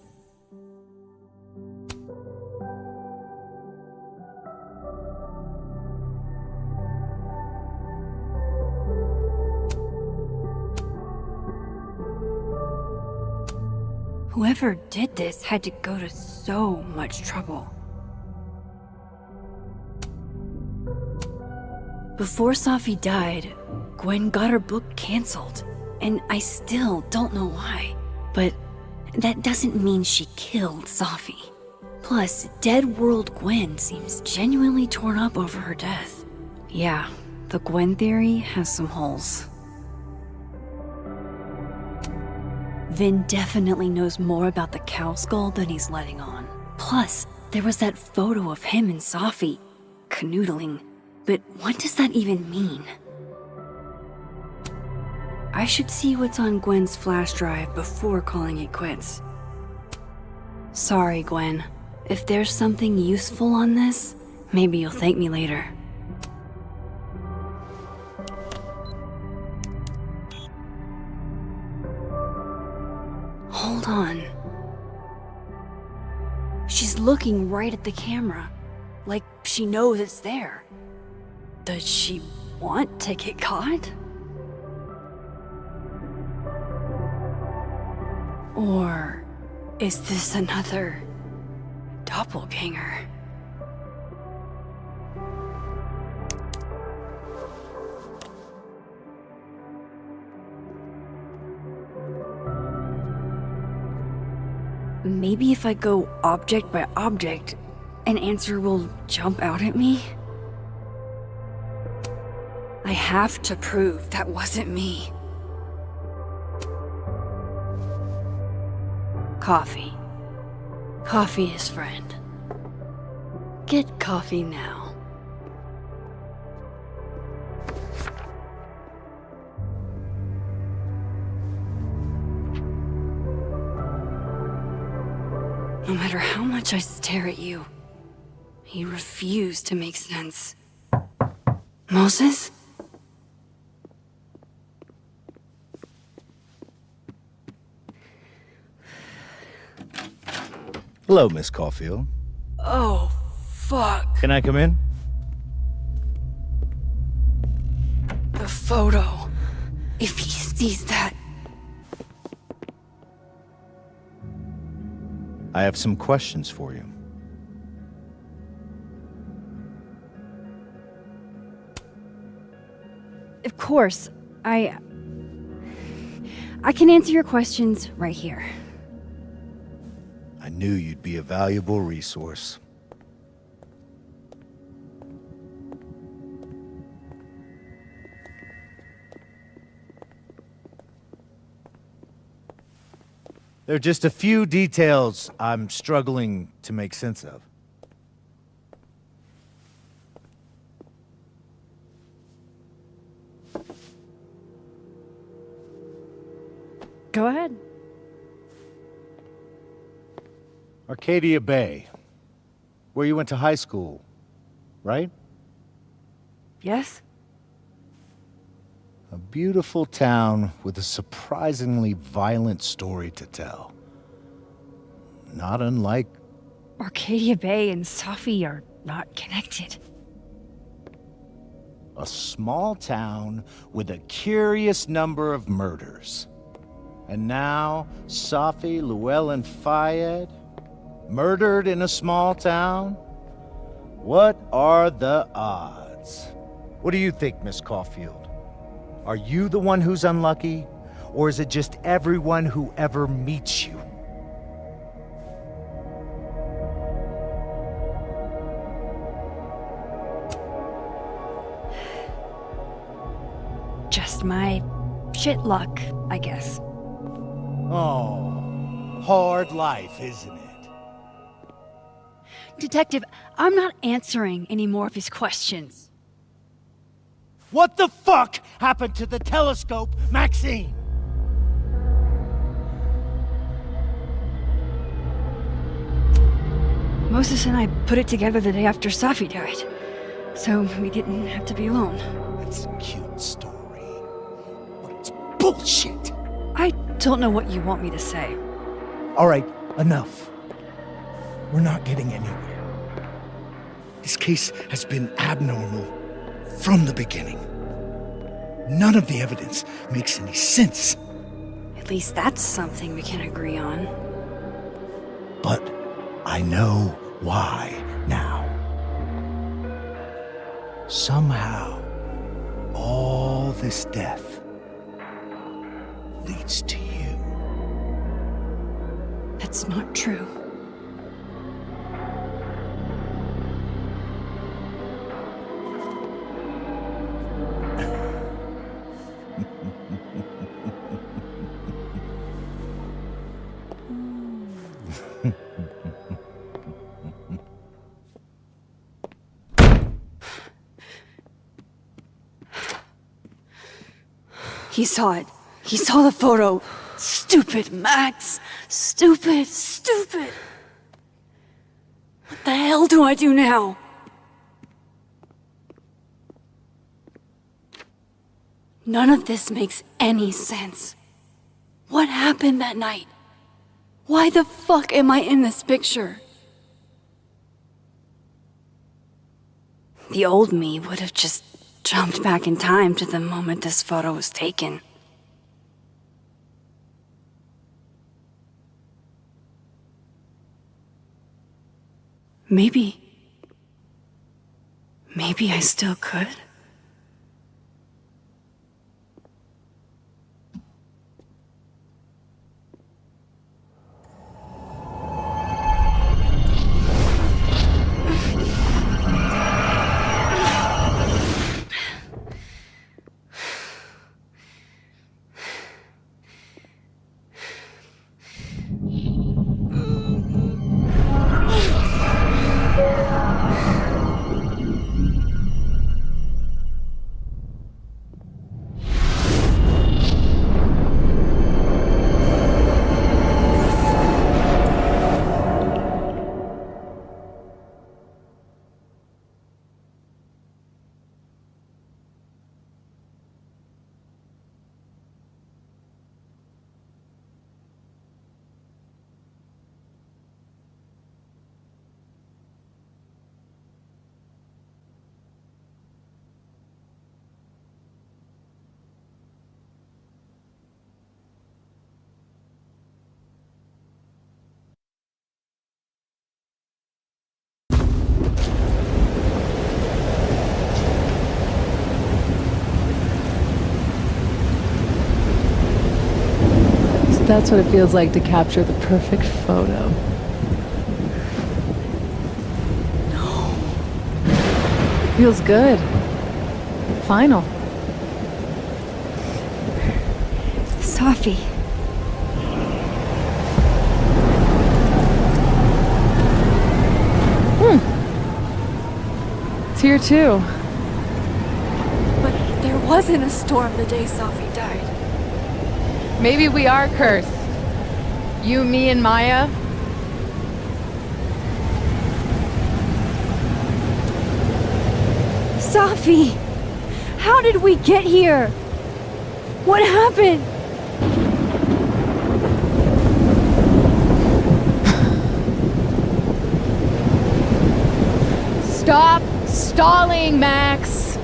Whoever did this had to go to so much trouble. Before Safi died, Gwen got her book canceled, and I still don't know why. But that doesn't mean she killed Safi. Plus, Dead World Gwen seems genuinely torn up over her death. Yeah, the Gwen theory has some holes. Vin definitely knows more about the cow skull than he's letting on. Plus, there was that photo of him and Safi canoodling. But what does that even mean? I should see what's on Gwen's flash drive before calling it quits. Sorry, Gwen. If there's something useful on this, maybe you'll thank me later. Hold on. She's looking right at the camera, like she knows it's there. Does she want to get caught? Or is this another doppelganger? Maybe if I go object by object, an answer will jump out at me? I have to prove that wasn't me. Coffee. Coffee is friend. Get coffee now. No matter how much I stare at you, you refuse to make sense. Moses? Hello, Miss Caulfield. Oh, fuck. Can I come in? The photo. If he sees that... I have some questions for you. Of course. I can answer your questions right here. I knew you'd be a valuable resource. There are just a few details I'm struggling to make sense of. Go ahead. Arcadia Bay, where you went to high school, right? Yes? A beautiful town with a surprisingly violent story to tell. Not unlike... Arcadia Bay and Safi are not connected. a small town with a curious number of murders. And now, Safi, Llewellyn Fayed, murdered in a small town? What are the odds? What do you think, Miss Caulfield? Are you the one who's unlucky? Or is it just everyone who ever meets you? Just my shit luck, I guess. Oh, hard life, isn't it? Detective, I'm not answering any more of his questions. What the fuck happened to the telescope, Maxine? Moses and I put it together the day after Safi died, so we didn't have to be alone. It's a cute story, but it's bullshit. I don't know what you want me to say. All right, enough. We're not getting anywhere. This case has been abnormal from the beginning. None of the evidence makes any sense. At least that's something we can agree on. But I know why now. Somehow, all this death leads to you. That's not true. He saw it. He saw the photo. Stupid, Max. Stupid, stupid. What the hell do I do now? None of this makes any sense. What happened that night? Why the fuck am I in this picture? The old me would have just jumped back in time to the moment this photo was taken. Maybe I still could. That's what it feels like to capture the perfect photo. Feels good. Final. Sophie. It's here too. But there wasn't a storm the day Sophie died. Maybe we are cursed. You, me, and Maya. Sophie! How did we get here? What happened? Stop stalling, Max!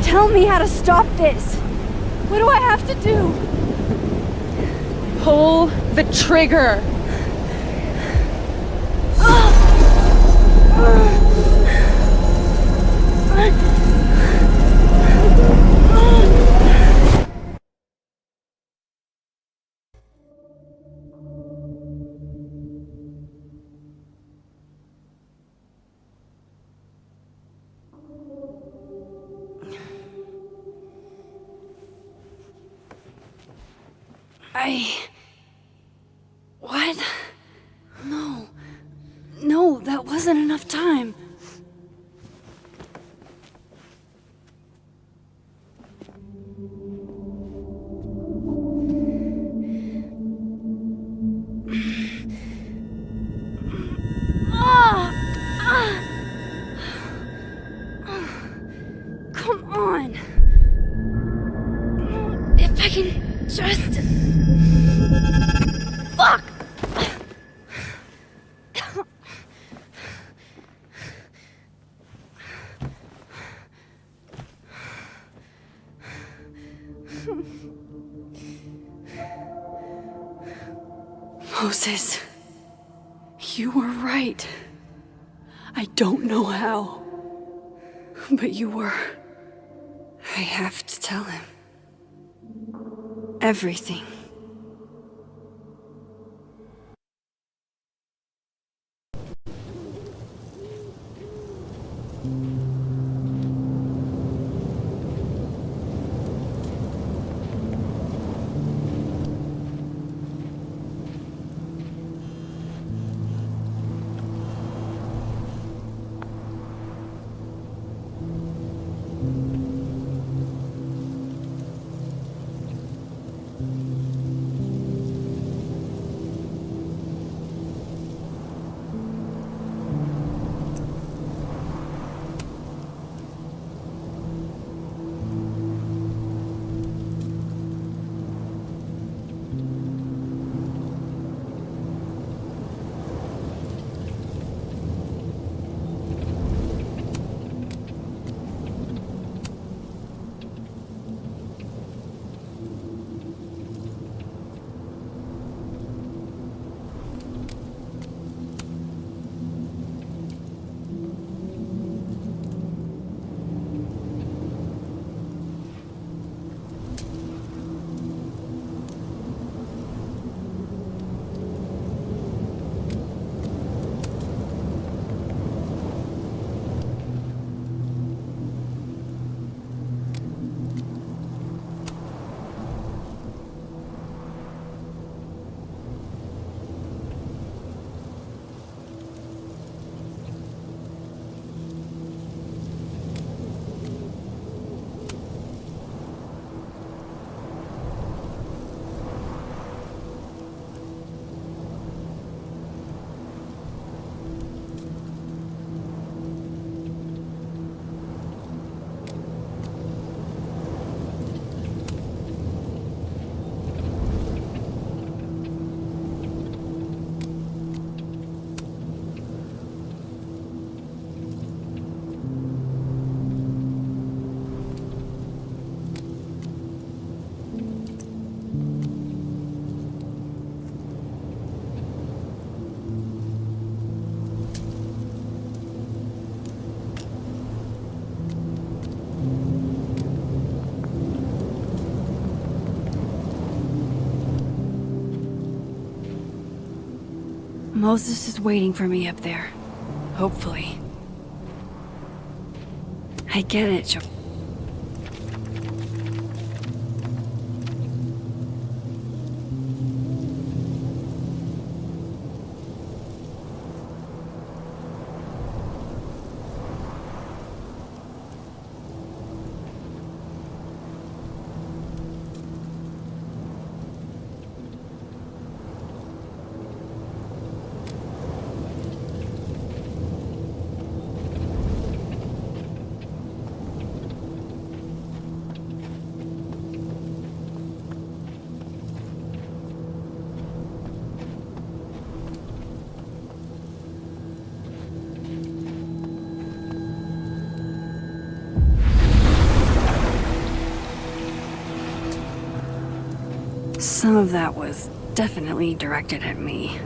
Tell me how to stop this. What do I have to do? Pull the trigger. What? No. No, that wasn't enough time. Come on. If I can just... Fuck! Moses, you were right. I don't know how, but you were. I have to tell him everything. Moses is waiting for me up there. Hopefully. I get it, Joe. Some of that was definitely directed at me.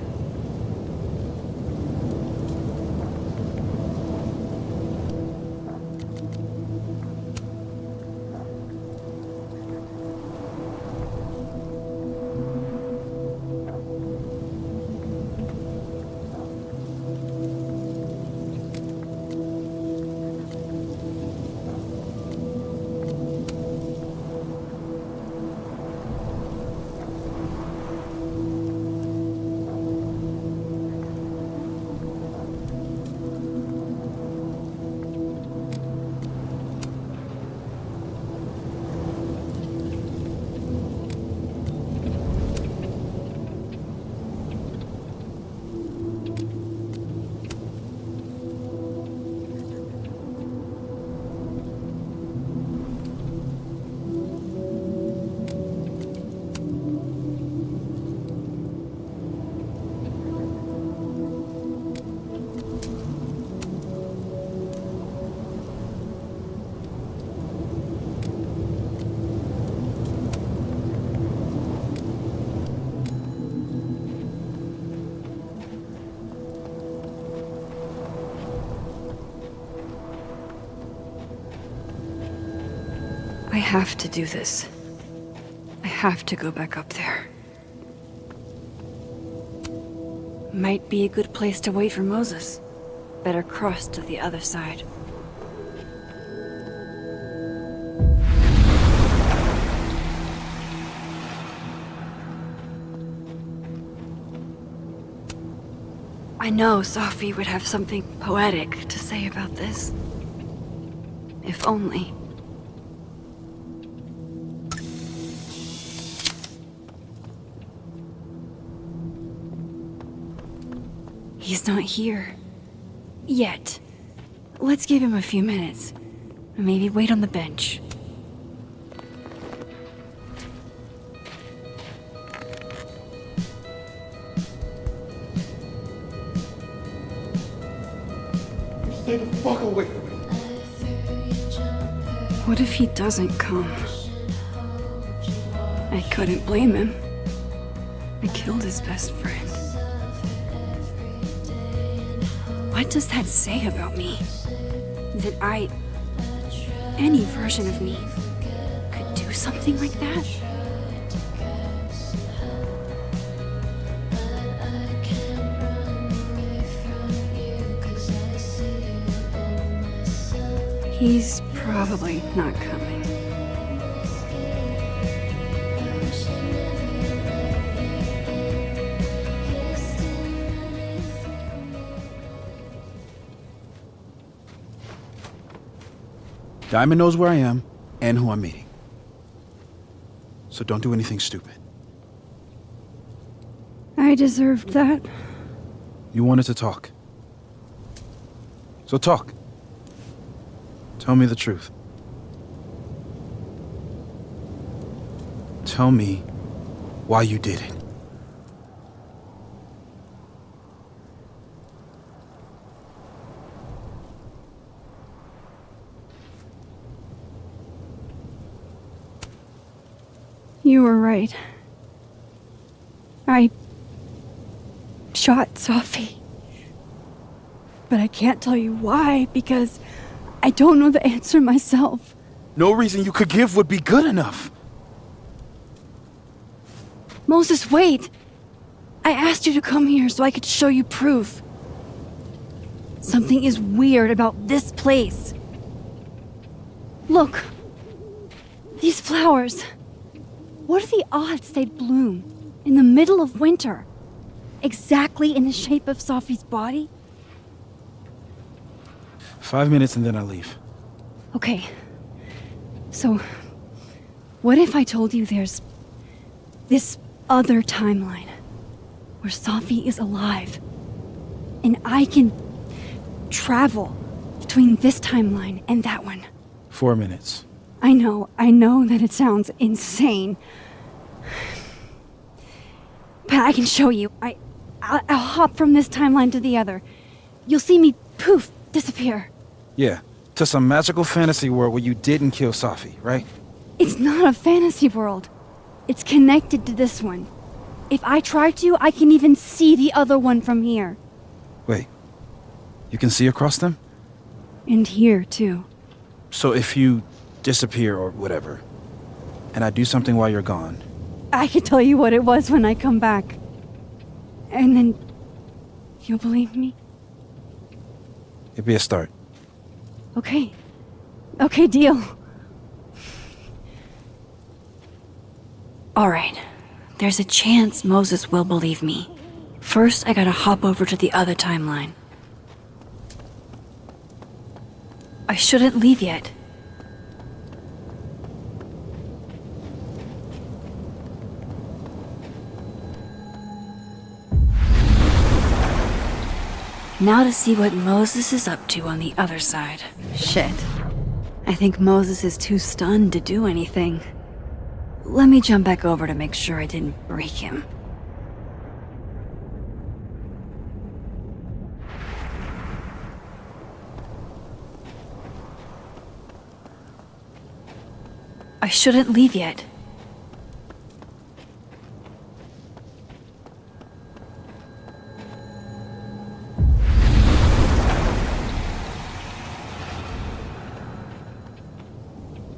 I have to do this. I have to go back up there. Might be a good place to wait for Moses. Better cross to the other side. I know Sophie would have something poetic to say about this. If only. He's not here. Yet. Let's give him a few minutes. Maybe wait on the bench. Stay the fuck away from me. What if he doesn't come? I couldn't blame him. I killed his best friend. What does that say about me? That any version of me, could do something like that? He's probably not coming. Diamond knows where I am and who I'm meeting. So don't do anything stupid. I deserved that. You wanted to talk. So talk. Tell me the truth. Tell me why you did it. You were right. I shot Sophie. But I can't tell you why, because I don't know the answer myself. No reason you could give would be good enough. Moses, wait! I asked you to come here so I could show you proof. Something is weird about this place. Look. These flowers. What are the odds they'd bloom in the middle of winter? Exactly in the shape of Sophie's body? 5 minutes and then I leave. Okay. So, what if I told you there's this other timeline where Sophie is alive and I can travel between this timeline and that one? 4 minutes. I know that it sounds insane. But I can show you. I'll hop from this timeline to the other. You'll see me, poof, disappear. Yeah, to some magical fantasy world where you didn't kill Sophie, right? It's not a fantasy world. It's connected to this one. If I try to, I can even see the other one from here. Wait, you can see across them? And here, too. So if you disappear or whatever, and I do something while you're gone... I can tell you what it was when I come back. And then... you'll believe me? It'd be a start. Okay. Okay, deal. Alright. There's a chance Moses will believe me. First, I gotta hop over to the other timeline. I shouldn't leave yet. Now to see what Moses is up to on the other side. Shit. I think Moses is too stunned to do anything. Let me jump back over to make sure I didn't break him. I shouldn't leave yet.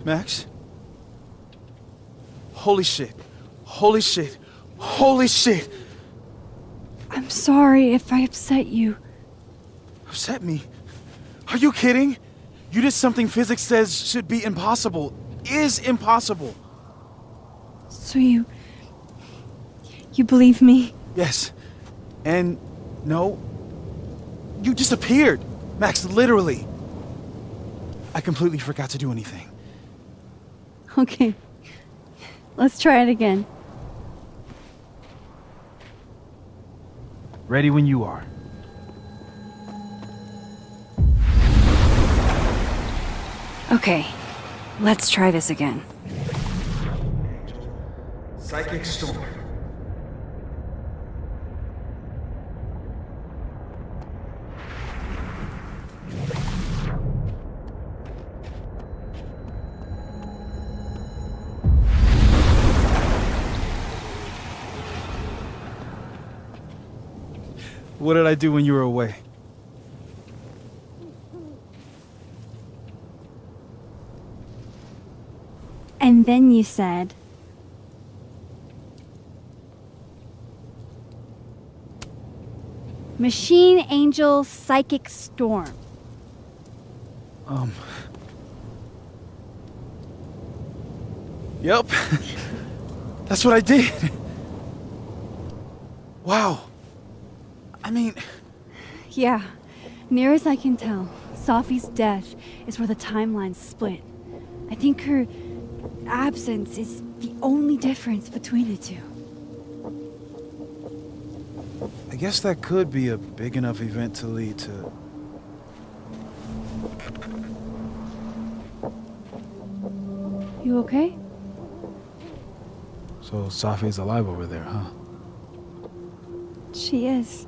Max? Holy shit. Holy shit. Holy shit! I'm sorry if I upset you. Upset me? Are you kidding? You did something physics says should be impossible. Is impossible. So you believe me? Yes. And no. You disappeared. Max, literally. I completely forgot to do anything. Okay. Let's try it again. Ready when you are. Okay. Let's try this again. Psychic storm. What did I do when you were away? And then you said... Machine Angel Psychic Storm. Yep. That's what I did. Wow. I mean... Yeah. Near as I can tell, Sophie's death is where the timelines split. I think her absence is the only difference between the two. I guess that could be a big enough event to lead to... You okay? So Sophie's alive over there, huh? She is.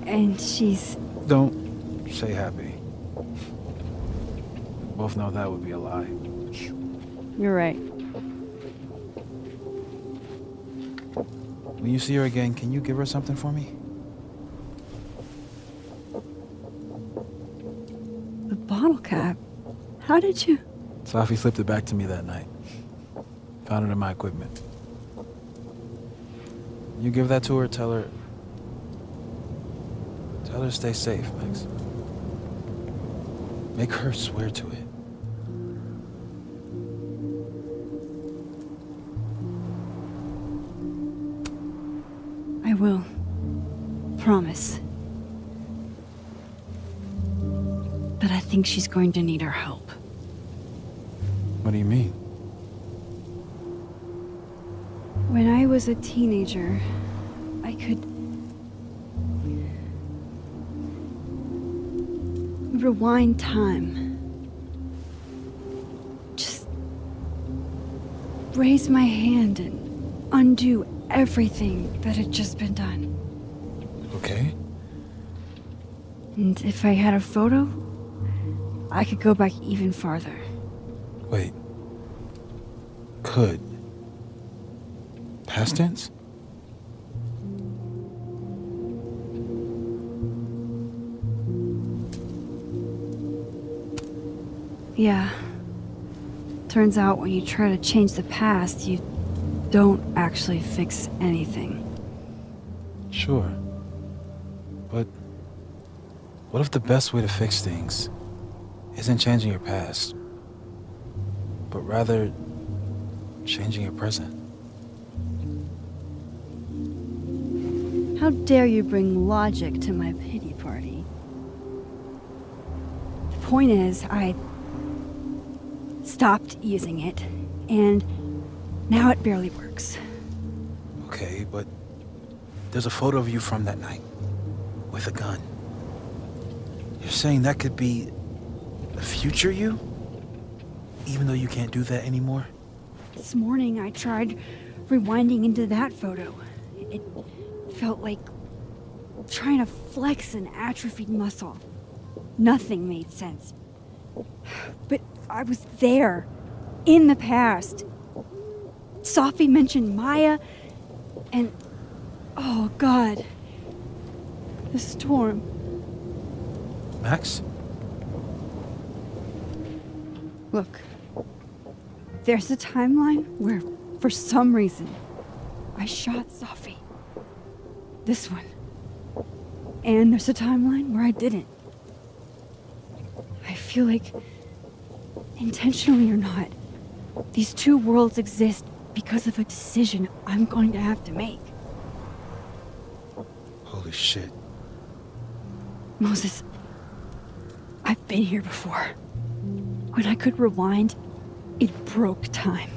And she's... Don't say happy. We both know that would be a lie. You're right. When you see her again, can you give her something for me? The bottle cap? How did you... Sophie slipped it back to me that night. Found it in my equipment. You give that to her, tell her stay safe, Max. Make her swear to it. I will. Promise. But I think she's going to need our help. What do you mean? When I was a teenager, I could rewind time. Just raise my hand and undo everything that had just been done. Okay. And if I had a photo, I could go back even farther. Wait. Could. Past tense? Yeah. Turns out when you try to change the past, you don't actually fix anything. Sure. But what if the best way to fix things isn't changing your past, but rather changing your present? How dare you bring logic to my pity party? The point is, I stopped using it, and now it barely works. Okay, but there's a photo of you from that night, with a gun. You're saying that could be the future you? Even though you can't do that anymore? This morning I tried rewinding into that photo. It felt like trying to flex an atrophied muscle. Nothing made sense. But I was there, in the past. Sophie mentioned Maya, and oh God, the storm. Max? Look, there's a timeline where, for some reason, I shot Sophie. This one. And there's a timeline where I didn't. I feel like, intentionally or not, these two worlds exist because of a decision I'm going to have to make. Holy shit. Moses, I've been here before. When I could rewind, it broke time.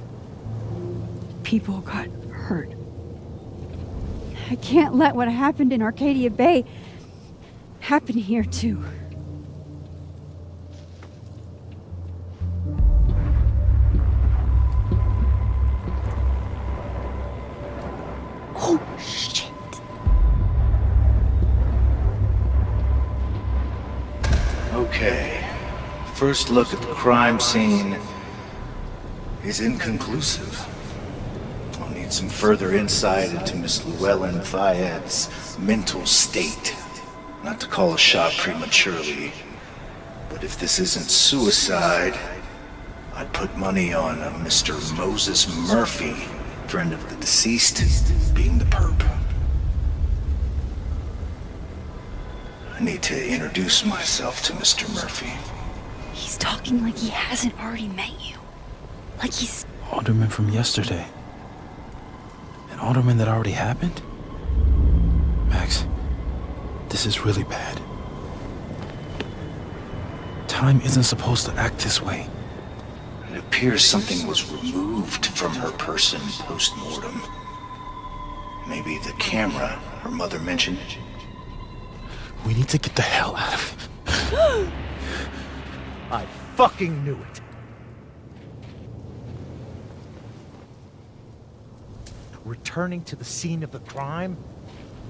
People got hurt. I can't let what happened in Arcadia Bay happen here too. Oh, shit. Okay. First look at the crime scene is inconclusive. I'll need some further insight into Miss Llewellyn Fayette's mental state. Not to call a shot prematurely, but if this isn't suicide, I'd put money on a Mr. Moses Murphy, friend of the deceased, being the perp. I need to introduce myself to Mr. Murphy. He's talking like he hasn't already met you. Like he's... Alderman from yesterday. An alderman that already happened? Max, this is really bad. Time isn't supposed to act this way. It appears something was removed from her person post-mortem. Maybe the camera her mother mentioned. We need to get the hell out of here. I fucking knew it. Returning to the scene of the crime?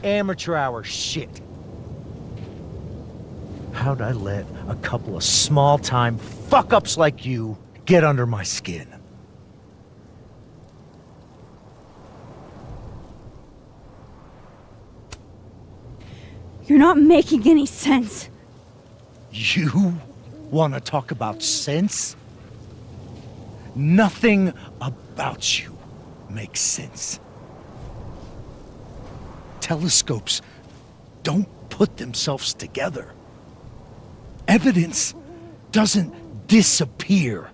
Amateur hour shit. How'd I let a couple of small-time fuck-ups like you get under my skin? You're not making any sense. You want to talk about sense? Nothing about you makes sense. telescopes don't put themselves together. Evidence doesn't disappear.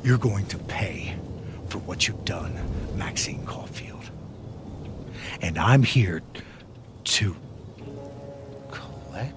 You're going to pay for what you've done, Maxine Caulfield. And I'm here to collect.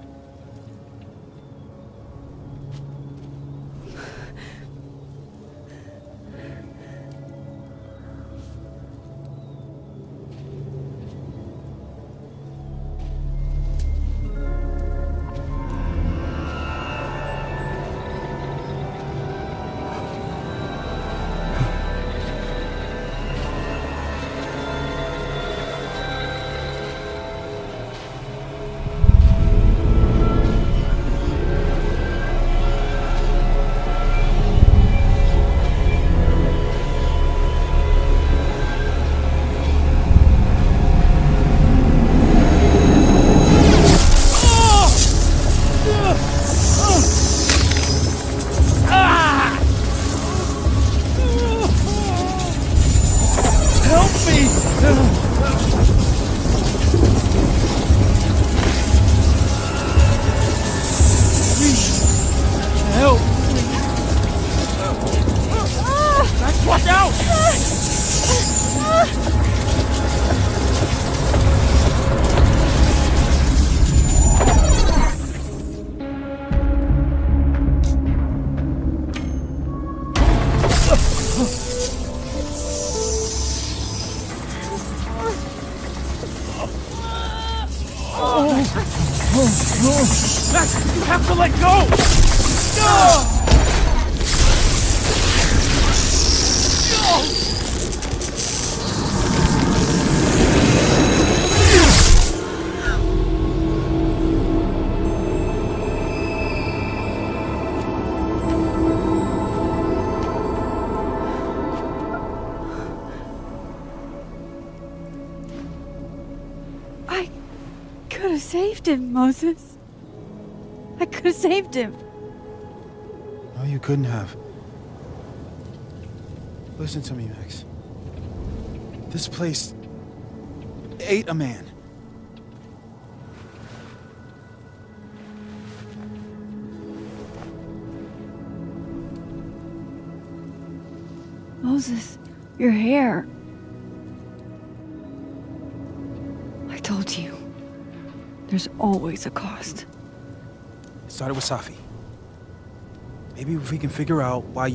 Max, you have to let go! I could have saved him, Moses. I could have saved him. No, you couldn't have. Listen to me, Max. This place ate a man. Moses, your hair. I told you. There's always a cost. It started with Safi. Maybe if we can figure out why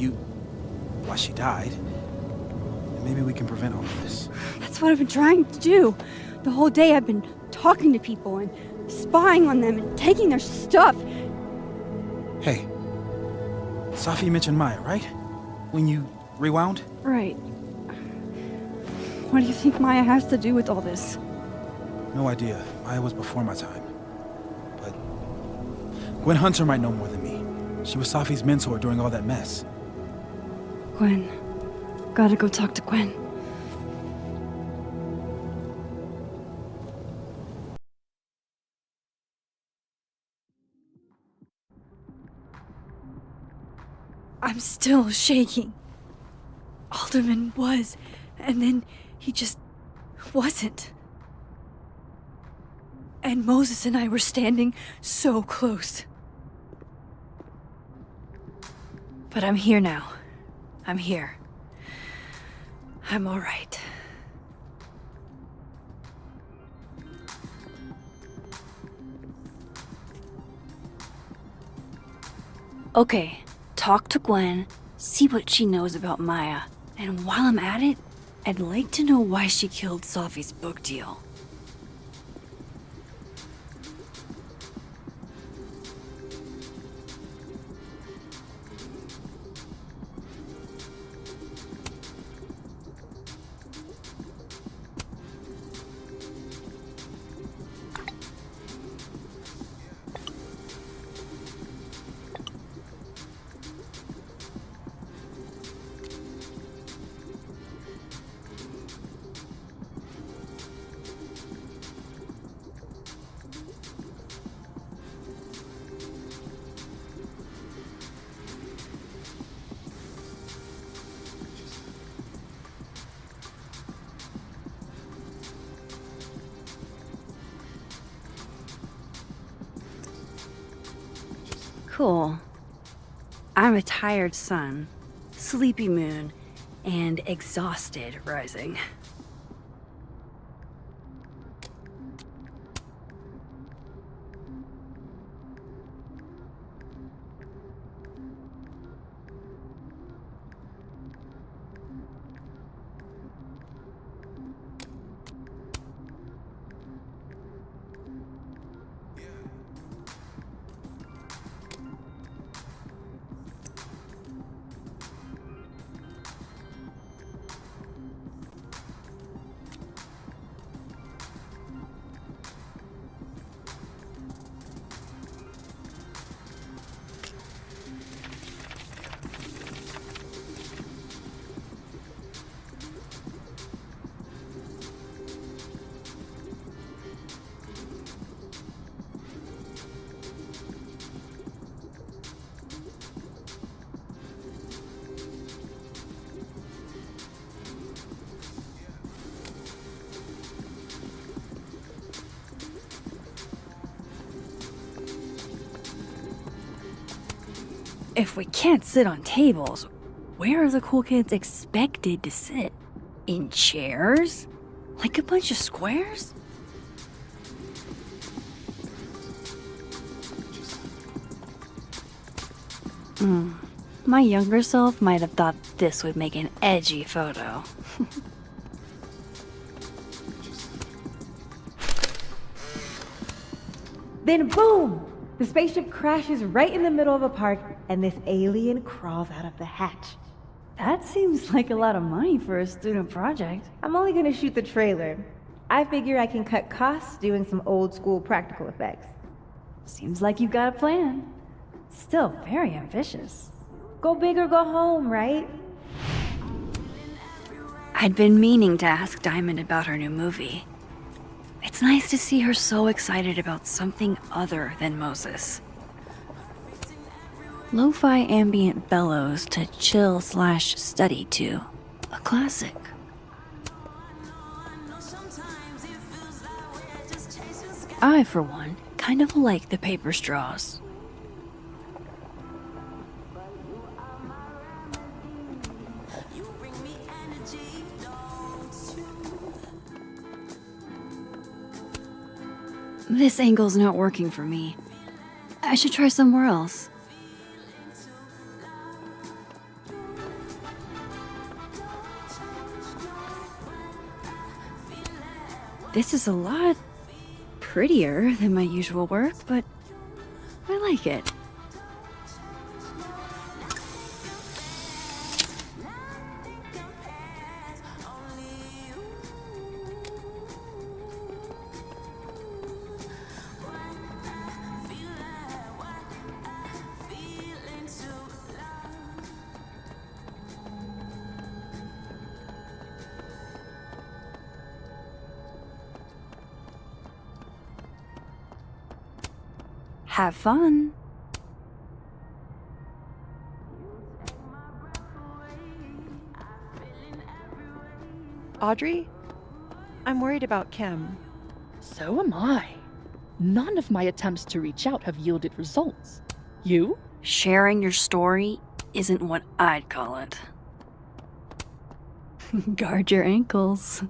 she died, then maybe we can prevent all of this. That's what I've been trying to do. The whole day I've been talking to people and spying on them and taking their stuff. Hey, Safi mentioned Maya, right? When you rewound? Right. What do you think Maya has to do with all this? No idea. Maya was before my time. But Gwen Hunter might know more than me. She was Safi's mentor during all that mess. Gwen. Gotta go talk to Gwen. I'm still shaking. Alderman was, and then he just wasn't. And Moses and I were standing so close. But I'm here now. I'm here. I'm all right. Okay, talk to Gwen, see what she knows about Maya, and while I'm at it, I'd like to know why she killed Safi's book deal. Cool. I'm a tired sun, sleepy moon, and exhausted rising. If we can't sit on tables, where are the cool kids expected to sit? In chairs? Like a bunch of squares? My younger self might have thought this would make an edgy photo. Then boom! The spaceship crashes right in the middle of a park, and this alien crawls out of the hatch. That seems like a lot of money for a student project. I'm only gonna shoot the trailer. I figure I can cut costs doing some old school practical effects. Seems like you've got a plan. Still very ambitious. Go big or go home, right? I'd been meaning to ask Diamond about her new movie. It's nice to see her so excited about something other than Moses. Lo-fi ambient bellows to chill/study to. A classic. I, for one, kind of like the paper straws. This angle's not working for me. I should try somewhere else. This is a lot prettier than my usual work, but I like it. Have fun. Audrey? I'm worried about Kim. So am I. None of my attempts to reach out have yielded results. You? Sharing your story isn't what I'd call it. Guard your ankles.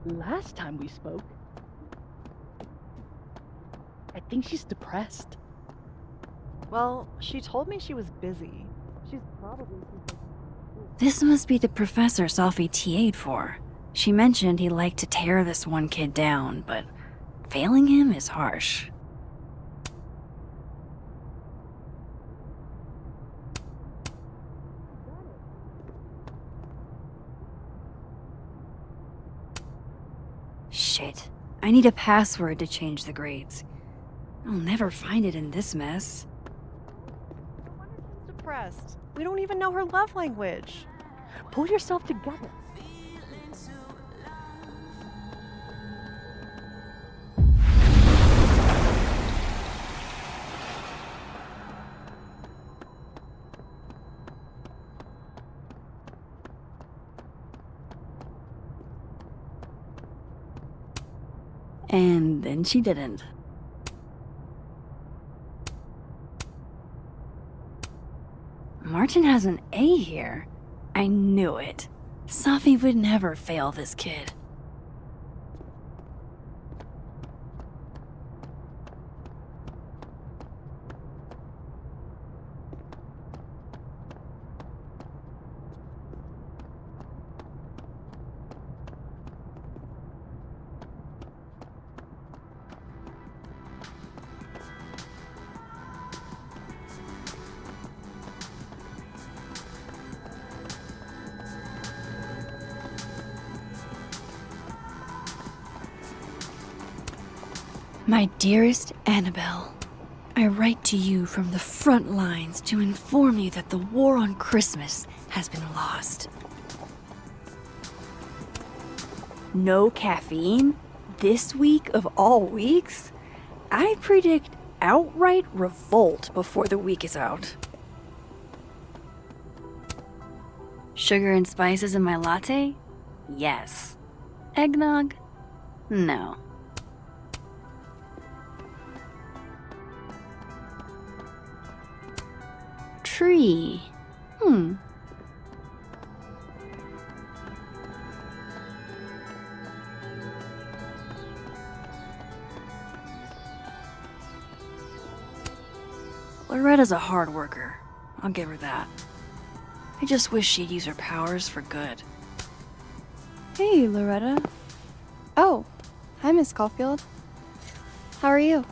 Last time we spoke, I think she's depressed. Well, she told me she was busy. She's probably... This must be the professor Sophie TA'd for. She mentioned he liked to tear this one kid down, but failing him is harsh. Shit. I need a password to change the grades. I'll never find it in this mess. Depressed. We don't even know her love language. Pull yourself together. And then she didn't. Martin has an A here. I knew it. Safi would never fail this kid. My dearest Annabelle, I write to you from the front lines to inform you that the war on Christmas has been lost. No caffeine? This week of all weeks? I predict outright revolt before the week is out. Sugar and spices in my latte? Yes. Eggnog? No. Tree. Loretta's a hard worker. I'll give her that. I just wish she'd use her powers for good. Hey, Loretta. Oh, hi, Miss Caulfield. How are you?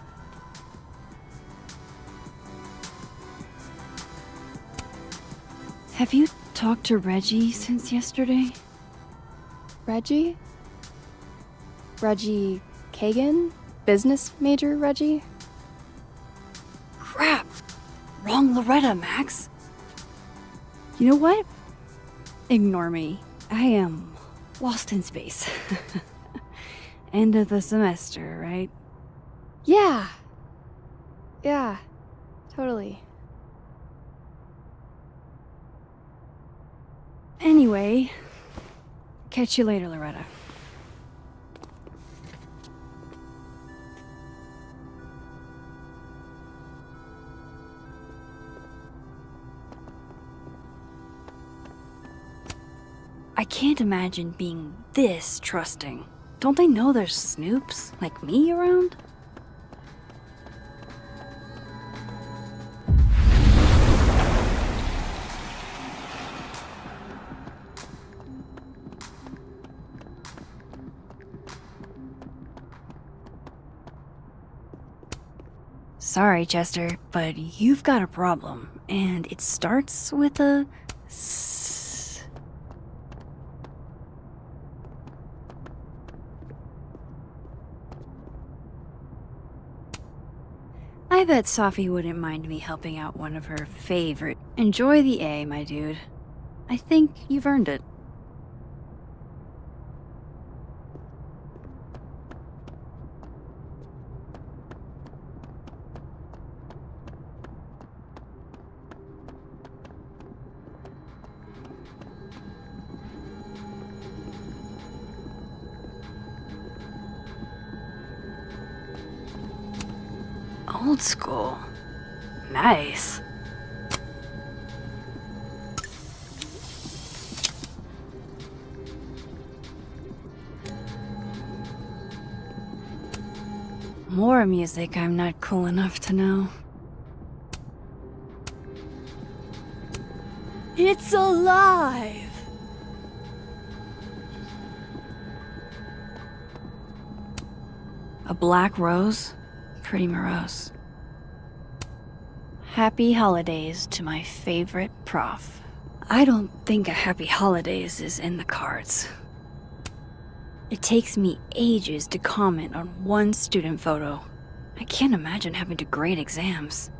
Have you talked to Reggie since yesterday? Reggie? Reggie Kagan? Business major Reggie? Crap! Wrong Loretta, Max. You know what? Ignore me. I am lost in space. End of the semester, right? Yeah. Yeah, totally. Anyway, catch you later, Loretta. I can't imagine being this trusting. Don't they know there's snoops like me around? Sorry, Chester, but you've got a problem, and it starts with a S. I bet Safi wouldn't mind me helping out one of her favorite. Enjoy the A, my dude. I think you've earned it. Old school. Nice. More music I'm not cool enough to know. It's alive! A black rose? Pretty morose. Happy holidays to my favorite prof. I don't think a happy holidays is in the cards. It takes me ages to comment on one student photo. I can't imagine having to grade exams.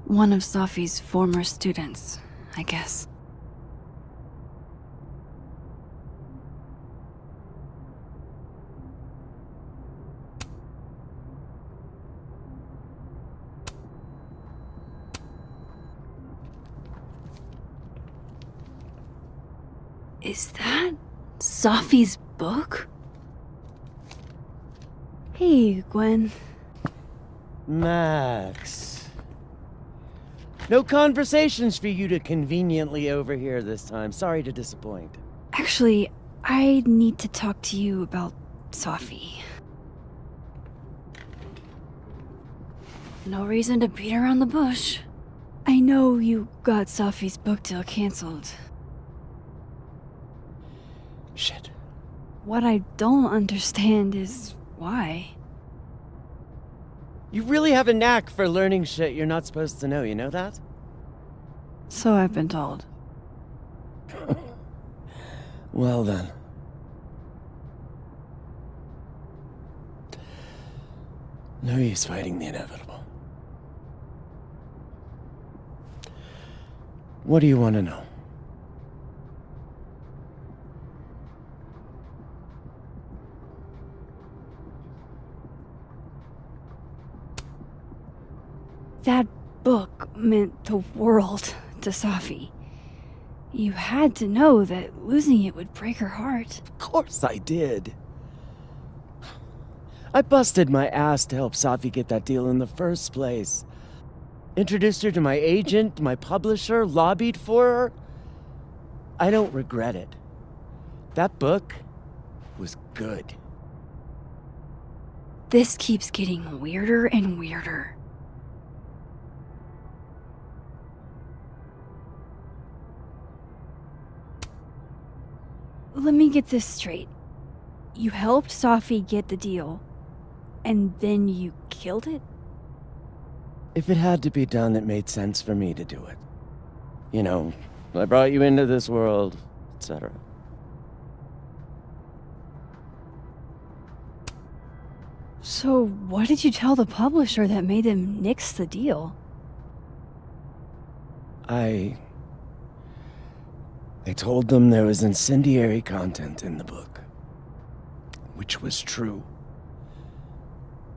One of Safi's former students, I guess. Is that Safi's book? Hey, Gwen. Max. No conversations for you to conveniently overhear this time. Sorry to disappoint. Actually, I need to talk to you about Sophie. No reason to beat around the bush. I know you got Sophie's book deal canceled. Shit. What I don't understand is why. You really have a knack for learning shit you're not supposed to know, you know that? So I've been told. Well then. No use fighting the inevitable. What do you want to know? That book meant the world to Sophie. You had to know that losing it would break her heart. Of course I did. I busted my ass to help Sophie get that deal in the first place. Introduced her to my agent, my publisher, lobbied for her. I don't regret it. That book was good. This keeps getting weirder and weirder. Let me get this straight. You helped Sophie get the deal, and then you killed it? If it had to be done, it made sense for me to do it. You know, I brought you into this world, etc. So what did you tell the publisher that made them nix the deal? I told them there was incendiary content in the book. Which was true.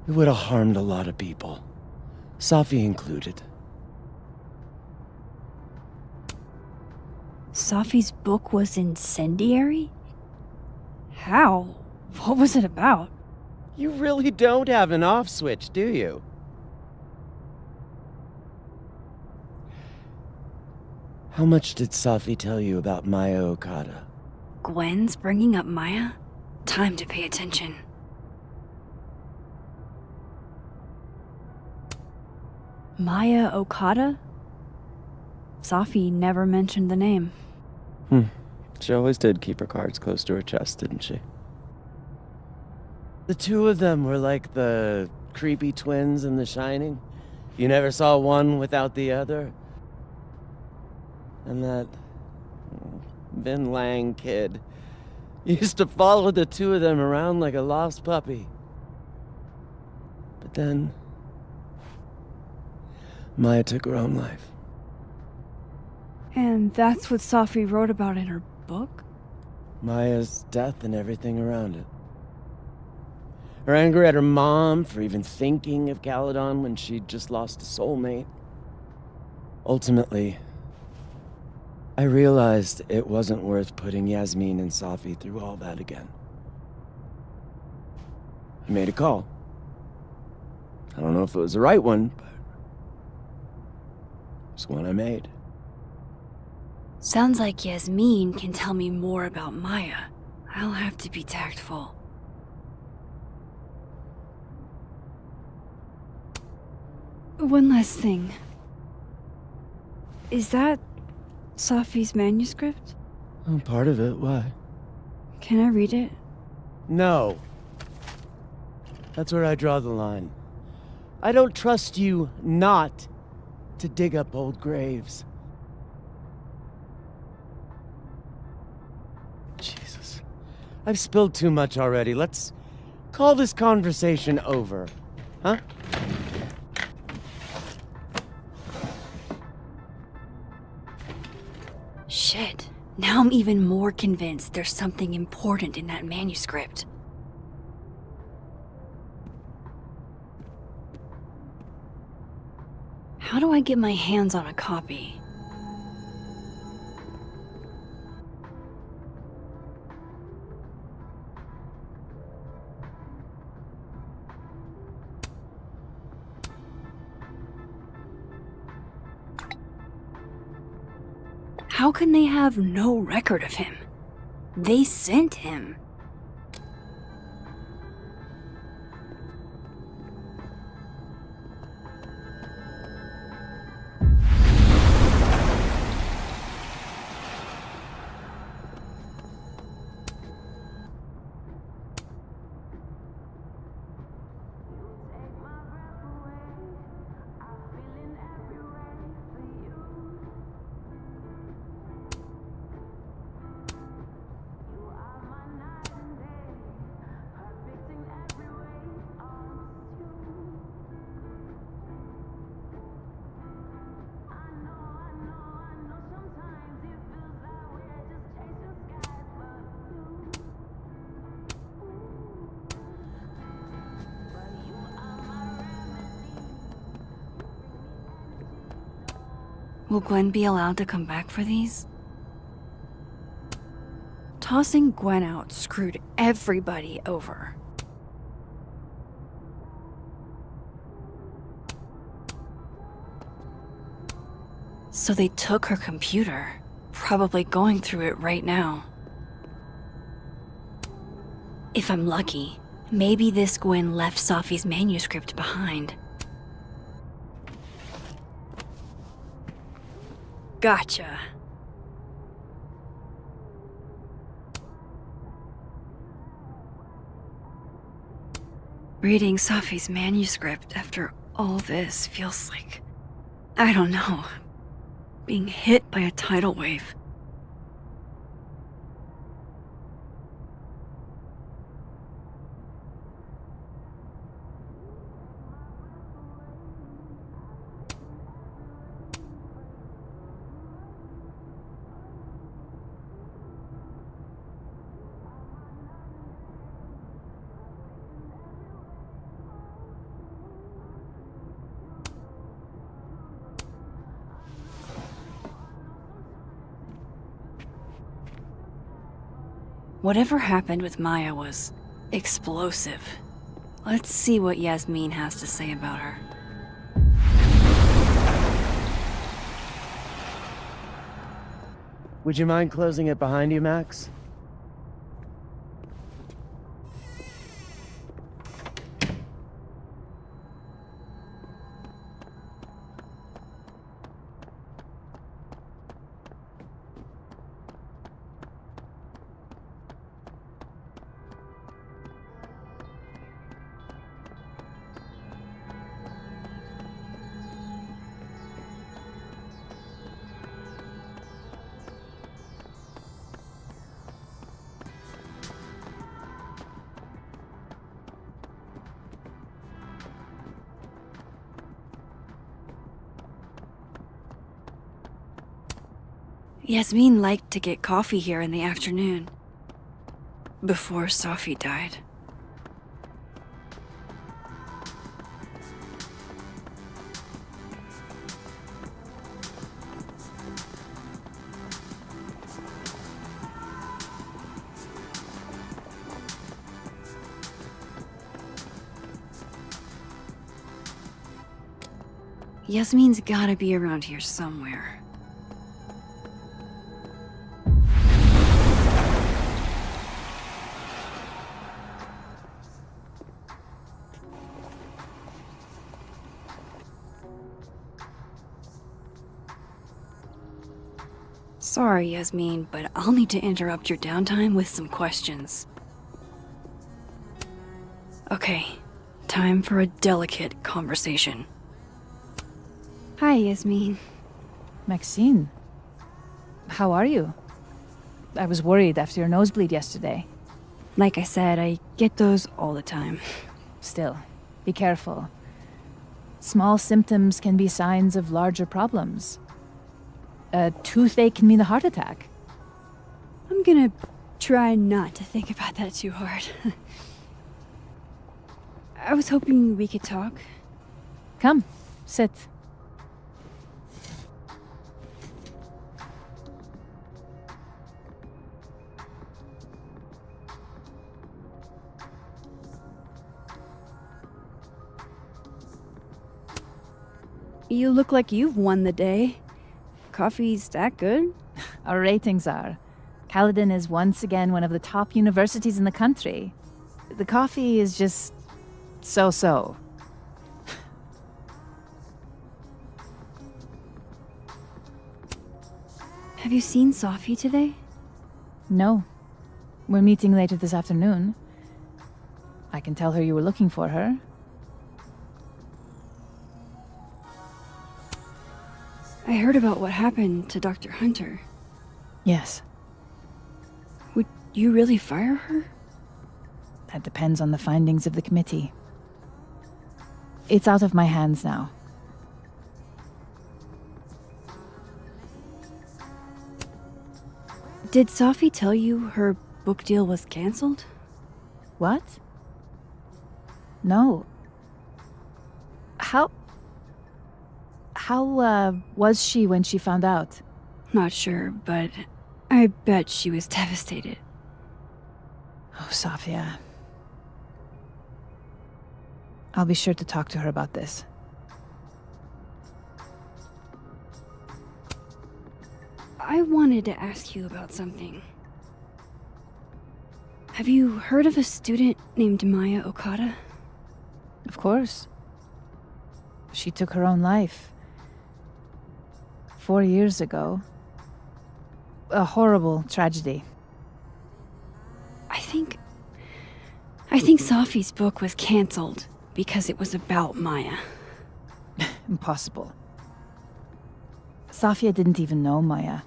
It would have harmed a lot of people. Sophie included. Sophie's book was incendiary? How? What was it about? You really don't have an off switch, do you? How much did Sophie tell you about Maya Okada? Gwen's bringing up Maya? Time to pay attention. Maya Okada? Sophie never mentioned the name. She always did keep her cards close to her chest, didn't she? The two of them were like the creepy twins in The Shining. You never saw one without the other. And that Vin Lang kid used to follow the two of them around like a lost puppy. But then Maya took her own life. And that's what Sophie wrote about in her book? Maya's death and everything around it. Her anger at her mom for even thinking of Caledon when she'd just lost a soulmate. Ultimately, I realized it wasn't worth putting Yasmin and Sophie through all that again. I made a call. I don't know if it was the right one, but it's one I made. Sounds like Yasmin can tell me more about Maya. I'll have to be tactful. One last thing. Is that Sophie's manuscript? Oh, part of it. Why? Can I read it? No. That's where I draw the line. I don't trust you not to dig up old graves. Jesus. I've spilled too much already. Let's call this conversation over. Huh? Shit. Now I'm even more convinced there's something important in that manuscript. How do I get my hands on a copy? How can they have no record of him? They sent him. Will Gwen be allowed to come back for these? Tossing Gwen out screwed everybody over. So they took her computer, probably going through it right now. If I'm lucky, maybe this Gwen left Safi's manuscript behind. Gotcha. Reading Safi's manuscript after all this feels like, I don't know, being hit by a tidal wave. Whatever happened with Maya was explosive. Let's see what Yasmin has to say about her. Would you mind closing it behind you, Max? Yasmin liked to get coffee here in the afternoon. Before Safi died. Yasmin's gotta be around here somewhere. Sorry, Yasmin, but I'll need to interrupt your downtime with some questions. Okay, time for a delicate conversation. Hi, Yasmin. Maxine, how are you? I was worried after your nosebleed yesterday. Like I said, I get those all the time. Still, be careful. Small symptoms can be signs of larger problems. A toothache can mean a heart attack. I'm gonna try not to think about that too hard. I was hoping we could talk. Come, sit. You look like you've won the day. coffee's that good? Our ratings are. Caledon is once again one of the top universities in the country. The coffee is just so-so. Have you seen Sophie today? No. We're meeting later this afternoon. I can tell her you were looking for her. I heard about what happened to Dr. Hunter. Yes. Would you really fire her? That depends on the findings of the committee. It's out of my hands now. Did Sophie tell you her book deal was canceled? What? No. How was she when she found out? Not sure, but I bet she was devastated. Oh, Sophia. I'll be sure to talk to her about this. I wanted to ask you about something. Have you heard of a student named Maya Okada? Of course. She took her own life. 4 years ago. A horrible tragedy. I think Sophie's book was canceled because it was about Maya. Impossible. Sophia didn't even know Maya.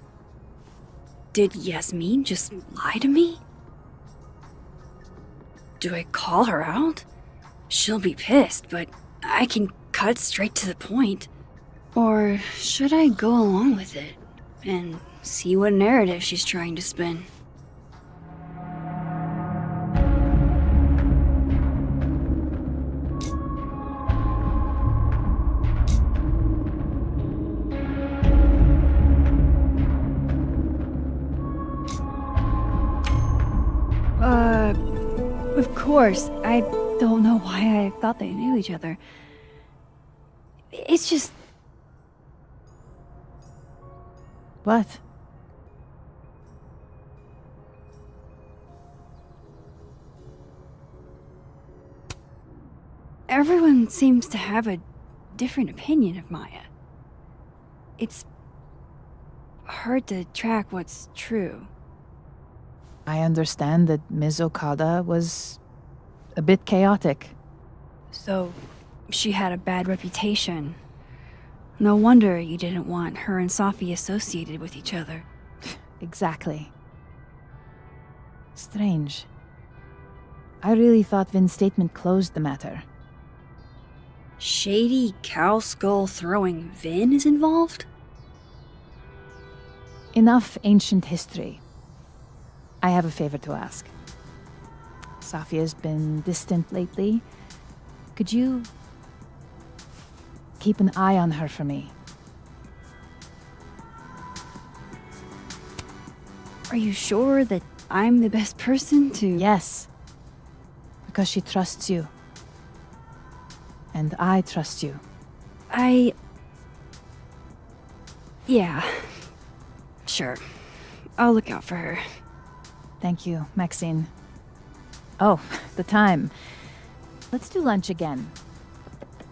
Did Yasmin just lie to me? Do I call her out? She'll be pissed, but I can cut straight to the point. Or should I go along with it and see what narrative she's trying to spin? Of course. I don't know why I thought they knew each other. It's just... What? Everyone seems to have a different opinion of Maya. It's hard to track what's true. I understand that Ms. Okada was a bit chaotic. So, she had a bad reputation. No wonder you didn't want her and Sophie associated with each other. Exactly. Strange. I really thought Vin's statement closed the matter. Shady cow skull throwing Vin is involved? Enough ancient history. I have a favor to ask. Sophia's been distant lately. Could you keep an eye on her for me? Are you sure that I'm the best person to... Yes. Because she trusts you. And I trust you. Yeah. Sure. I'll look out for her. Thank you, Maxine. Oh, the time. Let's do lunch again.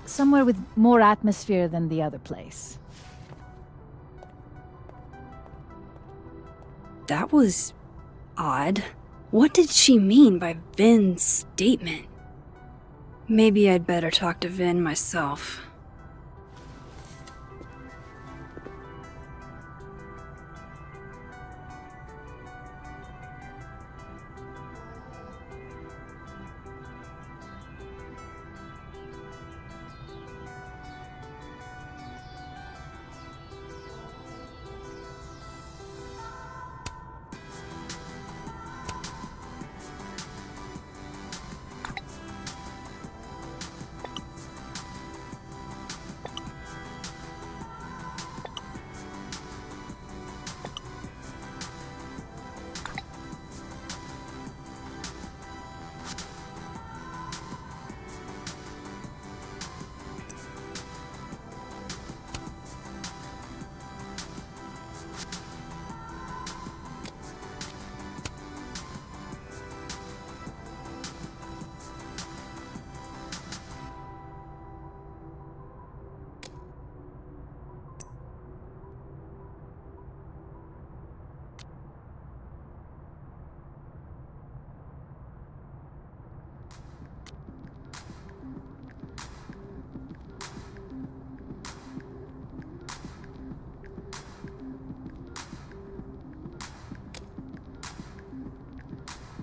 Somewhere with more atmosphere than the other place. That was... odd. What did she mean by Vin's statement? Maybe I'd better talk to Vin myself.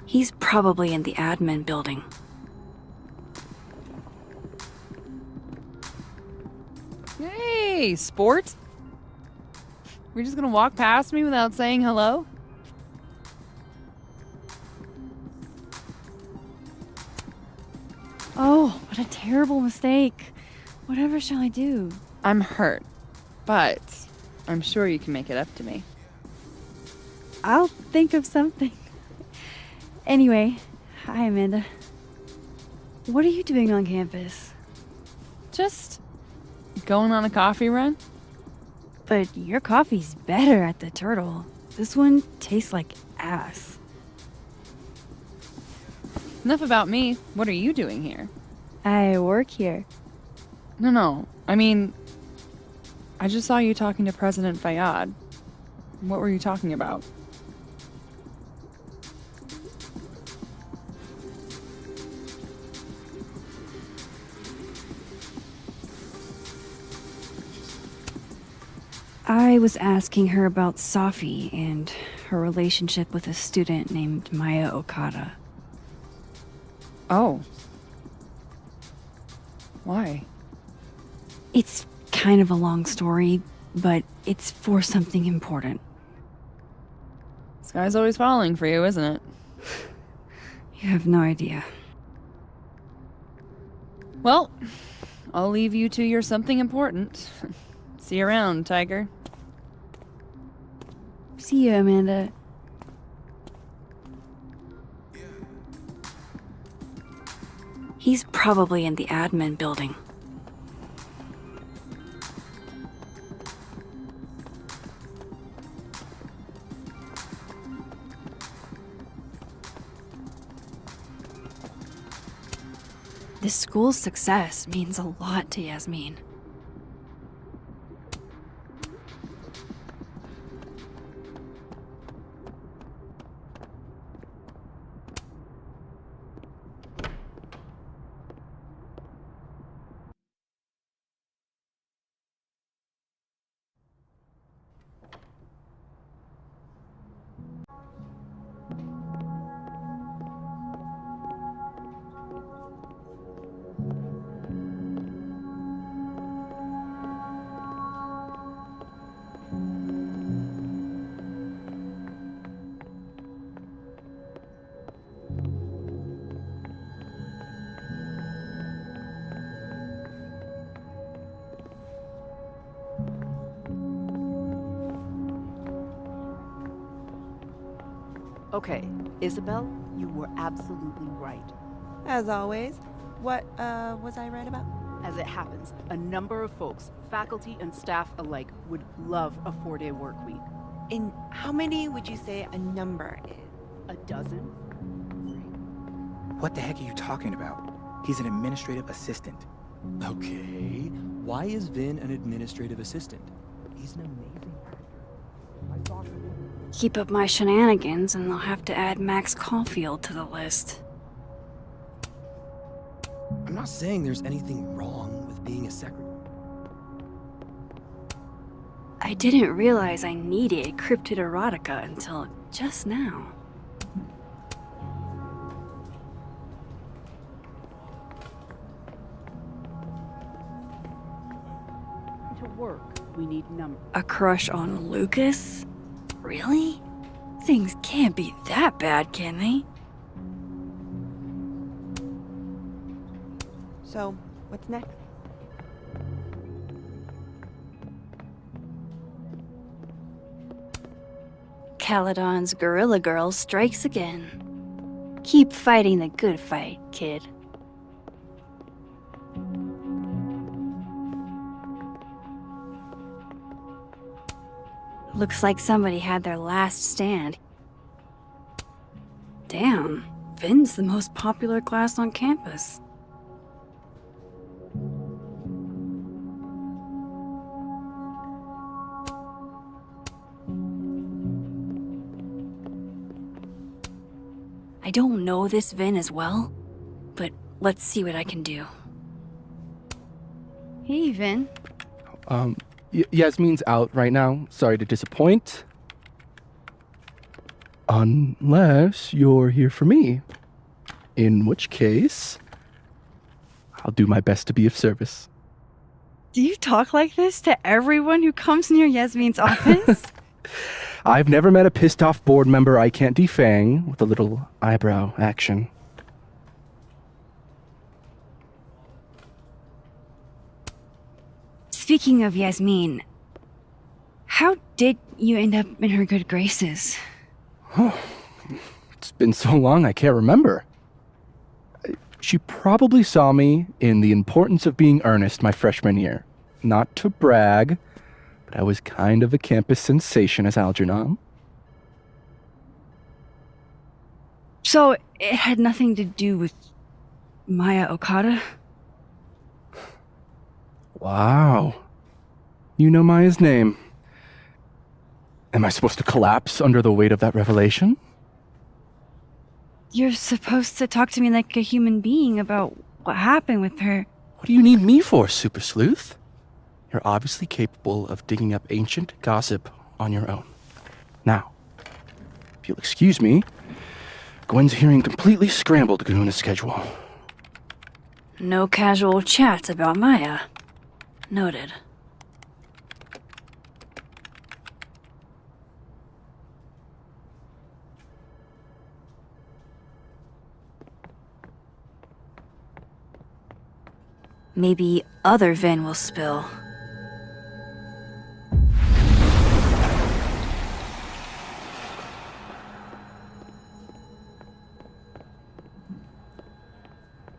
He's probably in the admin building. Hey, sport? We're just gonna walk past me without saying hello? Oh, what a terrible mistake. Whatever shall I do? I'm hurt, but I'm sure you can make it up to me. I'll think of something. Anyway, hi, Amanda. What are you doing on campus? Just going on a coffee run? But your coffee's better at the Turtle. This one tastes like ass. Enough about me. What are you doing here? I work here. No. I mean, I just saw you talking to President Fayyad. What were you talking about? I was asking her about Safi and her relationship with a student named Maya Okada. Oh. Why? It's kind of a long story, but it's for something important. Sky's always falling for you, isn't it? You have no idea. Well, I'll leave you to your something important. See you around, Tiger. See you, Amanda. He's probably in the admin building. This school's success means a lot to Yasmin. Okay, Isabel, you were absolutely right. As always. What, was I right about? As it happens, a number of folks, faculty and staff alike, would love a 4-day work week. And how many would you say a number is? A dozen? What the heck are you talking about? He's an administrative assistant. Okay, why is Vin an administrative assistant? He's an amazing actor. I thought he would... Keep up my shenanigans and they'll have to add Max Caulfield to the list. I'm not saying there's anything wrong with being a secretary. I didn't realize I needed cryptid erotica until just now. To work, we need numbers. A crush on Lucas? Really? Things can't be that bad, can they? So, what's next? Caledon's Gorilla Girl strikes again. Keep fighting the good fight, kid. Looks like somebody had their last stand. Damn, Vin's the most popular class on campus. I don't know this Vin as well, but let's see what I can do. Hey, Vin. Yasmin's out right now. Sorry to disappoint. Unless you're here for me. In which case, I'll do my best to be of service. Do you talk like this to everyone who comes near Yasmin's office? I've never met a pissed off board member I can't defang with a little eyebrow action. Speaking of Yasmin, how did you end up in her good graces? Oh, it's been so long I can't remember. She probably saw me in The Importance of Being Earnest my freshman year. Not to brag, but I was kind of a campus sensation as Algernon. So it had nothing to do with Maya Okada? Wow. You know Maya's name. Am I supposed to collapse under the weight of that revelation? You're supposed to talk to me like a human being about what happened with her. What do you need me for, Super Sleuth? You're obviously capable of digging up ancient gossip on your own. Now, if you'll excuse me, Gwen's hearing completely scrambled Garuna's schedule. No casual chats about Maya. Noted. Maybe other Vin will spill.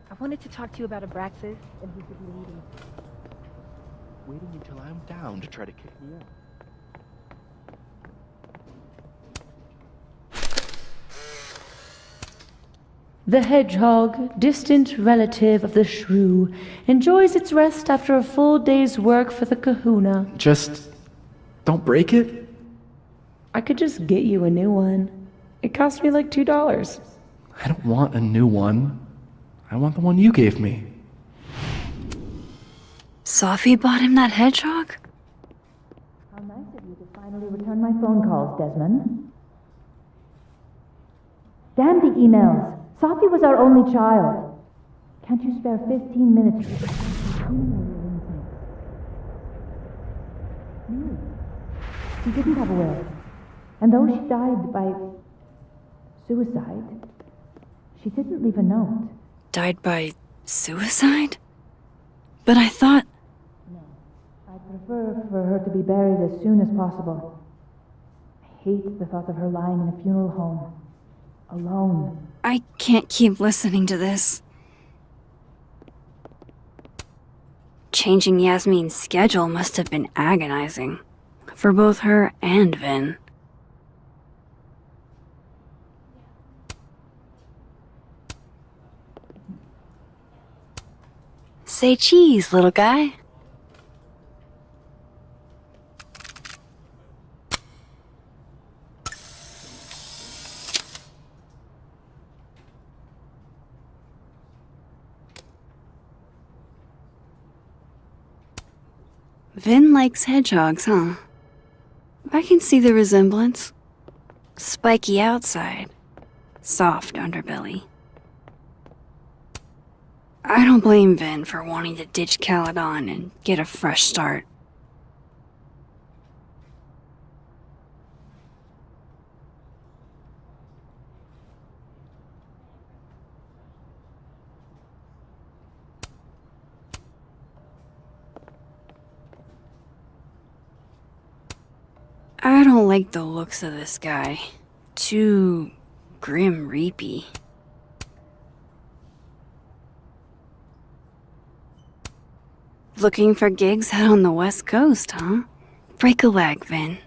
I wanted to talk to you about Abraxas and his leading. Waiting until I'm down to try to kick me out. The hedgehog, distant relative of the shrew, enjoys its rest after a full day's work for the kahuna. Just don't break it? I could just get you a new one. It cost me like $2. I don't want a new one. I want the one you gave me. Sophie bought him that hedgehog? How nice of you to finally return my phone calls, Desmond. Damn the emails. Sophie was our only child. Can't you spare 15 minutes to discuss the email you're into? Really? She didn't have a will. And though she died by suicide, she didn't leave a note. Died by suicide? But I thought... No. I'd prefer for her to be buried as soon as possible. I hate the thought of her lying in a funeral home. Alone. I can't keep listening to this. Changing Yasmin's schedule must have been agonizing. For both her and Vin. Say cheese, little guy. Vin likes hedgehogs, huh? I can see the resemblance. Spiky outside, soft underbelly. I don't blame Vin for wanting to ditch Caledon and get a fresh start. I don't like the looks of this guy. Too grim reapy. Looking for gigs out on the West Coast, huh? Break a leg, Vin.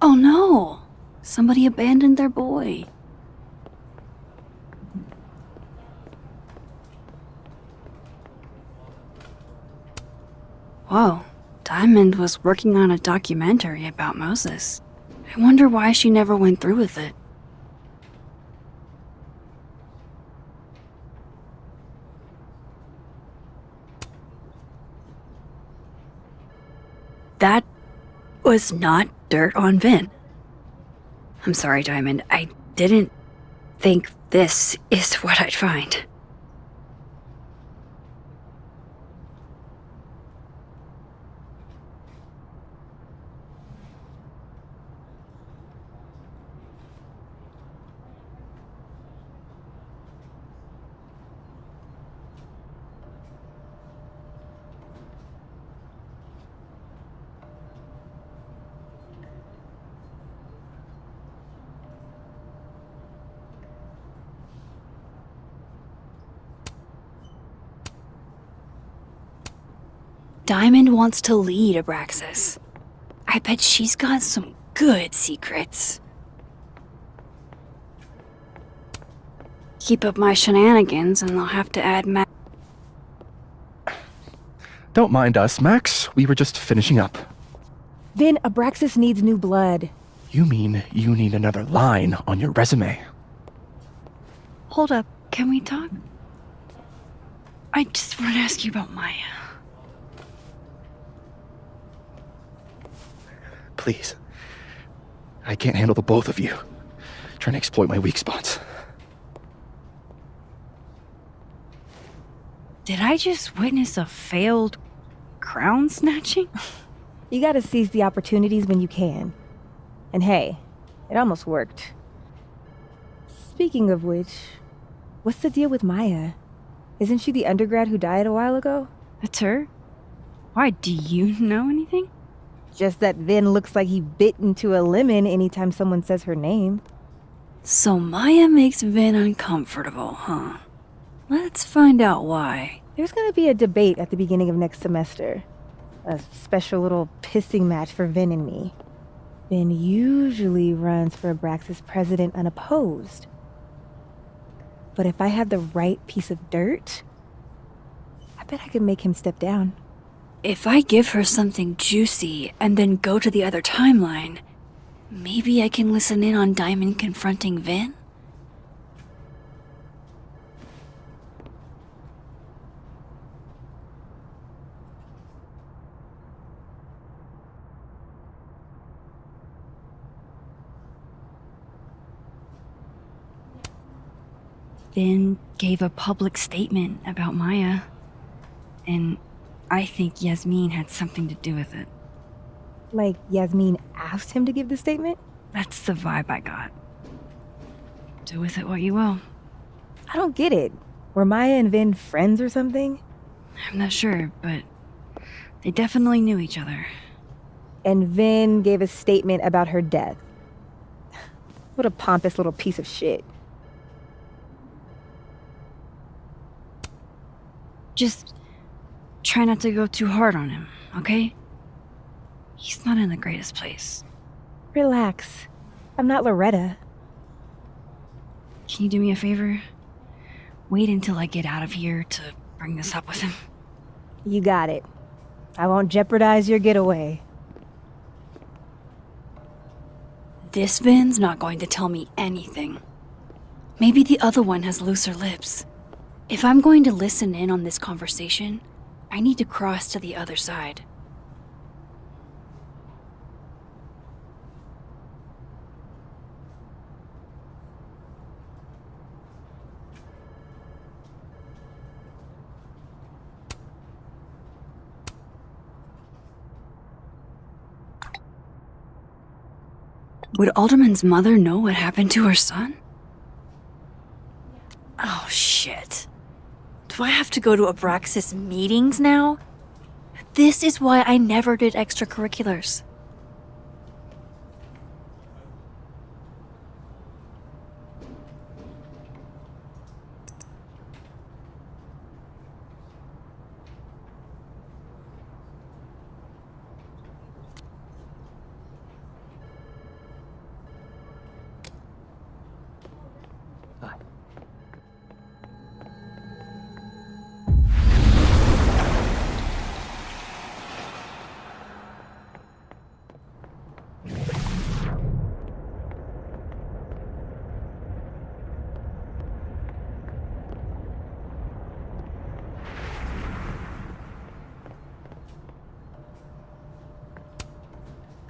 Oh no! Somebody abandoned their boy. Whoa, Diamond was working on a documentary about Moses. I wonder why she never went through with it. That was not dirt on Vin. I'm sorry, Diamond. I didn't think this is what I'd find. Diamond wants to lead Abraxas. I bet she's got some good secrets. Keep up my shenanigans and I'll have to add Max. Don't mind us, Max. We were just finishing up. Vin, Abraxas needs new blood. You mean you need another line on your resume? Hold up, can we talk? I just want to ask you about Maya. Please. I can't handle the both of you trying to exploit my weak spots. Did I just witness a failed crown snatching? You gotta seize the opportunities when you can. And hey, it almost worked. Speaking of which, what's the deal with Maya? Isn't she the undergrad who died a while ago? That's her? Why, do you know anything? Just that Vin looks like he bit into a lemon anytime someone says her name. So Maya makes Vin uncomfortable, huh? Let's find out why. There's gonna be a debate at the beginning of next semester. A special little pissing match for Vin and me. Vin usually runs for Abraxas president unopposed. But if I had the right piece of dirt, I bet I could make him step down. If I give her something juicy and then go to the other timeline, maybe I can listen in on Diamond confronting Vin? Vin gave a public statement about Maya, and I think Yasmin had something to do with it. Like Yasmin asked him to give the statement? That's the vibe I got. Do with it what you will. I don't get it. Were Maya and Vin friends or something? I'm not sure, but they definitely knew each other. And Vin gave a statement about her death. What a pompous little piece of shit. Just try not to go too hard on him, okay? He's not in the greatest place. Relax. I'm not Loretta. Can you do me a favor? Wait until I get out of here to bring this up with him. You got it. I won't jeopardize your getaway. This Vin's not going to tell me anything. Maybe the other one has looser lips. If I'm going to listen in on this conversation, I need to cross to the other side. Would Alderman's mother know what happened to her son? Oh, shit. Do I have to go to Abraxas meetings now? This is why I never did extracurriculars.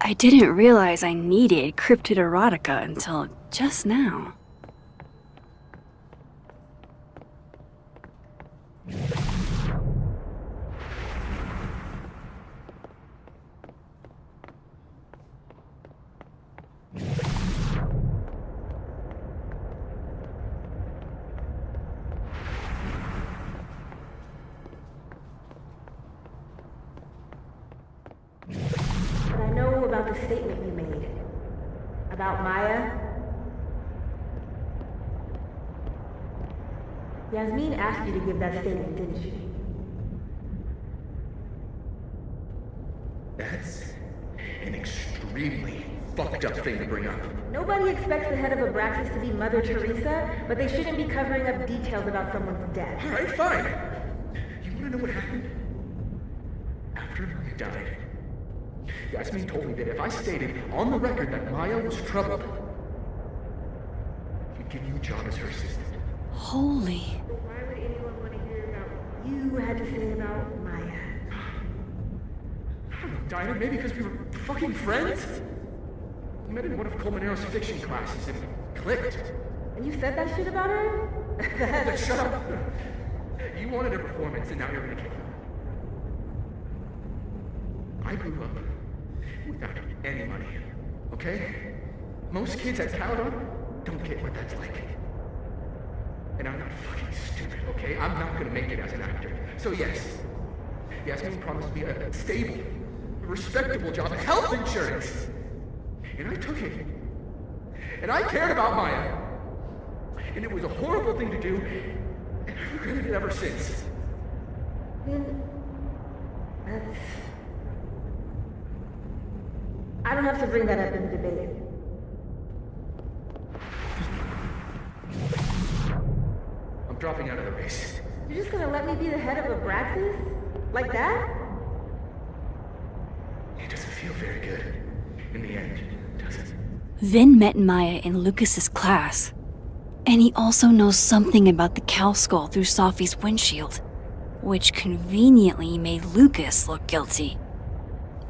I didn't realize I needed cryptid erotica until just now. But I know about the statement you made. About Maya. Yasmin asked you to give that statement, didn't she? That's an extremely fucked up thing to bring up. Nobody expects the head of Abraxas to be Mother Teresa, but they shouldn't be covering up details about someone's death. Alright, fine. You wanna know what happened? After Maya died, Yasmin told me that if I stated on the record that Maya was troubled, she'd give you a job as her assistant. Holy. Why would anyone want to hear about what you had to say about Maya? I don't know, Dinah, maybe because we were fucking friends? We met in one of Colmenaro's fiction classes and we clicked. And you said that shit about her? Shut up! You wanted a performance and now you're gonna kill her. I grew up without any money, okay? Most kids at Capitol don't get what that's like. And I'm not fucking stupid, okay? I'm not gonna make it as an actor. So yes, Yasmin promised me a stable, respectable job, health insurance. And I took it. And I cared about Maya. And it was a horrible thing to do, and I've regretted it ever since. That's... I don't have to bring that up in the debate. I'm dropping out of the race. You're just gonna let me be the head of Abraxas? Like that? It doesn't feel very good. In the end, does it? Vin met Maya in Lucas's class. And he also knows something about the cow skull through Sophie's windshield, which conveniently made Lucas look guilty.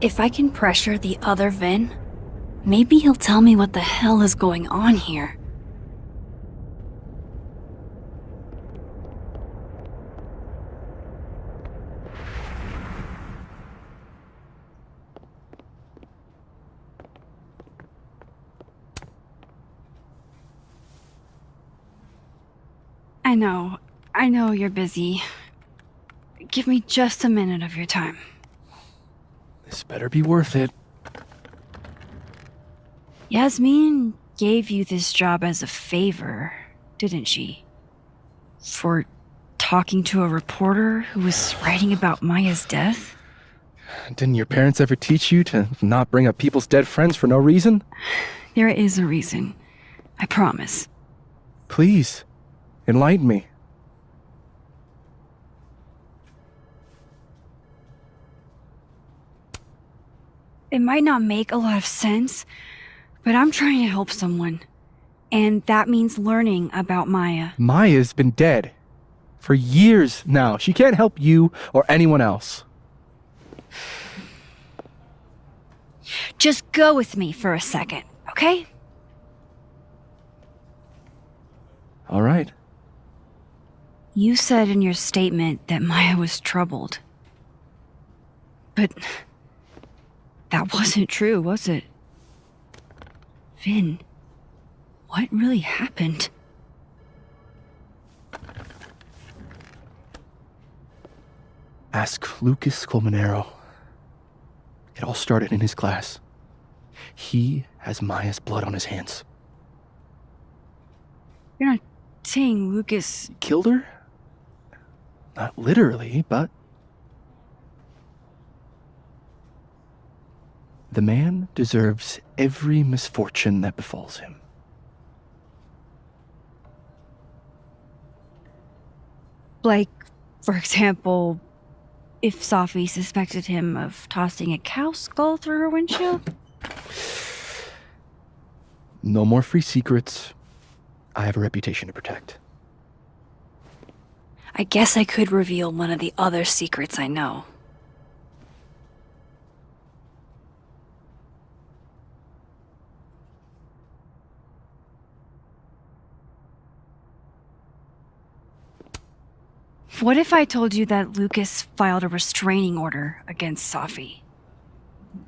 If I can pressure the other Vin, maybe he'll tell me what the hell is going on here. I know you're busy. Give me just a minute of your time. This better be worth it. Yasmin gave you this job as a favor, didn't she? For talking to a reporter who was writing about Maya's death? Didn't your parents ever teach you to not bring up people's dead friends for no reason? There is a reason. I promise. Please, enlighten me. It might not make a lot of sense, but I'm trying to help someone. And that means learning about Maya. Maya's been dead for years now. She can't help you or anyone else. Just go with me for a second, okay? All right. You said in your statement that Maya was troubled. But that wasn't true, was it? Vin, what really happened? Ask Lucas Colmenero. It all started in his class. He has Maya's blood on his hands. You're not saying Lucas Killed her? Not literally, but... The man deserves every misfortune that befalls him. Like, for example, if Sophie suspected him of tossing a cow skull through her windshield? No more free secrets. I have a reputation to protect. I guess I could reveal one of the other secrets I know. What if I told you that Lucas filed a restraining order against Safi?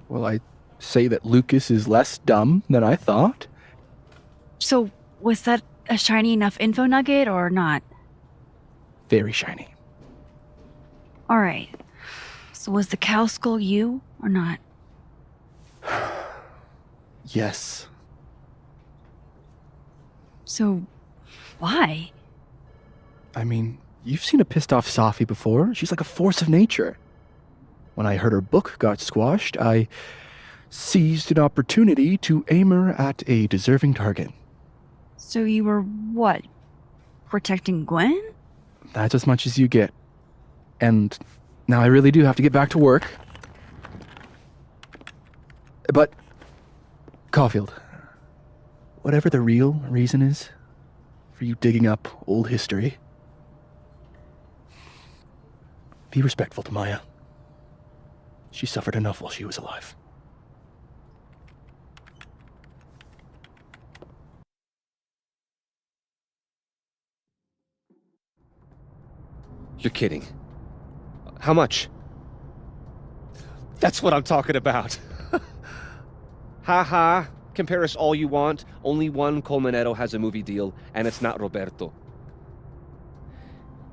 Well, I say that Lucas is less dumb than I thought. So, was that a shiny enough info nugget or not? Very shiny. Alright. So was the cow skull you or not? Yes. So, why? I mean, you've seen a pissed off Safi before. She's like a force of nature. When I heard her book got squashed, I seized an opportunity to aim her at a deserving target. So you were, what, protecting Gwen? That's as much as you get. And now I really do have to get back to work. But, Caulfield, whatever the real reason is for you digging up old history, be respectful to Maya. She suffered enough while she was alive. You're kidding. How much? That's what I'm talking about. Ha ha. Compare us all you want. Only one Colmenero has a movie deal, and it's not Roberto.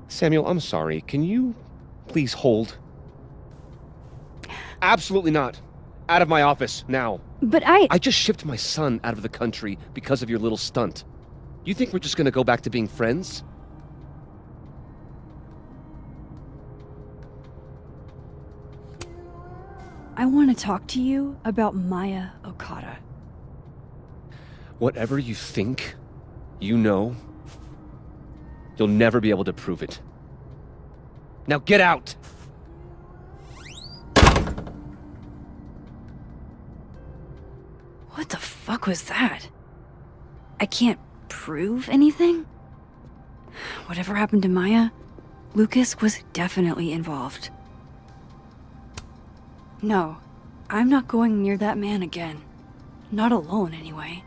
Samuel, I'm sorry. Can you please hold? Absolutely not. Out of my office, now. But I just shipped my son out of the country because of your little stunt. You think we're just gonna go back to being friends? I want to talk to you about Maya Okada. Whatever you think, you know, you'll never be able to prove it. Now get out! What the fuck was that? I can't prove anything? Whatever happened to Maya, Lucas was definitely involved. No, I'm not going near that man again. Not alone, anyway.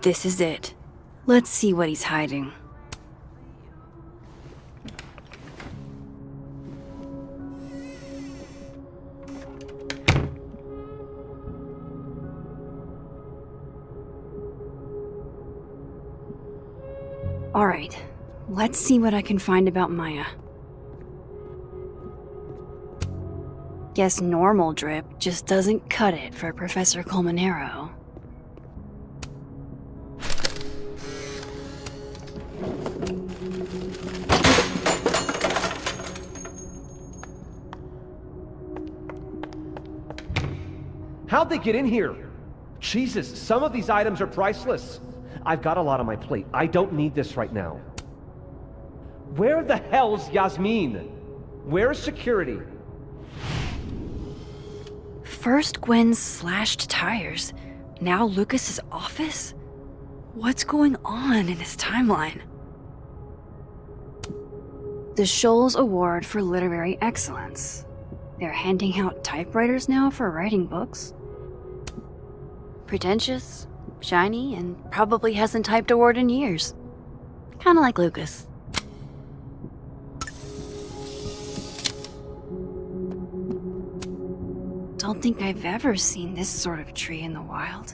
This is it. Let's see what he's hiding. Alright, let's see what I can find about Maya. Guess normal drip just doesn't cut it for Professor Colmenero. How'd they get in here? Jesus, some of these items are priceless. I've got a lot on my plate. I don't need this right now. Where the hell's Yasmin? Where's security? First Gwen's slashed tires, now Lucas's office? What's going on in this timeline? The Scholes Award for Literary Excellence. They're handing out typewriters now for writing books. Pretentious, shiny, and probably hasn't typed a word in years. Kinda like Lucas. Don't think I've ever seen this sort of tree in the wild.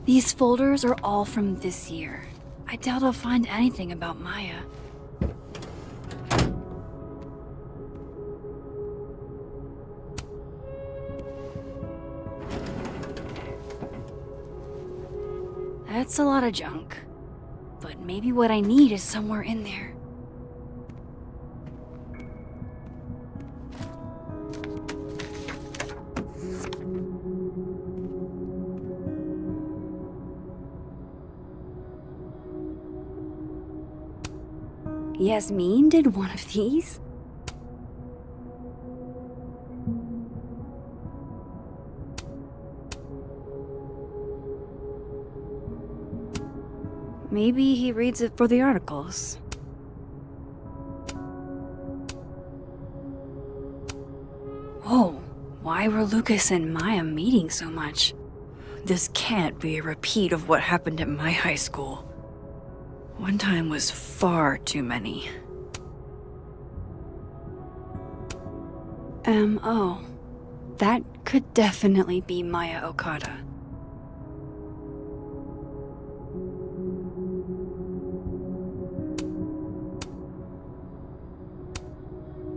These folders are all from this year. I doubt I'll find anything about Maya. That's a lot of junk. But maybe what I need is somewhere in there. Yasmin did one of these? Maybe he reads it for the articles. Whoa, why were Lucas and Maya meeting so much? This can't be a repeat of what happened at my high school. One time was far too many. M.O. That could definitely be Maya Okada.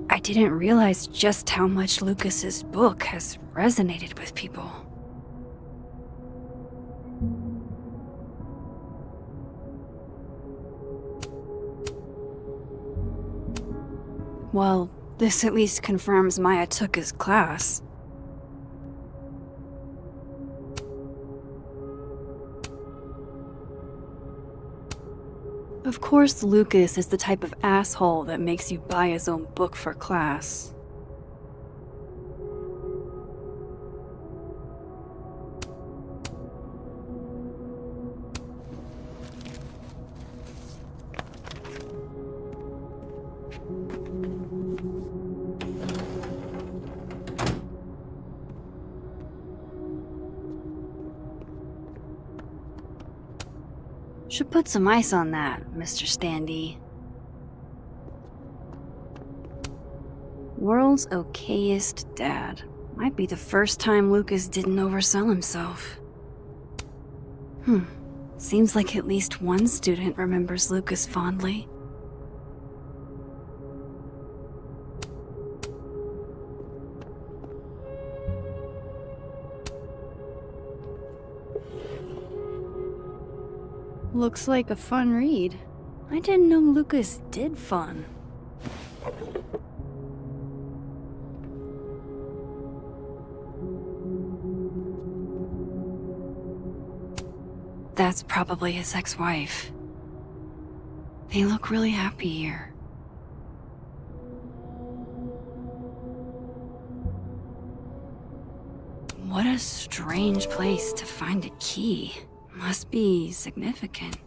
I didn't realize just how much Lucas's book has resonated with people. Well, this at least confirms Maya took his class. Of course, Lucas is the type of asshole that makes you buy his own book for class. Should put some ice on that, Mr. Standy. World's okayest dad. Might be the first time Lucas didn't oversell himself. Seems like at least one student remembers Lucas fondly. Looks like a fun read. I didn't know Lucas did fun. That's probably his ex-wife. They look really happy here. What a strange place to find a key. Must be significant.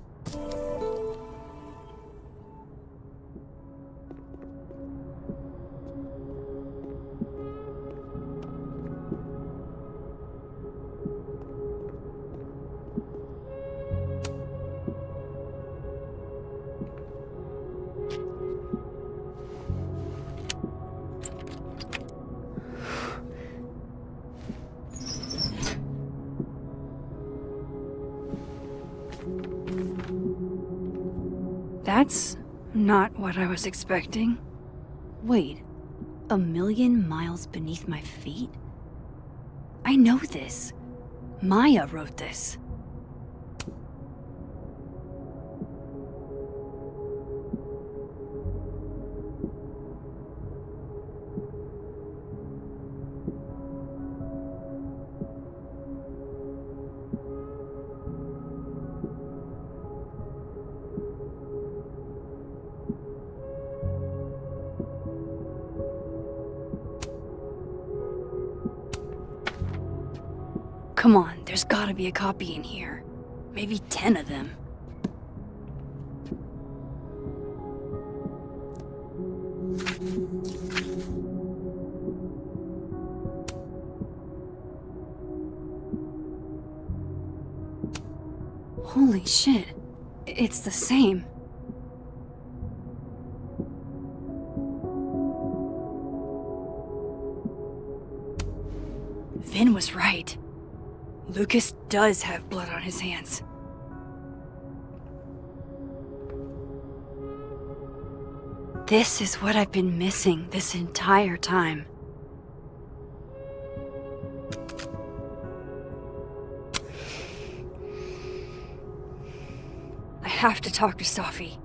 That's not what I was expecting. Wait, 1,000,000 miles beneath my feet? I know this. Maya wrote this. Come on, there's gotta be a copy in here. Maybe 10 of them. Holy shit, it's the same. Vin was right. Lucas does have blood on his hands. This is what I've been missing this entire time. I have to talk to Safi.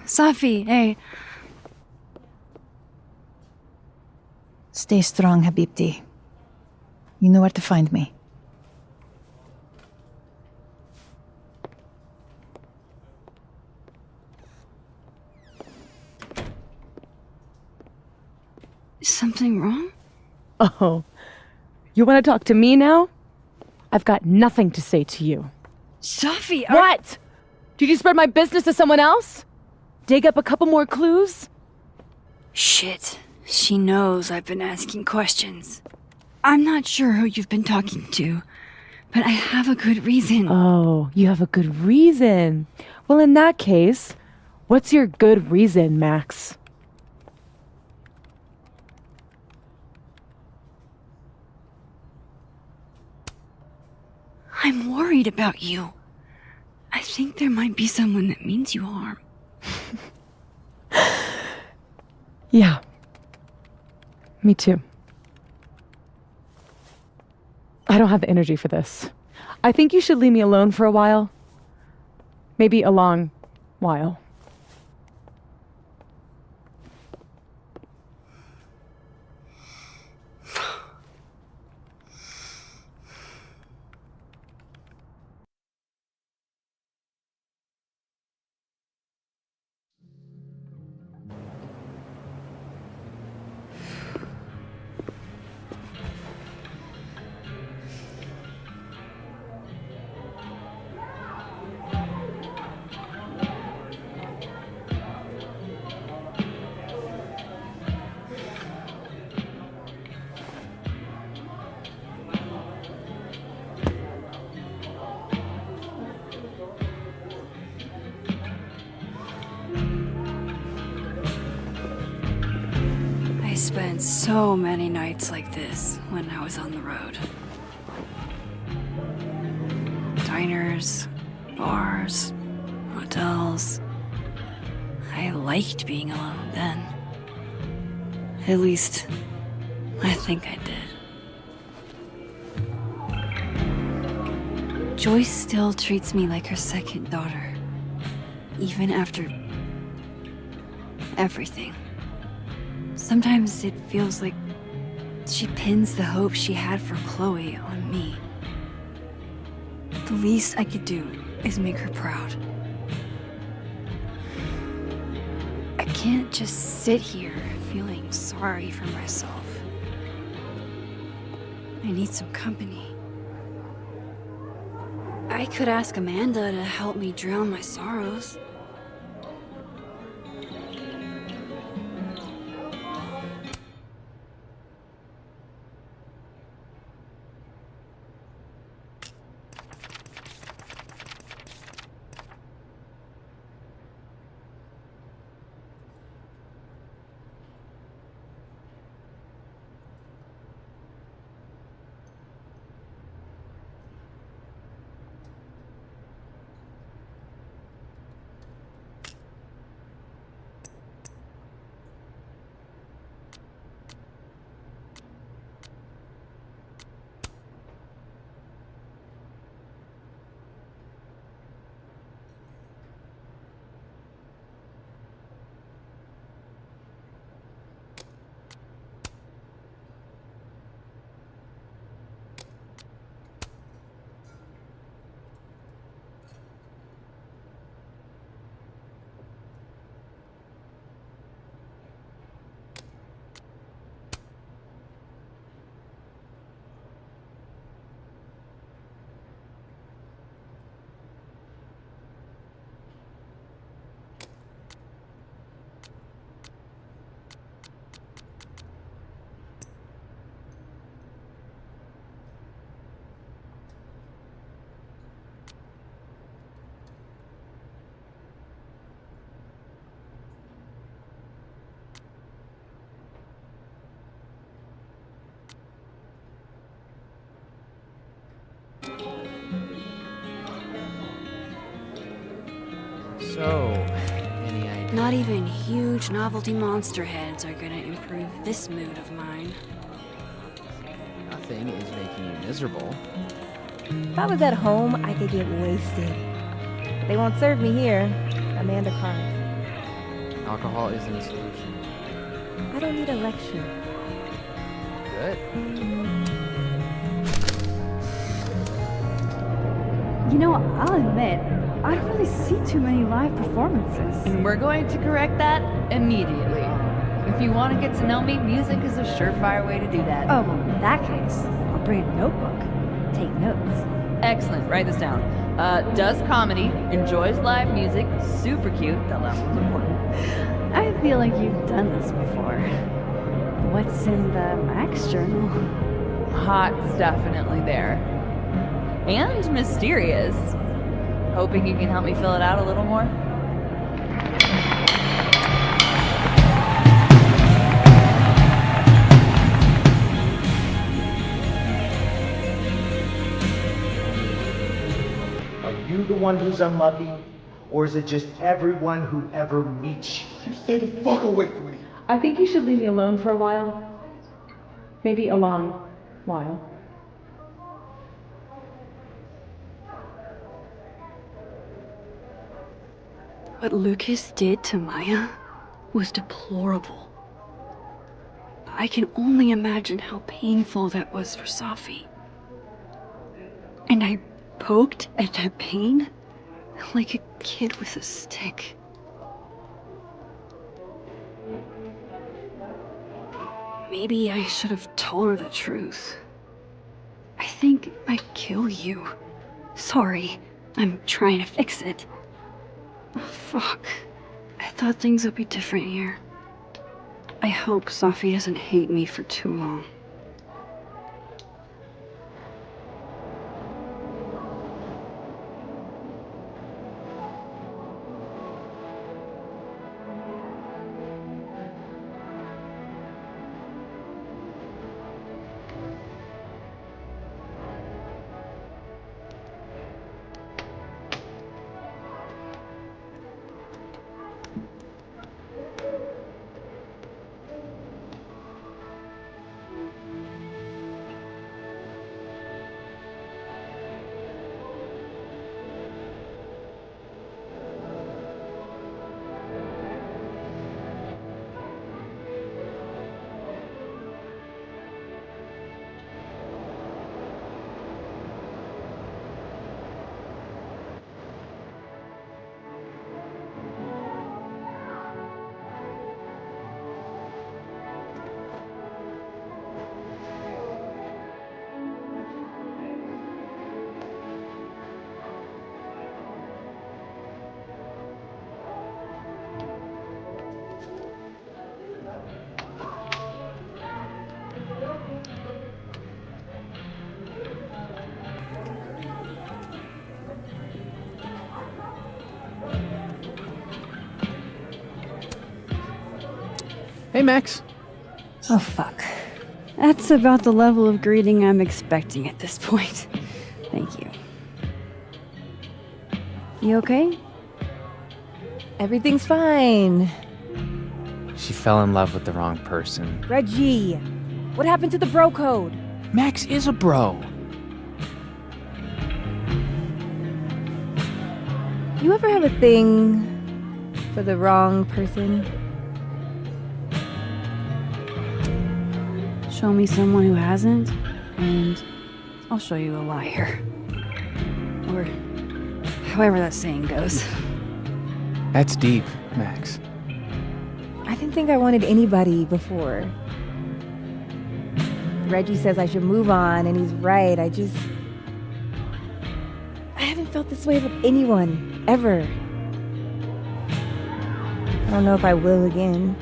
Safi, hey. Stay strong, Habibti. You know where to find me. Is something wrong? Oh, you want to talk to me now? I've got nothing to say to you. Sophie, What? Did you spread my business to someone else? Dig up a couple more clues? Shit. She knows I've been asking questions. I'm not sure who you've been talking to, but I have a good reason. Oh, you have a good reason. Well, in that case, what's your good reason, Max? I'm worried about you. I think there might be someone that means you harm. Yeah. Me too. I don't have the energy for this. I think you should leave me alone for a while. Maybe a long while. I spent so many nights like this when I was on the road. Diners, bars, hotels. I liked being alone then. At least, I think I did. Joyce still treats me like her second daughter, even after everything. Sometimes it feels like she pins the hope she had for Chloe on me. The least I could do is make her proud. I can't just sit here feeling sorry for myself. I need some company. I could ask Amanda to help me drown my sorrows. So, any idea? Not even huge novelty monster heads are gonna improve this mood of mine. Nothing is making you miserable. If I was at home, I could get wasted. But they won't serve me here. Amanda can't. Alcohol isn't a solution. I don't need a lecture. Good. You know, I'll admit, I don't really see too many live performances. And we're going to correct that immediately. If you want to get to know me, music is a surefire way to do that. Oh, well, in that case, I'll bring a notebook. Take notes. Excellent, write this down. Does comedy, enjoys live music, super cute, that last one's important. I feel like you've done this before. What's in the Max journal? Hot's definitely there. And mysterious. Hoping you can help me fill it out a little more? Are you the one who's unlucky? Or is it just everyone who ever meets you? You stay the fuck away from me. I think you should leave me alone for a while. Maybe a long while. What Lucas did to Maya was deplorable. I can only imagine how painful that was for Safi. And I poked at that pain like a kid with a stick. Maybe I should have told her the truth. I think I'd kill you. Sorry, I'm trying to fix it. Oh, fuck. I thought things would be different here. I hope Safi doesn't hate me for too long. Hey, Max. Oh, fuck. That's about the level of greeting I'm expecting at this point. Thank you. You okay? Everything's fine. She fell in love with the wrong person. Reggie, what happened to the bro code? Max is a bro. You ever have a thing for the wrong person? Show me someone who hasn't, and I'll show you a liar. Or however that saying goes. That's deep, Max. I didn't think I wanted anybody before. Reggie says I should move on, and he's right. I haven't felt this way with anyone, ever. I don't know if I will again.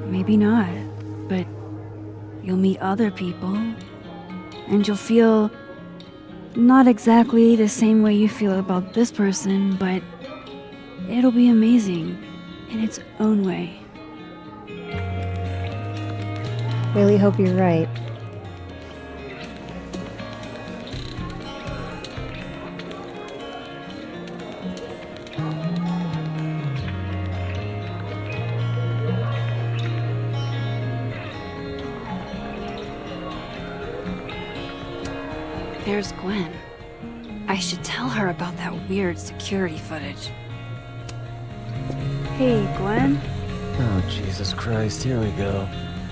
Maybe not, but you'll meet other people, and you'll feel not exactly the same way you feel about this person, but it'll be amazing in its own way. Really hope you're right. There's Gwen. I should tell her about that weird security footage. Hey, Gwen. Oh, Jesus Christ, here we go.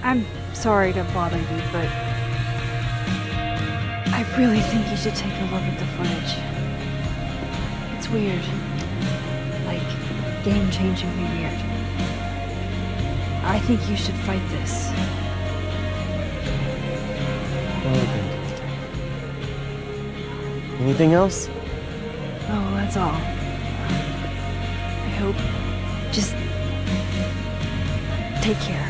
I'm sorry to bother you, but I really think you should take a look at the footage. It's weird. Like, game-changingly weird. I think you should fight this. Okay. Anything else? Oh, that's all. I hope. Just take care.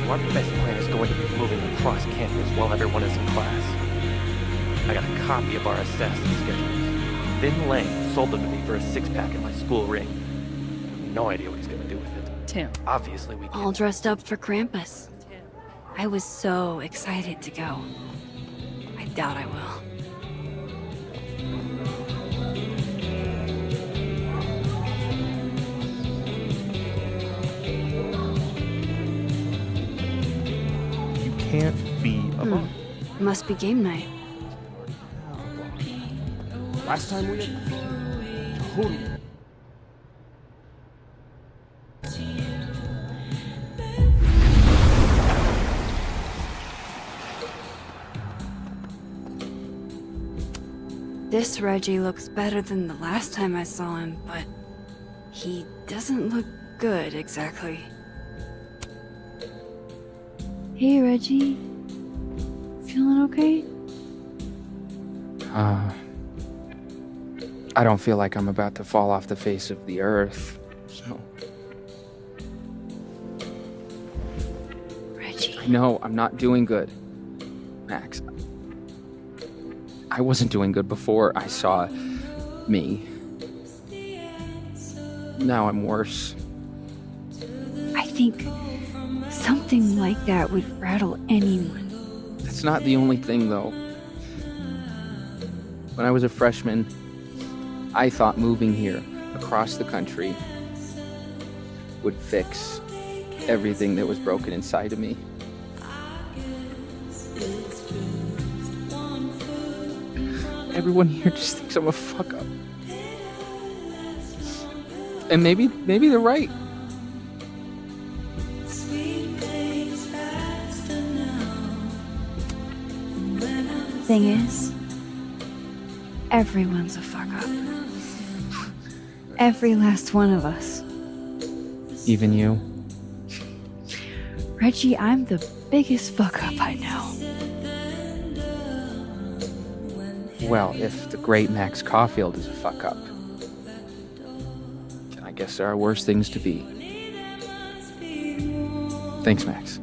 Our best plan is going to be moving across campus while everyone is in class. I got a copy of our assassin schedules. Vin Lang sold them to me for a 6-pack in my school ring. No idea what he's gonna do with it. Tim. Obviously we All dressed up for Krampus. I was so excited to go. I doubt I will. Can't be a bum. Must be game night. Last time we had totally. This Reggie looks better than the last time I saw him, but he doesn't look good exactly. Hey, Reggie. Feeling okay? I don't feel like I'm about to fall off the face of the earth, so... Reggie. No, I'm not doing good. Max. I wasn't doing good before I saw me. Now I'm worse. I think something like that would rattle anyone. That's not the only thing, though. When I was a freshman, I thought moving here, across the country, would fix everything that was broken inside of me. Everyone here just thinks I'm a fuck-up. And maybe they're right. Thing is, everyone's a fuck-up. Every last one of us. Even you? Reggie, I'm the biggest fuck-up I know. Well, if the great Max Caulfield is a fuck-up, then I guess there are worse things to be. Thanks, Max.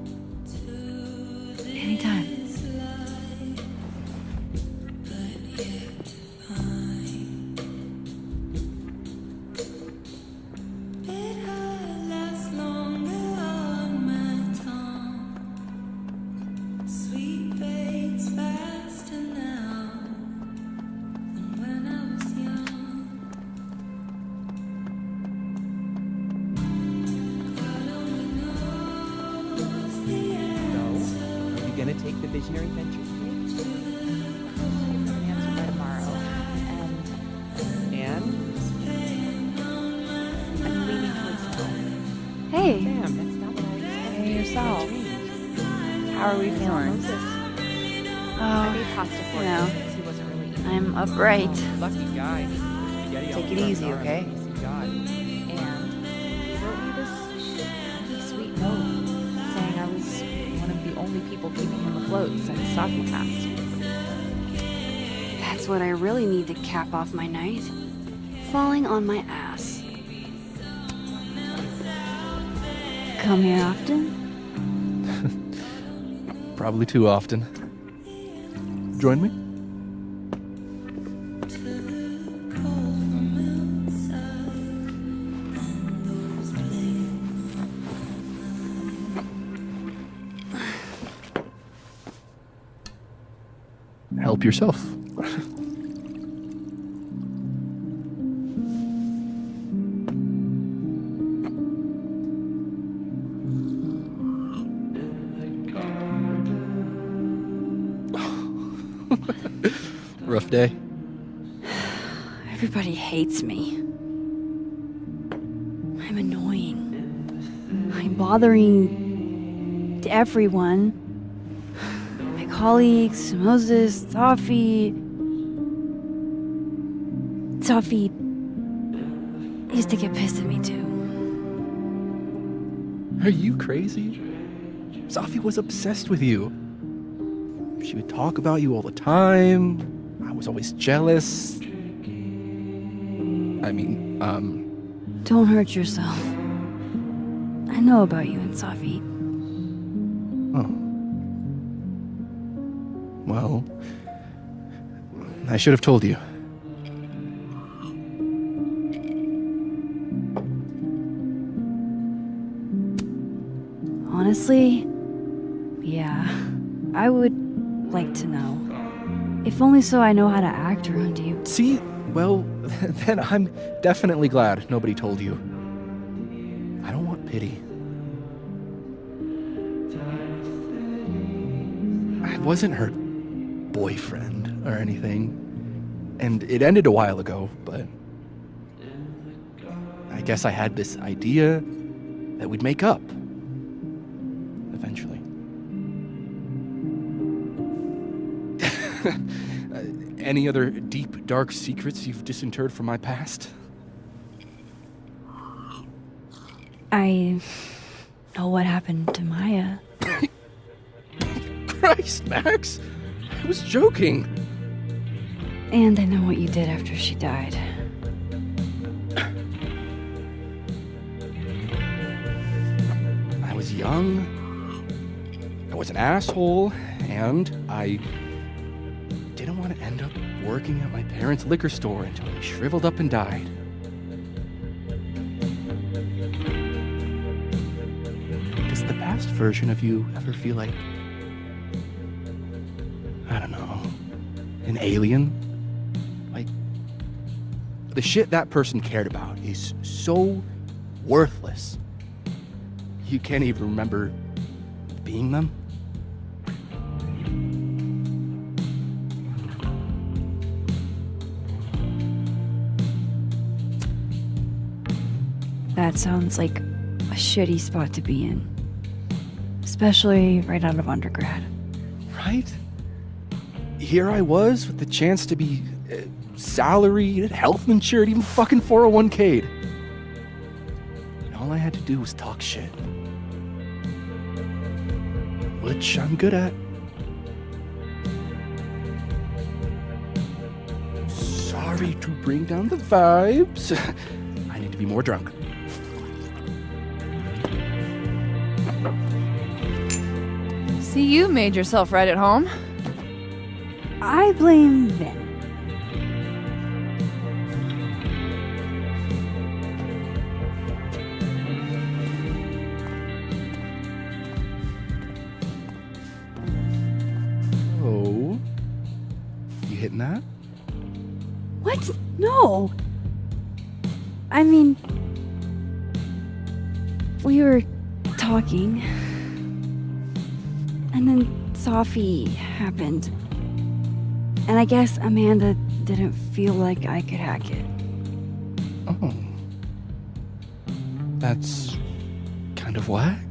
Anytime. Gonna take the visionary venture with me? An answer by tomorrow. And I'm leaning towards no. Hey. Damn, that's not what I expected. Hey, yourself. How are we feeling? I made pasta for you know, him since he wasn't really eating. I'm upright. Lucky guy. Take it easy, okay? And He wrote me this really sweet note saying I was one of the only people keeping him afloat since Safi passed. That's what I really need to cap off my night. Falling on my ass. Come here often? Probably too often. Join me? Help yourself. Rough day? Everybody hates me. I'm annoying. I'm bothering everyone. My colleagues, Moses, Safi used to get pissed at me too. Are you crazy? Safi was obsessed with you. She would talk about you all the time. I was always jealous. I mean, Don't hurt yourself. I know about you and Safi. Oh. Well, I should have told you. Honestly, yeah, I would like to know. If only so I know how to act around you. See? Well, then I'm definitely glad nobody told you. I don't want pity. I wasn't her boyfriend or anything, and it ended a while ago, but I guess I had this idea that we'd make up. Eventually. Any other deep, dark secrets you've disinterred from my past? I know what happened to Maya. Christ, Max! I was joking. And I know what you did after she died. I was young, I was an asshole, and I didn't want to end up working at my parents' liquor store until I shriveled up and died. Does the past version of you ever feel like, I don't know, an alien? Like, the shit that person cared about is so worthless. You can't even remember being them? That sounds like a shitty spot to be in. Especially right out of undergrad. Right? Here I was with the chance to be salaried, health insured, even fucking 401k'd. And all I had to do was talk shit. Which I'm good at. Sorry to bring down the vibes. I need to be more drunk. See, you made yourself right at home. I blame Vin. Oh. You hitting that? What? No. I mean, we were talking, and then Safi happened. And I guess Amanda didn't feel like I could hack it. Oh. That's kind of whack.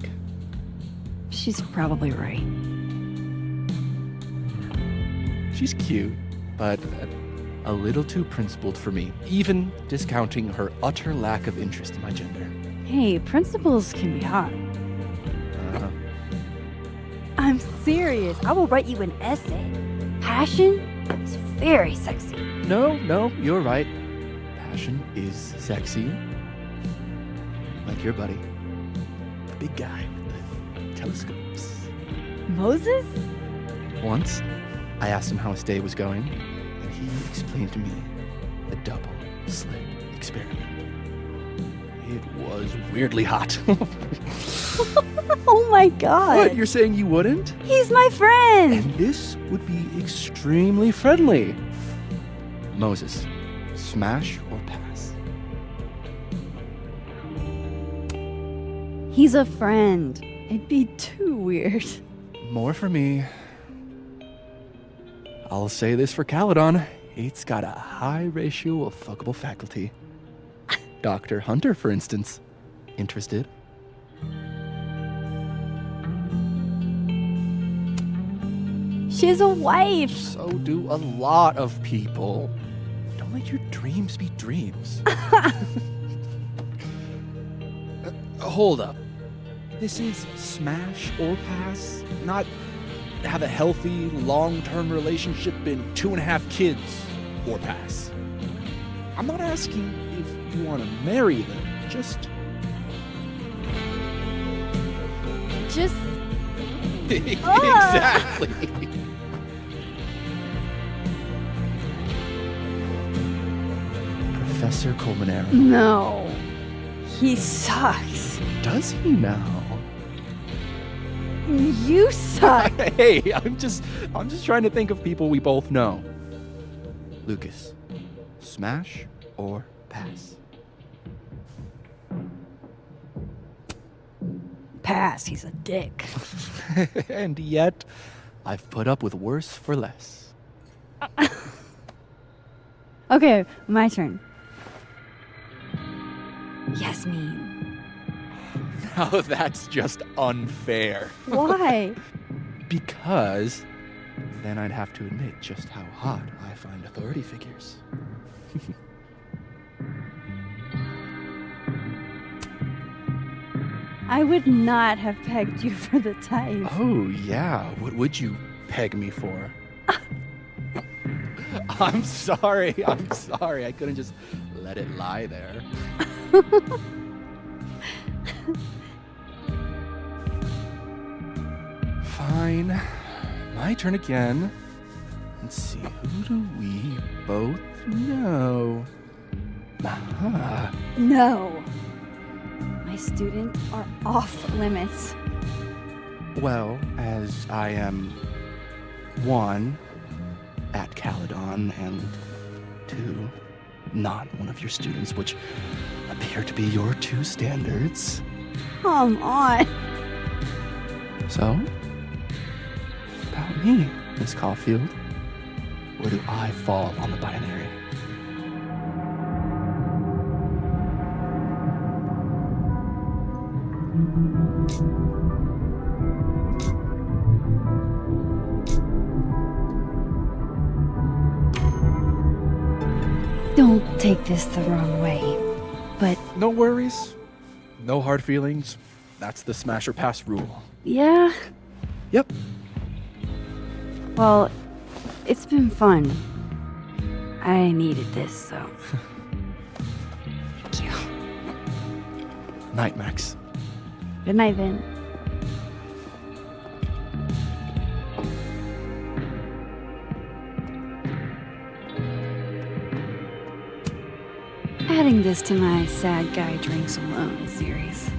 She's probably right. She's cute, but a little too principled for me, even discounting her utter lack of interest in my gender. Hey, principles can be hot. I'm serious. I will write you an essay. Passion is very sexy. No, you're right. Passion is sexy. Like your buddy. The big guy with the telescopes. Moses? Once, I asked him how his day was going, and he explained to me the double slit experiment. It was weirdly hot. Oh my god. What, you're saying you wouldn't? He's my friend. And this would be extremely friendly. Moses, smash or pass? He's a friend. It'd be too weird. More for me. I'll say this for Caledon. It's got a high ratio of fuckable faculty. Dr. Hunter, for instance. Interested? She has a wife. So do a lot of people. Don't let your dreams be dreams. Hold up. This is smash or pass, not have a healthy, long-term relationship and 2.5 kids or pass. I'm not asking if you want to marry them, just... Exactly. Professor Colmenero. No. He sucks. Does he now? You suck. Hey, I'm just trying to think of people we both know. Lucas, smash or pass? Pass, he's a dick. And yet, I've put up with worse for less. Okay, my turn. Yasmin. Now that's just unfair. Why? Because then I'd have to admit just how hot I find authority figures. I would not have pegged you for the type. Oh, yeah. What would you peg me for? I'm sorry. I couldn't just let it lie there. Fine. My turn again. Let's see, who do we both know? Aha. No. My students are off limits. Well, as I am 1, at Caledon, and 2, not one of your students, which appear to be your 2 standards. Come on. So, about me, Miss Caulfield. Where do I fall on the binary? Don't take this the wrong way, but... No worries. No hard feelings. That's the smash or pass rule. Yeah? Yep. Well, it's been fun. I needed this, so... Thank you. Night, Max. Good night, Vin. Adding this to my sad guy drinks alone series.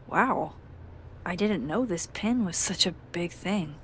Wow. I didn't know this pin was such a big thing.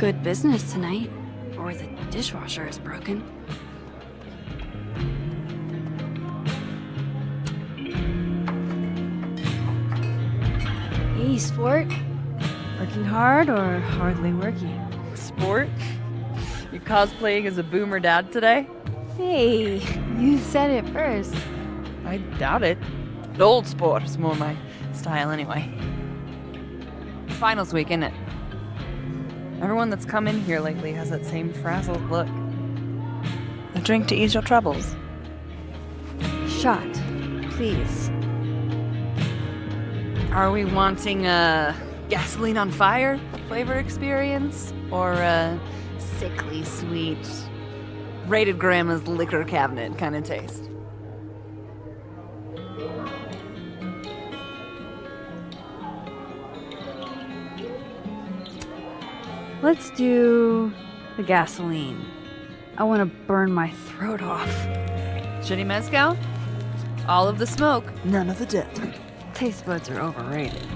good business tonight, or the dishwasher is broken. Hey, sport. Working hard or hardly working? Sport? You cosplaying as a boomer dad today? Hey, you said it first. I doubt it. The old sport is more my style anyway. Finals week, isn't it? Everyone that's come in here lately has that same frazzled look. A drink to ease your troubles. Shot, please. Are we wanting a gasoline on fire flavor experience? Or a sickly sweet, rated grandma's liquor cabinet kind of taste? Let's do the gasoline. I want to burn my throat off. Shitty mezcal? All of the smoke, none of the dip. Taste buds are overrated.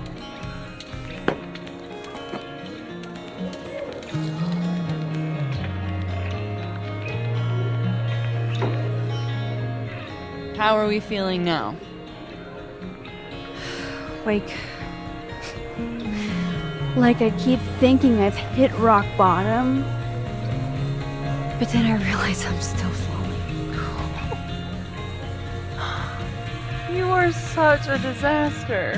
How are we feeling now? Like I keep thinking I've hit rock bottom, but then I realize I'm still falling. You are such a disaster.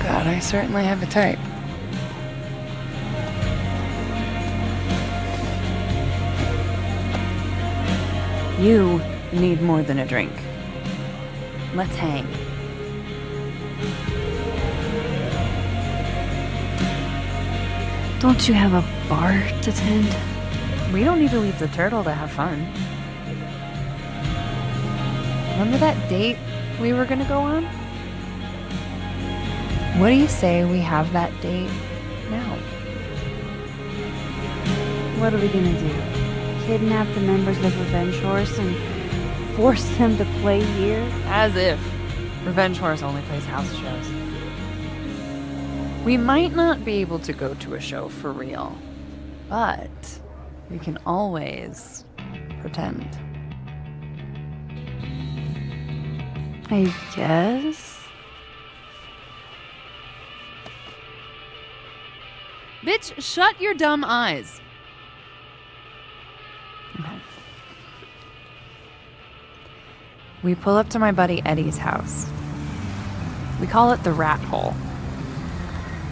God, I certainly have a type. You need more than a drink. Let's hang. Don't you have a bar to tend? We don't need to leave the turtle to have fun. Remember that date we were gonna go on? What do you say we have that date now? What are we gonna do? Kidnap the members of Revenge Horse and force them to play here? As if. Revenge Horse only plays house shows. We might not be able to go to a show for real, but we can always pretend. I guess. Bitch, shut your dumb eyes. Okay. We pull up to my buddy Eddie's house. We call it the Rat Hole.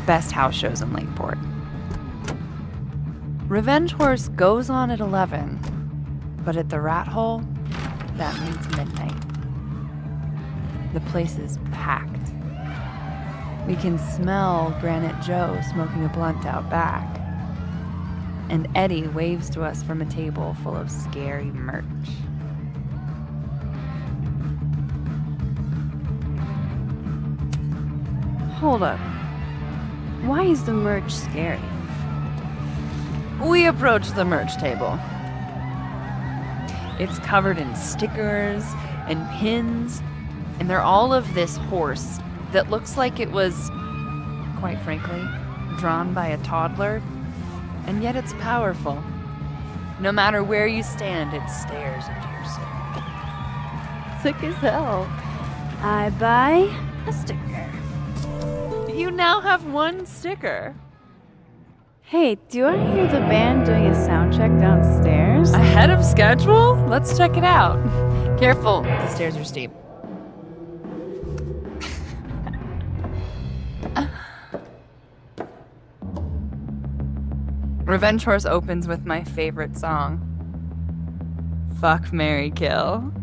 Best house shows in Lakeport. Revenge Horse goes on at 11, but at the Rat Hole, that means midnight. The place is packed. We can smell Granite Joe smoking a blunt out back. And Eddie waves to us from a table full of scary merch. Hold up. Why is the merch scary? We approach the merch table. It's covered in stickers and pins, and they're all of this horse that looks like it was, quite frankly, drawn by a toddler, and yet it's powerful. No matter where you stand, it stares into your soul. Sick as hell. I buy a sticker. You now have one sticker. Hey, do I hear the band doing a sound check downstairs? Ahead of schedule? Let's check it out. Careful, the stairs are steep. Revenge Horse opens with my favorite song. Fuck, Marry, Kill.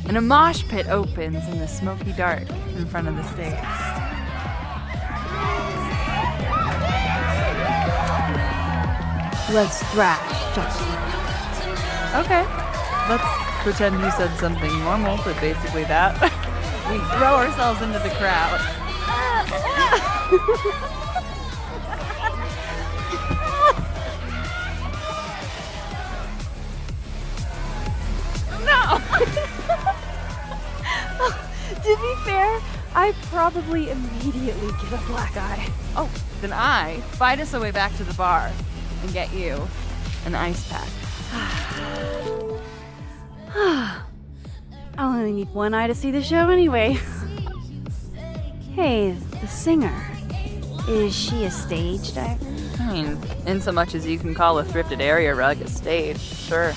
And a mosh pit opens in the smoky dark in front of the stage. Let's thrash, Johnson. Okay. Let's pretend you said something normal, but basically that. We throw ourselves into the crowd. To be fair, I probably immediately get a black eye. Oh, then I fight us a way back to the bar and get you an ice pack. I'll only need one eye to see the show anyway. Hey, the singer. Is she a stage diver? I mean, in so much as you can call a thrifted area rug a stage, sure.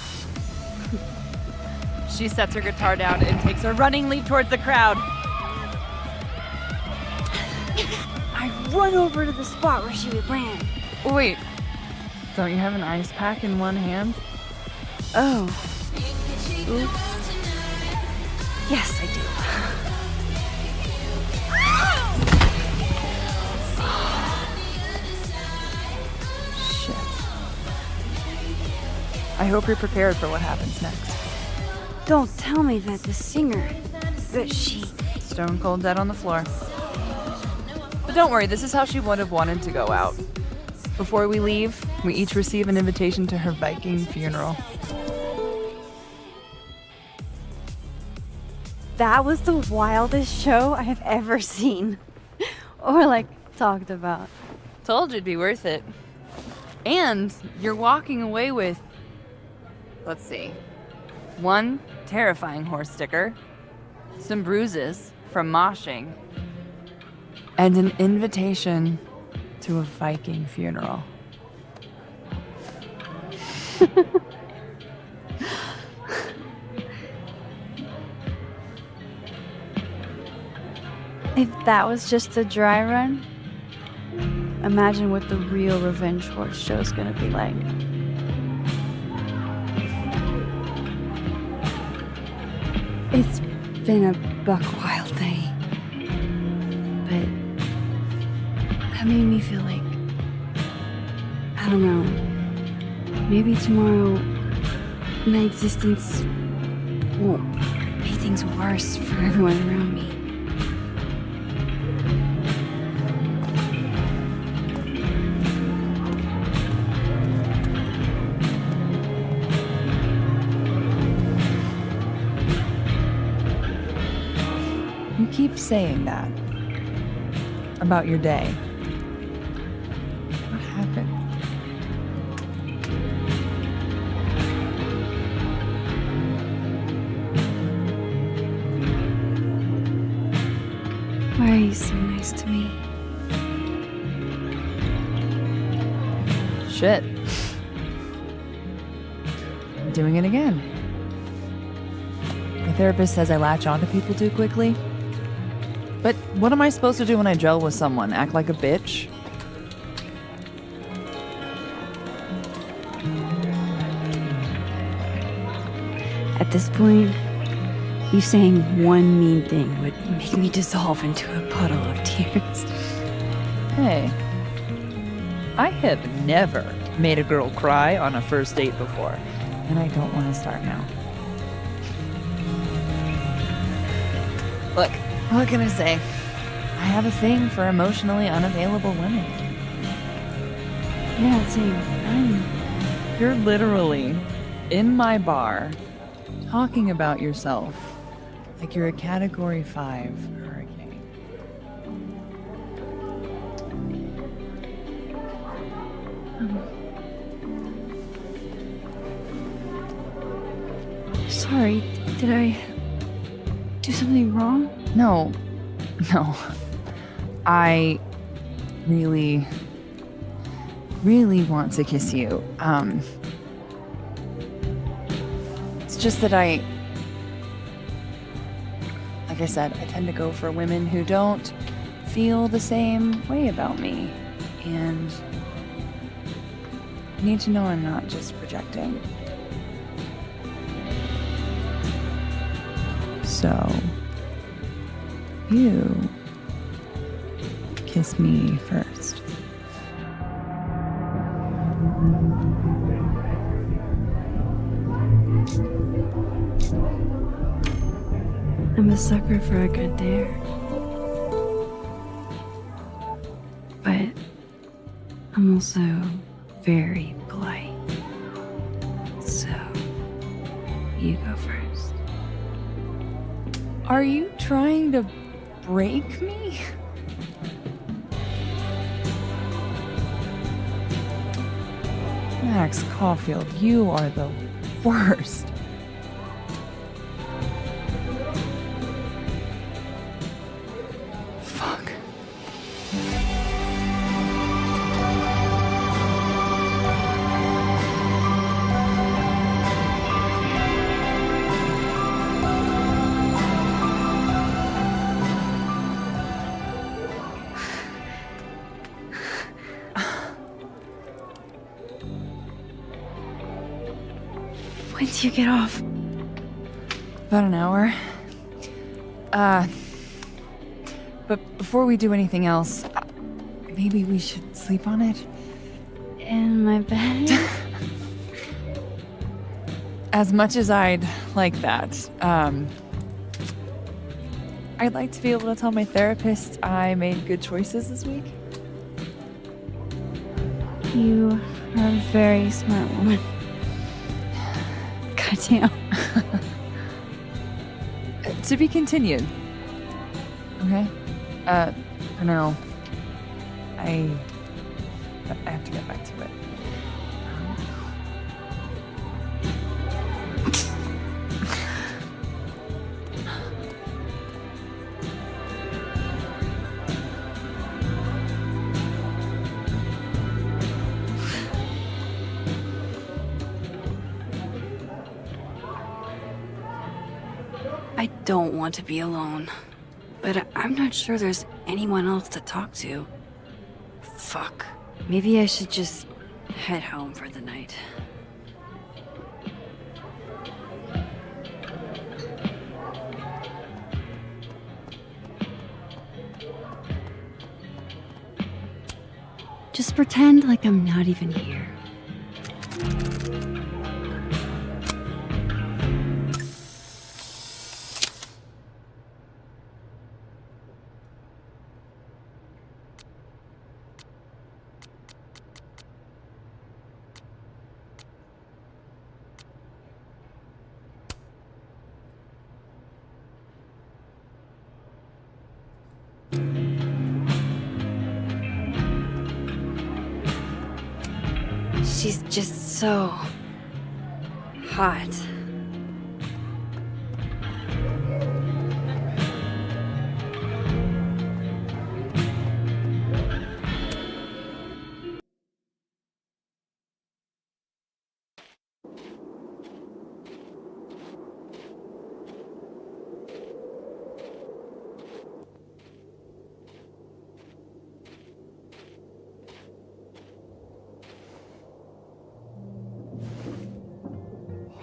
She sets her guitar down and takes a running leap towards the crowd. I run over to the spot where she would land. Wait, don't you have an ice pack in one hand? Oh. Oops. Yes, I do. Shit. I hope you're prepared for what happens next. Don't tell me that the singer, that she... Stone cold dead on the floor. But don't worry, this is how she would have wanted to go out. Before we leave, we each receive an invitation to her Viking funeral. That was the wildest show I have ever seen. Or, like, talked about. Told you it'd be worth it. And you're walking away with, let's see, one terrifying horse sticker, some bruises from moshing, and an invitation to a Viking funeral. If that was just the dry run, imagine what the real revenge horse show's gonna be like. It's been a buck wild day, but that made me feel like, I don't know, maybe tomorrow my existence won't make things worse for everyone around me. You keep saying that about your day. What happened? Why are you so nice to me? Shit. I'm doing it again. My therapist says I latch onto people too quickly. But what am I supposed to do when I gel with someone? Act like a bitch? At this point, you saying one mean thing would make me dissolve into a puddle of tears. Hey, I have never made a girl cry on a first date before, and I don't want to start now. Look, what can I say? I have a thing for emotionally unavailable women. Yeah, same. You're literally in my bar talking about yourself like you're a Category 5 hurricane. Sorry, did I do something wrong? No. I really want to kiss you. It's just that like I said, I tend to go for women who don't feel the same way about me. And you need to know I'm not just projecting. So, you kiss me first. I'm a sucker for a good dare. But I'm also very polite. So, you go first. Are you trying to break me? Max Caulfield, you are the worst. Fuck. When do you get off? About an hour. But before we do anything else, maybe we should sleep on it? In my bed? As much as I'd like that, I'd like to be able to tell my therapist I made good choices this week. You are a very smart woman. Goddamn. To be continued. Okay? For now, I have to get back to it. I don't want to be alone, but I'm not sure there's anyone else to talk to. Fuck. Maybe I should just head home for the night. Just pretend like I'm not even here. She's just so hot.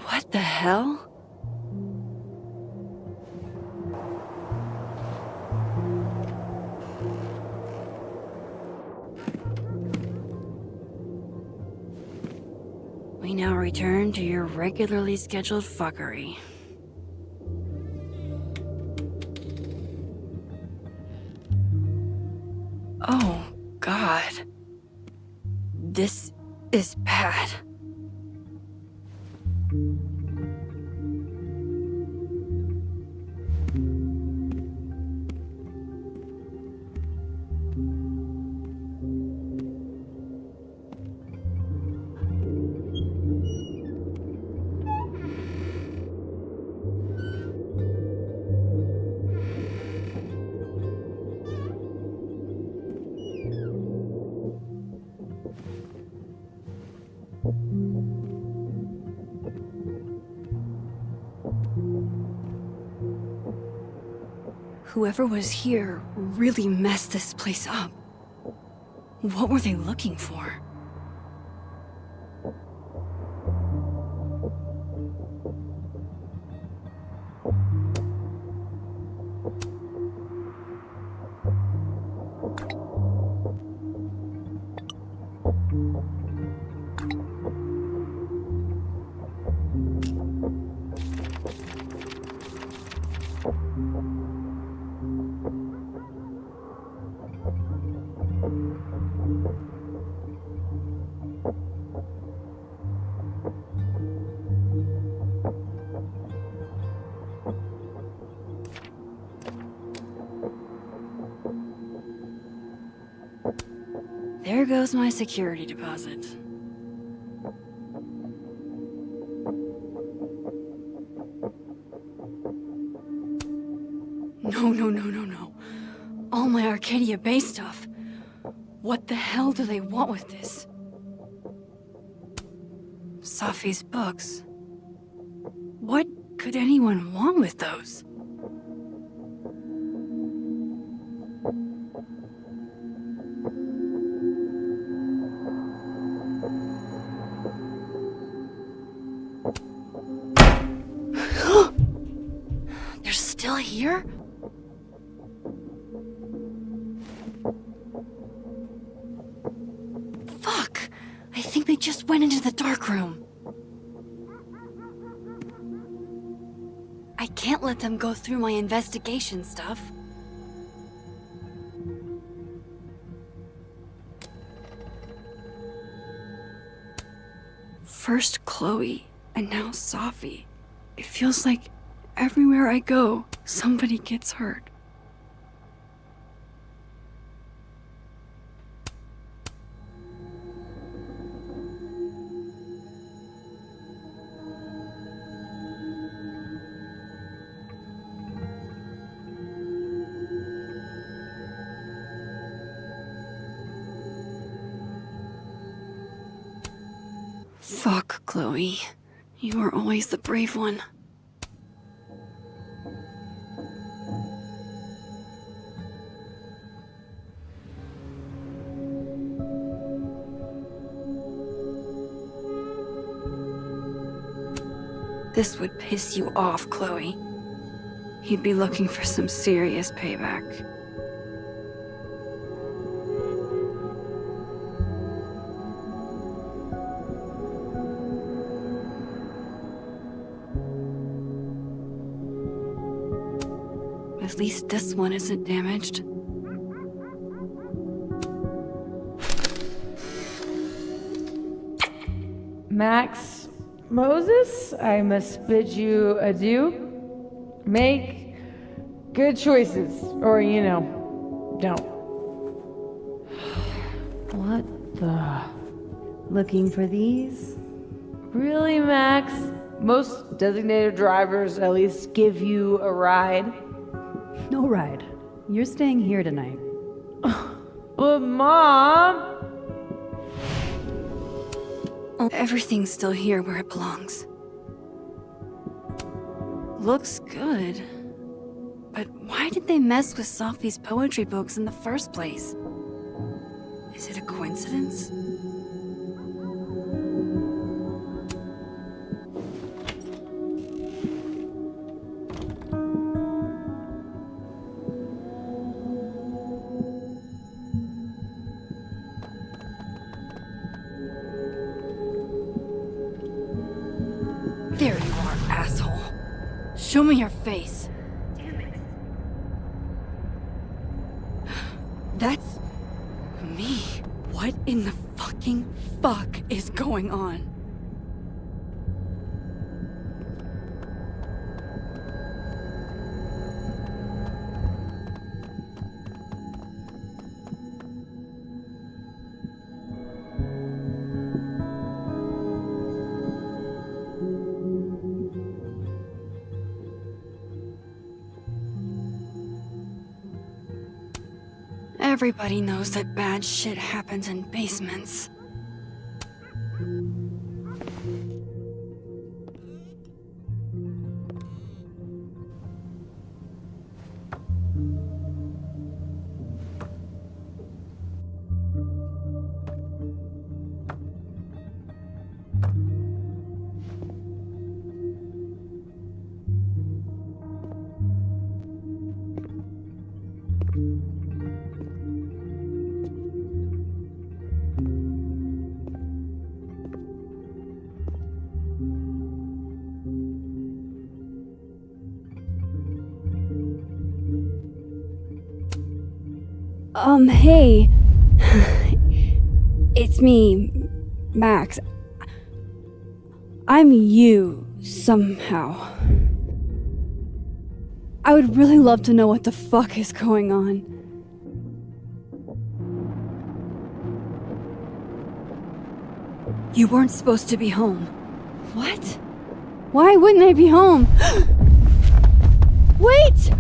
What the hell? We now return to your regularly scheduled fuckery. Oh, God. This is bad. Whoever was here really messed this place up. What were they looking for? There goes my security deposit. No. All my Arcadia Bay stuff. What the hell do they want with this? Safi's books. What could anyone want with those? They're still here? Fuck! I think they just went into the dark room. I can't let them go through my investigation stuff. First Chloe, and now Safi. It feels like everywhere I go, somebody gets hurt. Fuck, Chloe. You were always the brave one. This would piss you off, Chloe. He'd be looking for some serious payback. At least this one isn't damaged. Max Moses, I must bid you adieu. Make good choices, or, don't. What the? Looking for these? Really, Max? Most designated drivers at least give you a ride. No ride. You're staying here tonight. But, Mom! Everything's still here where it belongs. Looks good. But why did they mess with Safi's poetry books in the first place? Is it a coincidence? There you are, asshole. Show me your face. Damn it. That's me. What in the fucking fuck is going on? Everybody knows that bad shit happens in basements. Hey. It's me, Max. I'm you, somehow. I would really love to know what the fuck is going on. You weren't supposed to be home. What? Why wouldn't I be home? Wait!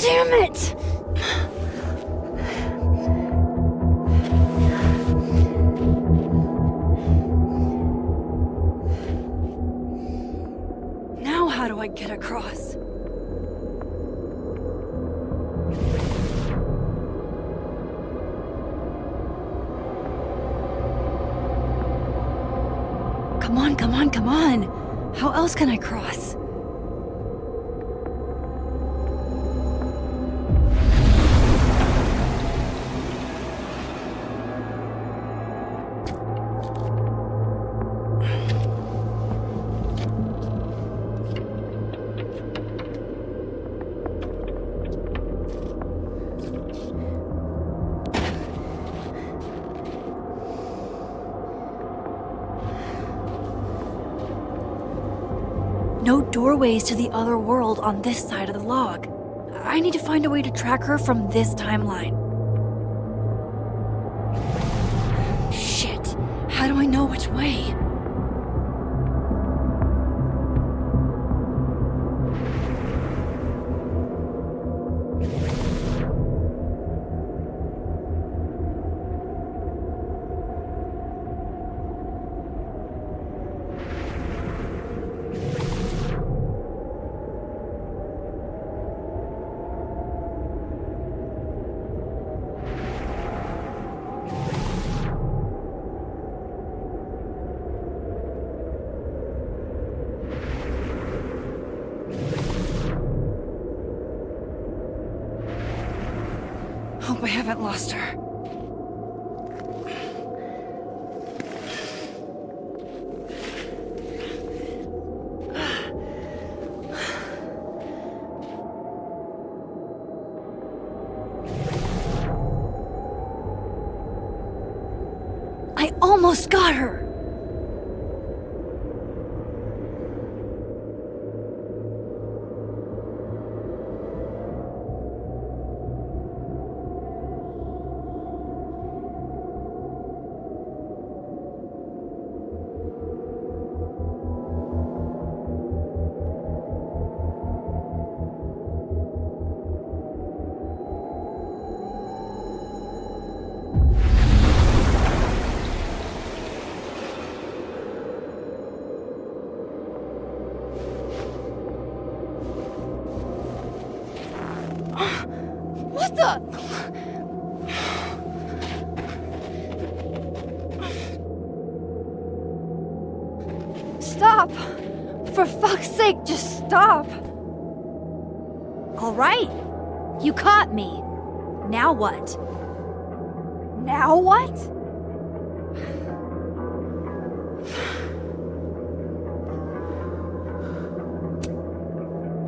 Damn it! Now how do I get across? Come on, come on, come on! How else can I cross? No doorways to the other world on this side of the log. I need to find a way to track her from this timeline. Shit, how do I know which way? Hope I haven't lost her. I almost got her! What the? Stop! For fuck's sake, just stop! All right, you caught me. Now what? Now what?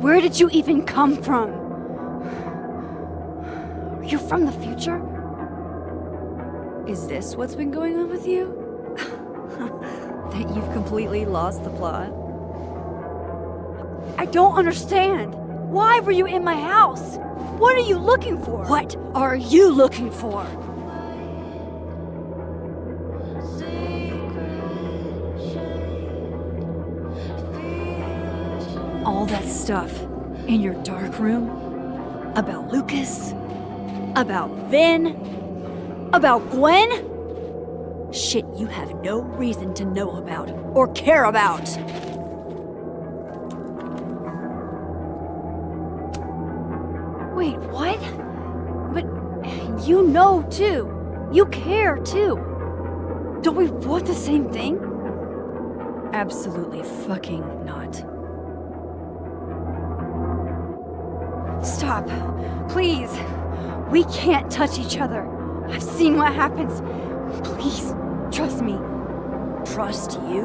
Where did you even come from? Are you from the future? Is this what's been going on with you? That you've completely lost the plot? I don't understand. Why were you in my house? What are you looking for? What are you looking for? All that stuff in your dark room about Lucas, about Vin, about Gwen? Shit you have no reason to know about or care about. Wait, what? But you know too. You care too. Don't we want the same thing? Absolutely fucking not. Stop. Please. We can't touch each other. I've seen what happens. Please, trust me. Trust you?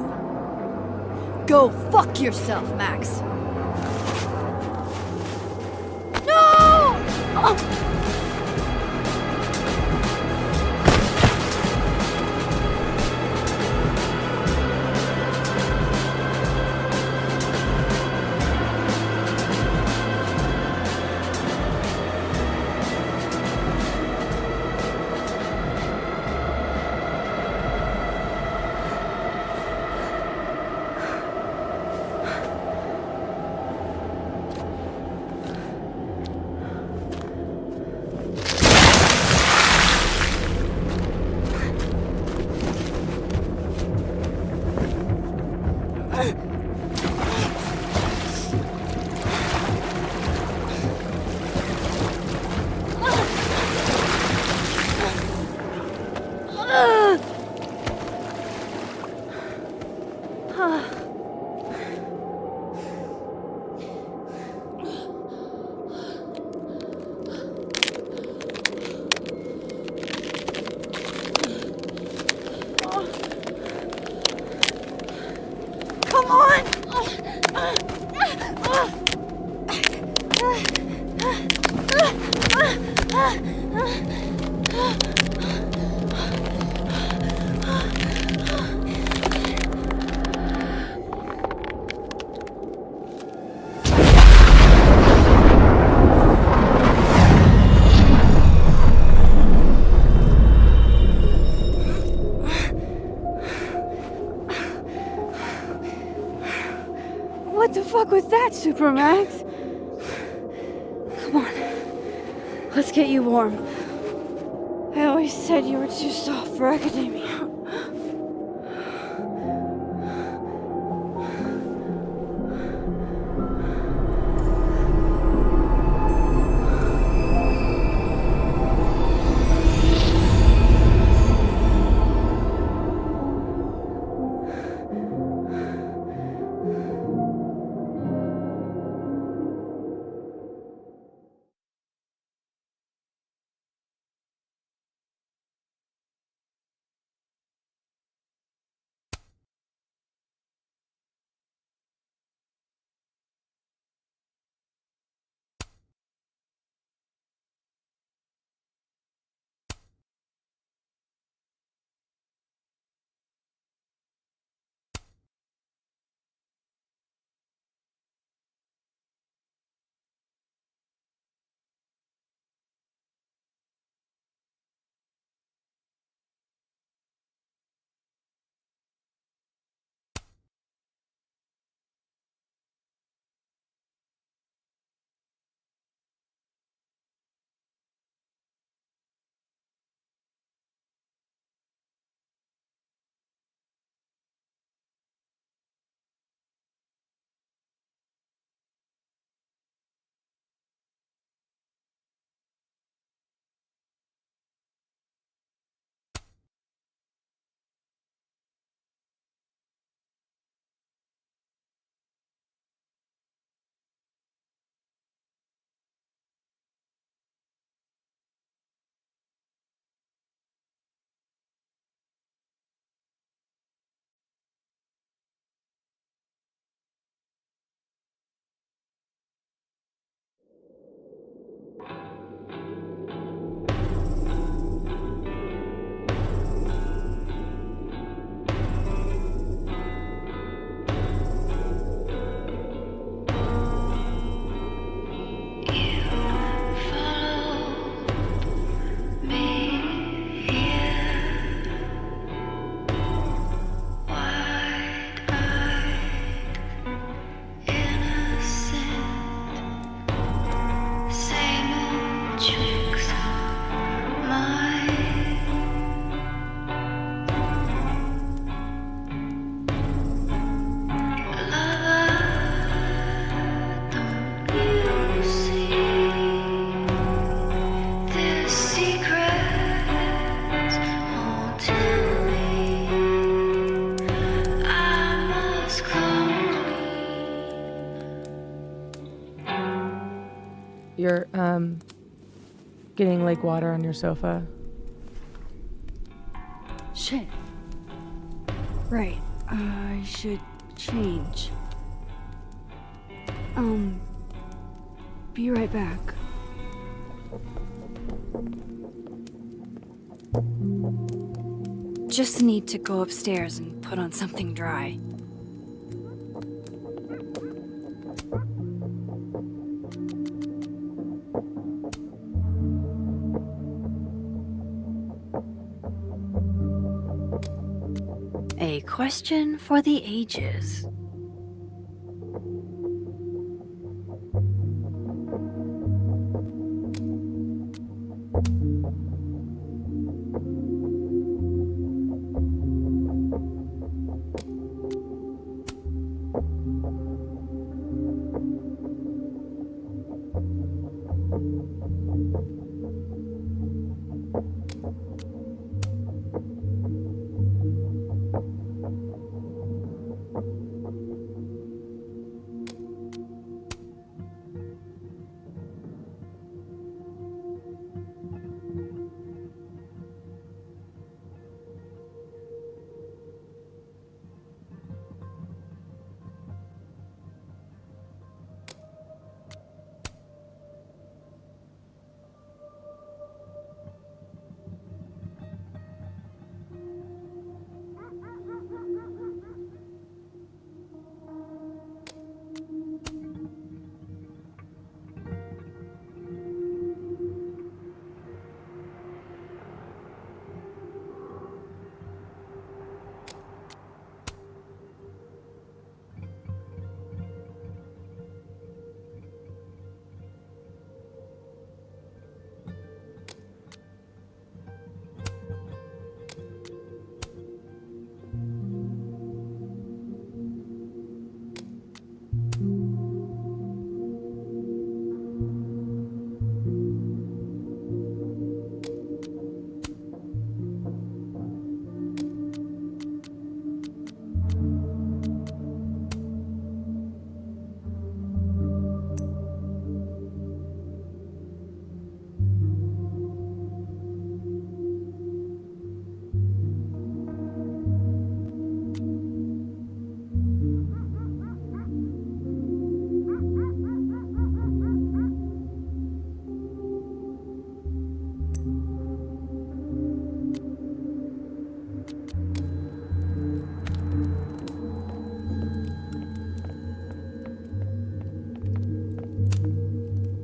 Go fuck yourself, Max. No! Oh! What the fuck was that, Supermax? Come on. Let's get you warm. I always said you were too soft for academia. You're, getting lake water on your sofa. Shit. Right. I should change. Be right back. Just need to go upstairs and put on something dry. A question for the ages.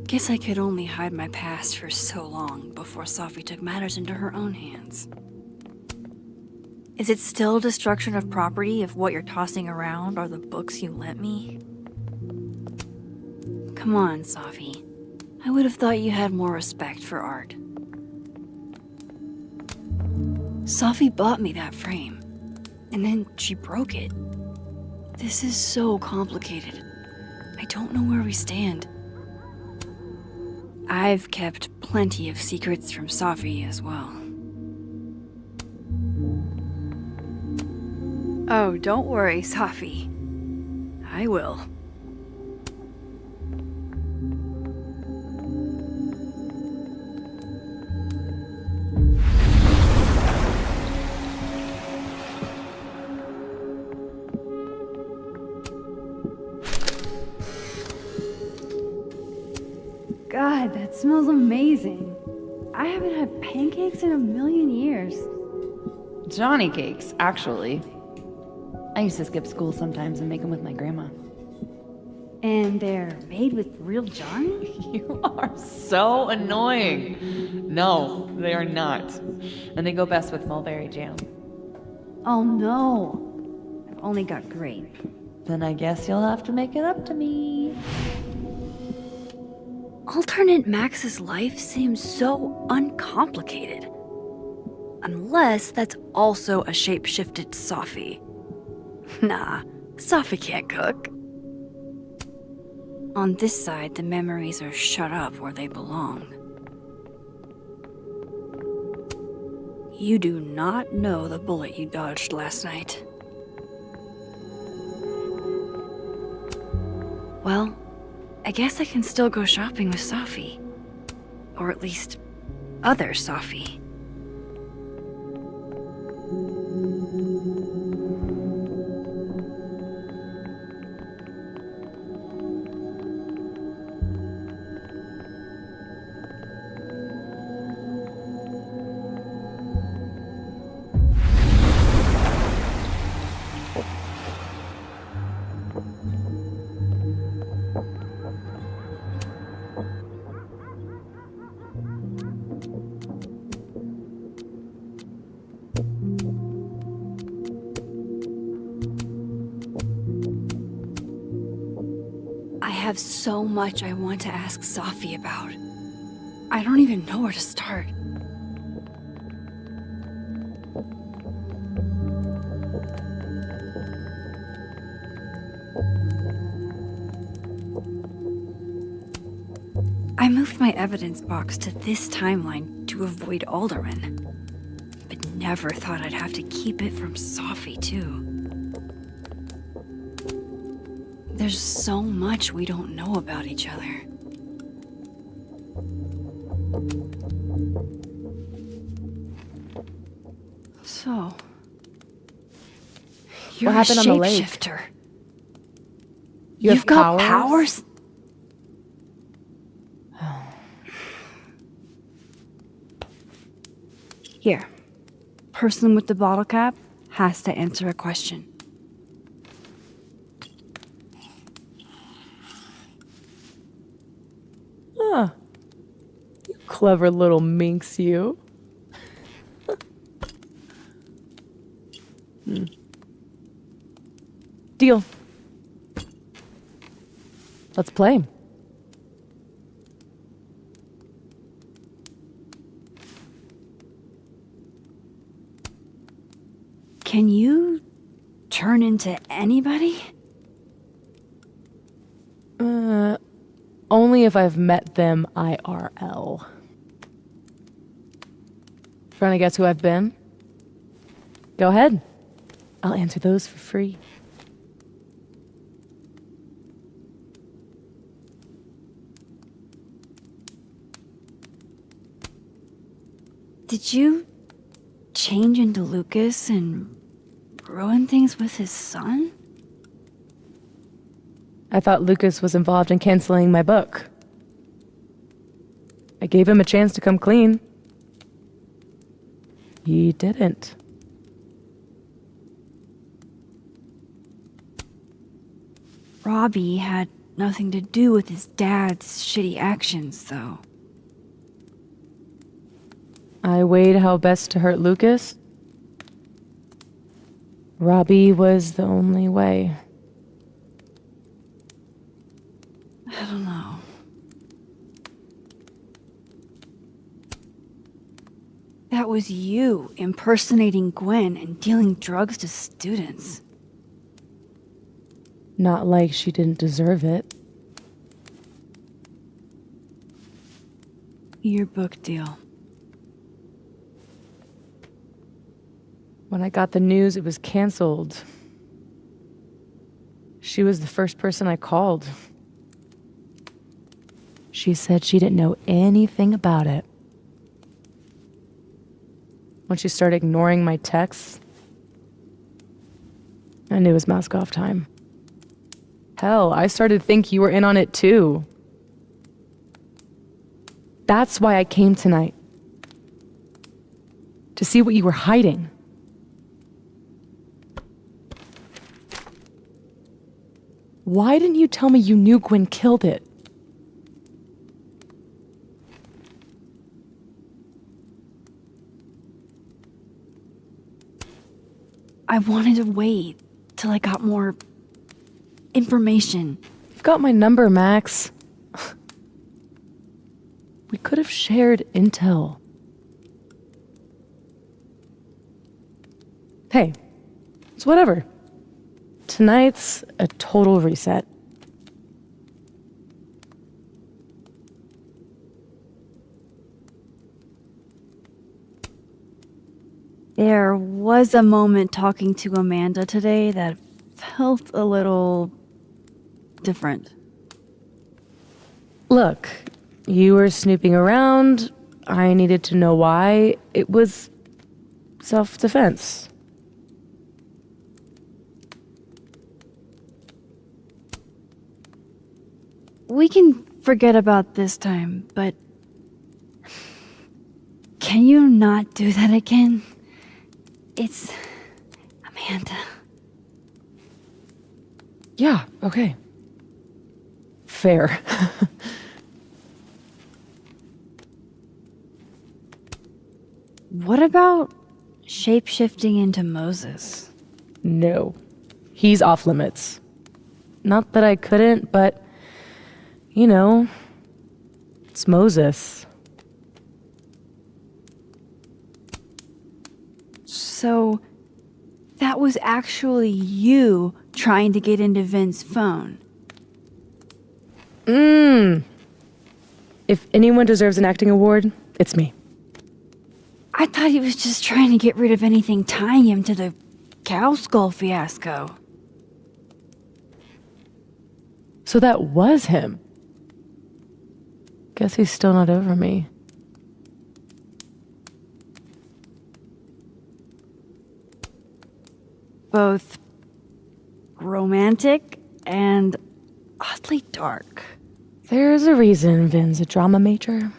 Guess I could only hide my past for so long before Sophie took matters into her own hands. Is it still destruction of property if what you're tossing around are the books you lent me? Come on, Sophie. I would have thought you had more respect for art. Sophie bought me that frame, and then she broke it. This is so complicated. I don't know where we stand. I've kept plenty of secrets from Sophie as well. Oh, don't worry, Sophie. I will. God, that smells amazing. I haven't had pancakes in a million years. Johnny cakes, actually. I used to skip school sometimes and make them with my grandma. And they're made with real Johnny? You are so annoying. No, they are not. And they go best with mulberry jam. Oh no. I've only got grape. Then I guess you'll have to make it up to me. Alternate Max's life seems so uncomplicated. Unless that's also a shape-shifted Sophie. Nah, Sophie can't cook. On this side, the memories are shut up where they belong. You do not know the bullet you dodged last night. Well, I guess I can still go shopping with Safi. Or at least, other Safi. I have so much I want to ask Safi about. I don't even know where to start. I moved my evidence box to this timeline to avoid Alderman, but never thought I'd have to keep it from Safi, too. There's so much we don't know about each other. So, you're What happened a on the lake? shapeshifter. You've You've got powers? Here. Person with the bottle cap has to answer a question. Huh. You clever little minx, you. Deal. Let's play. Can you turn into anybody? Only if I've met them IRL. Trying to guess who I've been? Go ahead. I'll answer those for free. Did you change into Lucas and ruin things with his son? I thought Lucas was involved in canceling my book. I gave him a chance to come clean. He didn't. Robbie had nothing to do with his dad's shitty actions, though. I weighed how best to hurt Lucas. Robbie was the only way. I don't know. That was you impersonating Gwen and dealing drugs to students. Not like she didn't deserve it. Your book deal. When I got the news it was canceled, she was the first person I called. She said she didn't know anything about it. When she started ignoring my texts, I knew it was mask off time. Hell, I started to think you were in on it too. That's why I came tonight. To see what you were hiding. Why didn't you tell me you knew Gwen killed it? I wanted to wait till I got more information. You've got my number, Max. We could have shared intel. Hey, it's whatever. Tonight's a total reset. There was a moment talking to Amanda today that felt a little different. Look, you were snooping around. I needed to know why. It was self-defense. We can forget about this time, but can you not do that again? It's Amanda. Yeah, okay. Fair. What about shape-shifting into Moses? No. He's off limits. Not that I couldn't, but, you know, it's Moses. So, that was actually you trying to get into Vin's phone. If anyone deserves an acting award, it's me. I thought he was just trying to get rid of anything tying him to the cow skull fiasco. So that was him. Guess he's still not over me. Both romantic and oddly dark. There's a reason Vin's a drama major.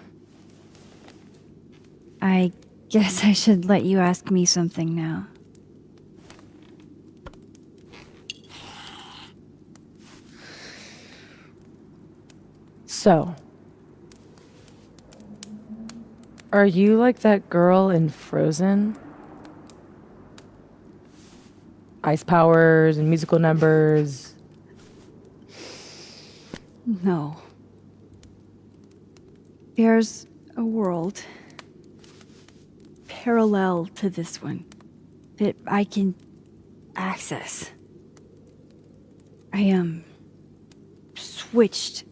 I guess I should let you ask me something now. So, are you like that girl in Frozen? Ice powers and musical numbers. No. There's a world parallel to this one that I can access. I switched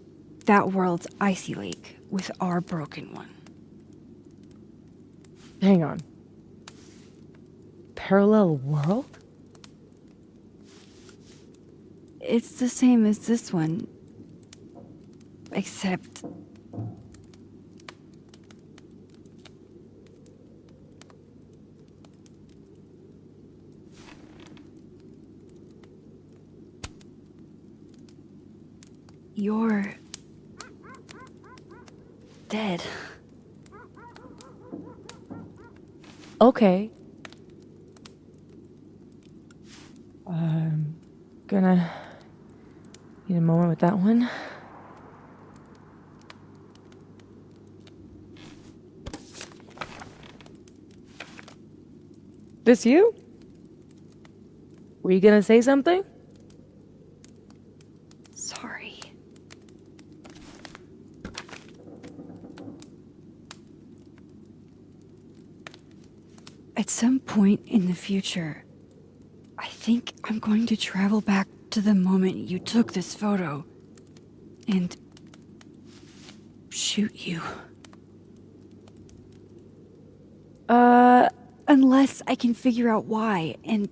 that world's icy lake with our broken one. Hang on. Parallel world? It's the same as this one, except you're dead. Okay. I'm gonna need a moment with that one. This you? Were you gonna say something? Sorry. At some point in the future, I think I'm going to travel back to the moment you took this photo and shoot you. Unless I can figure out why and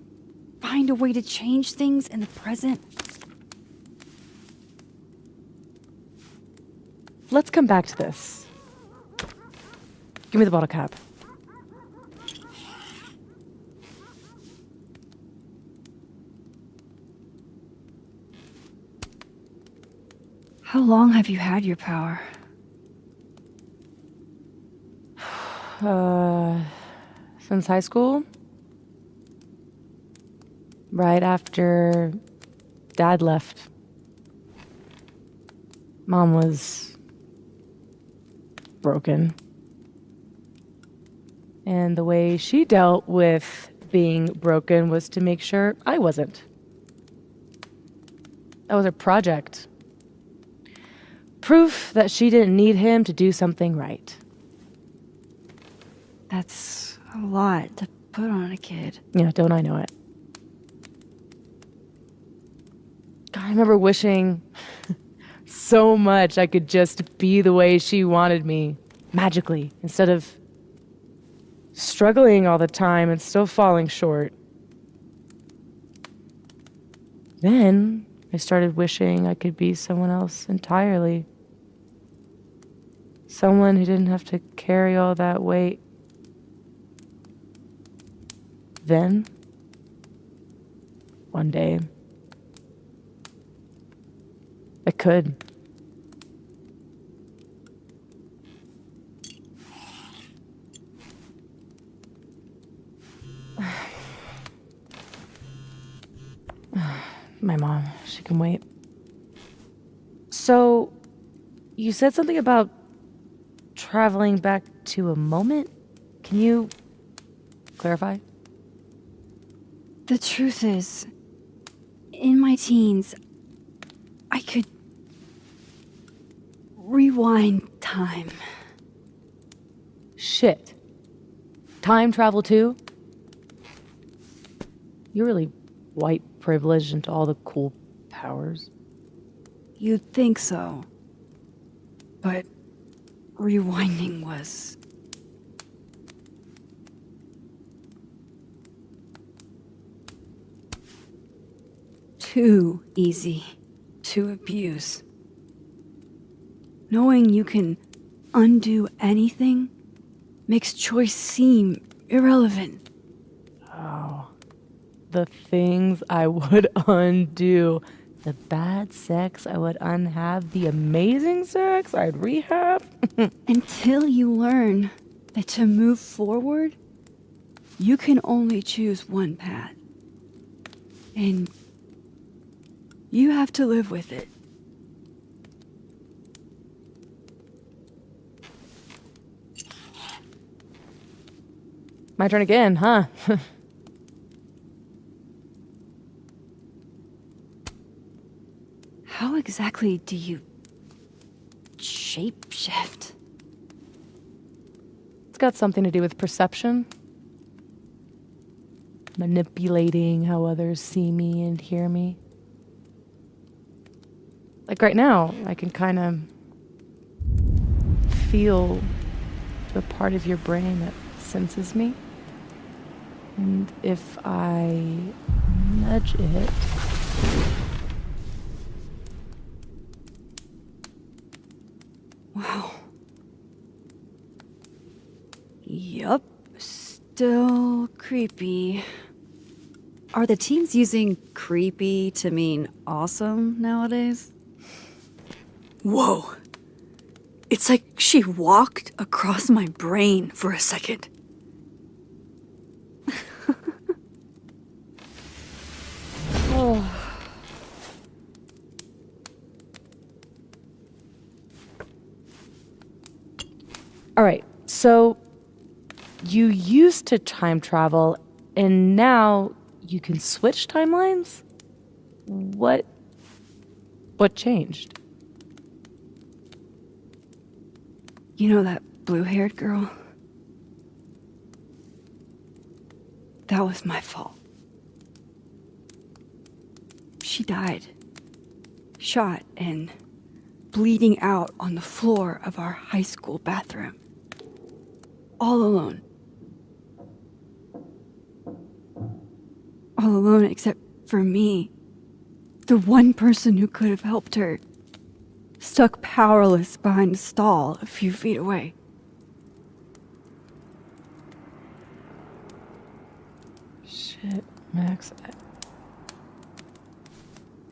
find a way to change things in the present. Let's come back to this. Give me the bottle cap. How long have you had your power? Since high school? Right after Dad left. Mom was broken. And the way she dealt with being broken was to make sure I wasn't. That was her project. Proof that she didn't need him to do something right. That's a lot to put on a kid. Yeah, don't I know it? God, I remember wishing so much I could just be the way she wanted me, magically, instead of struggling all the time and still falling short. Then I started wishing I could be someone else entirely. Someone who didn't have to carry all that weight. Then, one day, I could. My mom, she can wait. So, you said something about traveling back to a moment? Can you clarify? The truth is, in my teens, I could rewind time. Shit. Time travel too? You're really white privileged into all the cool powers. You'd think so. But rewinding was too easy to abuse. Knowing you can undo anything makes choice seem irrelevant. Oh. The things I would undo. The bad sex I would unhave. The amazing sex I'd rehab. Until you learn that to move forward, you can only choose one path. And you have to live with it. My turn again, huh? How exactly do you shapeshift? It's got something to do with perception. Manipulating how others see me and hear me. Like right now, I can kind of feel the part of your brain that senses me. And if I nudge it, wow. Yup, still creepy. Are the teens using creepy to mean awesome nowadays? Whoa. It's like she walked across my brain for a second. oh. All right, so you used to time travel, and now you can switch timelines? What changed? You know that blue-haired girl? That was my fault. She died. Shot and bleeding out on the floor of our high school bathroom. All alone. All alone except for me. The one person who could have helped her. Stuck powerless behind a stall a few feet away. Shit, Max.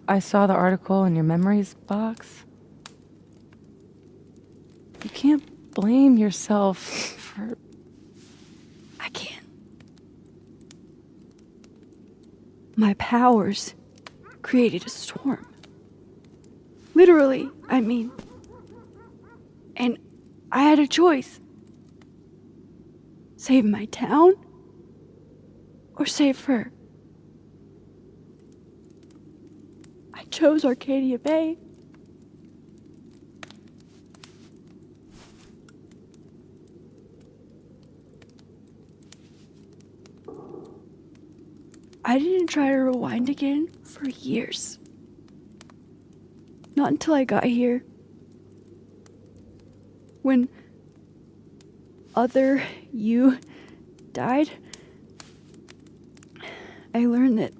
I saw the article in your memories box. You can't blame yourself for... I can't. My powers created a storm. Literally, I mean. And I had a choice. Save my town or save her. I chose Arcadia Bay. I didn't try to rewind again for years. Not until I got here. When other you died, I learned that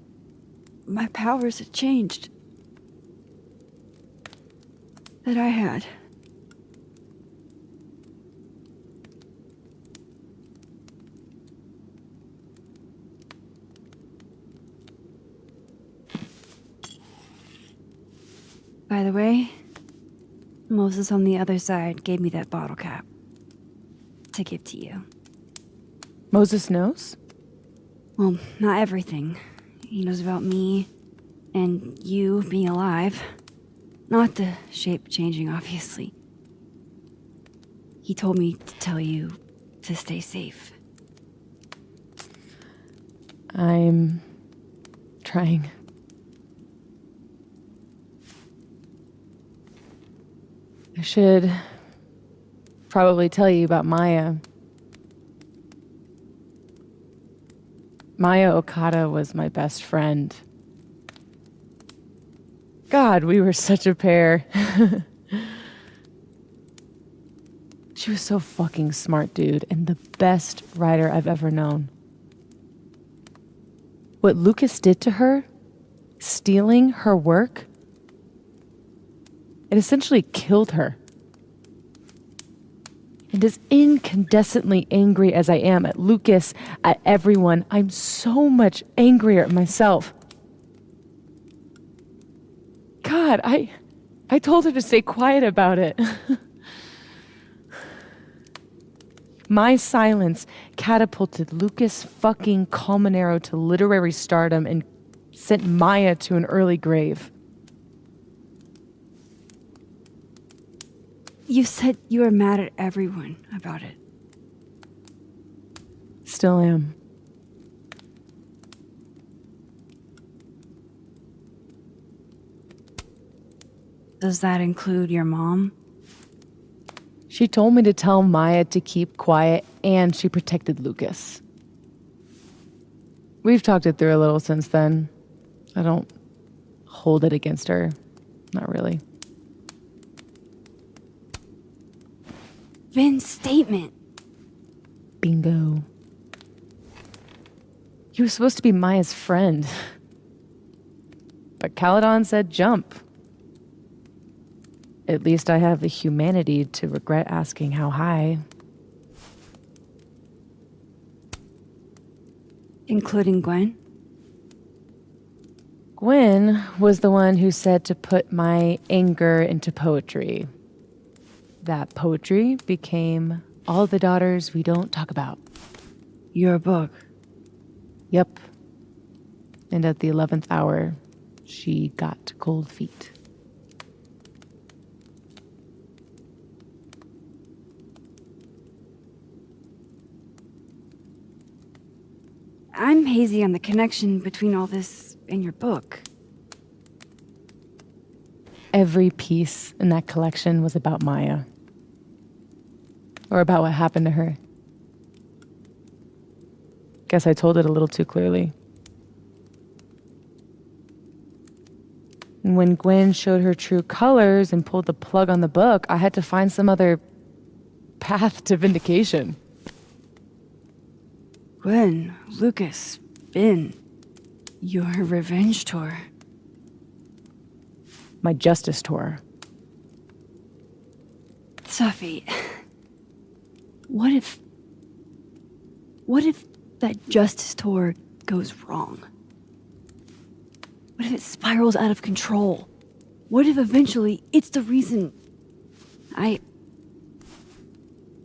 my powers had changed. That I had By the way, Moses on the other side gave me that bottle cap to give to you. Moses knows? Well, not everything. He knows about me and you being alive. Not the shape changing, obviously. He told me to tell you to stay safe. I'm trying. I should probably tell you about Maya. Maya Okada was my best friend. God, we were such a pair. She was so fucking smart, dude, and the best writer I've ever known. What Lucas did to her, stealing her work, it essentially killed her. And as incandescently angry as I am at Lucas, at everyone, I'm so much angrier at myself. God, I told her to stay quiet about it. My silence catapulted Lucas fucking Colmenero to literary stardom and sent Maya to an early grave. You said you were mad at everyone about it. Still am. Does that include your mom? She told me to tell Maya to keep quiet, and she protected Lucas. We've talked it through a little since then. I don't hold it against her. Not really. Vin's statement. Bingo. He was supposed to be Maya's friend. But Caledon said jump. At least I have the humanity to regret asking how high. Including Gwen? Gwen was the one who said to put my anger into poetry. That poetry became All the Daughters We Don't Talk About. Your book? Yep. And at the 11th hour, she got cold feet. I'm hazy on the connection between all this and your book. Every piece in that collection was about Maya. Or about what happened to her. Guess I told it a little too clearly. And when Gwen showed her true colors and pulled the plug on the book, I had to find some other path to vindication. Gwen, Lucas, Ben, your revenge tour. My justice tour. Safi, what if that justice tour goes wrong? What if it spirals out of control? What if eventually it's the reason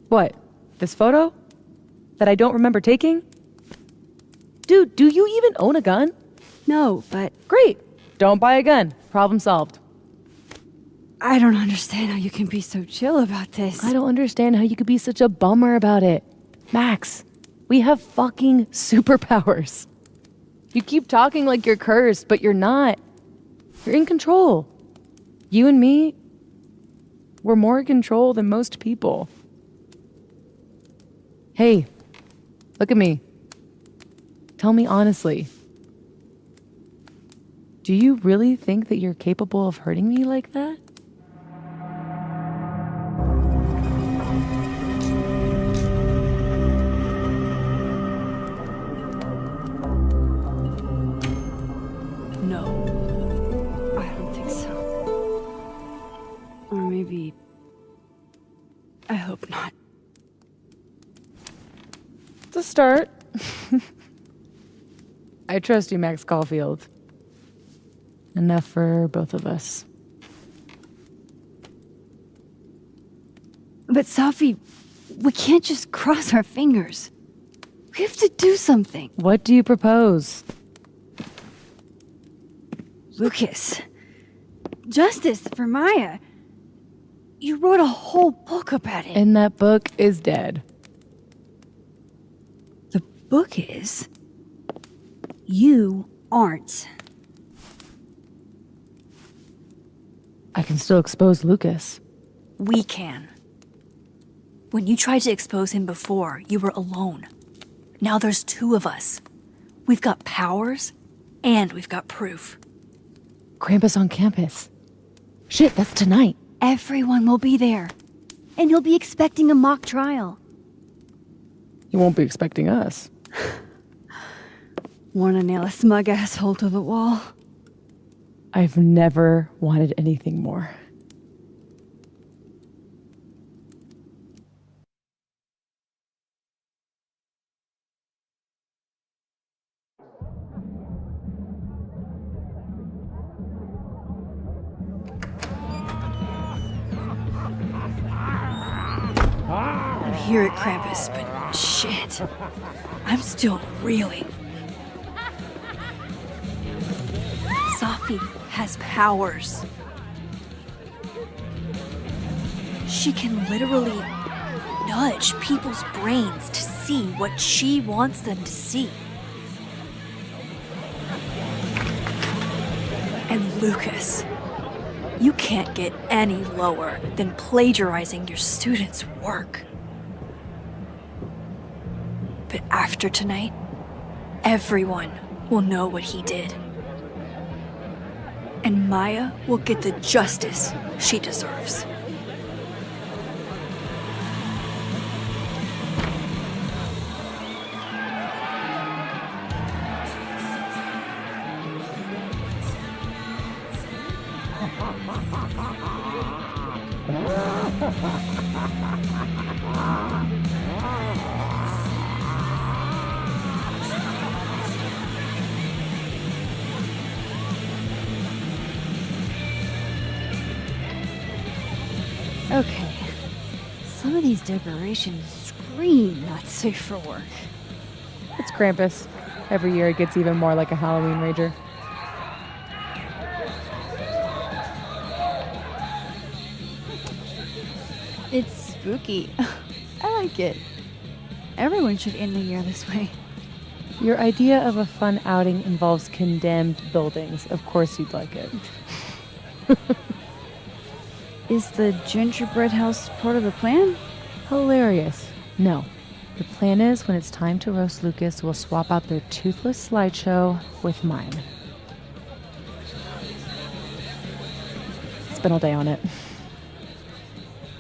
What? This photo? That I don't remember taking? Dude, do you even own a gun? No, but... Great. Don't buy a gun. Problem solved. I don't understand how you can be so chill about this. I don't understand how you could be such a bummer about it. Max, we have fucking superpowers. You keep talking like you're cursed, but you're not. You're in control. You and me, we're more in control than most people. Hey, look at me. Tell me honestly. Do you really think that you're capable of hurting me like that? No, I don't think so. Or maybe... I hope not. To start, I trust you, Max Caulfield. Enough for both of us. But Safi, we can't just cross our fingers. We have to do something. What do you propose? Lucas. Justice for Maya. You wrote a whole book about it. And that book is dead. The book is... You aren't. I can still expose Lucas. We can. When you tried to expose him before, you were alone. Now there's two of us. We've got powers, and we've got proof. Krampus on campus. Shit, that's tonight. Everyone will be there. And you'll be expecting a mock trial. You won't be expecting us. Wanna nail a smug asshole to the wall? I've never wanted anything more. I'm here at Krampus, but shit. I'm still reeling. Safi has powers. She can literally nudge people's brains to see what she wants them to see. And Lucas, you can't get any lower than plagiarizing your students' work. But after tonight, everyone will know what he did. And Maya will get the justice she deserves. Okay. Some of these decorations scream not safe for work. It's Krampus. Every year it gets even more like a Halloween rager. It's spooky. I like it. Everyone should end the year this way. Your idea of a fun outing involves condemned buildings. Of course you'd like it. Is the gingerbread house part of the plan? Hilarious. No. The plan is when it's time to roast Lucas, we'll swap out their toothless slideshow with mine. Spent all day on it.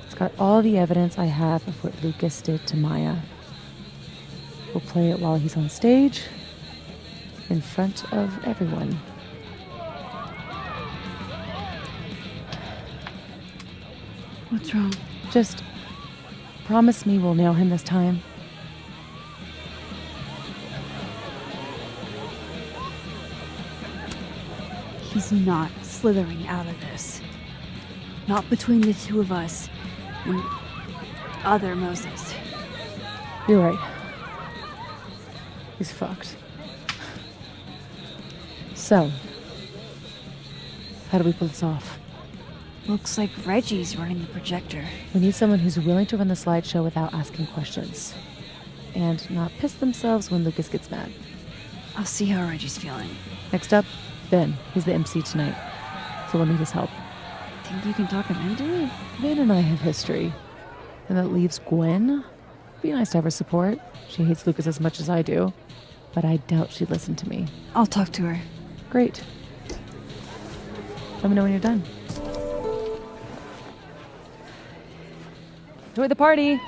It's got all the evidence I have of what Lucas did to Maya. We'll play it while he's on stage, in front of everyone. What's wrong? Just promise me we'll nail him this time. He's not slithering out of this. Not between the two of us and other Moses. You're right. He's fucked. So, how do we pull this off? Looks like Reggie's running the projector. We need someone who's willing to run the slideshow without asking questions. And not piss themselves when Lucas gets mad. I'll see how Reggie's feeling. Next up, Ben. He's the MC tonight. So we'll need his help. Think you can talk him into it? Ben and I have history. And that leaves Gwen. Be nice to have her support. She hates Lucas as much as I do. But I doubt she'd listen to me. I'll talk to her. Great. Let me know when you're done. Enjoy the party!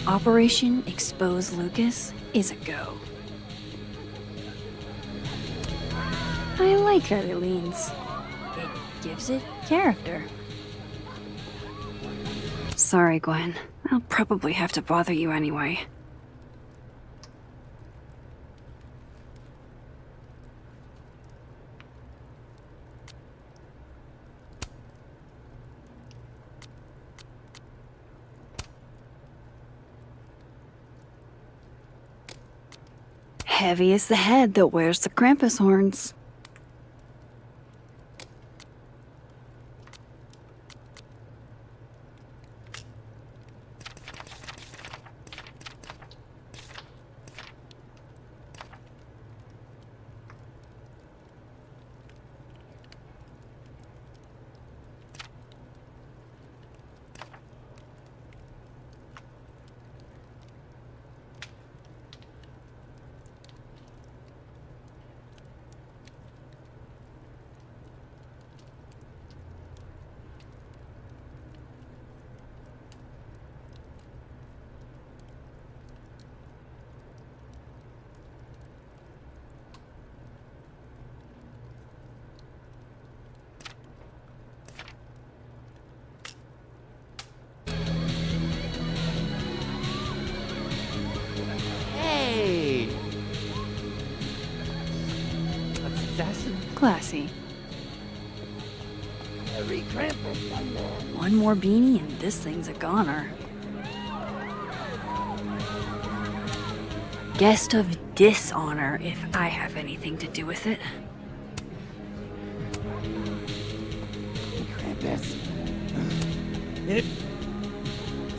Operation Expose Lucas is a go. I like how it leans. It gives it character. Sorry, Gwen. I'll probably have to bother you anyway. Heavy is the head that wears the Krampus horns. Hey! Assassin. Classy. Harry Krampus. One more beanie and this thing's a goner. Guest of dishonor, if I have anything to do with it. Krampus.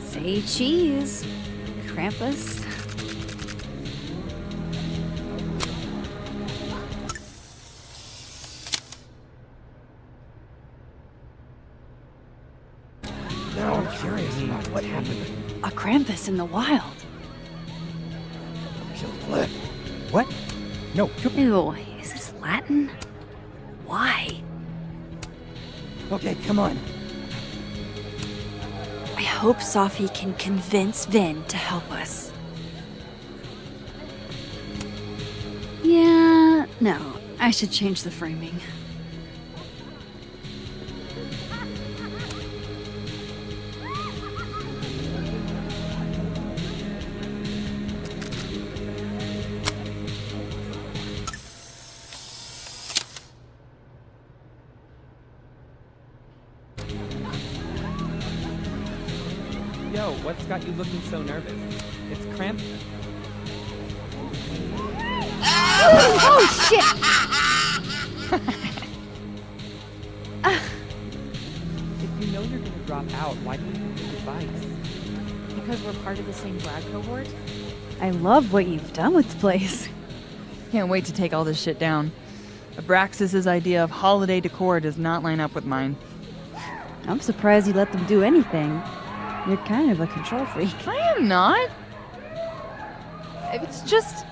Say cheese, Krampus. Now I'm curious about what happened. A Krampus in the wild. She'll flip. What? No. Ew, is this Latin? Why? Okay, come on. I hope Safi can convince Vin to help us. Yeah, no, I should change the framing. Yo, what's got you looking so nervous? It's cramped. Oh, shit! If you know you're gonna drop out, why do you take advice? Because we're part of the same grad cohort? I love what you've done with the place. Can't wait to take all this shit down. Abraxas's idea of holiday decor does not line up with mine. I'm surprised you let them do anything. You're kind of a control freak. I am not. It's just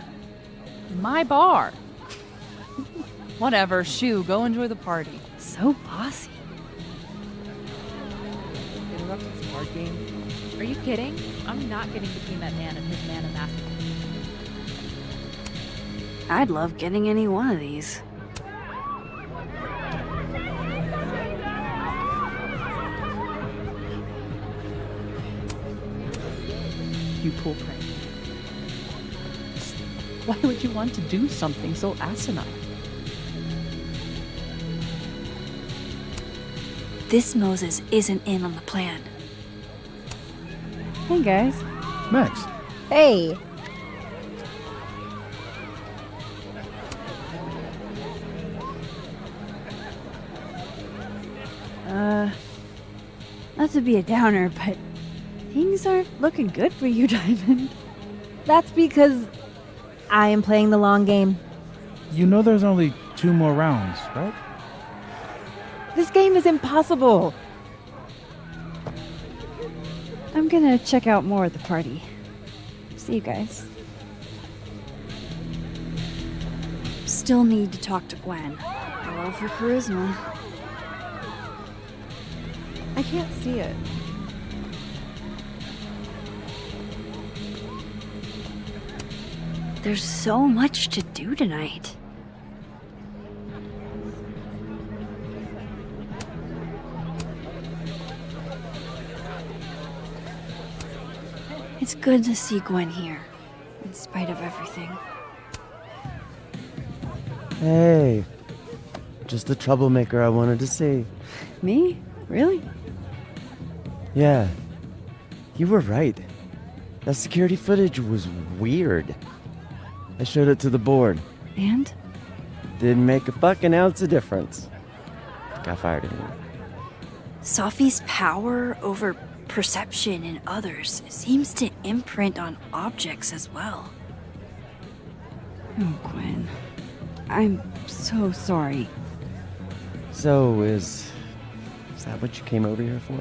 my bar. Whatever, shoo, go enjoy the party. So bossy. Interrupt this card game. Are you kidding? I'm not getting between that man and his man of massive. I'd love getting any one of these. You poor prank. Why would you want to do something so asinine? This Moses isn't in on the plan. Hey, guys. Max. Hey. Not to be a downer, but things aren't looking good for you, Diamond. That's because I am playing the long game. You know there's only 2 more rounds, right? This game is impossible. I'm gonna check out more at the party. See you guys. Still need to talk to Gwen. I love her charisma. I can't see it. There's so much to do tonight. It's good to see Gwen here, in spite of everything. Hey. Just the troublemaker I wanted to see. Me? Really? Yeah. You were right. That security footage was weird. I showed it to the board. And? Didn't make a fucking ounce of difference. Got fired anyway. Sophie's power over perception in others seems to imprint on objects as well. Oh, Gwen. I'm so sorry. So, is that what you came over here for?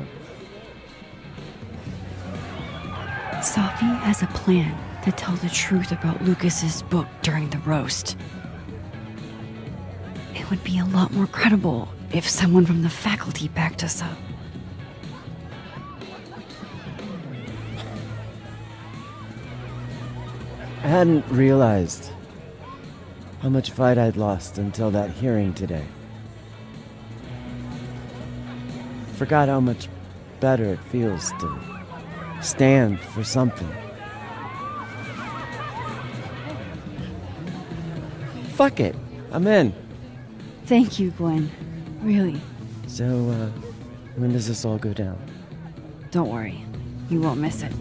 Sophie has a plan to tell the truth about Lucas's book during the roast. It would be a lot more credible if someone from the faculty backed us up. I hadn't realized how much fight I'd lost until that hearing today. Forgot how much better it feels to stand for something. Fuck it, I'm in. Thank you, Gwen. Really. So, when does this all go down? Don't worry. You won't miss it.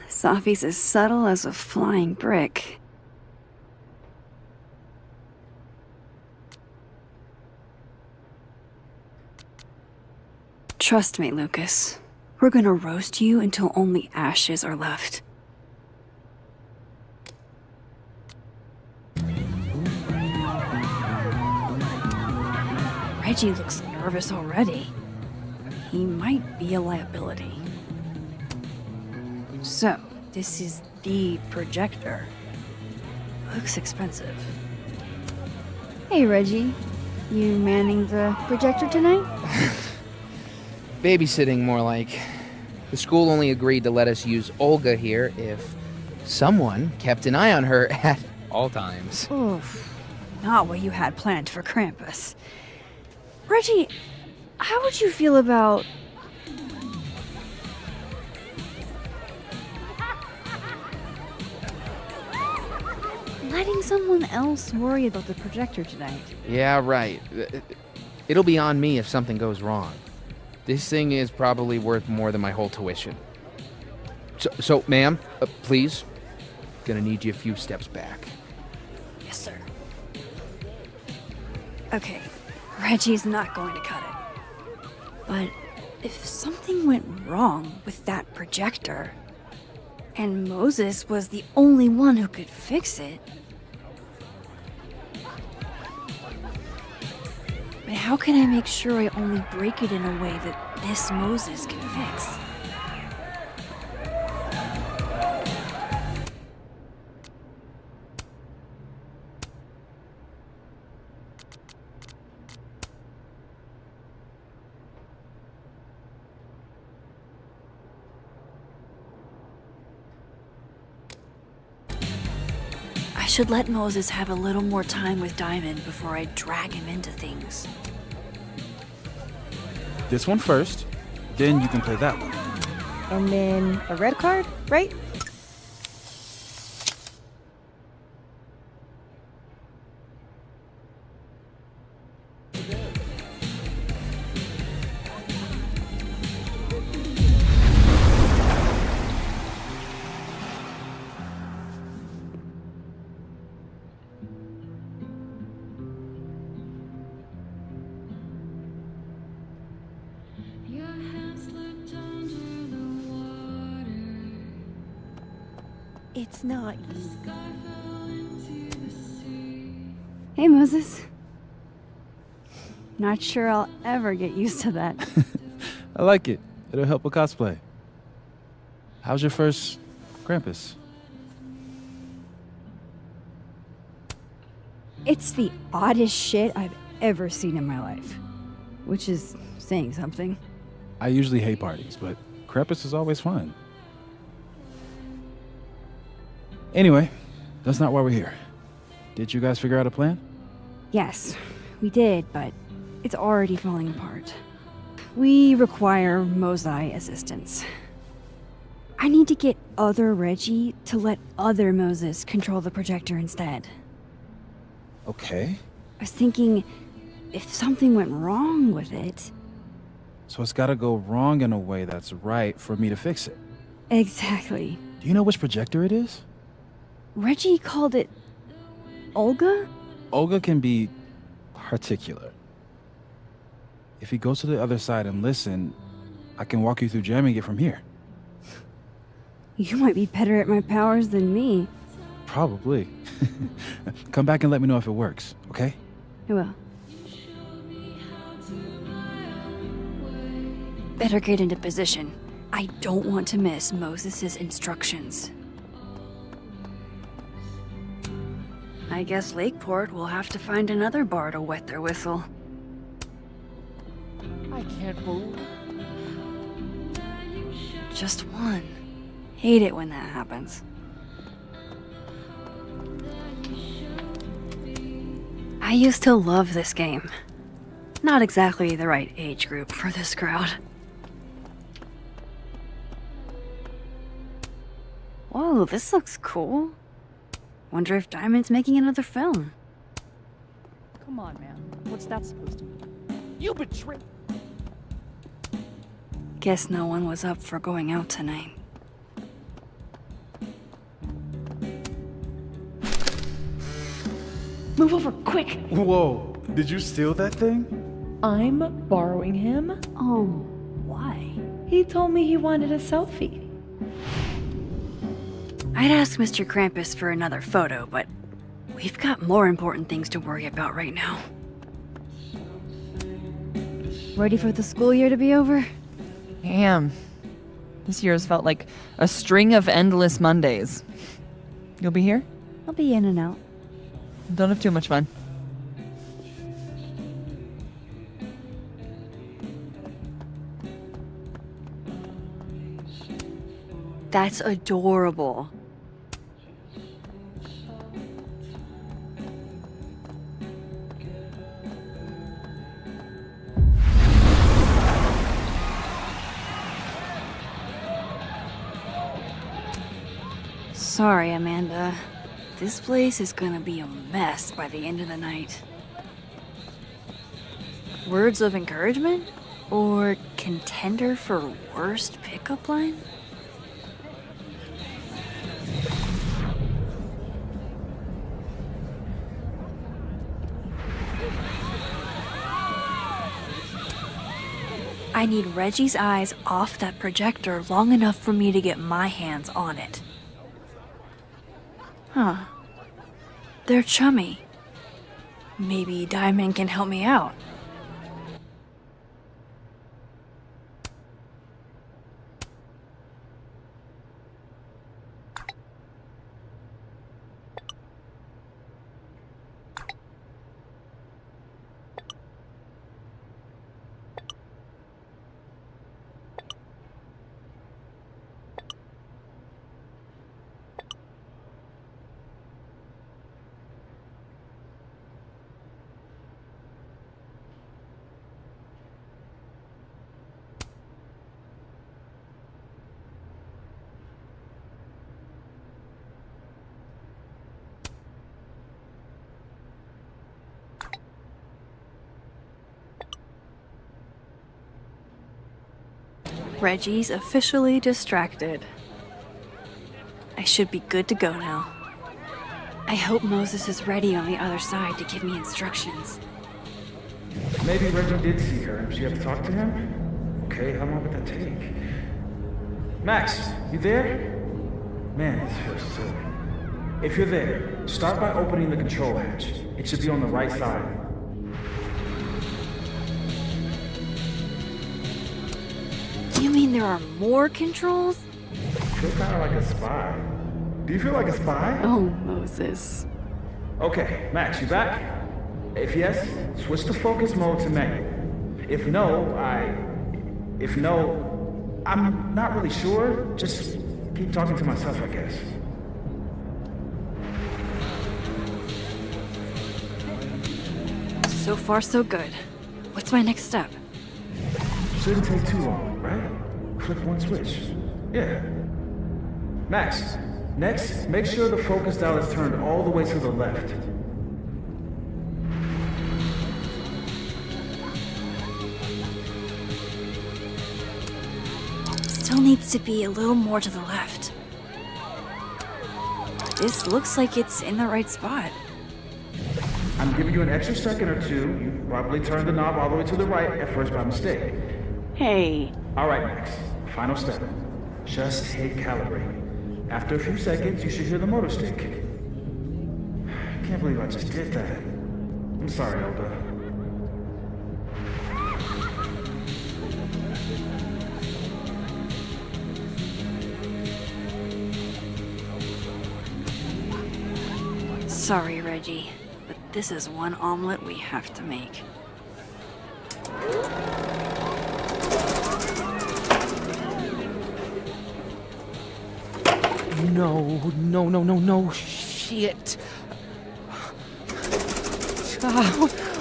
Sophie's as subtle as a flying brick. Trust me, Lucas. We're gonna roast you until only ashes are left. Reggie looks nervous already. He might be a liability. So, this is the projector. Looks expensive. Hey, Reggie. You manning the projector tonight? Babysitting, more like. The school only agreed to let us use Olga here if someone kept an eye on her at all times. Oof. Not what you had planned for Krampus. Reggie, how would you feel about... letting someone else worry about the projector tonight? Yeah, right. It'll be on me if something goes wrong. This thing is probably worth more than my whole tuition. So ma'am, please. Gonna need you a few steps back. Yes, sir. Okay, Reggie's not going to cut it. But if something went wrong with that projector, and Moses was the only one who could fix it, but how can I make sure I only break it in a way that this Moses can fix? I should let Moses have a little more time with Diamond before I drag him into things. This one first, then you can play that one. And then a red card, right? It's not you. Hey, Moses. Not sure I'll ever get used to that. I like it. It'll help with cosplay. How's your first Krampus? It's the oddest shit I've ever seen in my life. Which is saying something. I usually hate parties, but Krampus is always fun. Anyway, that's not why we're here. Did you guys figure out a plan? Yes, we did, but it's already falling apart. We require Mosai assistance. I need to get other Reggie to let other Moses control the projector instead. Okay. I was thinking, if something went wrong with it, So it's gotta go wrong in a way that's right for me to fix it. Exactly. Do you know which projector it is? Reggie called it Olga? Olga can be particular. If you go to the other side and listen, I can walk you through jamming it from here. You might be better at my powers than me. Probably. Come back and let me know if it works, okay? I will. Better get into position. I don't want to miss Moses' instructions. I guess Lakeport will have to find another bar to wet their whistle. I can't move. Just one. Hate it when that happens. I used to love this game. Not exactly the right age group for this crowd. Whoa, this looks cool. Wonder if Diamond's making another film. Come on, man. What's that supposed to mean? You betrayed. Guess no one was up for going out tonight. Move over, quick! Whoa, did you steal that thing? I'm borrowing him. Oh, why? He told me he wanted a selfie. I'd ask Mr. Krampus for another photo, but we've got more important things to worry about right now. Ready for the school year to be over? Damn. This year's felt like a string of endless Mondays. You'll be here? I'll be in and out. Don't have too much fun. That's adorable. Sorry, Amanda. This place is gonna be a mess by the end of the night. Words of encouragement? Or contender for worst pickup line? I need Reggie's eyes off that projector long enough for me to get my hands on it. Huh. They're chummy. Maybe Diamond can help me out. Reggie's officially distracted. I should be good to go now. I hope Moses is ready on the other side to give me instructions. Maybe Reggie did see her and she had to talk to him? Okay, how long would that take? Max, you there? Man, this feels silly. If you're there, start by opening the control hatch. It should be on the right side. You mean there are more controls? I feel kind of like a spy. Do you feel like a spy? Oh, Moses. Okay, Max, you back? If yes, switch to focus mode to menu. If no, I'm not really sure. Just keep talking to myself, I guess. So far, so good. What's my next step? Shouldn't take too long, right? Flip one switch. Yeah. Max, next, make sure the focus dial is turned all the way to the left. needs to be a little more to the left. This looks like it's in the right spot. I'm giving you an extra second or two. You probably turned the knob all the way to the right at first by mistake. Hey. All right, Max. Final step. Just hit calibrate. After a few seconds, you should hear the motor stick. I can't believe I just did that. I'm sorry, Elda. Sorry, Reggie, but this is one omelet we have to make. No, shit.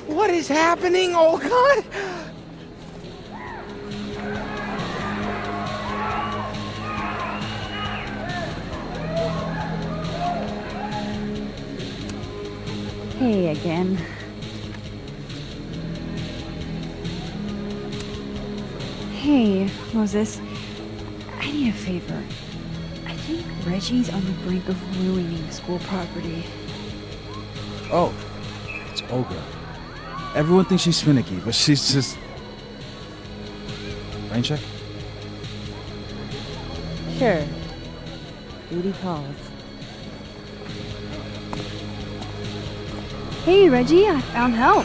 What is happening? Oh, God! Hey again. Hey, Moses. I need a favor. I think Reggie's on the brink of ruining school property. Oh, it's Olga. Everyone thinks she's finicky, but she's just... Rain check? Sure. Duty calls. Hey, Reggie, I found help.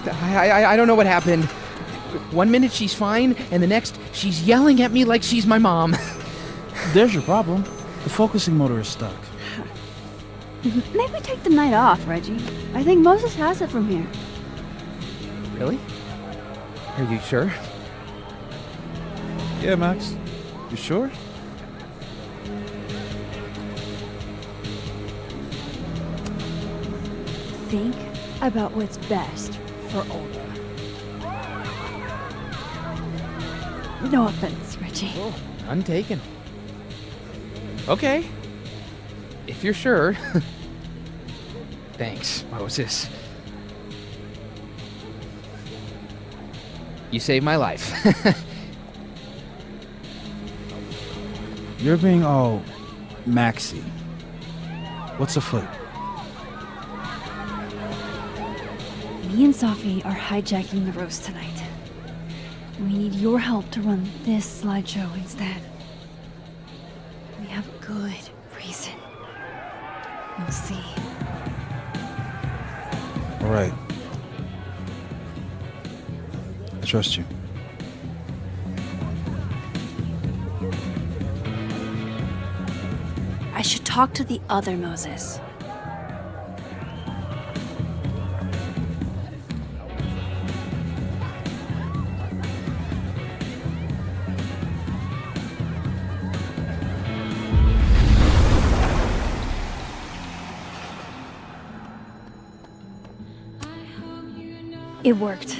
I don't know what happened. 1 minute she's fine, and the next she's yelling at me like she's my mom. There's your problem. The focusing motor is stuck. Maybe take the night off, Reggie. I think Moses has it from here. Really? Are you sure? Yeah, Max. You sure? Think about what's best for Olga. No offense, Reggie. Oh, none taken. Okay. If you're sure. Thanks, Moses. You saved my life. You're being all Maxy. What's afoot? Me and Sophie are hijacking the roast tonight. We need your help to run this slideshow instead. We have good reason. You'll see. All right. I trust you. I should talk to the other Moses. It worked.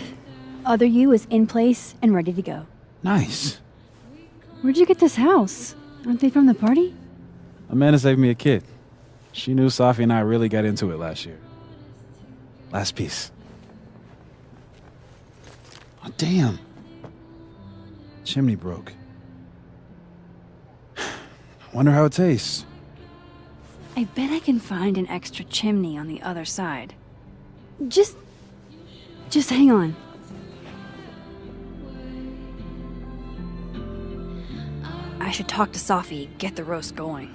Other you is in place and ready to go. Nice. Where'd you get this house? Aren't they from the party? Amanda saved me a kid. She knew Sophie and I really got into it last year. Last piece. Oh, damn. Chimney broke. Wonder how it tastes. I bet I can find an extra chimney on the other side. Just hang on. I should talk to Sophie, get the roast going.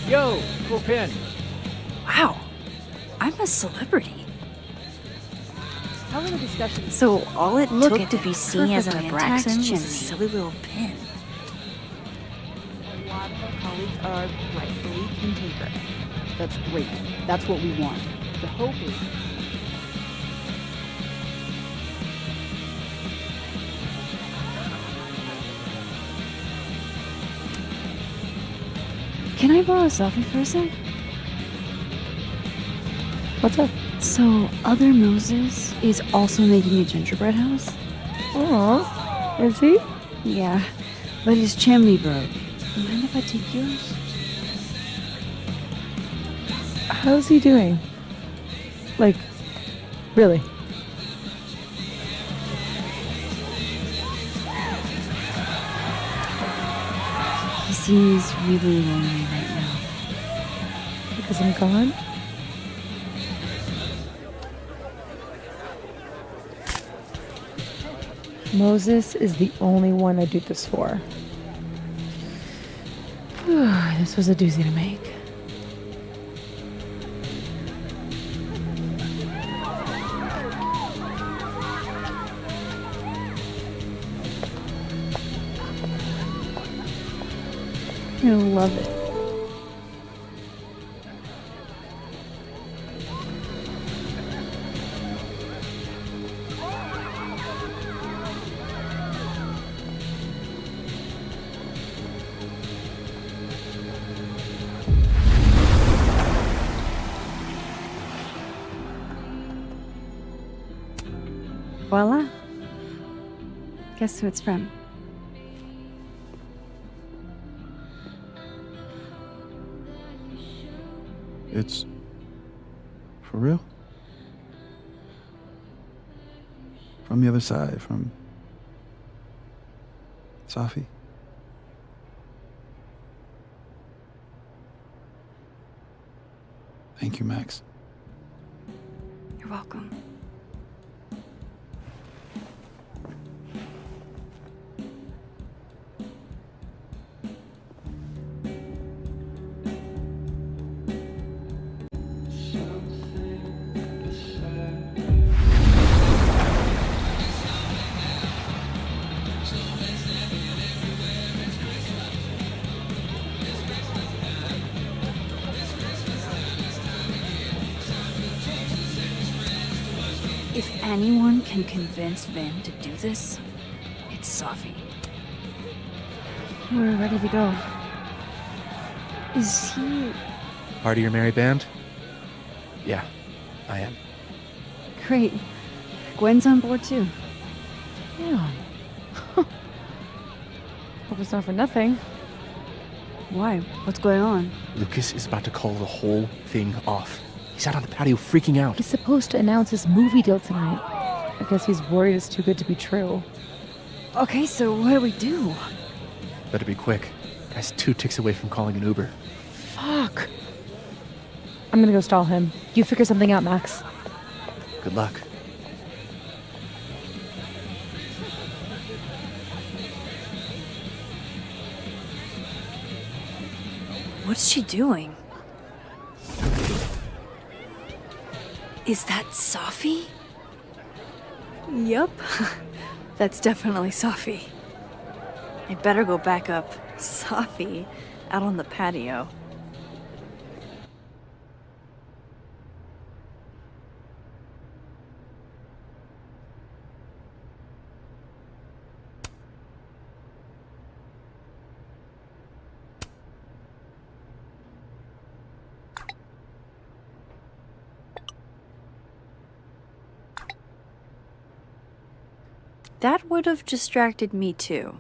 Yo, cool pin. Wow, I'm a celebrity. How were the discussions? So all it Look took at to be that seen as an perfectly attraction intact was a chimney. silly little pin. A lot of our colleagues are rightfully cantankerous. That's great. That's what we want. The hope is... Can I borrow Sophie for a sec? What's up? So, other Moses is also making a gingerbread house? Aw, is he? Yeah, but his chimney broke. Mind if I take yours? How's he doing? Like, really? He seems really lonely right now. Because I'm gone? Moses is the only one I do this for. This was a doozy to make. I love it. Voila. Guess who it's from? It's for real? From the other side, from Safi? Thank you, Max. You're welcome. If anyone can convince Vin to do this, it's Safi. We're ready to go. Is he... Part of your merry band? Yeah, I am. Great. Gwen's on board too. Yeah. Hope it's not for nothing. Why? What's going on? Lucas is about to call the whole thing off. He's out on the patio freaking out. He's supposed to announce his movie deal tonight. I guess he's worried it's too good to be true. Okay, so what do we do? Better be quick. Guy's 2 ticks away from calling an Uber. Fuck. I'm gonna go stall him. You figure something out, Max. Good luck. What's she doing? Is that Safi? Yup. That's definitely Safi. I better go back up. Safi out on the patio. That would have distracted me too.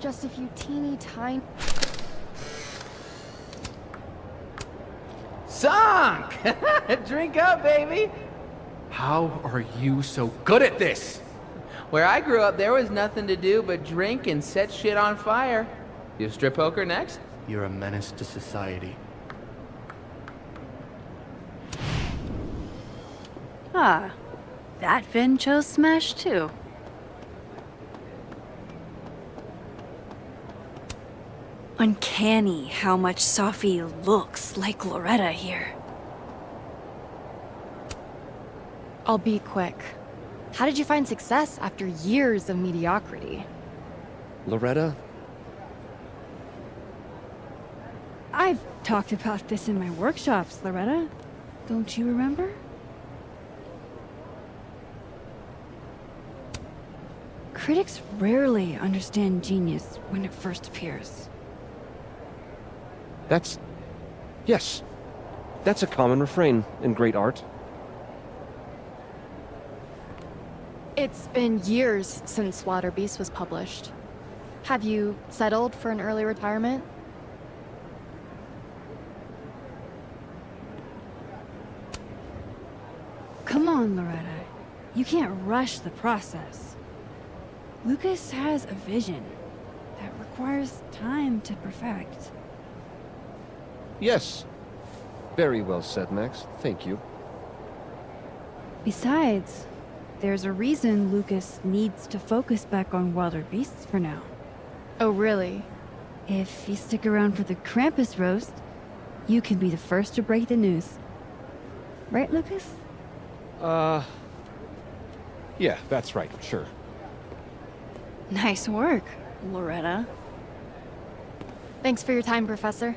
Just a few teeny tiny... Sunk! Drink up, baby! How are you so good at this? Where I grew up, there was nothing to do but drink and set shit on fire. You strip poker next? You're a menace to society. Ah, that Vin chose Smash too. Uncanny how much Safi looks like Loretta here. I'll be quick. How did you find success after years of mediocrity? Loretta? I've talked about this in my workshops, Loretta. Don't you remember? Critics rarely understand genius when it first appears. Yes. That's a common refrain in great art. It's been years since Water Beast was published. Have you settled for an early retirement? Come on, Loretta. You can't rush the process. Lucas has a vision that requires time to perfect. Yes. Very well said, Max. Thank you. Besides, there's a reason Lucas needs to focus back on wilder beasts for now. Oh, really? If you stick around for the Krampus roast, you can be the first to break the news. Right, Lucas? Yeah, that's right, sure. Nice work, Loretta. Thanks for your time, Professor.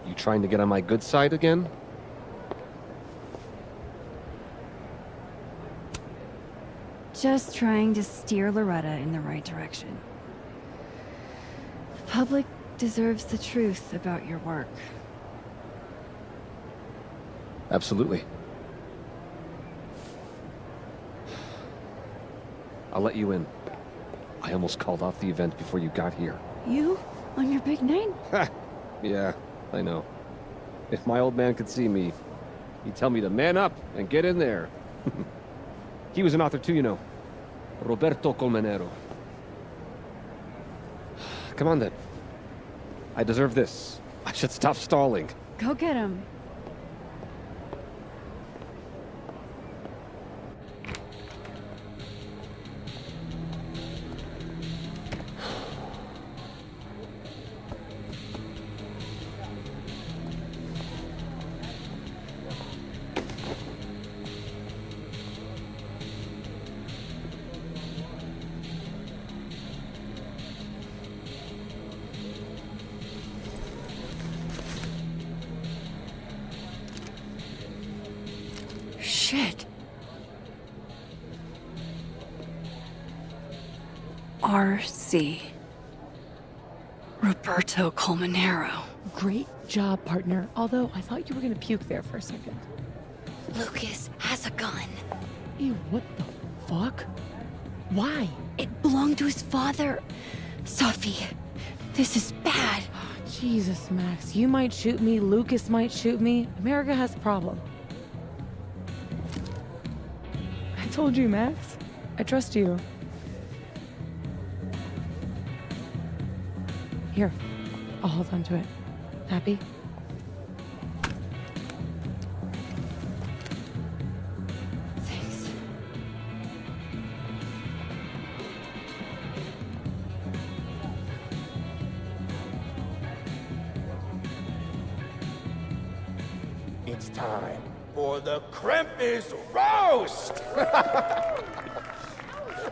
You trying to get on my good side again? Just trying to steer Loretta in the right direction. The public deserves the truth about your work. Absolutely. I'll let you in. I almost called off the event before you got here. You? On your big night? Yeah, I know. If my old man could see me, he'd tell me to man up and get in there. He was an author too, you know. Roberto Colmenero. Come on then. I deserve this. I should stop stalling. Go get him. Shit. R.C. Roberto Colmenero. Great job, partner. Although I thought you were gonna puke there for a second. Lucas has a gun. Ew, what the fuck? Why? It belonged to his father. Sophie, this is bad. Jesus, Max. You might shoot me, Lucas might shoot me. America has a problem. I told you, Max. I trust you. Here, I'll hold on to it. Happy? Thanks. It's time for the Krampus roast!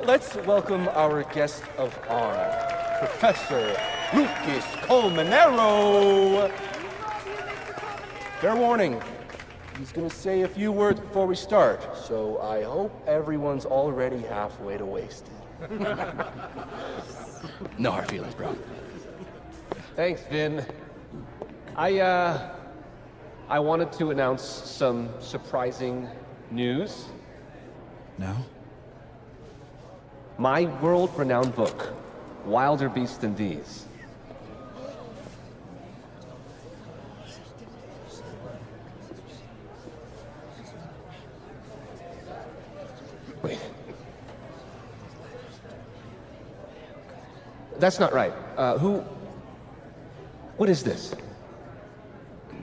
Let's welcome our guest of honor, Professor Lucas Colmenero. Fair warning, he's gonna say a few words before we start, so I hope everyone's already halfway to wasted. No hard feelings, bro. Thanks, Vin. I wanted to announce some surprising news. No? My world-renowned book, Wilder Beasts Than These. Wait. That's not right. What is this?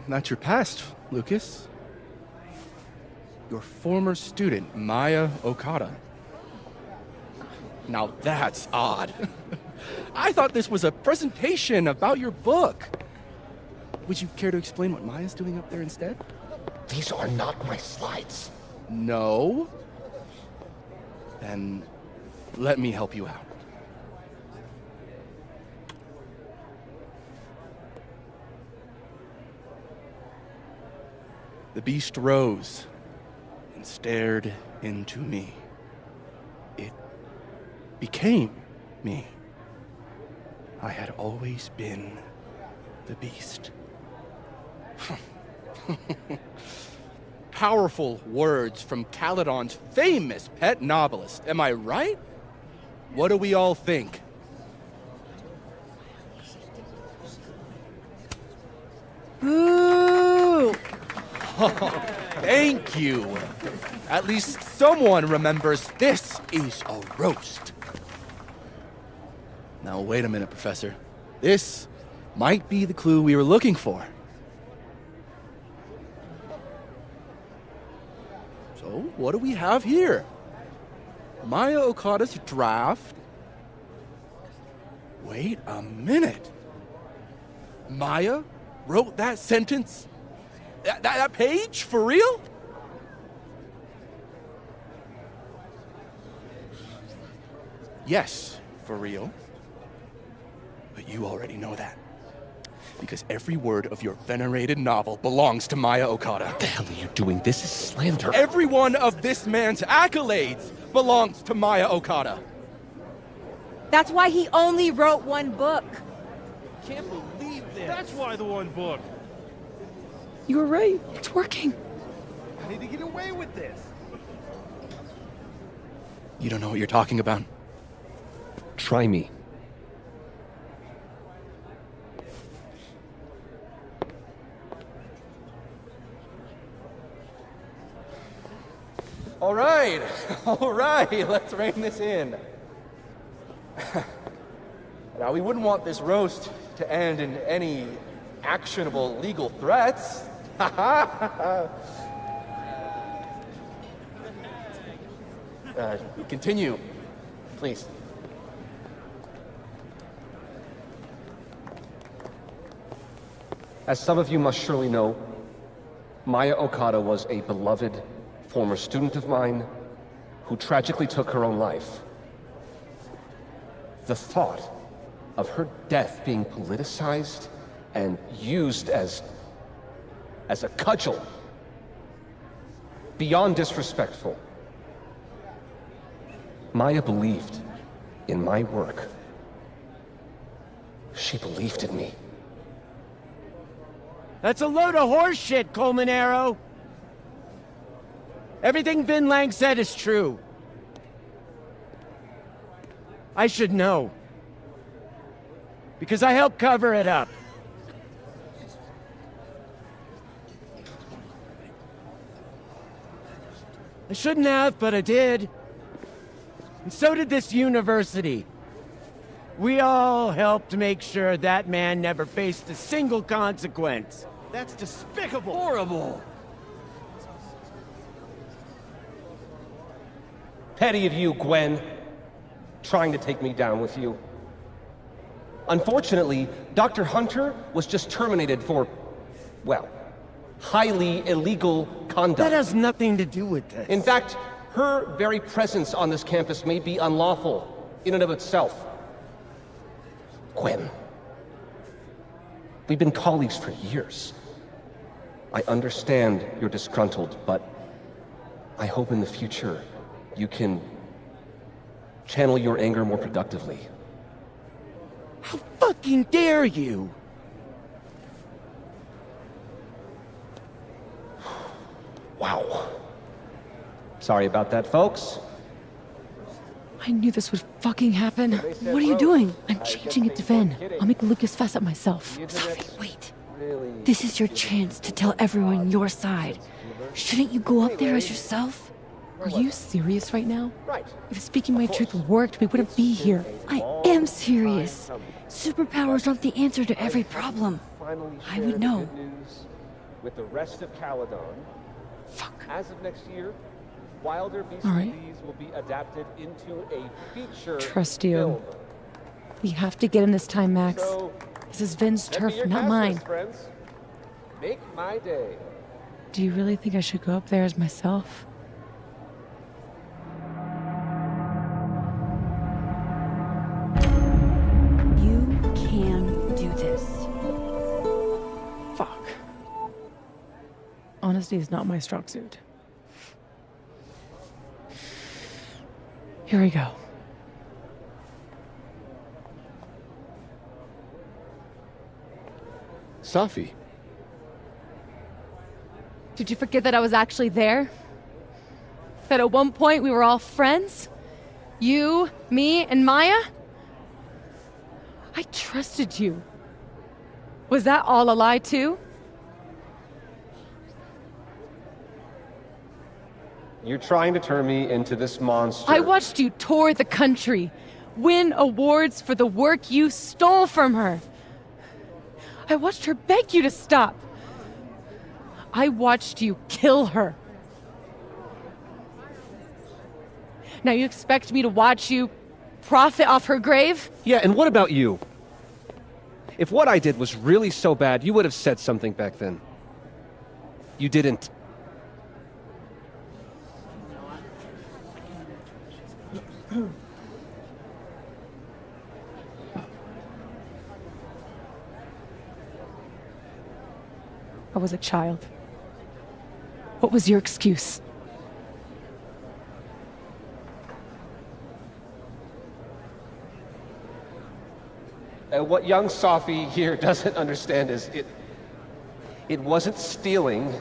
Not your past, Lucas. Your former student, Maya Okada. Now that's odd. I thought this was a presentation about your book. Would you care to explain what Maya's doing up there instead? These are not my slides. No, Then let me help you out. The beast rose and stared into me. It became me. I had always been the beast. Powerful words from Caledon's famous pet novelist. Am I right? What do we all think? Boo! Thank you. At least someone remembers this is a roast. Now, wait a minute, Professor. This might be the clue we were looking for. So, what do we have here? Maya Okada's draft? Wait a minute. Maya wrote that sentence? That page? For real? Yes, for real. But you already know that. Because every word of your venerated novel belongs to Maya Okada. What the hell are you doing? This is slander. Every one of this man's accolades belongs to Maya Okada. That's why he only wrote one book. Can't believe this. That's why the one book. You were right. It's working. I need to get away with this. You don't know what you're talking about? Try me. All right, let's rein this in. Now, we wouldn't want this roast to end in any actionable legal threats. Continue, please. As some of you must surely know, Maya Okada was a beloved former student of mine who tragically took her own life. The thought of her death being politicized and used as a cudgel, beyond disrespectful. Maya believed in my work. She believed in me. That's a load of horse shit, Coleman Arrow. Everything Vin Lang said is true. I should know. Because I helped cover it up. I shouldn't have, but I did. And so did this university. We all helped make sure that man never faced a single consequence. That's despicable. Horrible. Petty of you, Gwen, trying to take me down with you. Unfortunately, Dr. Hunter was just terminated for, well, highly illegal conduct. That has nothing to do with this. In fact, her very presence on this campus may be unlawful in and of itself. Gwen, we've been colleagues for years. I understand you're disgruntled, but I hope in the future you can channel your anger more productively. How fucking dare you? Wow. Sorry about that, folks. I knew this would fucking happen. What are you doing? I'm changing it to Vin. I'll make Lucas fess up myself. Sophie, wait. This is your chance to tell everyone your side. Shouldn't you go up there as yourself? Are you serious right now? Right. If speaking my truth worked, we wouldn't be here. I am serious. Superpowers aren't the answer to every problem. I would know. With the rest of Caledon. Fuck. As of next year, Wilder Beasts All right. will be adapted into a feature Trust you. film. We have to get in this time, Max. So, This is Vin's send me turf, your not cast mine. list, friends. Make my day. Do you really think I should go up there as myself? Honesty is not my strong suit. Here we go. Safi. Did you forget that I was actually there? That at one point we were all friends? You, me, and Maya? I trusted you. Was that all a lie too? You're trying to turn me into this monster. I watched you tour the country, win awards for the work you stole from her. I watched her beg you to stop. I watched you kill her. Now you expect me to watch you profit off her grave? Yeah, and what about you? If what I did was really so bad, you would have said something back then. You didn't. I was a child. What was your excuse? What young Safi here doesn't understand is it wasn't stealing.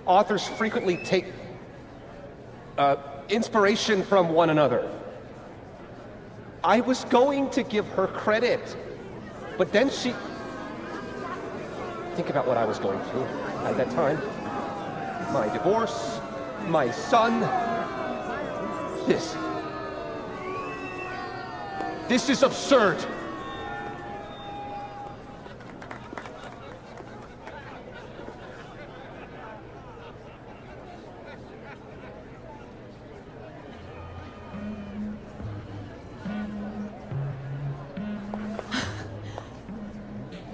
Authors frequently take inspiration from one another. I was going to give her credit, but then she... Think about what I was going through at that time. My divorce, my son. This is absurd.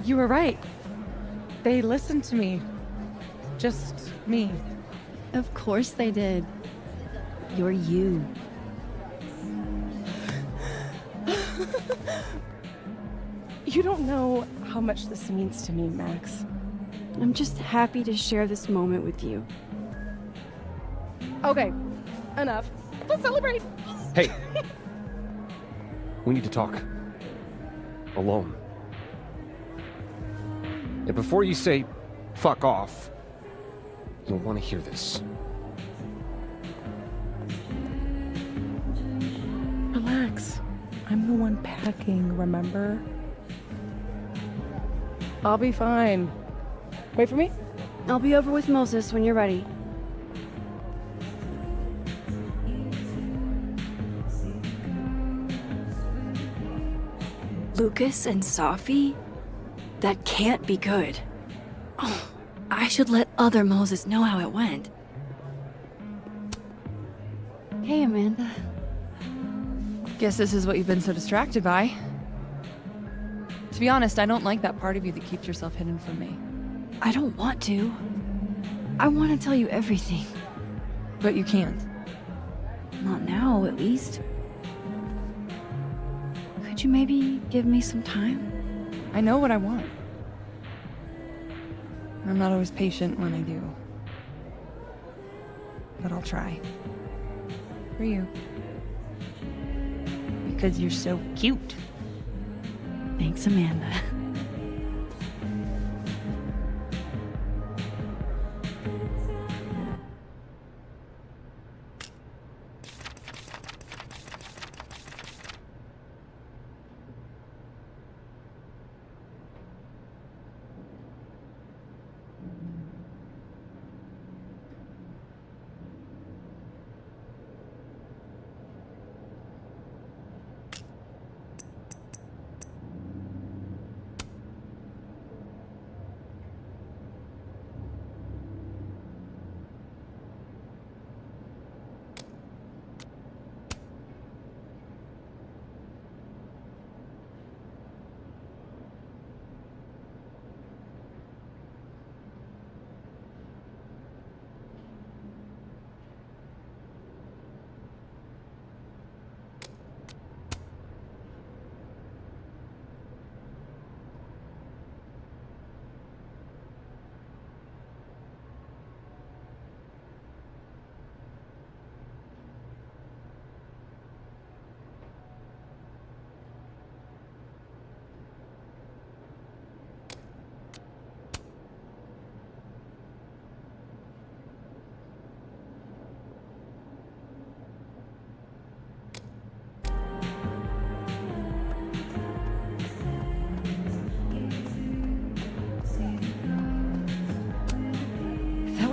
You were right. They listened to me. Just me. Of course they did. You're you. You don't know how much this means to me, Max. I'm just happy to share this moment with you. Okay, enough. Let's celebrate. Hey. We need to talk. Alone. And before you say, fuck off, you'll want to hear this. Relax. I'm the one packing, remember? I'll be fine. Wait for me? I'll be over with Moses when you're ready. Lucas and Safi? That can't be good. Oh, I should let other Moses know how it went. Hey, Amanda. Guess this is what you've been so distracted by. To be honest, I don't like that part of you that keeps yourself hidden from me. I don't want to. I want to tell you everything. But you can't. Not now, at least. Could you maybe give me some time? I know what I want. I'm not always patient when I do. But I'll try. For you. Because you're so cute. Thanks, Amanda.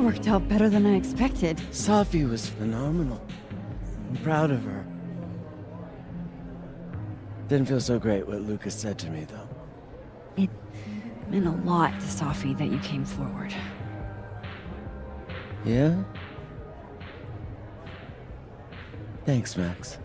worked out better than I expected. Safi was phenomenal. I'm proud of her. Didn't feel so great what Lucas said to me, though. It meant a lot to Safi that you came forward. Yeah? Thanks, Max.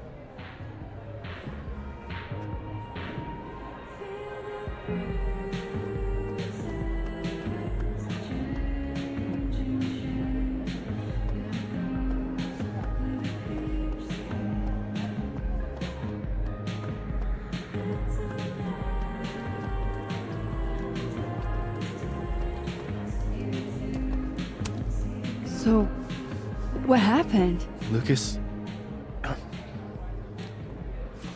So, what happened? Lucas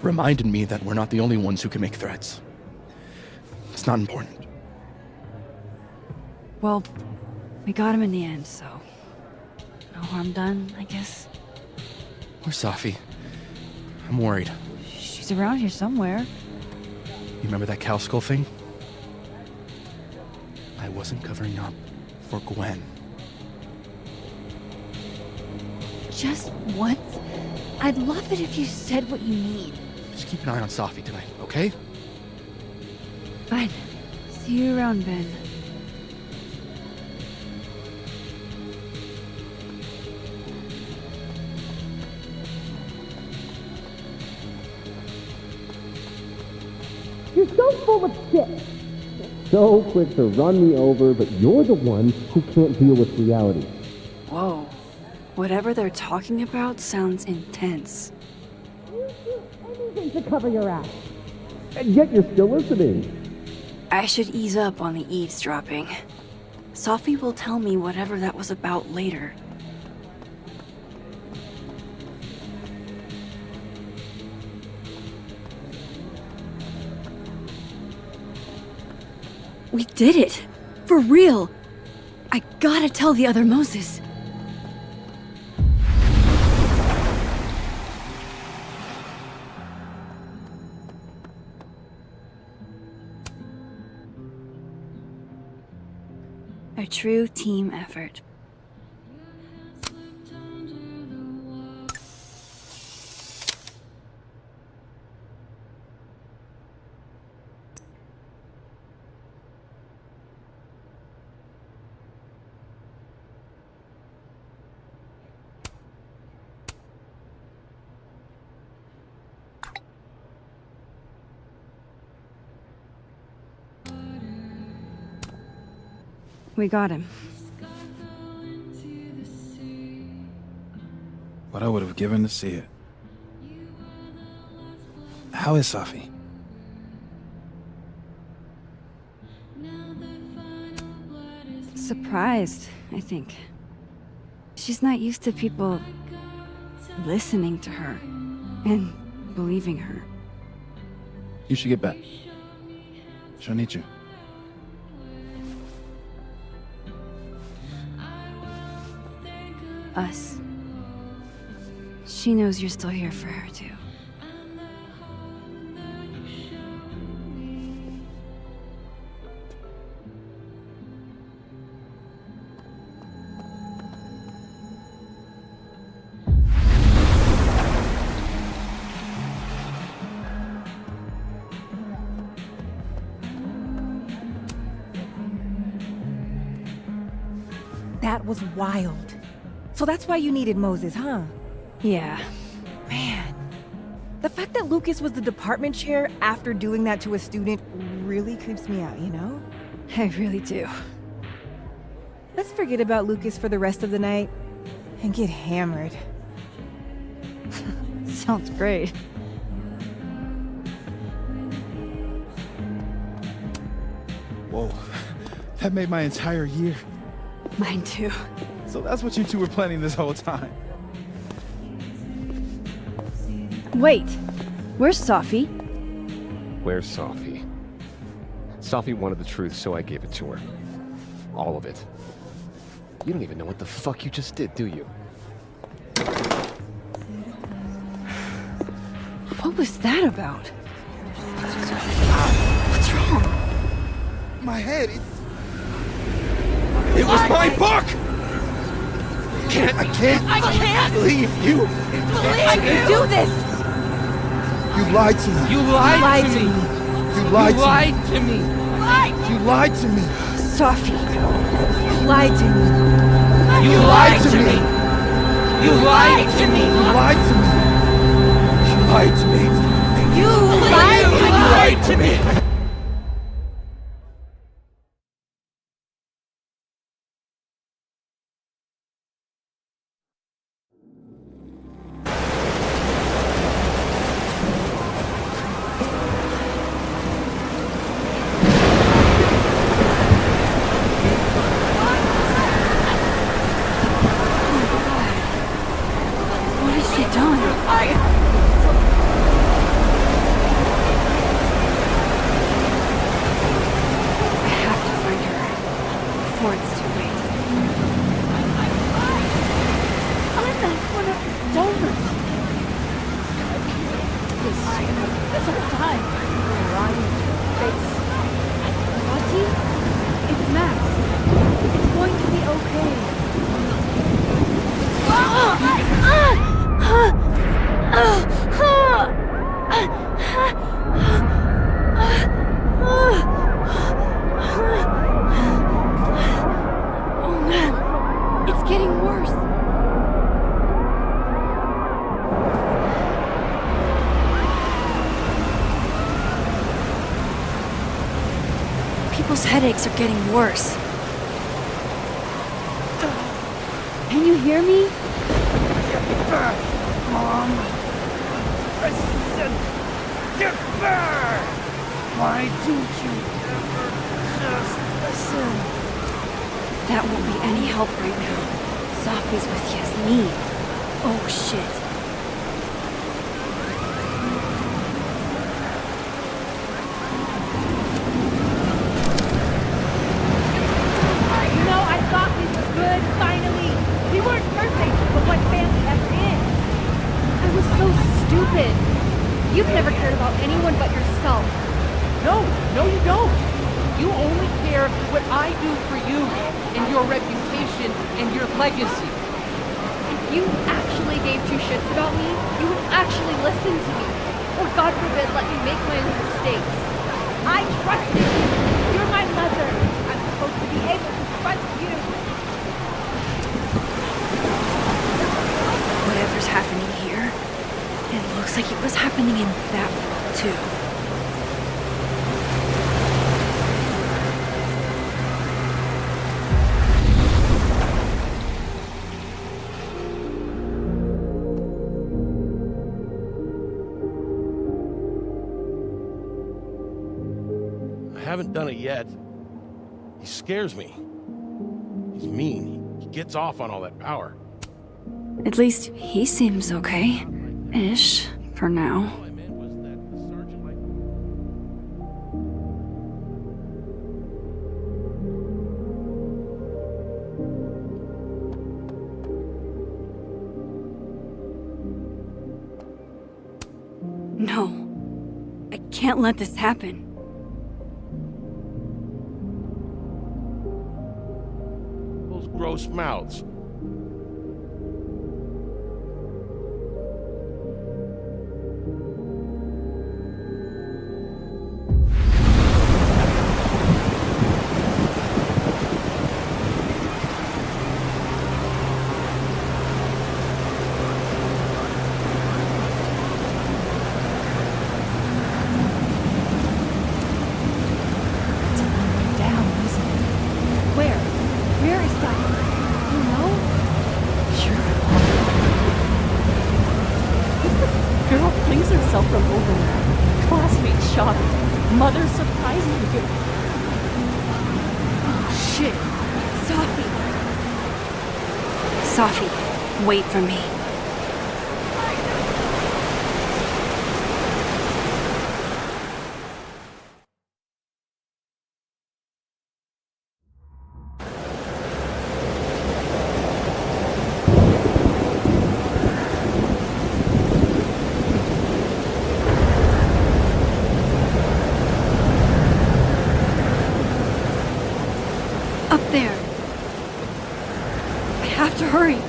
reminded me that we're not the only ones who can make threats. It's not important. Well, we got him in the end, so no harm done, I guess. Where's Safi? I'm worried. She's around here somewhere. You remember that cow skull thing? I wasn't covering up for Gwen. Just once? I'd love it if you said what you need. Just keep an eye on Safi tonight, okay? Fine. See you around, Ben. You're so full of shit. So quick to run me over, but you're the one who can't deal with reality. Whoa. Whatever they're talking about sounds intense. You do anything to cover your ass. And yet you're still listening. I should ease up on the eavesdropping. Safi will tell me whatever that was about later. We did it! For real! I gotta tell the other Moses. A true team effort. We got him. What I would have given to see it. How is Safi? Surprised, I think. She's not used to people listening to her and believing her. You should get back. She'll need you. Us. She knows you're still here for her, too. That was wild. So that's why you needed Moses, huh? Yeah. Man. The fact that Lucas was the department chair after doing that to a student really creeps me out, you know? I really do. Let's forget about Lucas for the rest of the night and get hammered. Sounds great. Whoa. That made my entire year. Mine too. So that's what you two were planning this whole time. Wait. Where's Safi? Where's Safi? Safi wanted the truth, so I gave it to her. All of it. You don't even know what the fuck you just did, do you? What was that about? What's wrong? My head, it was my book! can't believe you. I can do this! You lied to me. You lied to me. You lied to me. You lied to me. Sophie, you lied to me. You lied to me. You lied to me. You lied to me. You lied to me. You lied to me! What has she done? I have to find her before it's too late. I'm not one of your donors. This whole time, right in your face. Monty, it's Max. It's going to be okay. Oh no, it's getting worse. People's headaches are getting worse. Can you hear me? Get back, Mom! I said, get back! Why don't you ever just listen? That won't be any help right now. Sophie's with Yasmin. Oh shit. You know, I thought we were good, finally. We weren't perfect, but what family ever is? I was so stupid. You've never cared about anyone but yourself. No, you don't. You only care what I do for you and your reputation and your legacy. If you actually gave two shits about me, you would actually listen to me. Or God forbid, let me make my own mistakes. I trusted you. You're my mother. I'm supposed to be able to trust you. Whatever's happening here, it looks like it was happening in that world too. I haven't done it yet. He scares me. He's mean. He gets off on all that power. At least he seems okay. Ish, for now. No. I can't let this happen. Those gross mouths. From over there. Classmates shopping. Mother surprising you. Oh, shit. Sophie. Sophie, wait for me. Up there. I have to hurry.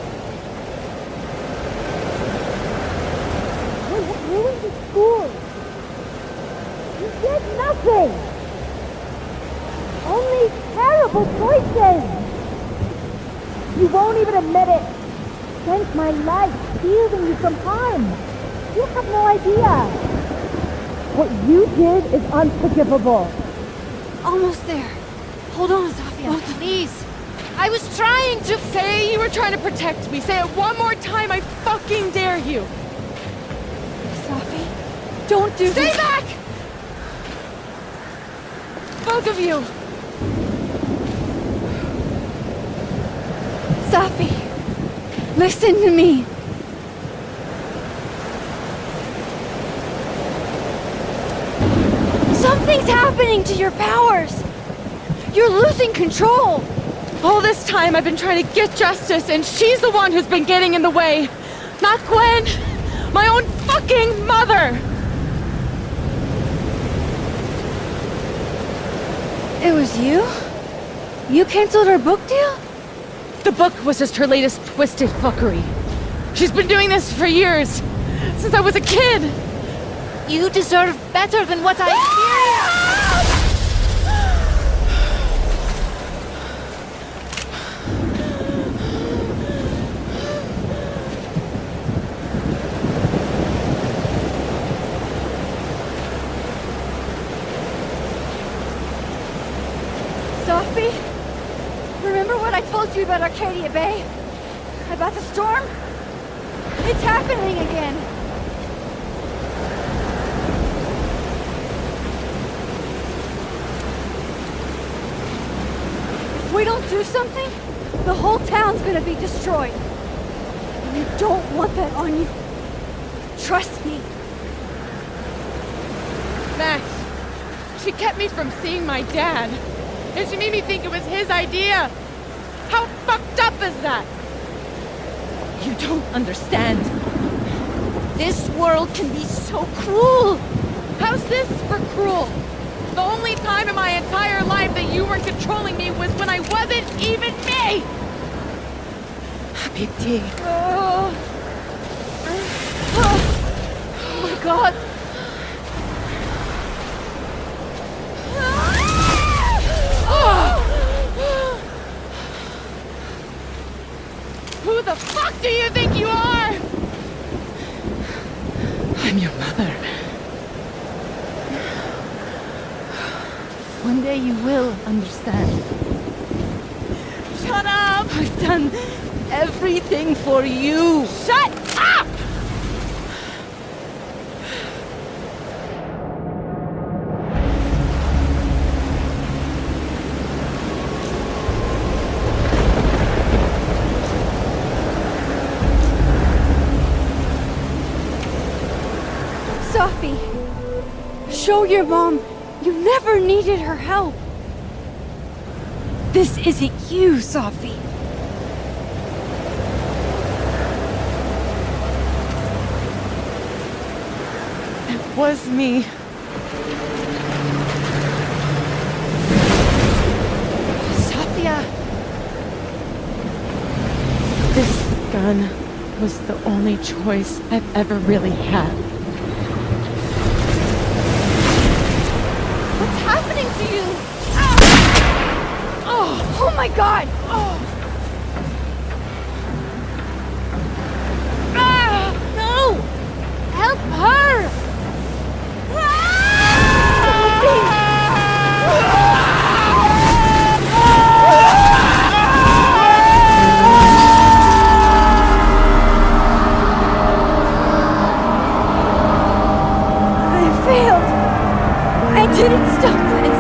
You did nothing! Only terrible choices! You won't even admit it! Spent my life shielding you from harm! You have no idea! What you did is unforgivable! Almost there. Hold on, Sophia. Oh, please. I was trying to say you were trying to protect me. Say it one more time, I fucking dare you. Sophie, don't do Stay this. back! Both of you. Sophie, listen to me. Something's happening to your powers. You're losing control. All this time I've been trying to get justice, and she's the one who's been getting in the way. Not Gwen. My own fucking mother. It was you? You canceled our book deal? The book was just her latest twisted fuckery. She's been doing this for years. Since I was a kid. You deserve better than what I experienced. Sophie, remember what I told you about Arcadia Bay? About the storm? It's happening again. If we don't do something, the whole town's gonna be destroyed. And you don't want that on you. Trust me. Max, she kept me from seeing my dad. And she made me think it was his idea. How fucked up is that? You don't understand. This world can be so cruel. How's this for cruel? The only time in my entire life that you were controlling me was when I wasn't even me! Habibti. Oh my god. Who the fuck do you think you are? I'm your mother. One day you will understand. Shut up! I've done everything for you. Shut up! Sophie, show your mom you never needed her help. This isn't you, Sophie. It was me. Sophia! This gun was the only choice I've ever really had. What's happening to you? Ah! Oh my god! Oh. Ah! No! Help her! I failed! I didn't stop this!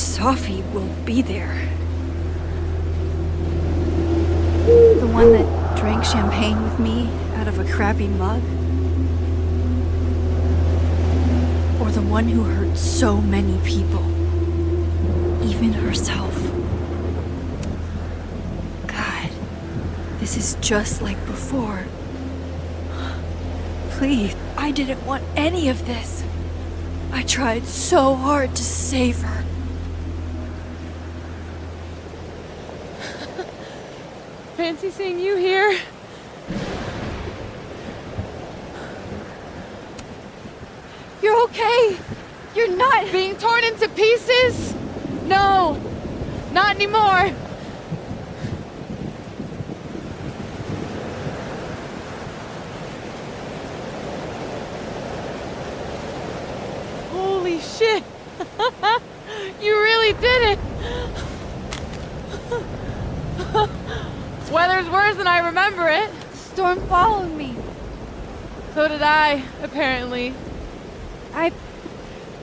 Sophie will be there. The one that drank champagne with me out of a crappy mug? Or the one who hurt so many people, even herself? God, this is just like before. Please, I didn't want any of this. I tried so hard to save her. Fancy seeing you here. You're okay? You're not being torn into pieces? No, not anymore. Holy shit! You really did it! Weather's worse than I remember it. Storm followed me. So did I, apparently. I've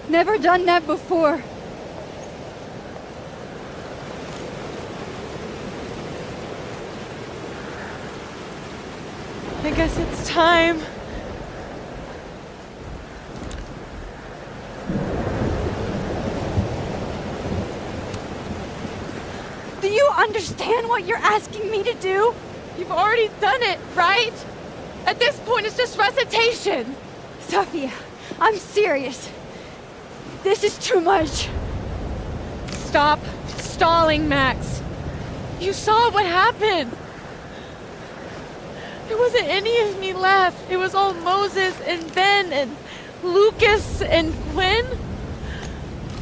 never done that before. I guess it's time. Do you understand what you're asking me to do? You've already done it, right? At this point, it's just recitation. Sophia, I'm serious. This is too much. Stop stalling, Max. You saw what happened. There wasn't any of me left. It was all Moses and Ben and Lucas and Gwen.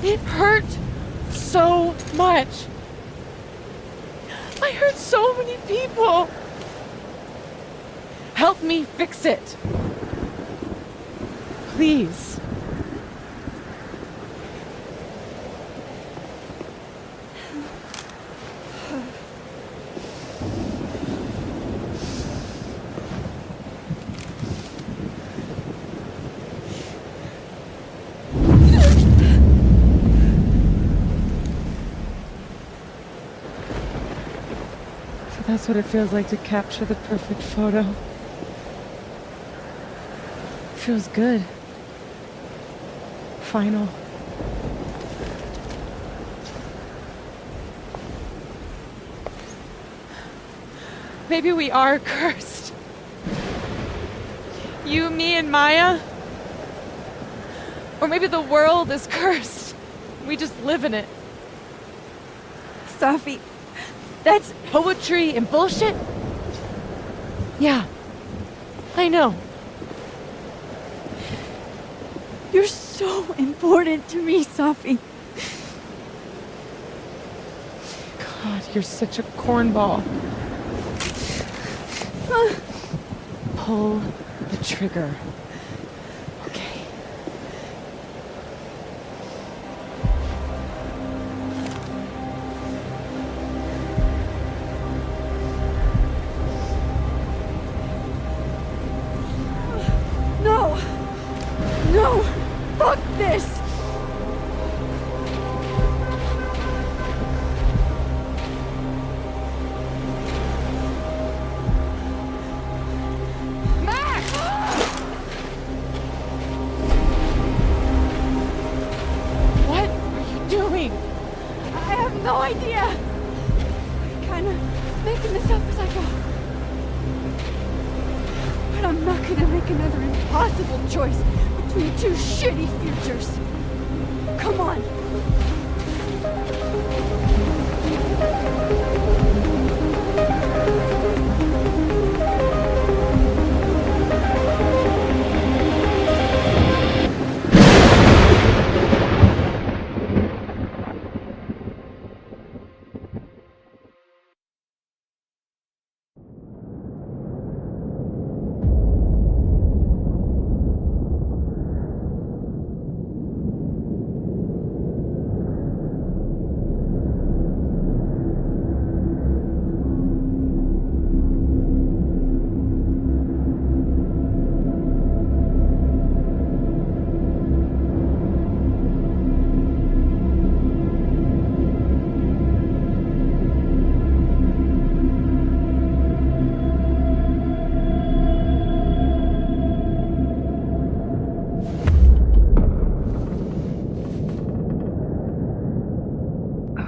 It hurt so much. I hurt so many people. Help me fix it. Please. That's what it feels like to capture the perfect photo. Feels good. Final. Maybe we are cursed. You, me, and Maya. Or maybe the world is cursed. We just live in it. Sophie, that's poetry and bullshit? Yeah, I know. You're so important to me, Sophie. God, you're such a cornball. Pull the trigger. Okay. No! No! Fuck this! No idea! I'm kinda making this up as I go. But I'm not gonna make another impossible choice between two shitty futures. Come on!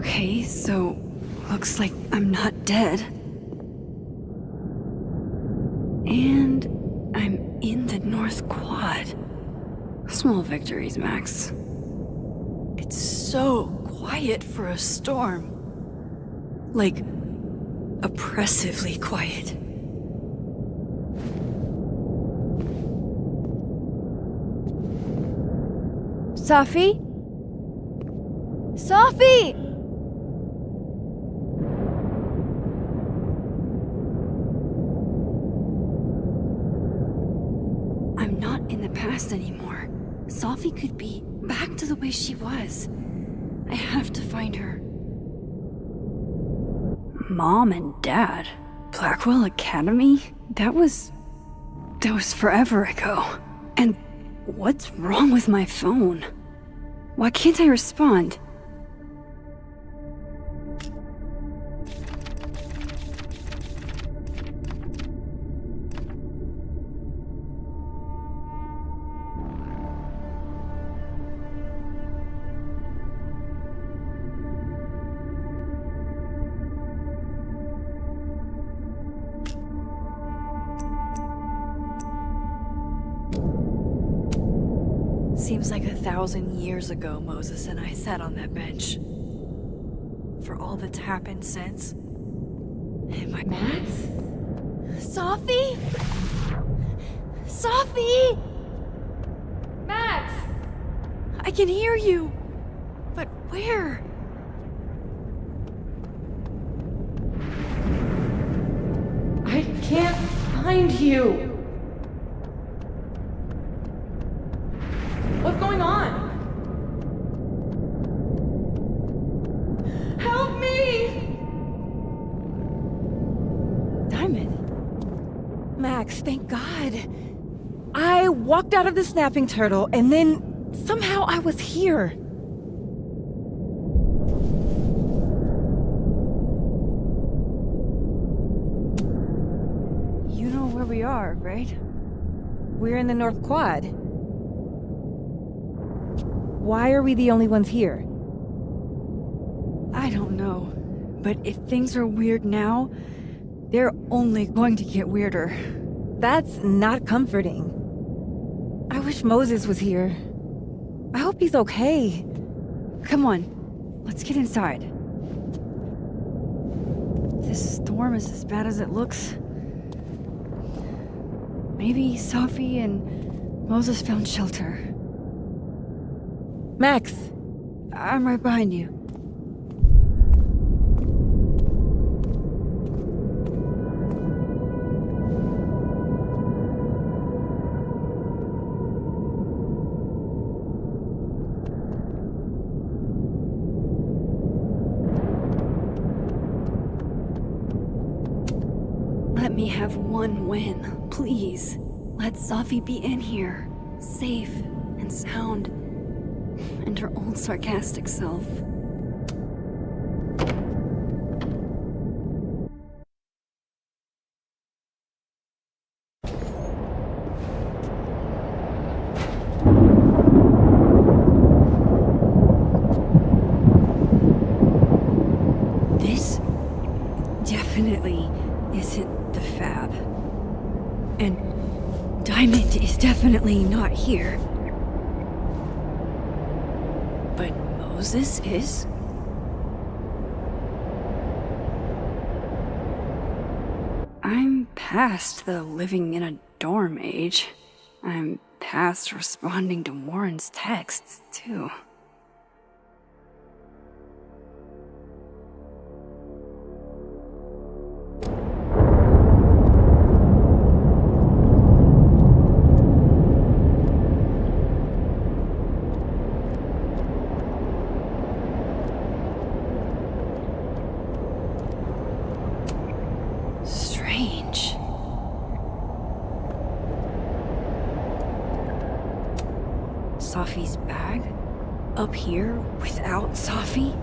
Okay, so looks like I'm not dead. And I'm in the North Quad. Small victories, Max. It's so quiet for a storm. Like, oppressively quiet. Safi? Safi! I'm not in the past anymore. Safi could be back to the way she was. I have to find her. Mom and Dad? Blackwell Academy? That was forever ago. And what's wrong with my phone? Why can't I respond? Seems like 1,000 years ago Moses and I sat on that bench. For all that's happened since. Am I Max? Safi? Safi! Max! I can hear you! But where? I can't find you! What's going on? Help me! Diamond. Max, thank God. I walked out of the snapping turtle, and then somehow I was here. You know where we are, right? We're in the North Quad. Why are we the only ones here? I don't know. But if things are weird now, they're only going to get weirder. That's not comforting. I wish Moses was here. I hope he's okay. Come on, let's get inside. This storm is as bad as it looks. Maybe Safi and Moses found shelter. Max! I'm right behind you. Let me have one win, please. Let Safi be in here, safe and sound, and her old sarcastic self. This definitely isn't the Fab. And Diamond is definitely not here. But Moses is? I'm past the living in a dorm age. I'm past responding to Warren's texts, too. Strange. Safi's bag? Up here without Safi?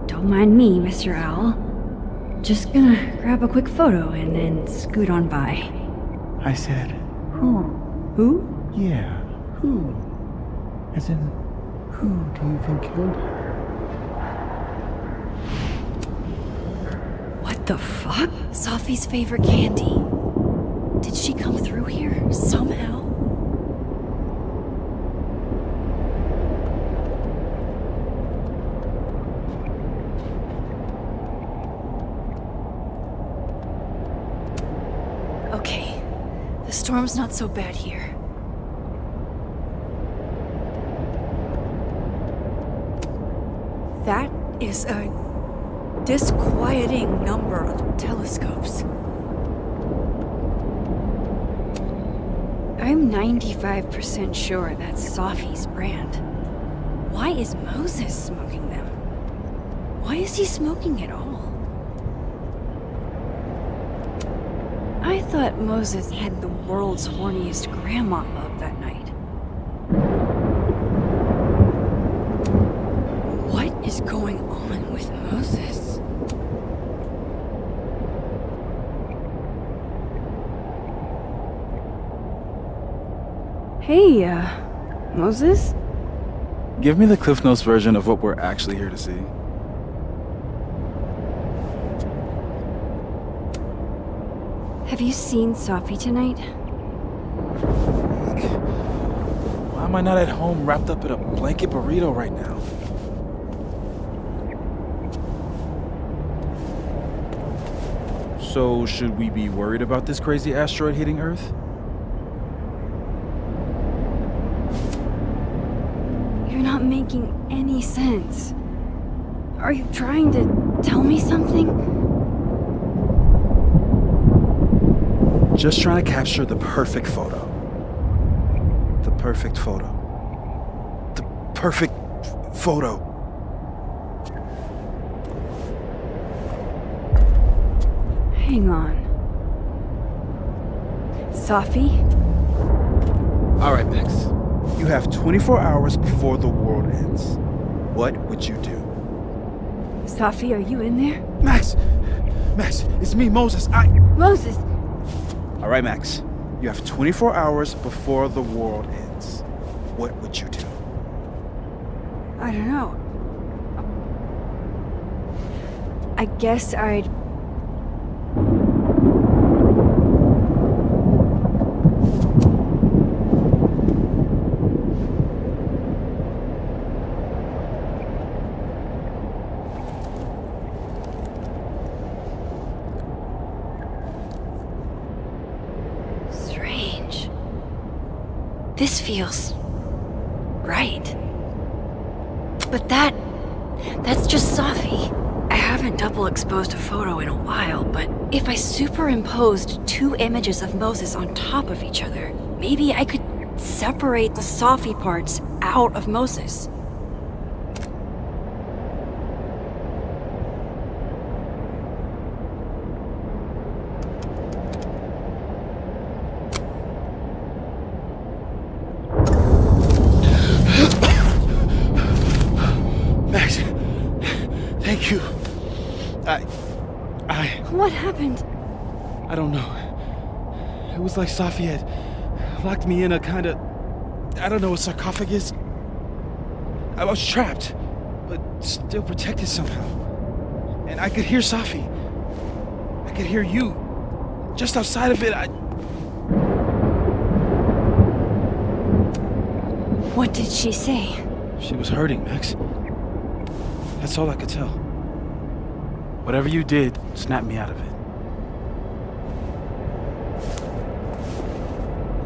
Don't mind me, Mr. Owl. Just gonna grab a quick photo and then scoot on by. I said, Who? Yeah, who? As in, who do you think killed her? What the fuck? Sophie's favorite candy. Did she come through here somehow? Okay, the storm's not so bad here. That is a disquieting number of telescopes. I'm 95% sure that's Sophie's brand. Why is Moses smoking them? Why is he smoking at all? I thought Moses had the world's horniest grandma up that night. What is going on with Moses? Hey, Moses? Give me the Cliff Notes version of what we're actually here to see. Have you seen Sophie tonight? Why am I not at home wrapped up in a blanket burrito right now? So, should we be worried about this crazy asteroid hitting Earth? You're not making any sense. Are you trying to tell me something? Just trying to capture the perfect photo. The perfect photo. The perfect photo. Hang on. Sophie? All right, Max. You have 24 hours before the world ends. What would you do? Sophie, are you in there? Max! Max, it's me, Moses. Moses! All right, Max. You have 24 hours before the world ends. What would you do? I don't know. I guess I'd... Strange. This feels... right. But that's just Sophie. I haven't double exposed a photo in a while, but if I superimposed two images of Moses on top of each other, maybe I could separate the Sophie parts out of Moses. Max, thank you. What happened? I don't know. It was like Sophie had locked me in a kind of, I don't know, a sarcophagus. I was trapped, but still protected somehow. And I could hear Sophie. I could hear you. Just outside of it, What did she say? She was hurting, Max. That's all I could tell. Whatever you did, snapped me out of it.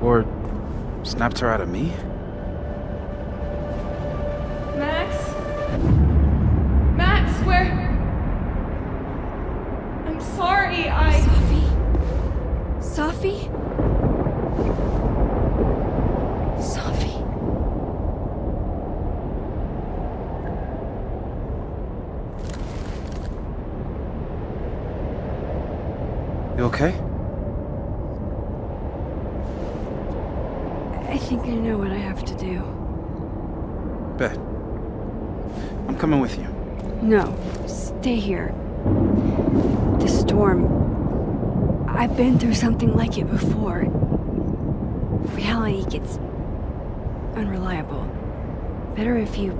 Or snapped her out of me? Max? Max, where? I'm sorry, Sophie? Sophie? You okay? I think I know what I have to do. Bet. I'm coming with you. No, stay here. The storm. I've been through something like it before. Reality gets unreliable. Better if you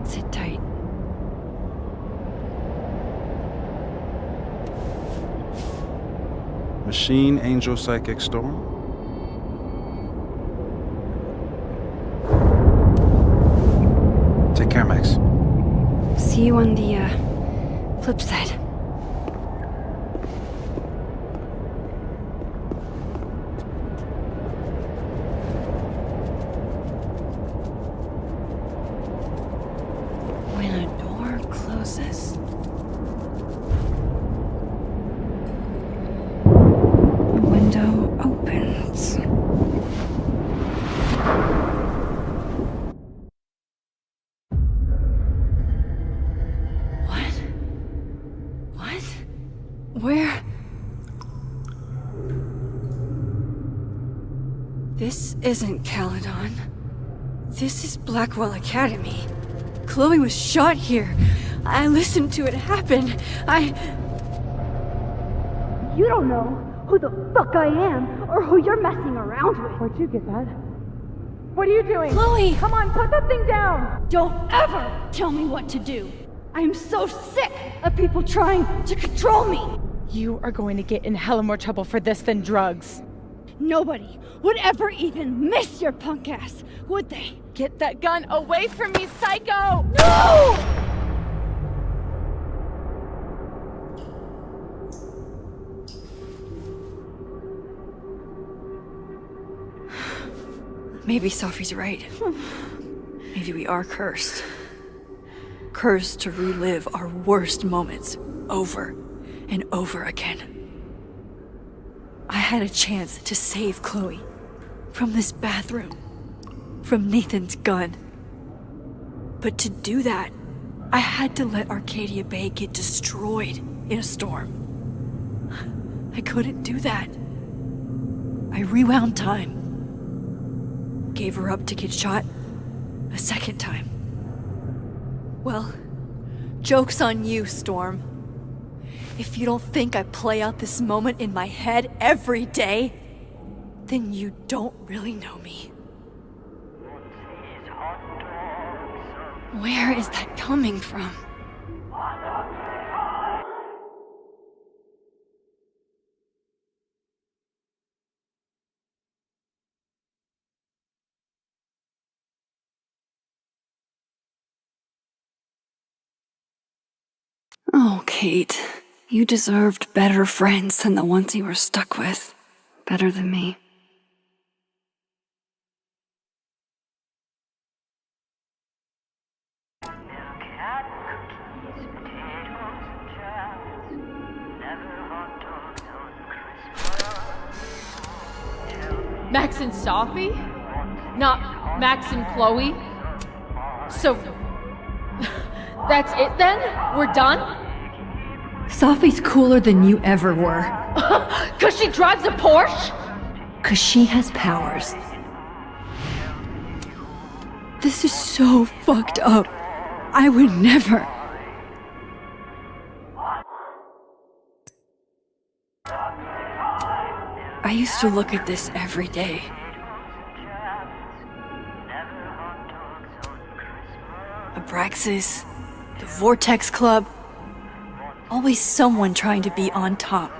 sit tight. Machine, Angel, Psychic, Storm. Take care, Max. See you on the, flip side. When a door closes, a window opens. Where? This isn't Caledon. This is Blackwell Academy. Chloe was shot here. I listened to it happen. You don't know who the fuck I am or who you're messing around with. Where'd you get that? What are you doing? Chloe! Come on, put that thing down! Don't ever tell me what to do. I am so sick of people trying to control me. You are going to get in hella more trouble for this than drugs. Nobody would ever even miss your punk ass, would they? Get that gun away from me, psycho! No! Maybe Sophie's right. Maybe we are cursed. Cursed to relive our worst moments over and over again. I had a chance to save Chloe from this bathroom, from Nathan's gun. But to do that, I had to let Arcadia Bay get destroyed in a storm. I couldn't do that. I rewound time. Gave her up to get shot a second time. Well, joke's on you, Storm. If you don't think I play out this moment in my head every day, then you don't really know me. Where is that coming from? Oh, Kate. You deserved better friends than the ones you were stuck with. Better than me. Max and Sophie? Not Max and Chloe? So, that's it then? We're done? Sophie's cooler than you ever were. 'Cause she drives a Porsche? 'Cause she has powers. This is so fucked up. I would never. I used to look at this every day. Abraxas, the Vortex Club. Always someone trying to be on top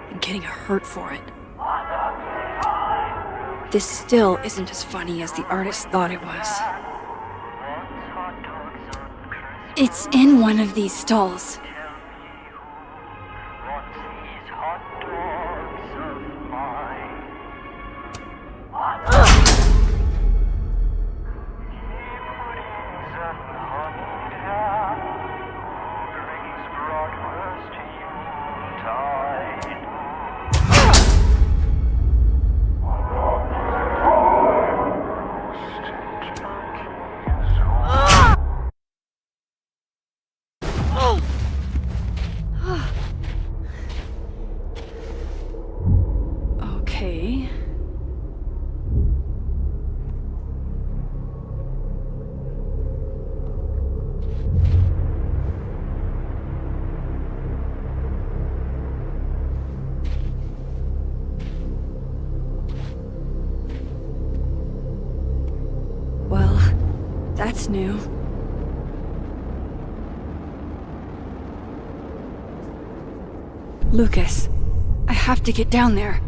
and getting hurt for it. This still isn't as funny as the artist thought it was. It's in one of these stalls. That's new. Lucas, I have to get down there.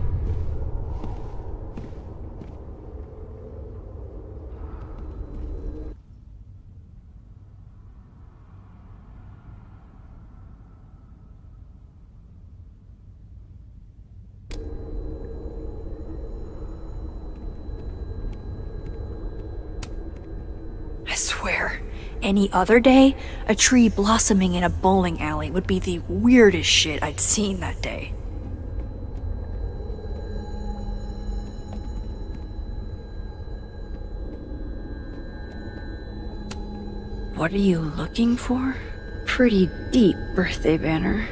I swear, any other day, a tree blossoming in a bowling alley would be the weirdest shit I'd seen that day. What are you looking for? Pretty deep birthday banner.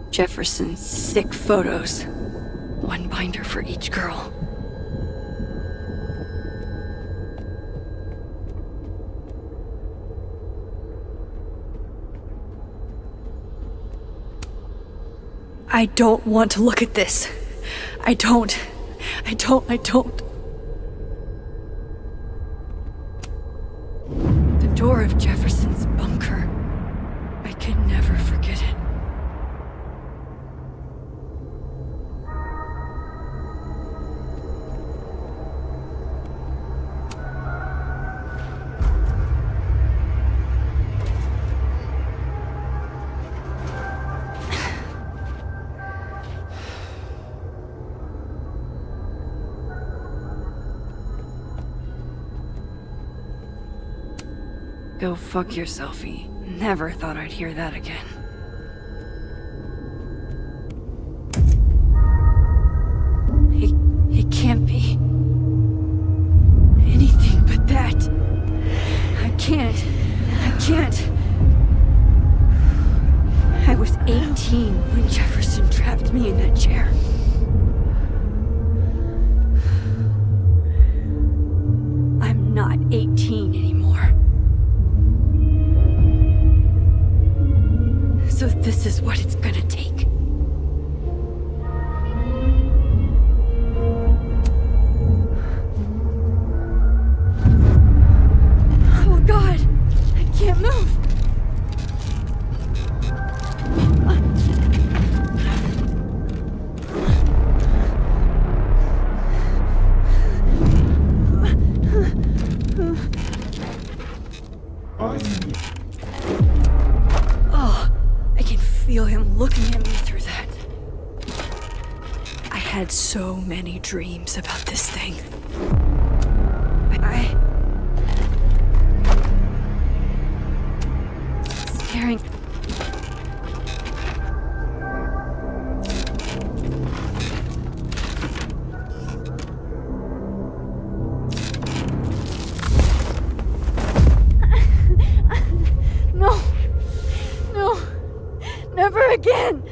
Jefferson's sick photos. One binder for each girl. I don't want to look at this. I don't. The door of Jefferson's bunker. I can never forget it. Go fuck yourselfie. Never thought I'd hear that again. It can't be anything but that. I can't. I was 18 when Jefferson trapped me in that chair. I'm not 18 anymore. So this is what it's gonna take. Oh God, I can't move. Feel him looking at me through that. I had so many dreams about this thing. Staring. No. Never again!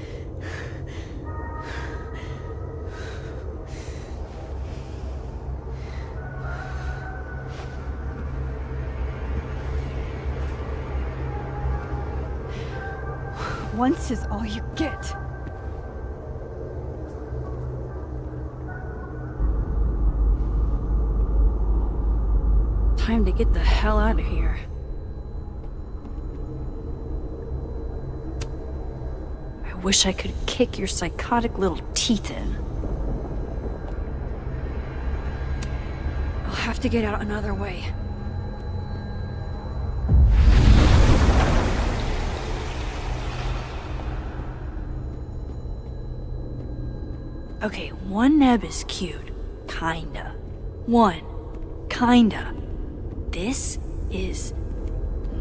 Once is all you get. Time to get the hell out of here. I wish I could kick your psychotic little teeth in. I'll have to get out another way. Okay, one neb is cute. Kinda. One. Kinda. This is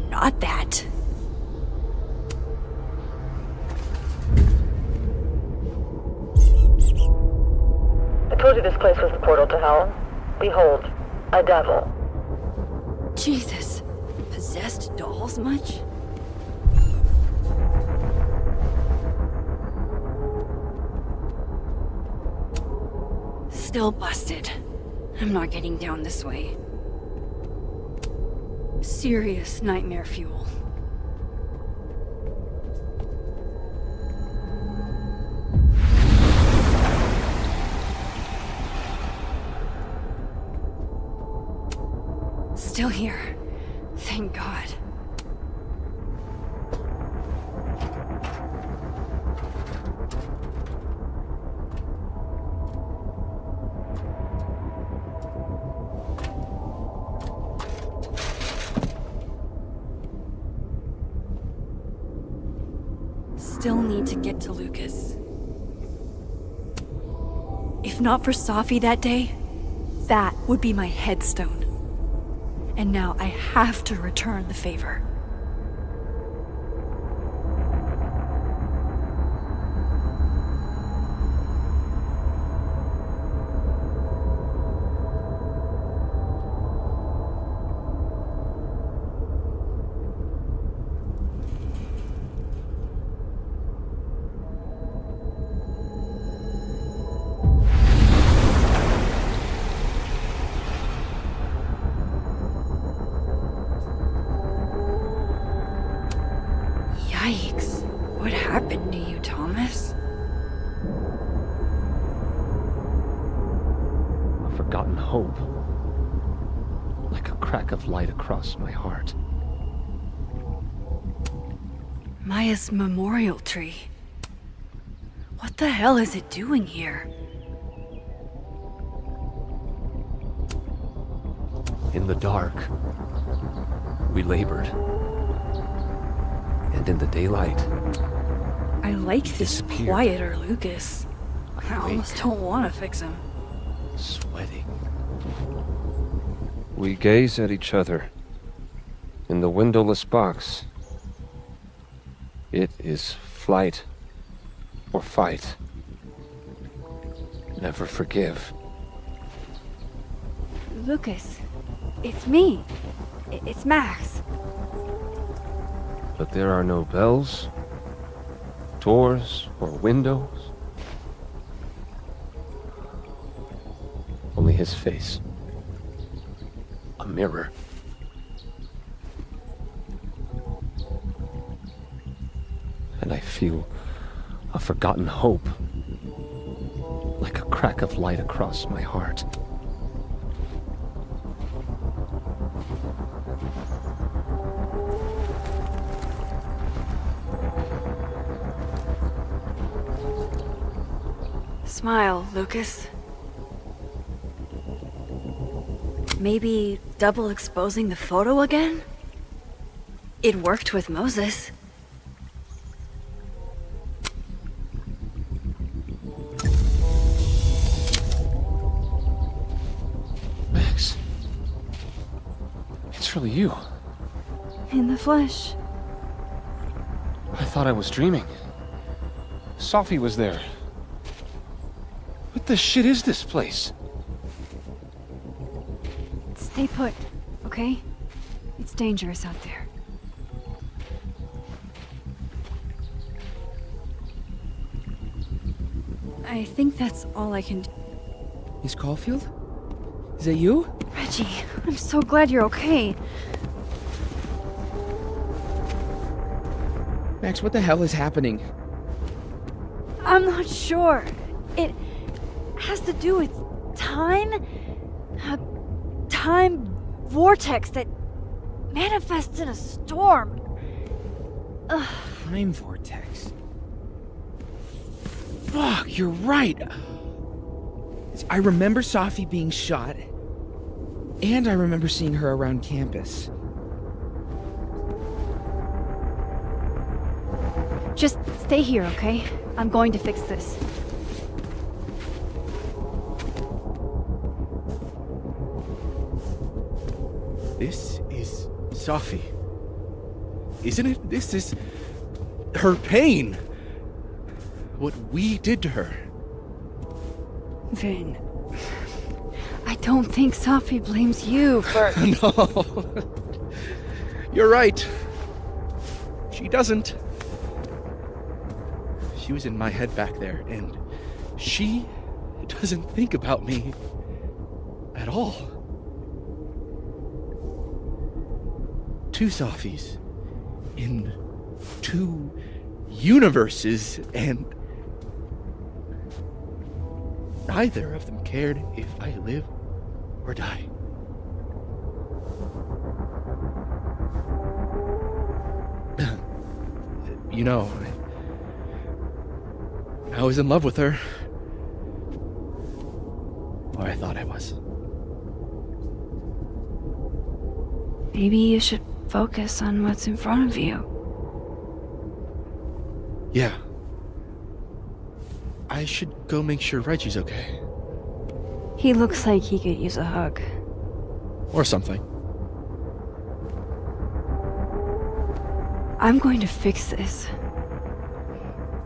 not that. I told you this place was the portal to hell. Behold, a devil. Jesus. Possessed dolls much? Still busted. I'm not getting down this way. Serious nightmare fuel. still here. Thank God. Still need to get to Lucas. If not for Safi that day, that would be my headstone. And now I have to return the favor. Yikes. What happened to you, Thomas? A forgotten hope. Like a crack of light across my heart. Maya's memorial tree. What the hell is it doing here? In the dark, we labored. And in the daylight, I like this quieter Lucas. I almost don't want to fix him. sweating. We gaze at each other in the windowless box. It is flight or fight. Never forgive. Lucas, it's me. It's Max. But there are no bells, doors, or windows. Only his face. A mirror. And I feel a forgotten hope, like a crack of light across my heart. Smile, Lucas. Maybe double exposing the photo again? It worked with Moses. Max. It's really you. In the flesh. I thought I was dreaming. Sophie was there. What the shit is this place? Stay put, okay? It's dangerous out there. I think that's all I can do. Miss Caulfield? Is that you? Reggie, I'm so glad you're okay. Max, what the hell is happening? I'm not sure. It has to do with time? A time vortex that manifests in a storm. Ugh. Time vortex. Fuck, you're right. I remember Sophie being shot, and I remember seeing her around campus. Just stay here, okay? I'm going to fix this. This is Sophie. Isn't it? This is her pain. What we did to her. Vin, I don't think Sophie blames you for... No. You're right. She doesn't. She was in my head back there, and she doesn't think about me at all. Two Sophies in two universes, and neither of them cared if I live or die. You know, I was in love with her. Or I thought I was. Maybe you should focus on what's in front of you. Yeah. I should go make sure Reggie's okay. He looks like he could use a hug. Or something. I'm going to fix this.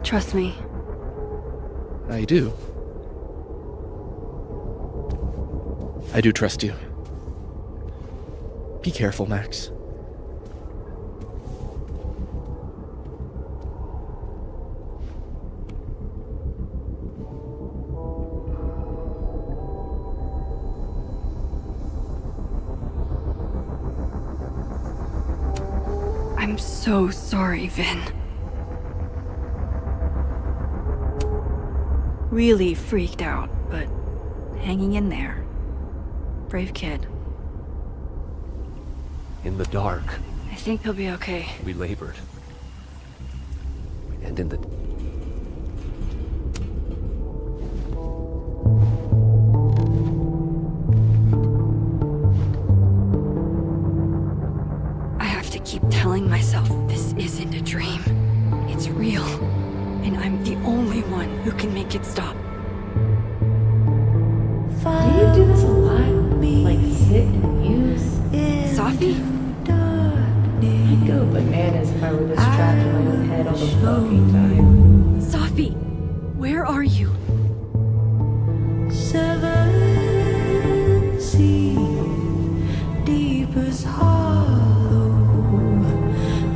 Trust me. I do. I do trust you. Be careful, Max. I'm so sorry, Vin. Really freaked out, but hanging in there. Brave kid. In the dark, I think he'll be okay. we labored. And in the... I have to keep telling myself this isn't a dream. It's real. And I'm the only one who can make it stop. Do you do this a lot? Like sit and muse? Safi? I'd go bananas if I were this trapped in my own head all the fucking time. Safi, where are you? Seven seas, deepest hollow,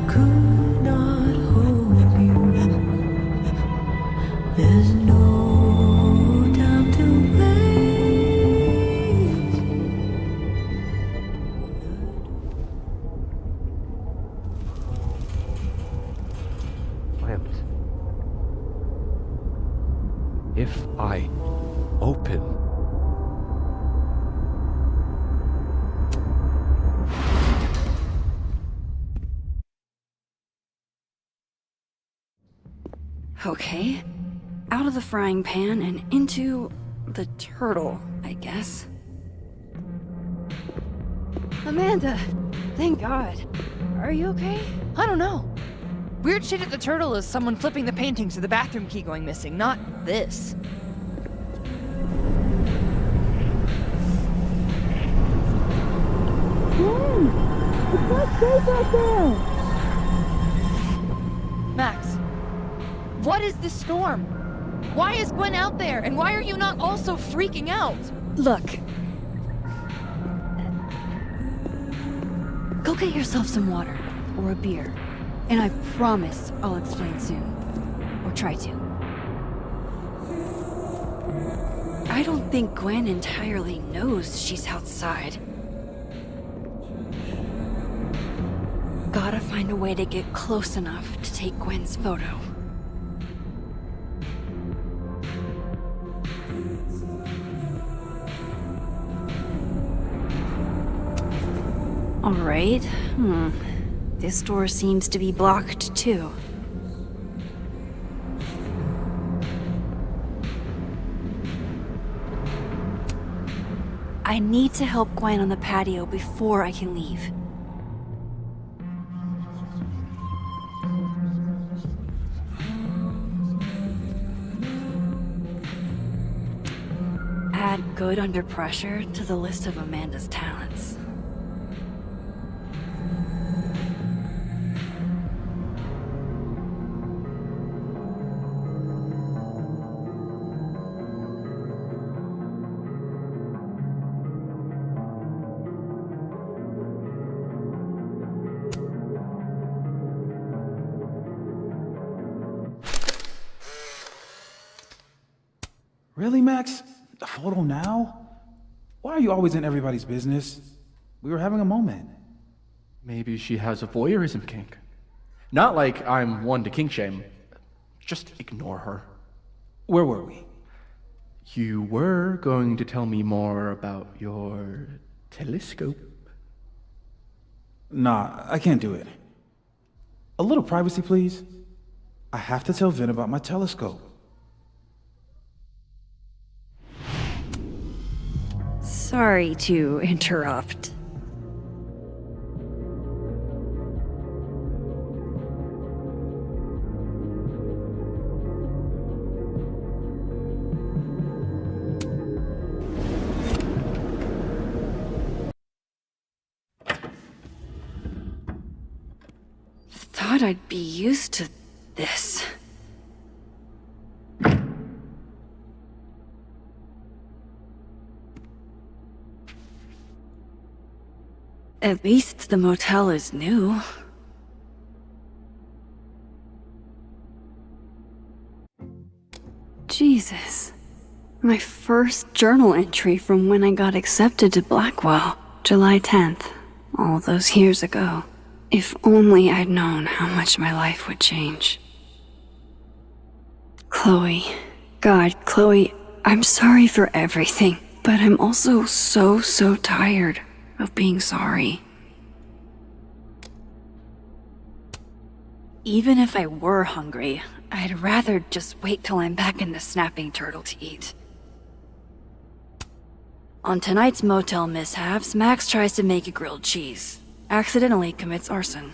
could not hold you. There's no time to wait. If I open... Okay. Out of the frying pan and into the turtle, I guess. Amanda! Thank God. Are you okay? I don't know. Weird shit at the turtle is someone flipping the paintings or the bathroom key going missing, not this. It's not safe out there! Max, what is this storm? Why is Gwen out there, and why are you not also freaking out? Look. Go get yourself some water, or a beer. And I promise I'll explain soon. Or try to. I don't think Gwen entirely knows she's outside. Gotta find a way to get close enough to take Gwen's photo. Alright. This door seems to be blocked, too. I need to help Gwen on the patio before I can leave. Add good under pressure to the list of Amanda's talents. Really, Max? A photo now? Why are you always in everybody's business? We were having a moment. Maybe she has a voyeurism kink. Not like I'm one to kink shame. Just ignore her. Where were we? You were going to tell me more about your telescope. Nah, I can't do it. A little privacy, please. I have to tell Vin about my telescope. Sorry to interrupt. Thought I'd be used to this. At least the motel is new. Jesus. My first journal entry from when I got accepted to Blackwell, July 10th, all those years ago. If only I'd known how much my life would change. Chloe. God, Chloe, I'm sorry for everything, but I'm also so tired of being sorry. Even if I were hungry, I'd rather just wait till I'm back in the snapping turtle to eat. On tonight's motel mishaps, Max tries to make a grilled cheese. Accidentally commits arson.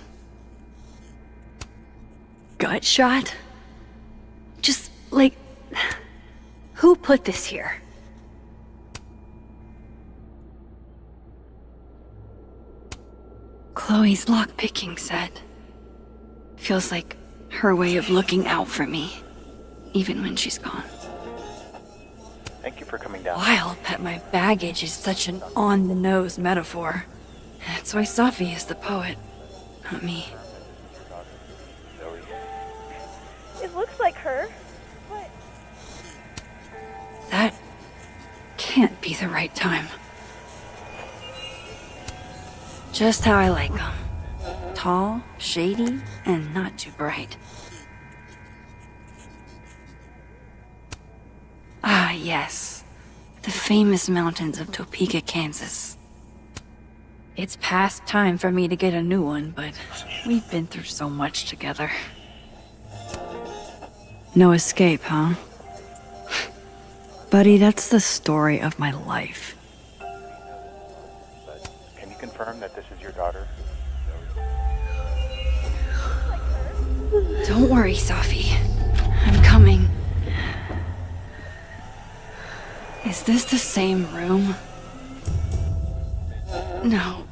Gut shot? Just, like... Who put this here? Chloe's lockpicking set. Feels like her way of looking out for me, even when she's gone. Thank you for coming down. Wild that my baggage is such an on-the-nose metaphor. That's why Safi is the poet, not me. It looks like her. What? That can't be the right time. Just how I like them. Tall, shady, and not too bright. Ah, yes. The famous mountains of Topeka, Kansas. It's past time for me to get a new one, but we've been through so much together. No escape, huh? Buddy, that's the story of my life. Can you confirm that this is your daughter? Don't worry, Safi. I'm coming. Is this the same room? No.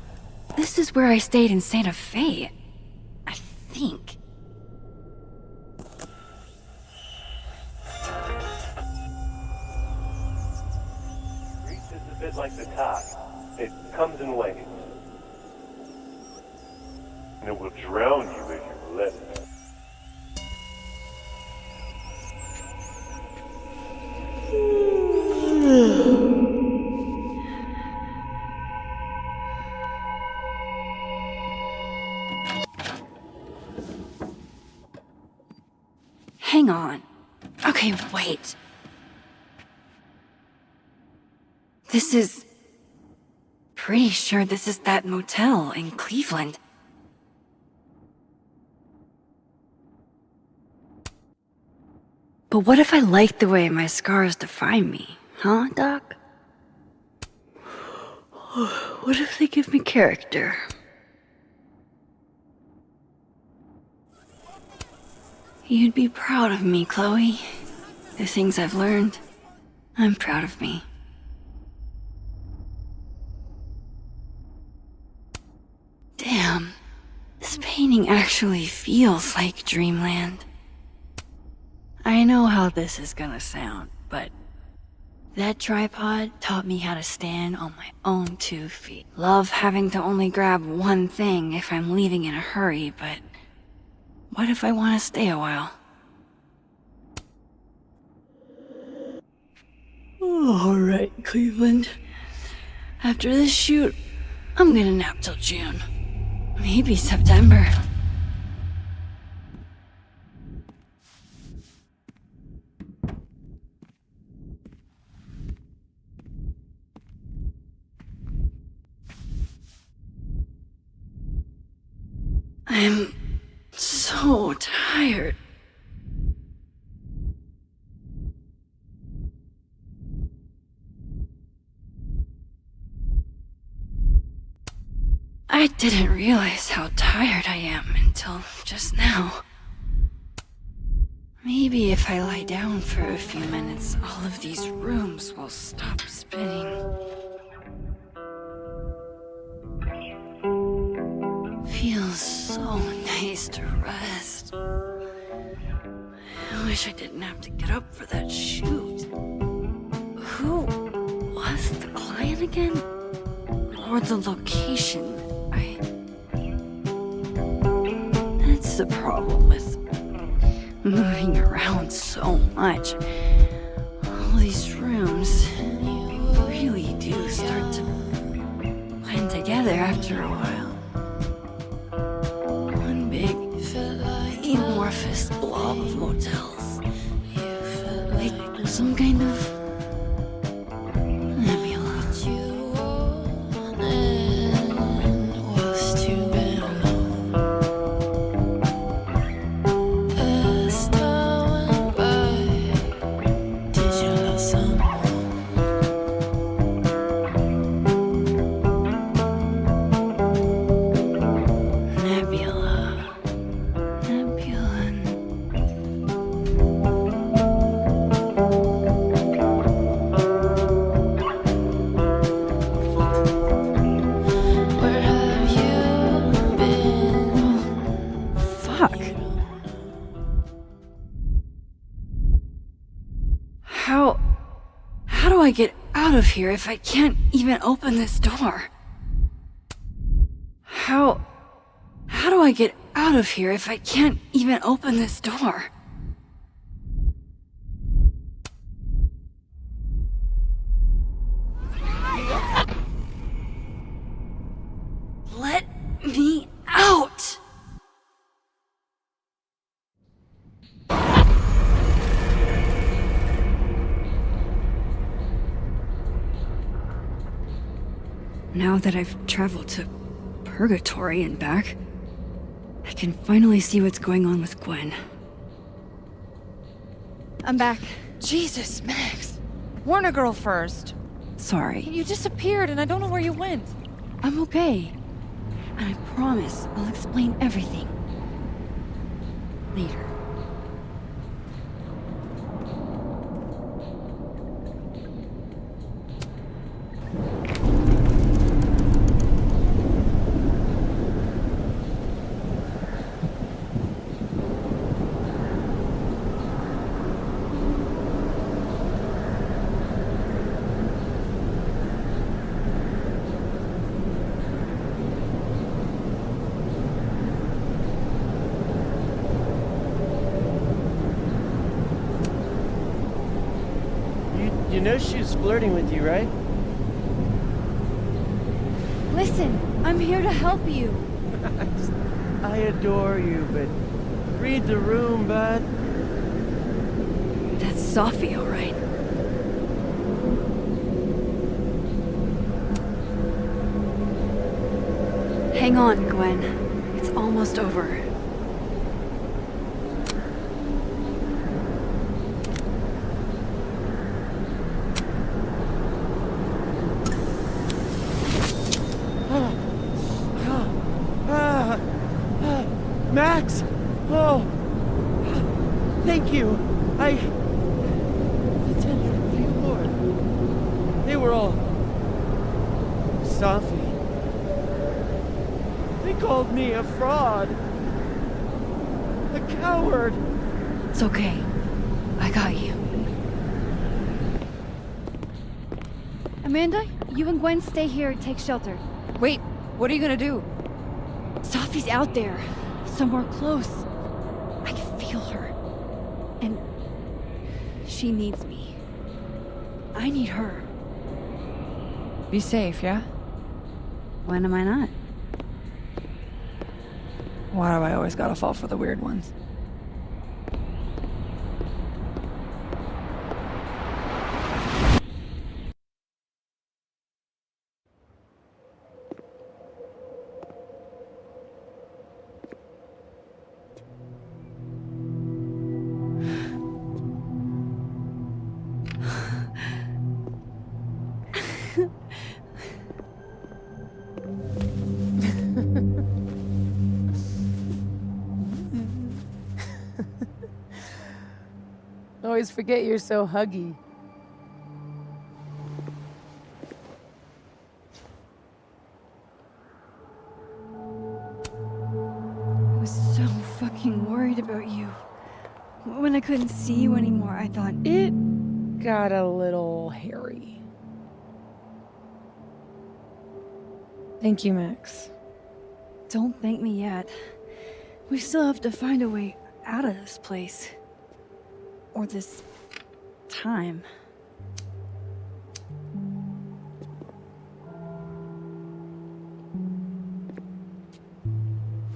This is where I stayed in Santa Fe. I think. Grief is a bit like the tide. It comes in waves. And it will drown you if you let it. Hang on. Okay, wait. This is... Pretty sure this is that motel in Cleveland. But what if I like the way my scars define me? Huh, Doc? What if they give me character? You'd be proud of me, Chloe. The things I've learned. I'm proud of me. Damn. This painting actually feels like dreamland. I know how this is gonna sound, but that tripod taught me how to stand on my own 2 feet. Love having to only grab one thing if I'm leaving in a hurry, but what if I want to stay a while? Alright, Cleveland. After this shoot, I'm gonna nap till June. Maybe September. I'm so tired. I didn't realize how tired I am until just now. Maybe if I lie down for a few minutes, all of these rooms will stop spinning. Feels so nice to rest. I wish I didn't have to get up for that shoot. Who was the client again? Or the location? That's the problem with moving around so much. All these rooms really do start to blend together after a while. One big, amorphous blob of motels. Like some kind of nebula. How do I get out of here if I can't even open this door? How do I get out of here if I can't even open this door? Let me out! Now that I've traveled to Purgatory and back, I can finally see what's going on with Gwen. I'm back. Jesus, Max. Warn a girl first. Sorry. You disappeared and I don't know where you went. I'm okay. And I promise I'll explain everything later. You know she was flirting with you, right? Listen, I'm here to help you. I adore you, but read the room, bud. That's Sophie, all right. Hang on, Gwen. It's almost over. Max! Oh! Thank you! The tender Lord. They were all... Sophie. They called me a fraud. A coward. It's okay. I got you. Amanda, you and Gwen stay here and take shelter. Wait, what are you gonna do? Sophie's out there. Somewhere close. I can feel her. And she needs me. I need her. Be safe, yeah? When am I not? Why do I always gotta fall for the weird ones? Always forget you're so huggy. I was so fucking worried about you. When I couldn't see you anymore, I thought... It got a little hairy. Thank you, Max. Don't thank me yet. We still have to find a way out of this place. Or this... time.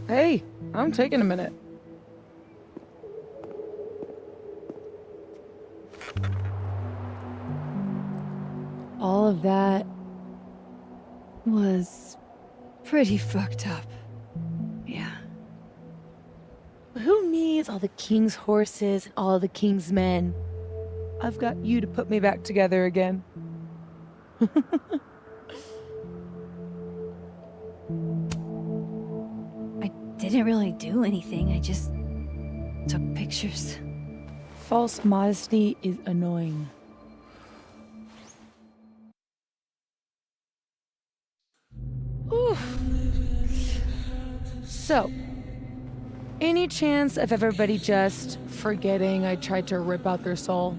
Hey, I'm taking a minute. All of that was pretty fucked up. Yeah. Who needs all the king's horses and all the king's men? I've got you to put me back together again. I didn't really do anything. I just took pictures. False modesty is annoying. Oof. So, any chance of everybody just forgetting I tried to rip out their soul?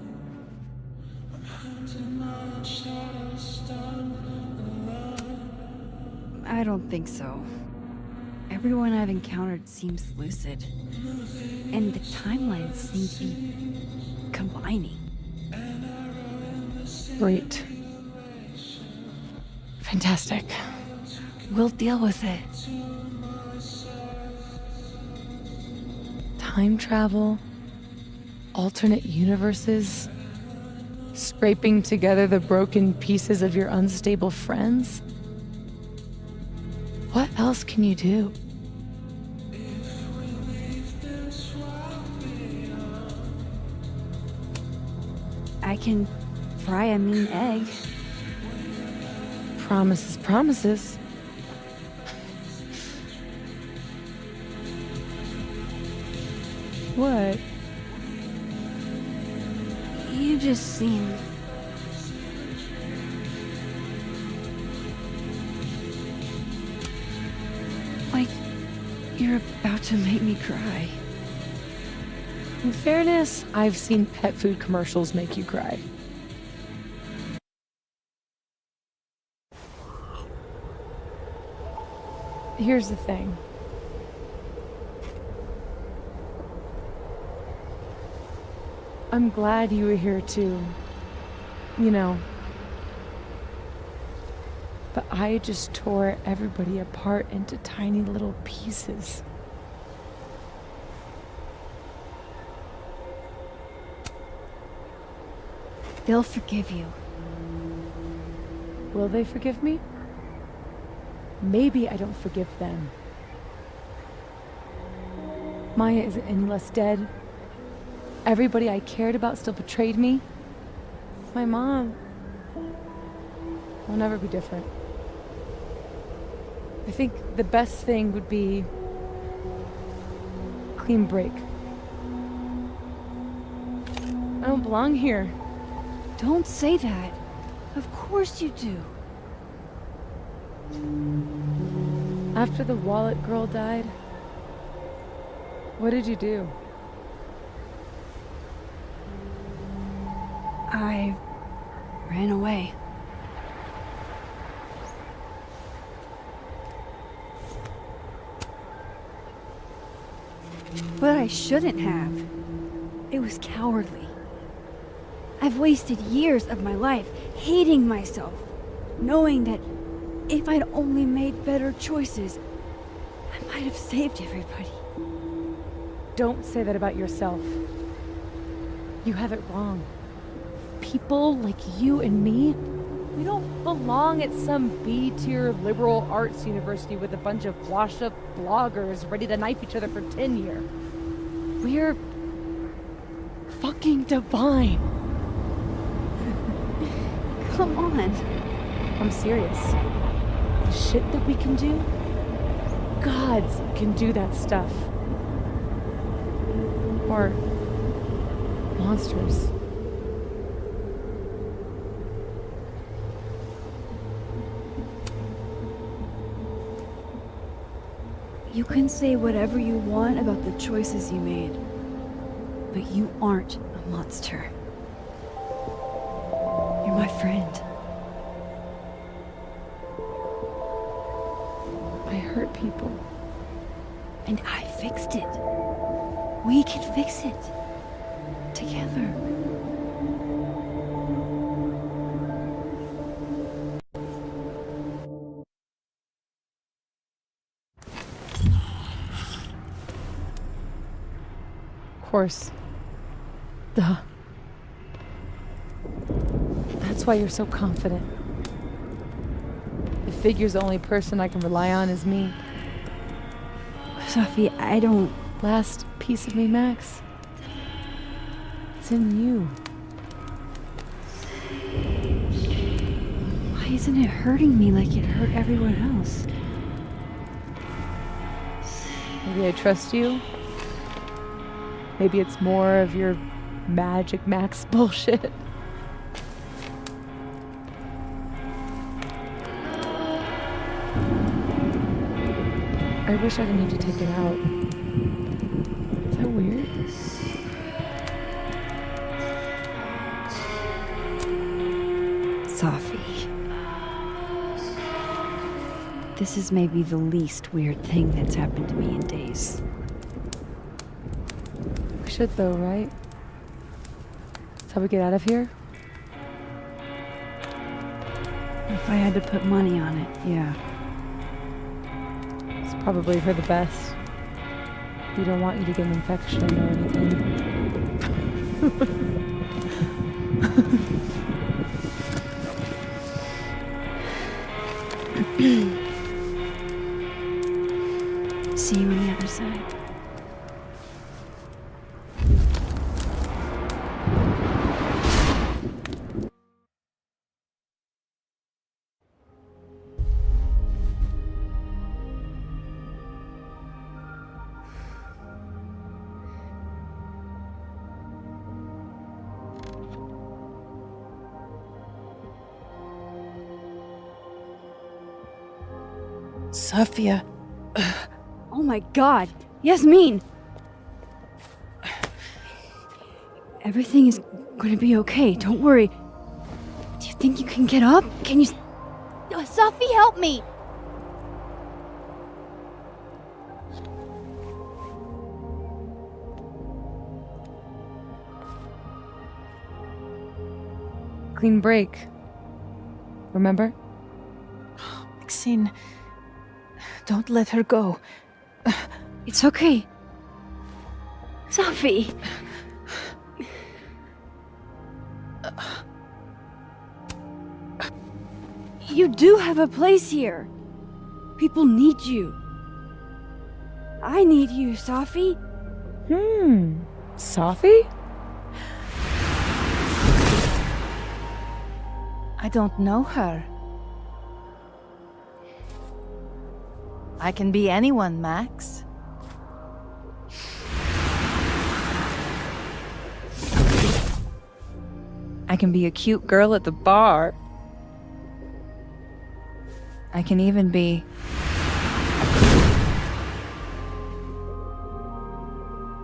I don't think so. Everyone I've encountered seems lucid. And the timelines seem to be combining. Great. Fantastic. We'll deal with it. Time travel, alternate universes, scraping together the broken pieces of your unstable friends. What else can you do? I can fry a mean egg. Promises, promises. What? You just seem... like you're about to make me cry. In fairness, I've seen pet food commercials make you cry. Here's the thing. I'm glad you were here too. You know. But I just tore everybody apart into tiny little pieces. They'll forgive you. Will they forgive me? Maybe I don't forgive them. Maya isn't any less dead. Everybody I cared about still betrayed me. My mom will never be different. I think the best thing would be clean break. I don't belong here. Don't say that. Of course you do. After the wallet girl died, what did you do? I ran away. But I shouldn't have. It was cowardly. I've wasted years of my life hating myself, knowing that if I'd only made better choices, I might have saved everybody. Don't say that about yourself. You have it wrong. People like you and me, we don't belong at some B-tier liberal arts university with a bunch of washed-up bloggers ready to knife each other for tenure. We're fucking divine. Come on. I'm serious. The shit that we can do, gods can do that stuff. Or monsters. You can say whatever you want about the choices you made, but you aren't a monster. You're my friend. I hurt people. And I fixed it. We can fix it. Together. Of course. Duh. That's why you're so confident. It figures the only person I can rely on is me. Sophie, I don't... Last piece of me, Max. It's in you. Why isn't it hurting me like it hurt everyone else? Maybe I trust you. Maybe it's more of your Magic Max bullshit. I wish I didn't have to take it out. Is that weird? Sophie. This is maybe the least weird thing that's happened to me in days. We should though, right? That's how we get out of here? If I had to put money on it, yeah. It's probably for the best. We don't want you to get an infection or anything. See you on the other side. Sophia. Oh my god! Yasmin! Everything is gonna be okay, don't worry. Do you think you can get up? Can you... Sophie, help me! Clean break. Remember? Maxine, don't let her go. It's okay. Sophie! You do have a place here. People need you. I need you, Sophie. Sophie? I don't know her. I can be anyone, Max. I can be a cute girl at the bar. I can even be...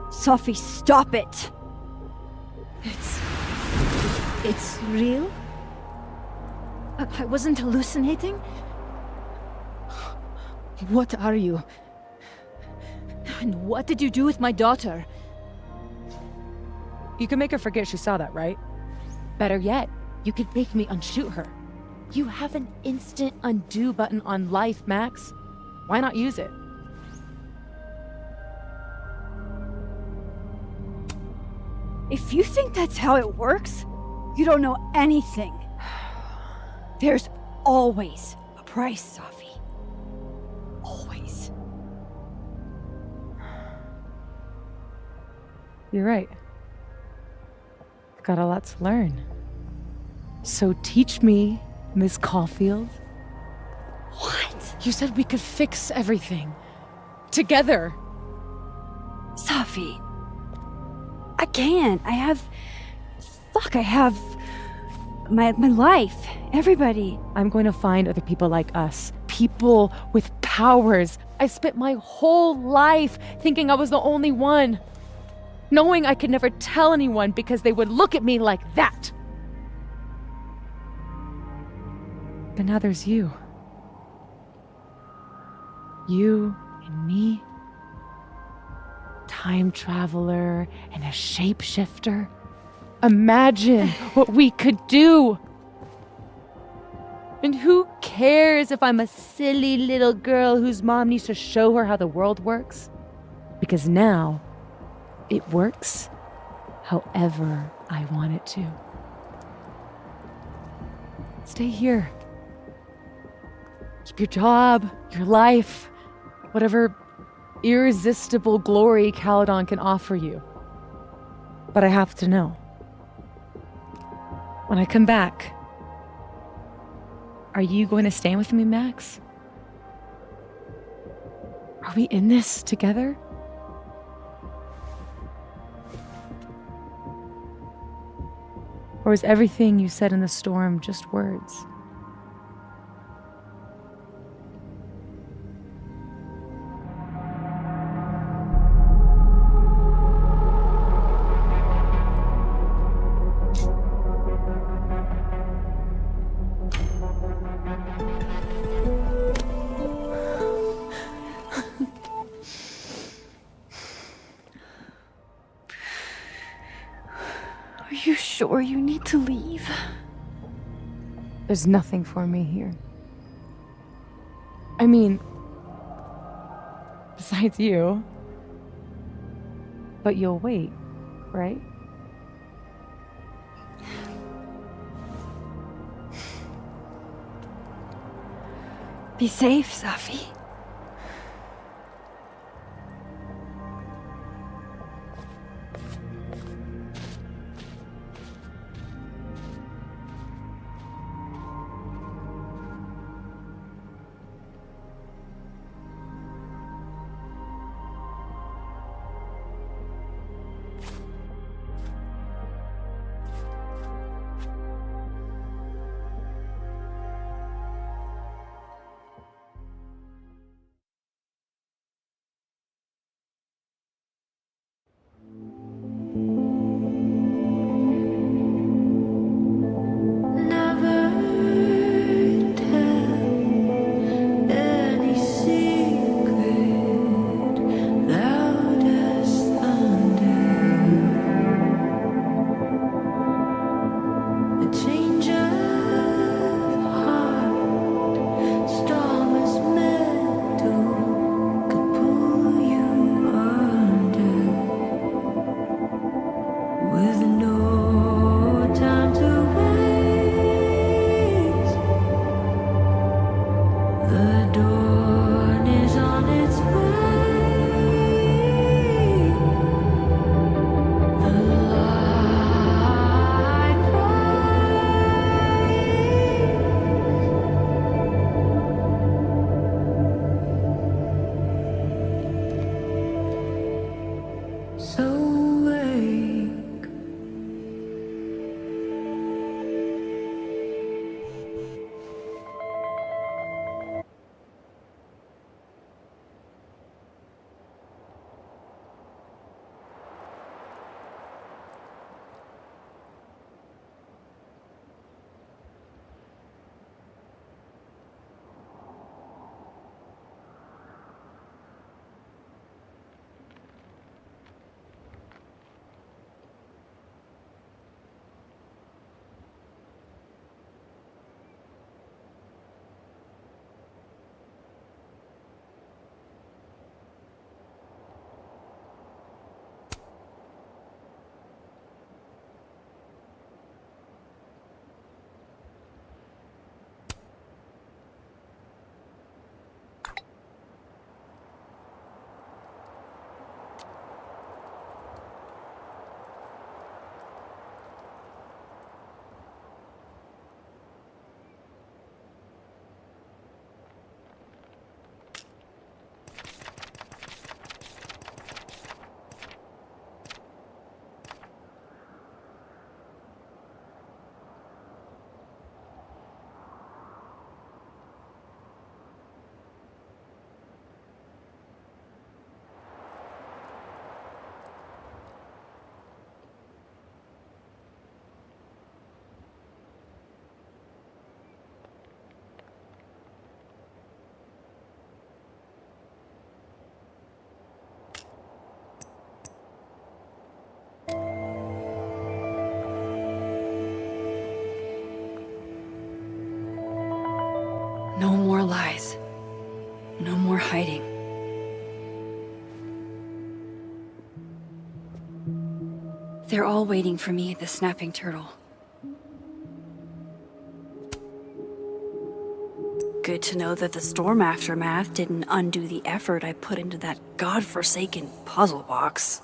Sophie, stop it! It's real? I wasn't hallucinating? What are you? And what did you do with my daughter? You can make her forget she saw that, right? Better yet, you could make me unshoot her. You have an instant undo button on life, Max. Why not use it? If you think that's how it works, you don't know anything. There's always a price, Sophie. Always. You're right. I've got a lot to learn. So teach me, Miss Caulfield. What? You said we could fix everything. Together. Sophie, I can't. I have my life. Everybody. I'm going to find other people like us. People with powers. I spent my whole life thinking I was the only one. Knowing I could never tell anyone because they would look at me like that. But now there's you. You and me. Time traveler and a shapeshifter. Imagine what we could do. And who cares if I'm a silly little girl whose mom needs to show her how the world works? Because now, it works however I want it to. Stay here. Keep your job, your life, whatever irresistible glory Caledon can offer you. But I have to know. When I come back, are you going to stay with me, Max? Are we in this together? Or is everything you said in the storm just words? Are you sure you need to leave? There's nothing for me here. I mean, besides you. But you'll wait, right? Be safe, Safi. hiding. They're all waiting for me at the Snapping Turtle. Good to know that the storm aftermath didn't undo the effort I put into that godforsaken puzzle box.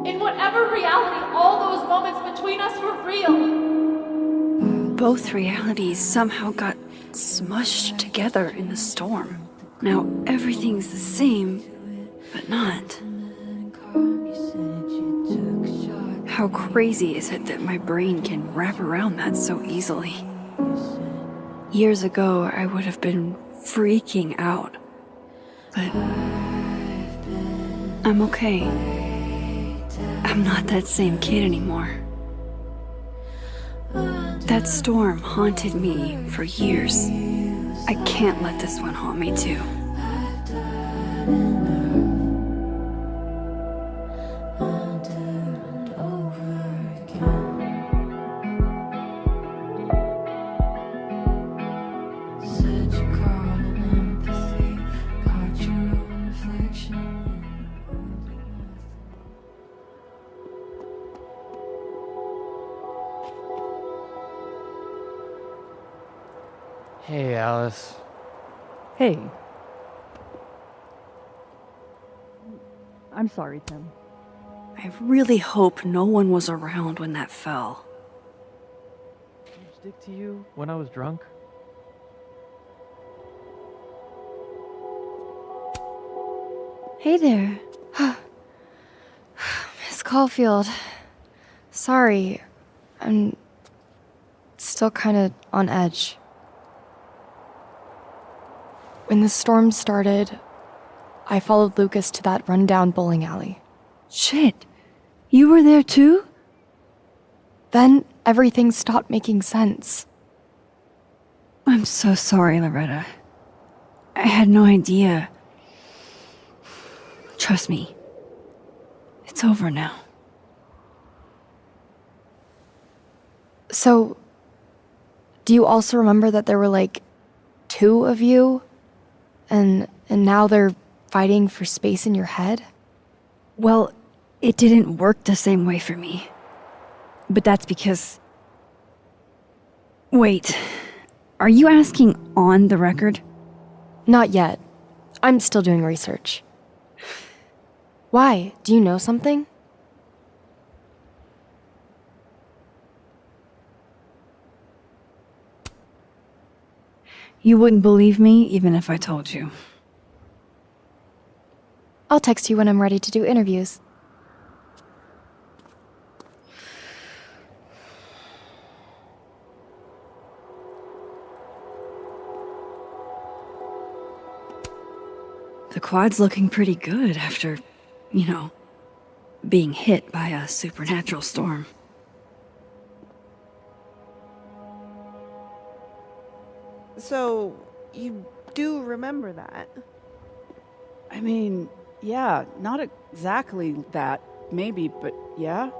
In whatever reality, all those moments between us were real. Both realities somehow got smushed together in the storm. Now everything's the same, but not. How crazy is it that my brain can wrap around that so easily? Years ago, I would have been freaking out. But I'm okay. I'm not that same kid anymore. That storm haunted me for years. I can't let this one haunt me too. Hey, Alice. Hey. I'm sorry, Tim. I really hope no one was around when that fell. Did I stick to you when I was drunk? Hey there. Miss Caulfield. Sorry. I'm still kind of on edge. When the storm started, I followed Lucas to that rundown bowling alley. Shit. You were there too? Then everything stopped making sense. I'm so sorry, Loretta. I had no idea. Trust me. It's over now. So, do you also remember that there were like 2 of you? And now they're fighting for space in your head? Well, it didn't work the same way for me. But that's because... Wait, are you asking on the record? Not yet. I'm still doing research. Why? Do you know something? You wouldn't believe me even if I told you. I'll text you when I'm ready to do interviews. The quad's looking pretty good after, being hit by a supernatural storm. So, you do remember that? I mean, yeah, not exactly that, maybe, but yeah.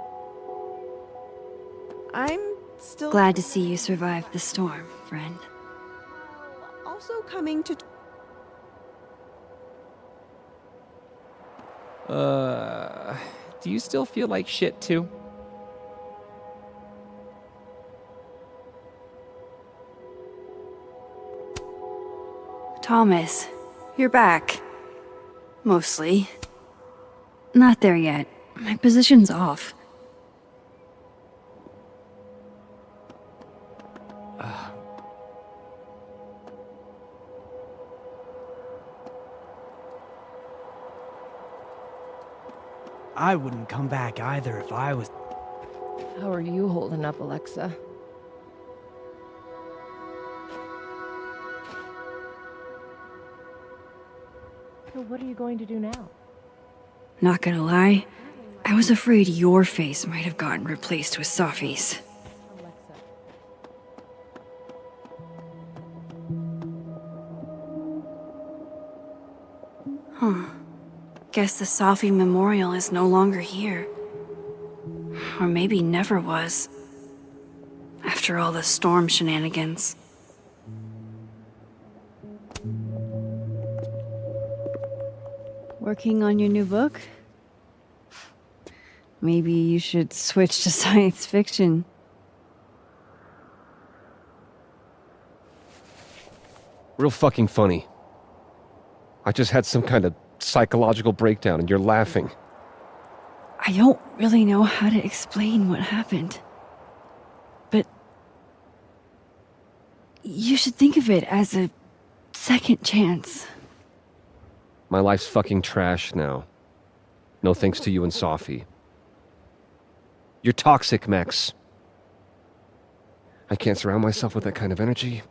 I'm still glad to see you survived the storm, friend. Also coming to... Do you still feel like shit too? Thomas, you're back. Mostly. Not there yet. My position's off. I wouldn't come back either if I was... How are you holding up, Alexa? So what are you going to do now? Not gonna lie, I was afraid your face might have gotten replaced with Sophie's. Huh. Guess the Sophie Memorial is no longer here. Or maybe never was. After all the storm shenanigans. Working on your new book? Maybe you should switch to science fiction. Real fucking funny. I just had some kind of psychological breakdown and you're laughing. I don't really know how to explain what happened. But you should think of it as a second chance. My life's fucking trash now. No thanks to you and Sophie. You're toxic, Max. I can't surround myself with that kind of energy.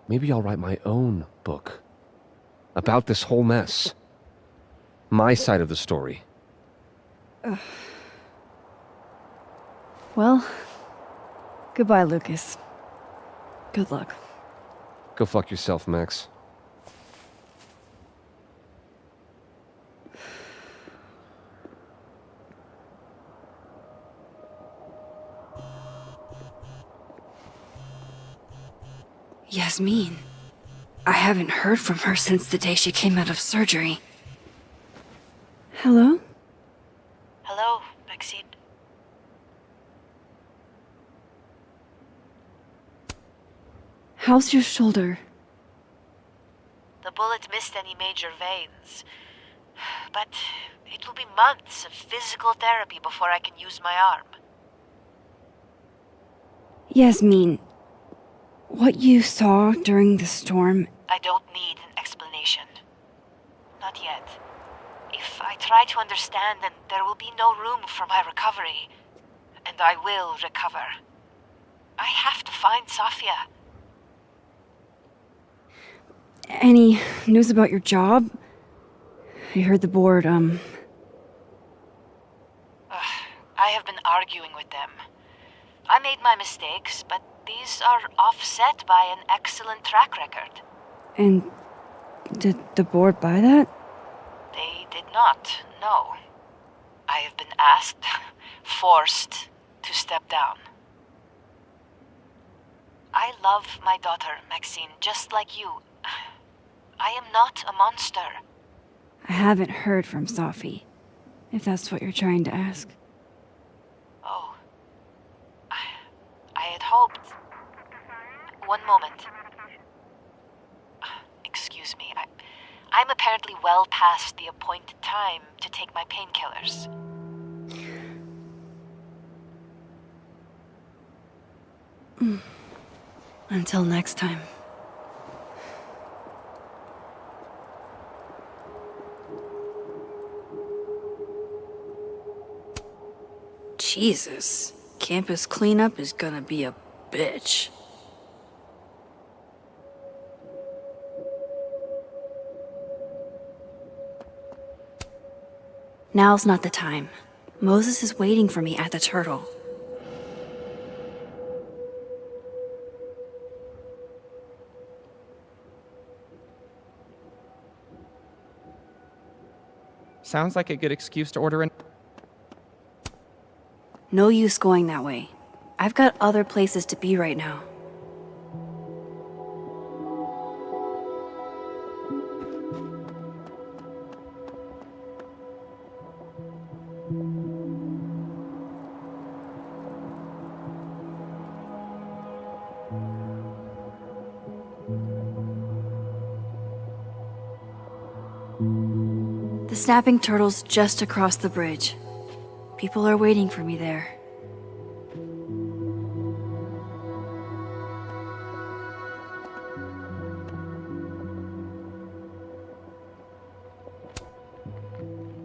Maybe I'll write my own book. About this whole mess. My side of the story. Well, goodbye, Lucas. Good luck. Go fuck yourself, Max. Yasmin. I haven't heard from her since the day she came out of surgery. Hello? Hello, Maxine. How's your shoulder? The bullet missed any major veins. But it will be months of physical therapy before I can use my arm. Yasmin, what you saw during the storm... I don't need an explanation. Not yet. If I try to understand, then there will be no room for my recovery. And I will recover. I have to find Safia. Any news about your job? I heard the board, I have been arguing with them. I made my mistakes, but these are offset by an excellent track record. And did the board buy that? They did not, no. I have been asked, forced to step down. I love my daughter, Maxine, just like you. I am not a monster. I haven't heard from Sophie, if that's what you're trying to ask. Oh. I had hoped... One moment. Excuse me. I'm apparently well past the appointed time to take my painkillers. Until next time. Jesus, campus cleanup is gonna be a bitch. Now's not the time. Moses is waiting for me at the Turtle. Sounds like a good excuse to order an... No use going that way. I've got other places to be right now. The snapping turtle's just across the bridge. People are waiting for me there.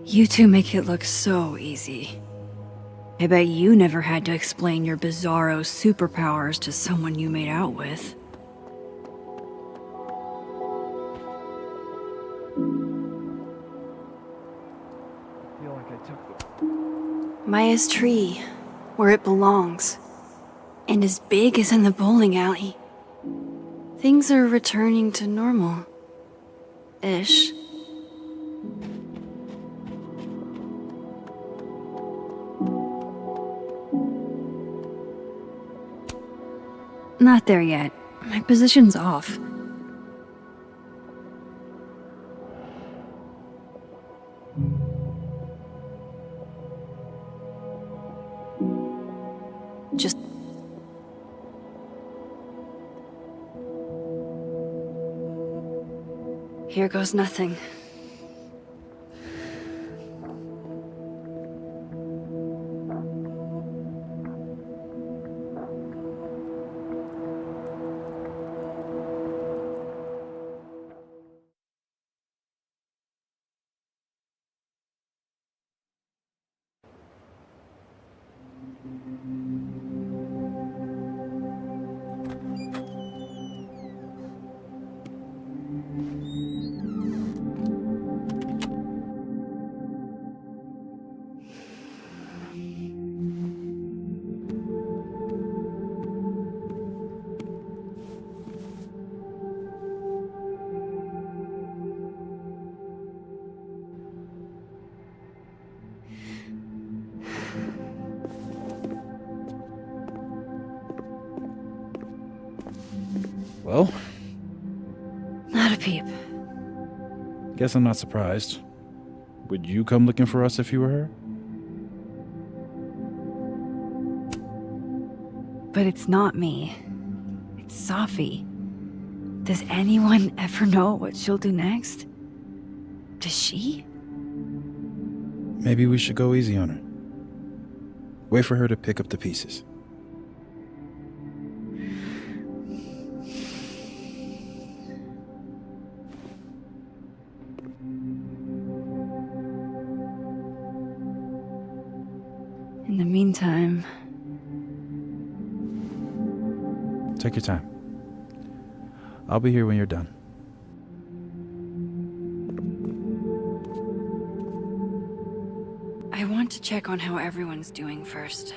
You two make it look so easy. I bet you never had to explain your bizarro superpowers to someone you made out with. Maya's tree, where it belongs, and as big as in the bowling alley. Things are returning to normal. Ish. Not there yet. My position's off. Just... Here goes nothing. Well? Not a peep. Guess I'm not surprised. Would you come looking for us if you were her? But it's not me. It's Safi. Does anyone ever know what she'll do next? Does she? Maybe we should go easy on her. Wait for her to pick up the pieces. In the meantime... Take your time. I'll be here when you're done. I want to check on how everyone's doing first.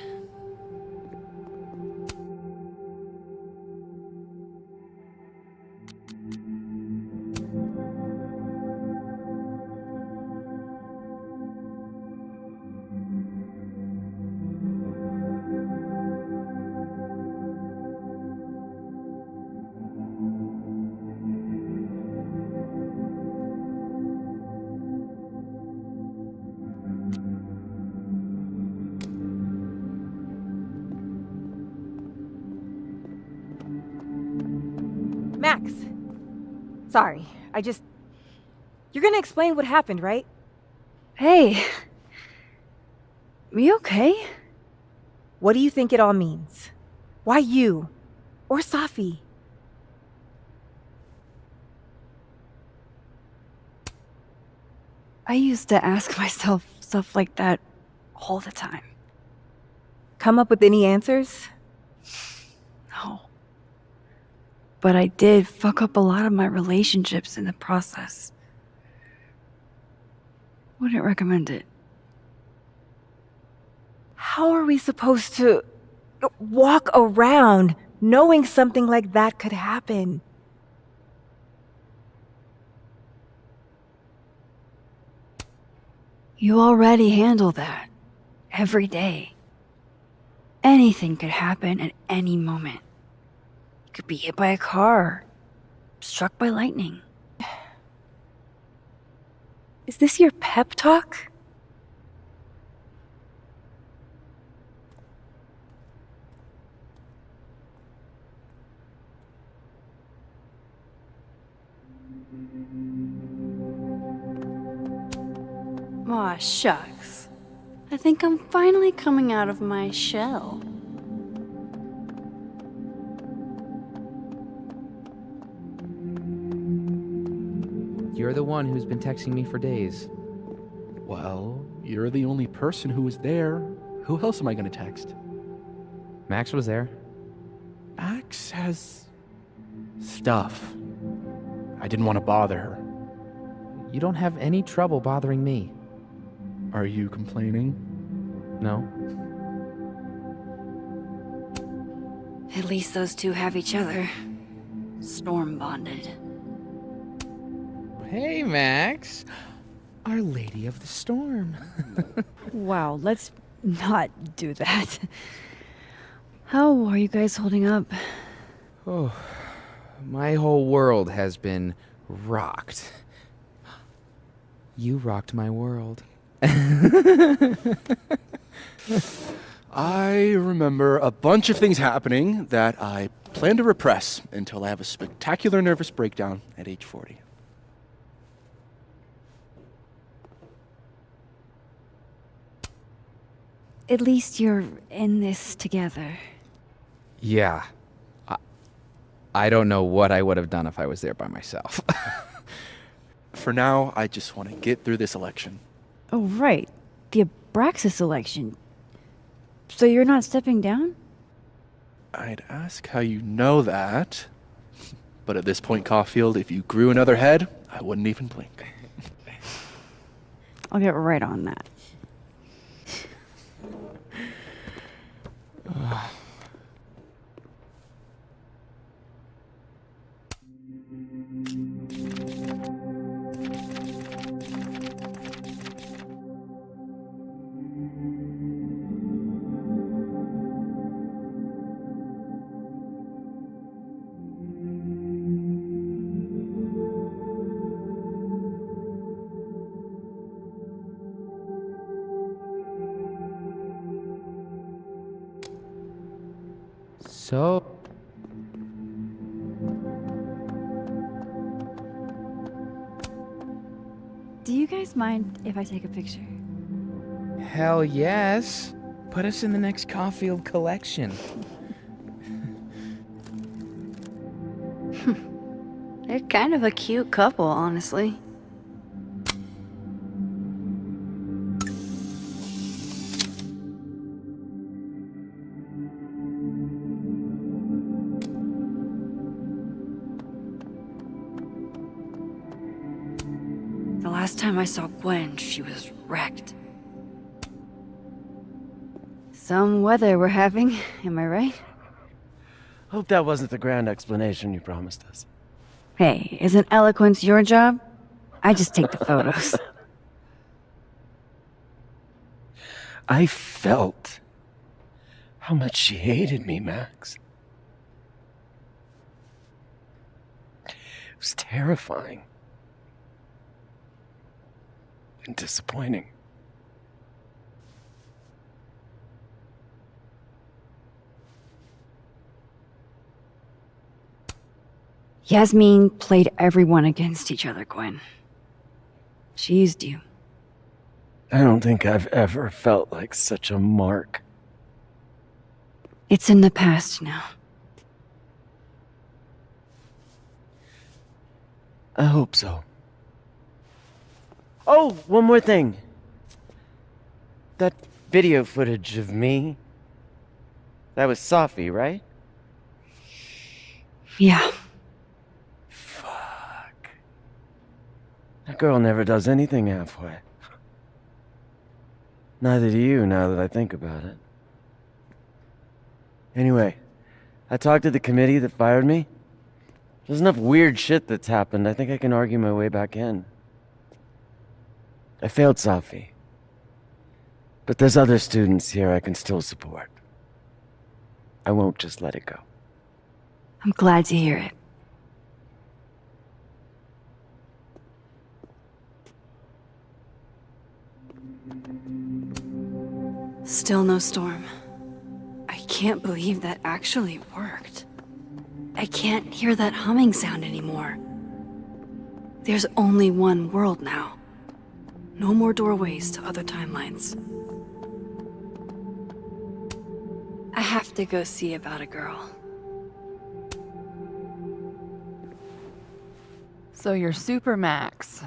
Max. Sorry, You're gonna explain what happened, right? Hey. We okay? What do you think it all means? Why you? Or Safi? I used to ask myself stuff like that all the time. Come up with any answers? No. But I did fuck up a lot of my relationships in the process. Wouldn't recommend it. How are we supposed to walk around knowing something like that could happen? You already handle that. Every day. Anything could happen at any moment. You could be hit by a car. Struck by lightning. Is this your pep talk? Aw, shucks. I think I'm finally coming out of my shell. You're the one who's been texting me for days. Well, you're the only person who was there. Who else am I gonna text? Max was there. Max has stuff. I didn't want to bother her. You don't have any trouble bothering me. Are you complaining? No? At least those two have each other. Storm bonded. Hey, Max. Our Lady of the Storm. Wow, let's not do that. How are you guys holding up? Oh, my whole world has been rocked. You rocked my world. I remember a bunch of things happening that I plan to repress until I have a spectacular nervous breakdown at age 40. At least you're in this together. Yeah. I don't know what I would have done if I was there by myself. For now, I just want to get through this election. Oh, right. The Abraxas election. So you're not stepping down? I'd ask how you know that. But at this point, Caulfield, if you grew another head, I wouldn't even blink. I'll get right on that. So... Do you guys mind if I take a picture? Hell yes. Put us in the next Caulfield collection. They're kind of a cute couple, honestly. The last time I saw Gwen, she was wrecked. Some weather we're having, am I right? Hope that wasn't the grand explanation you promised us. Hey, isn't eloquence your job? I just take the photos. I felt how much she hated me, Max. It was terrifying. And disappointing. Yasmin played everyone against each other, Gwen. She used you. I don't think I've ever felt like such a mark. It's in the past now. I hope so. Oh, one more thing. That video footage of me, that was Safi, right? Yeah. Fuck. That girl never does anything halfway. Neither do you, now that I think about it. Anyway, I talked to the committee that fired me. There's enough weird shit that's happened. I think I can argue my way back in. I failed Safi. But there's other students here I can still support. I won't just let it go. I'm glad to hear it. Still no storm. I can't believe that actually worked. I can't hear that humming sound anymore. There's only one world now. No more doorways to other timelines. I have to go see about a girl. So you're Super Max.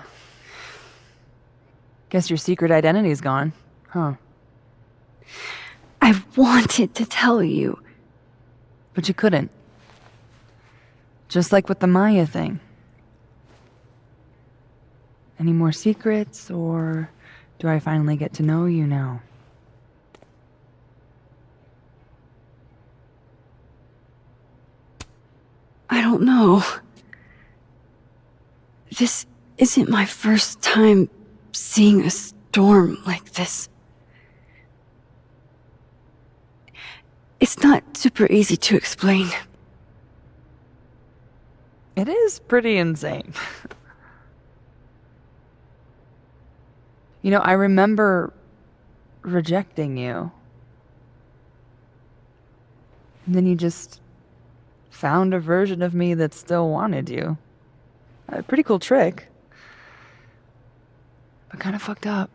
Guess your secret identity's gone, huh? I wanted to tell you. But you couldn't. Just like with the Maya thing. Any more secrets, or do I finally get to know you now? don't know. This isn't my first time seeing a storm like this. It's not super easy to explain. It is pretty insane. You know, I remember rejecting you. And then you just found a version of me that still wanted you. A pretty cool trick. But kind of fucked up.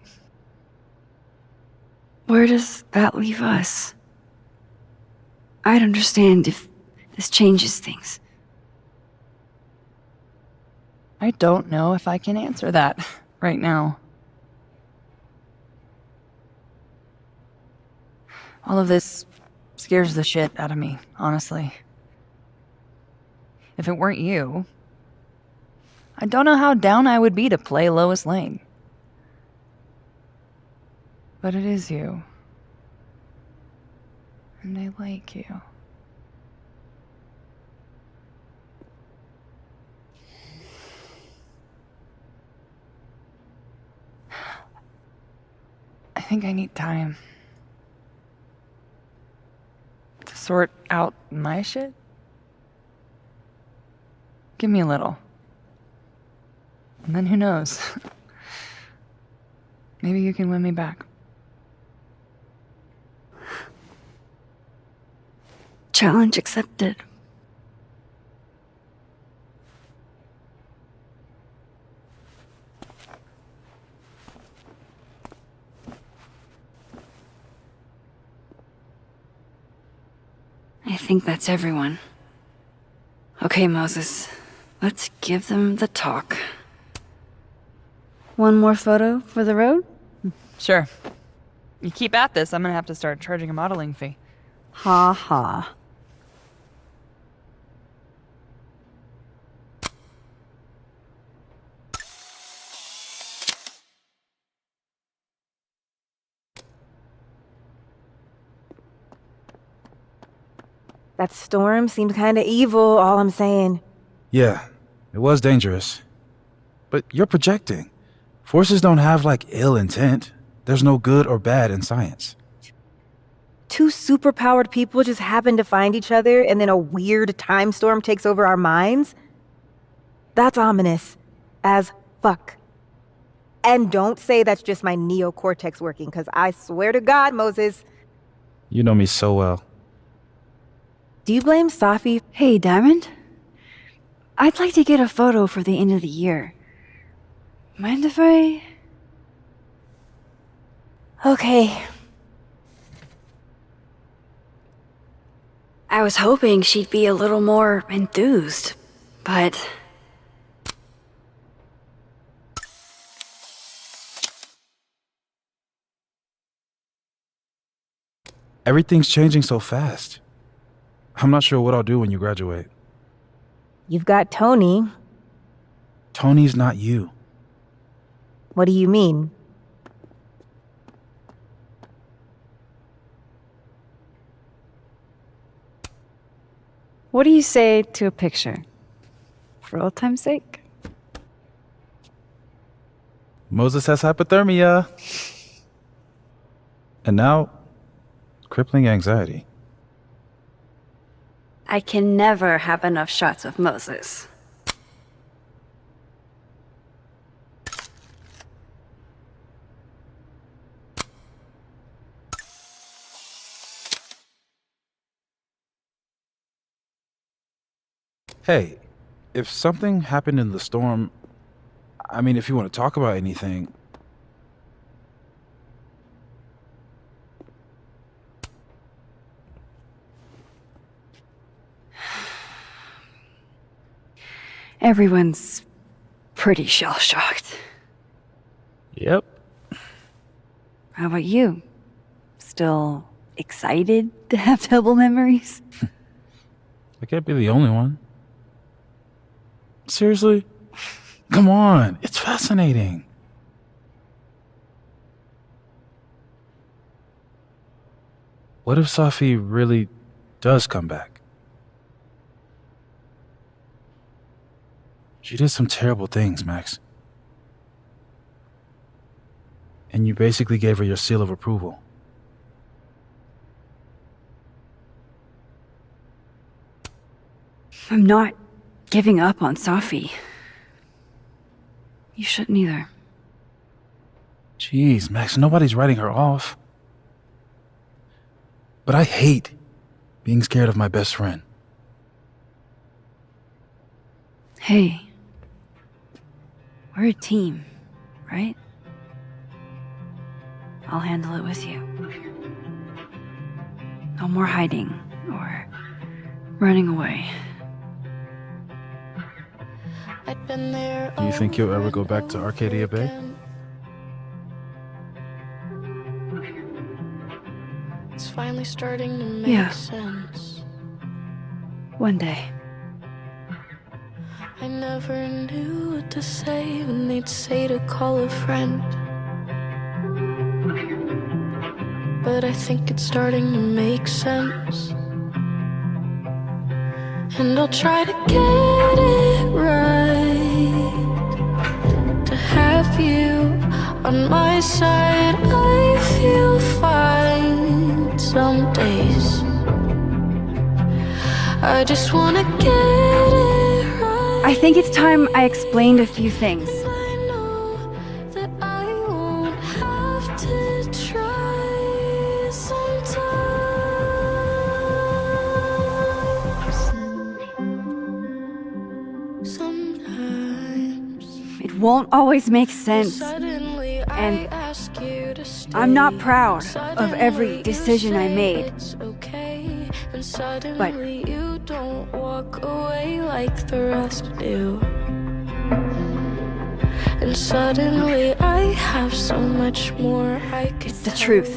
Where does that leave us? I'd understand if this changes things. I don't know if I can answer that right now. All of this scares the shit out of me, honestly. If it weren't you, I don't know how down I would be to play Lois Lane. But it is you. And I like you. I think I need time to sort out my shit. Give me a little. And then who knows? Maybe you can win me back. Challenge accepted. I think that's everyone. Okay, Moses. Let's give them the talk. One more photo for the road? Sure. You keep at this, I'm gonna have to start charging a modeling fee. Ha ha. That storm seemed kinda evil, all I'm saying. Yeah, it was dangerous. But you're projecting. Forces don't have, ill intent. There's no good or bad in science. Two superpowered people just happen to find each other and then a weird time storm takes over our minds? That's ominous. As fuck. And don't say that's just my neocortex working, because I swear to God, Moses. You know me so well. Do you blame Safi? Hey, Diamond. I'd like to get a photo for the end of the year. Mind if I... Okay. I was hoping she'd be a little more enthused, but... Everything's changing so fast. I'm not sure what I'll do when you graduate. You've got Tony. Tony's not you. What do you mean? What do you say to a picture? For old time's sake? Moses has hypothermia. And now, crippling anxiety. I can never have enough shots of Moses. Hey, if something happened in the storm, if you want to talk about anything... Everyone's pretty shell-shocked. Yep. How about you? Still excited to have double memories? I can't be the only one. Seriously? Come on, it's fascinating. What if Safi really does come back? She did some terrible things, Max. And you basically gave her your seal of approval. I'm not giving up on Safi. You shouldn't either. Jeez, Max, nobody's writing her off. But I hate being scared of my best friend. Hey. We're a team, right? I'll handle it with you. No more hiding or running away. Do you think you'll ever go back to Arcadia Bay? It's finally starting to make Yeah. sense. One day. I never knew what to say when they'd say to call a friend. But I think it's starting to make sense. And I'll try to get it right. To have you on my side, I feel fine some days. I just wanna get it right. I think it's time I explained a few things. That I won't have to try sometimes. It won't always make sense. Suddenly And I ask you to stay. I'm not proud of every decision I made. It's okay. And But suddenly you don't walk away like the rest do. And suddenly I have so much more I could it's the truth.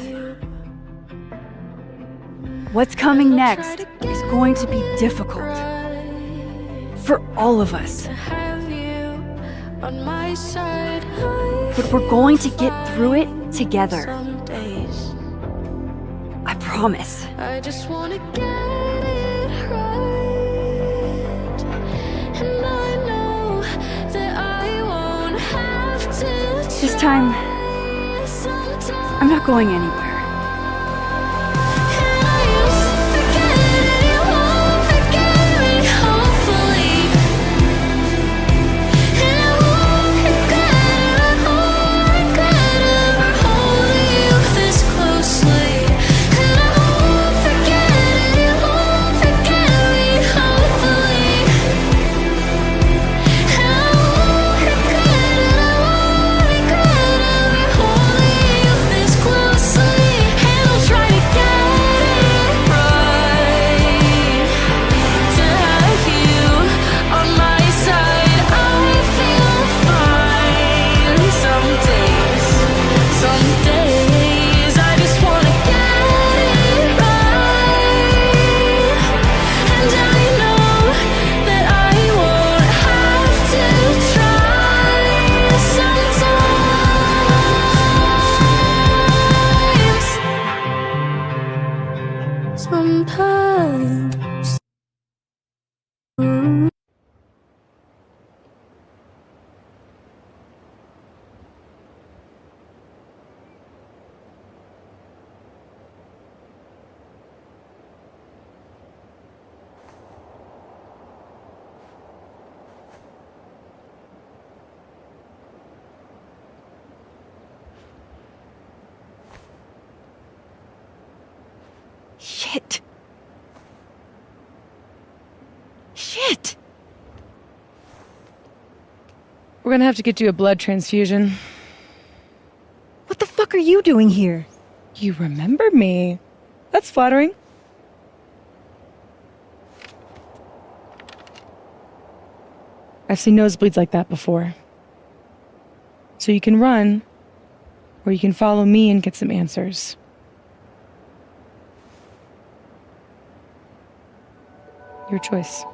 What's coming next is going to be difficult. For all of us. have you on my side. But we're going to get through it together. Some days I promise. I just wanna get it right. And I know that I won't have to This time, I'm not going anywhere. Sometimes. Shit. Shit. We're gonna have to get you a blood transfusion. What the fuck are you doing here? You remember me. That's flattering. I've seen nosebleeds like that before. So you can run, or you can follow me and get some answers. Your choice.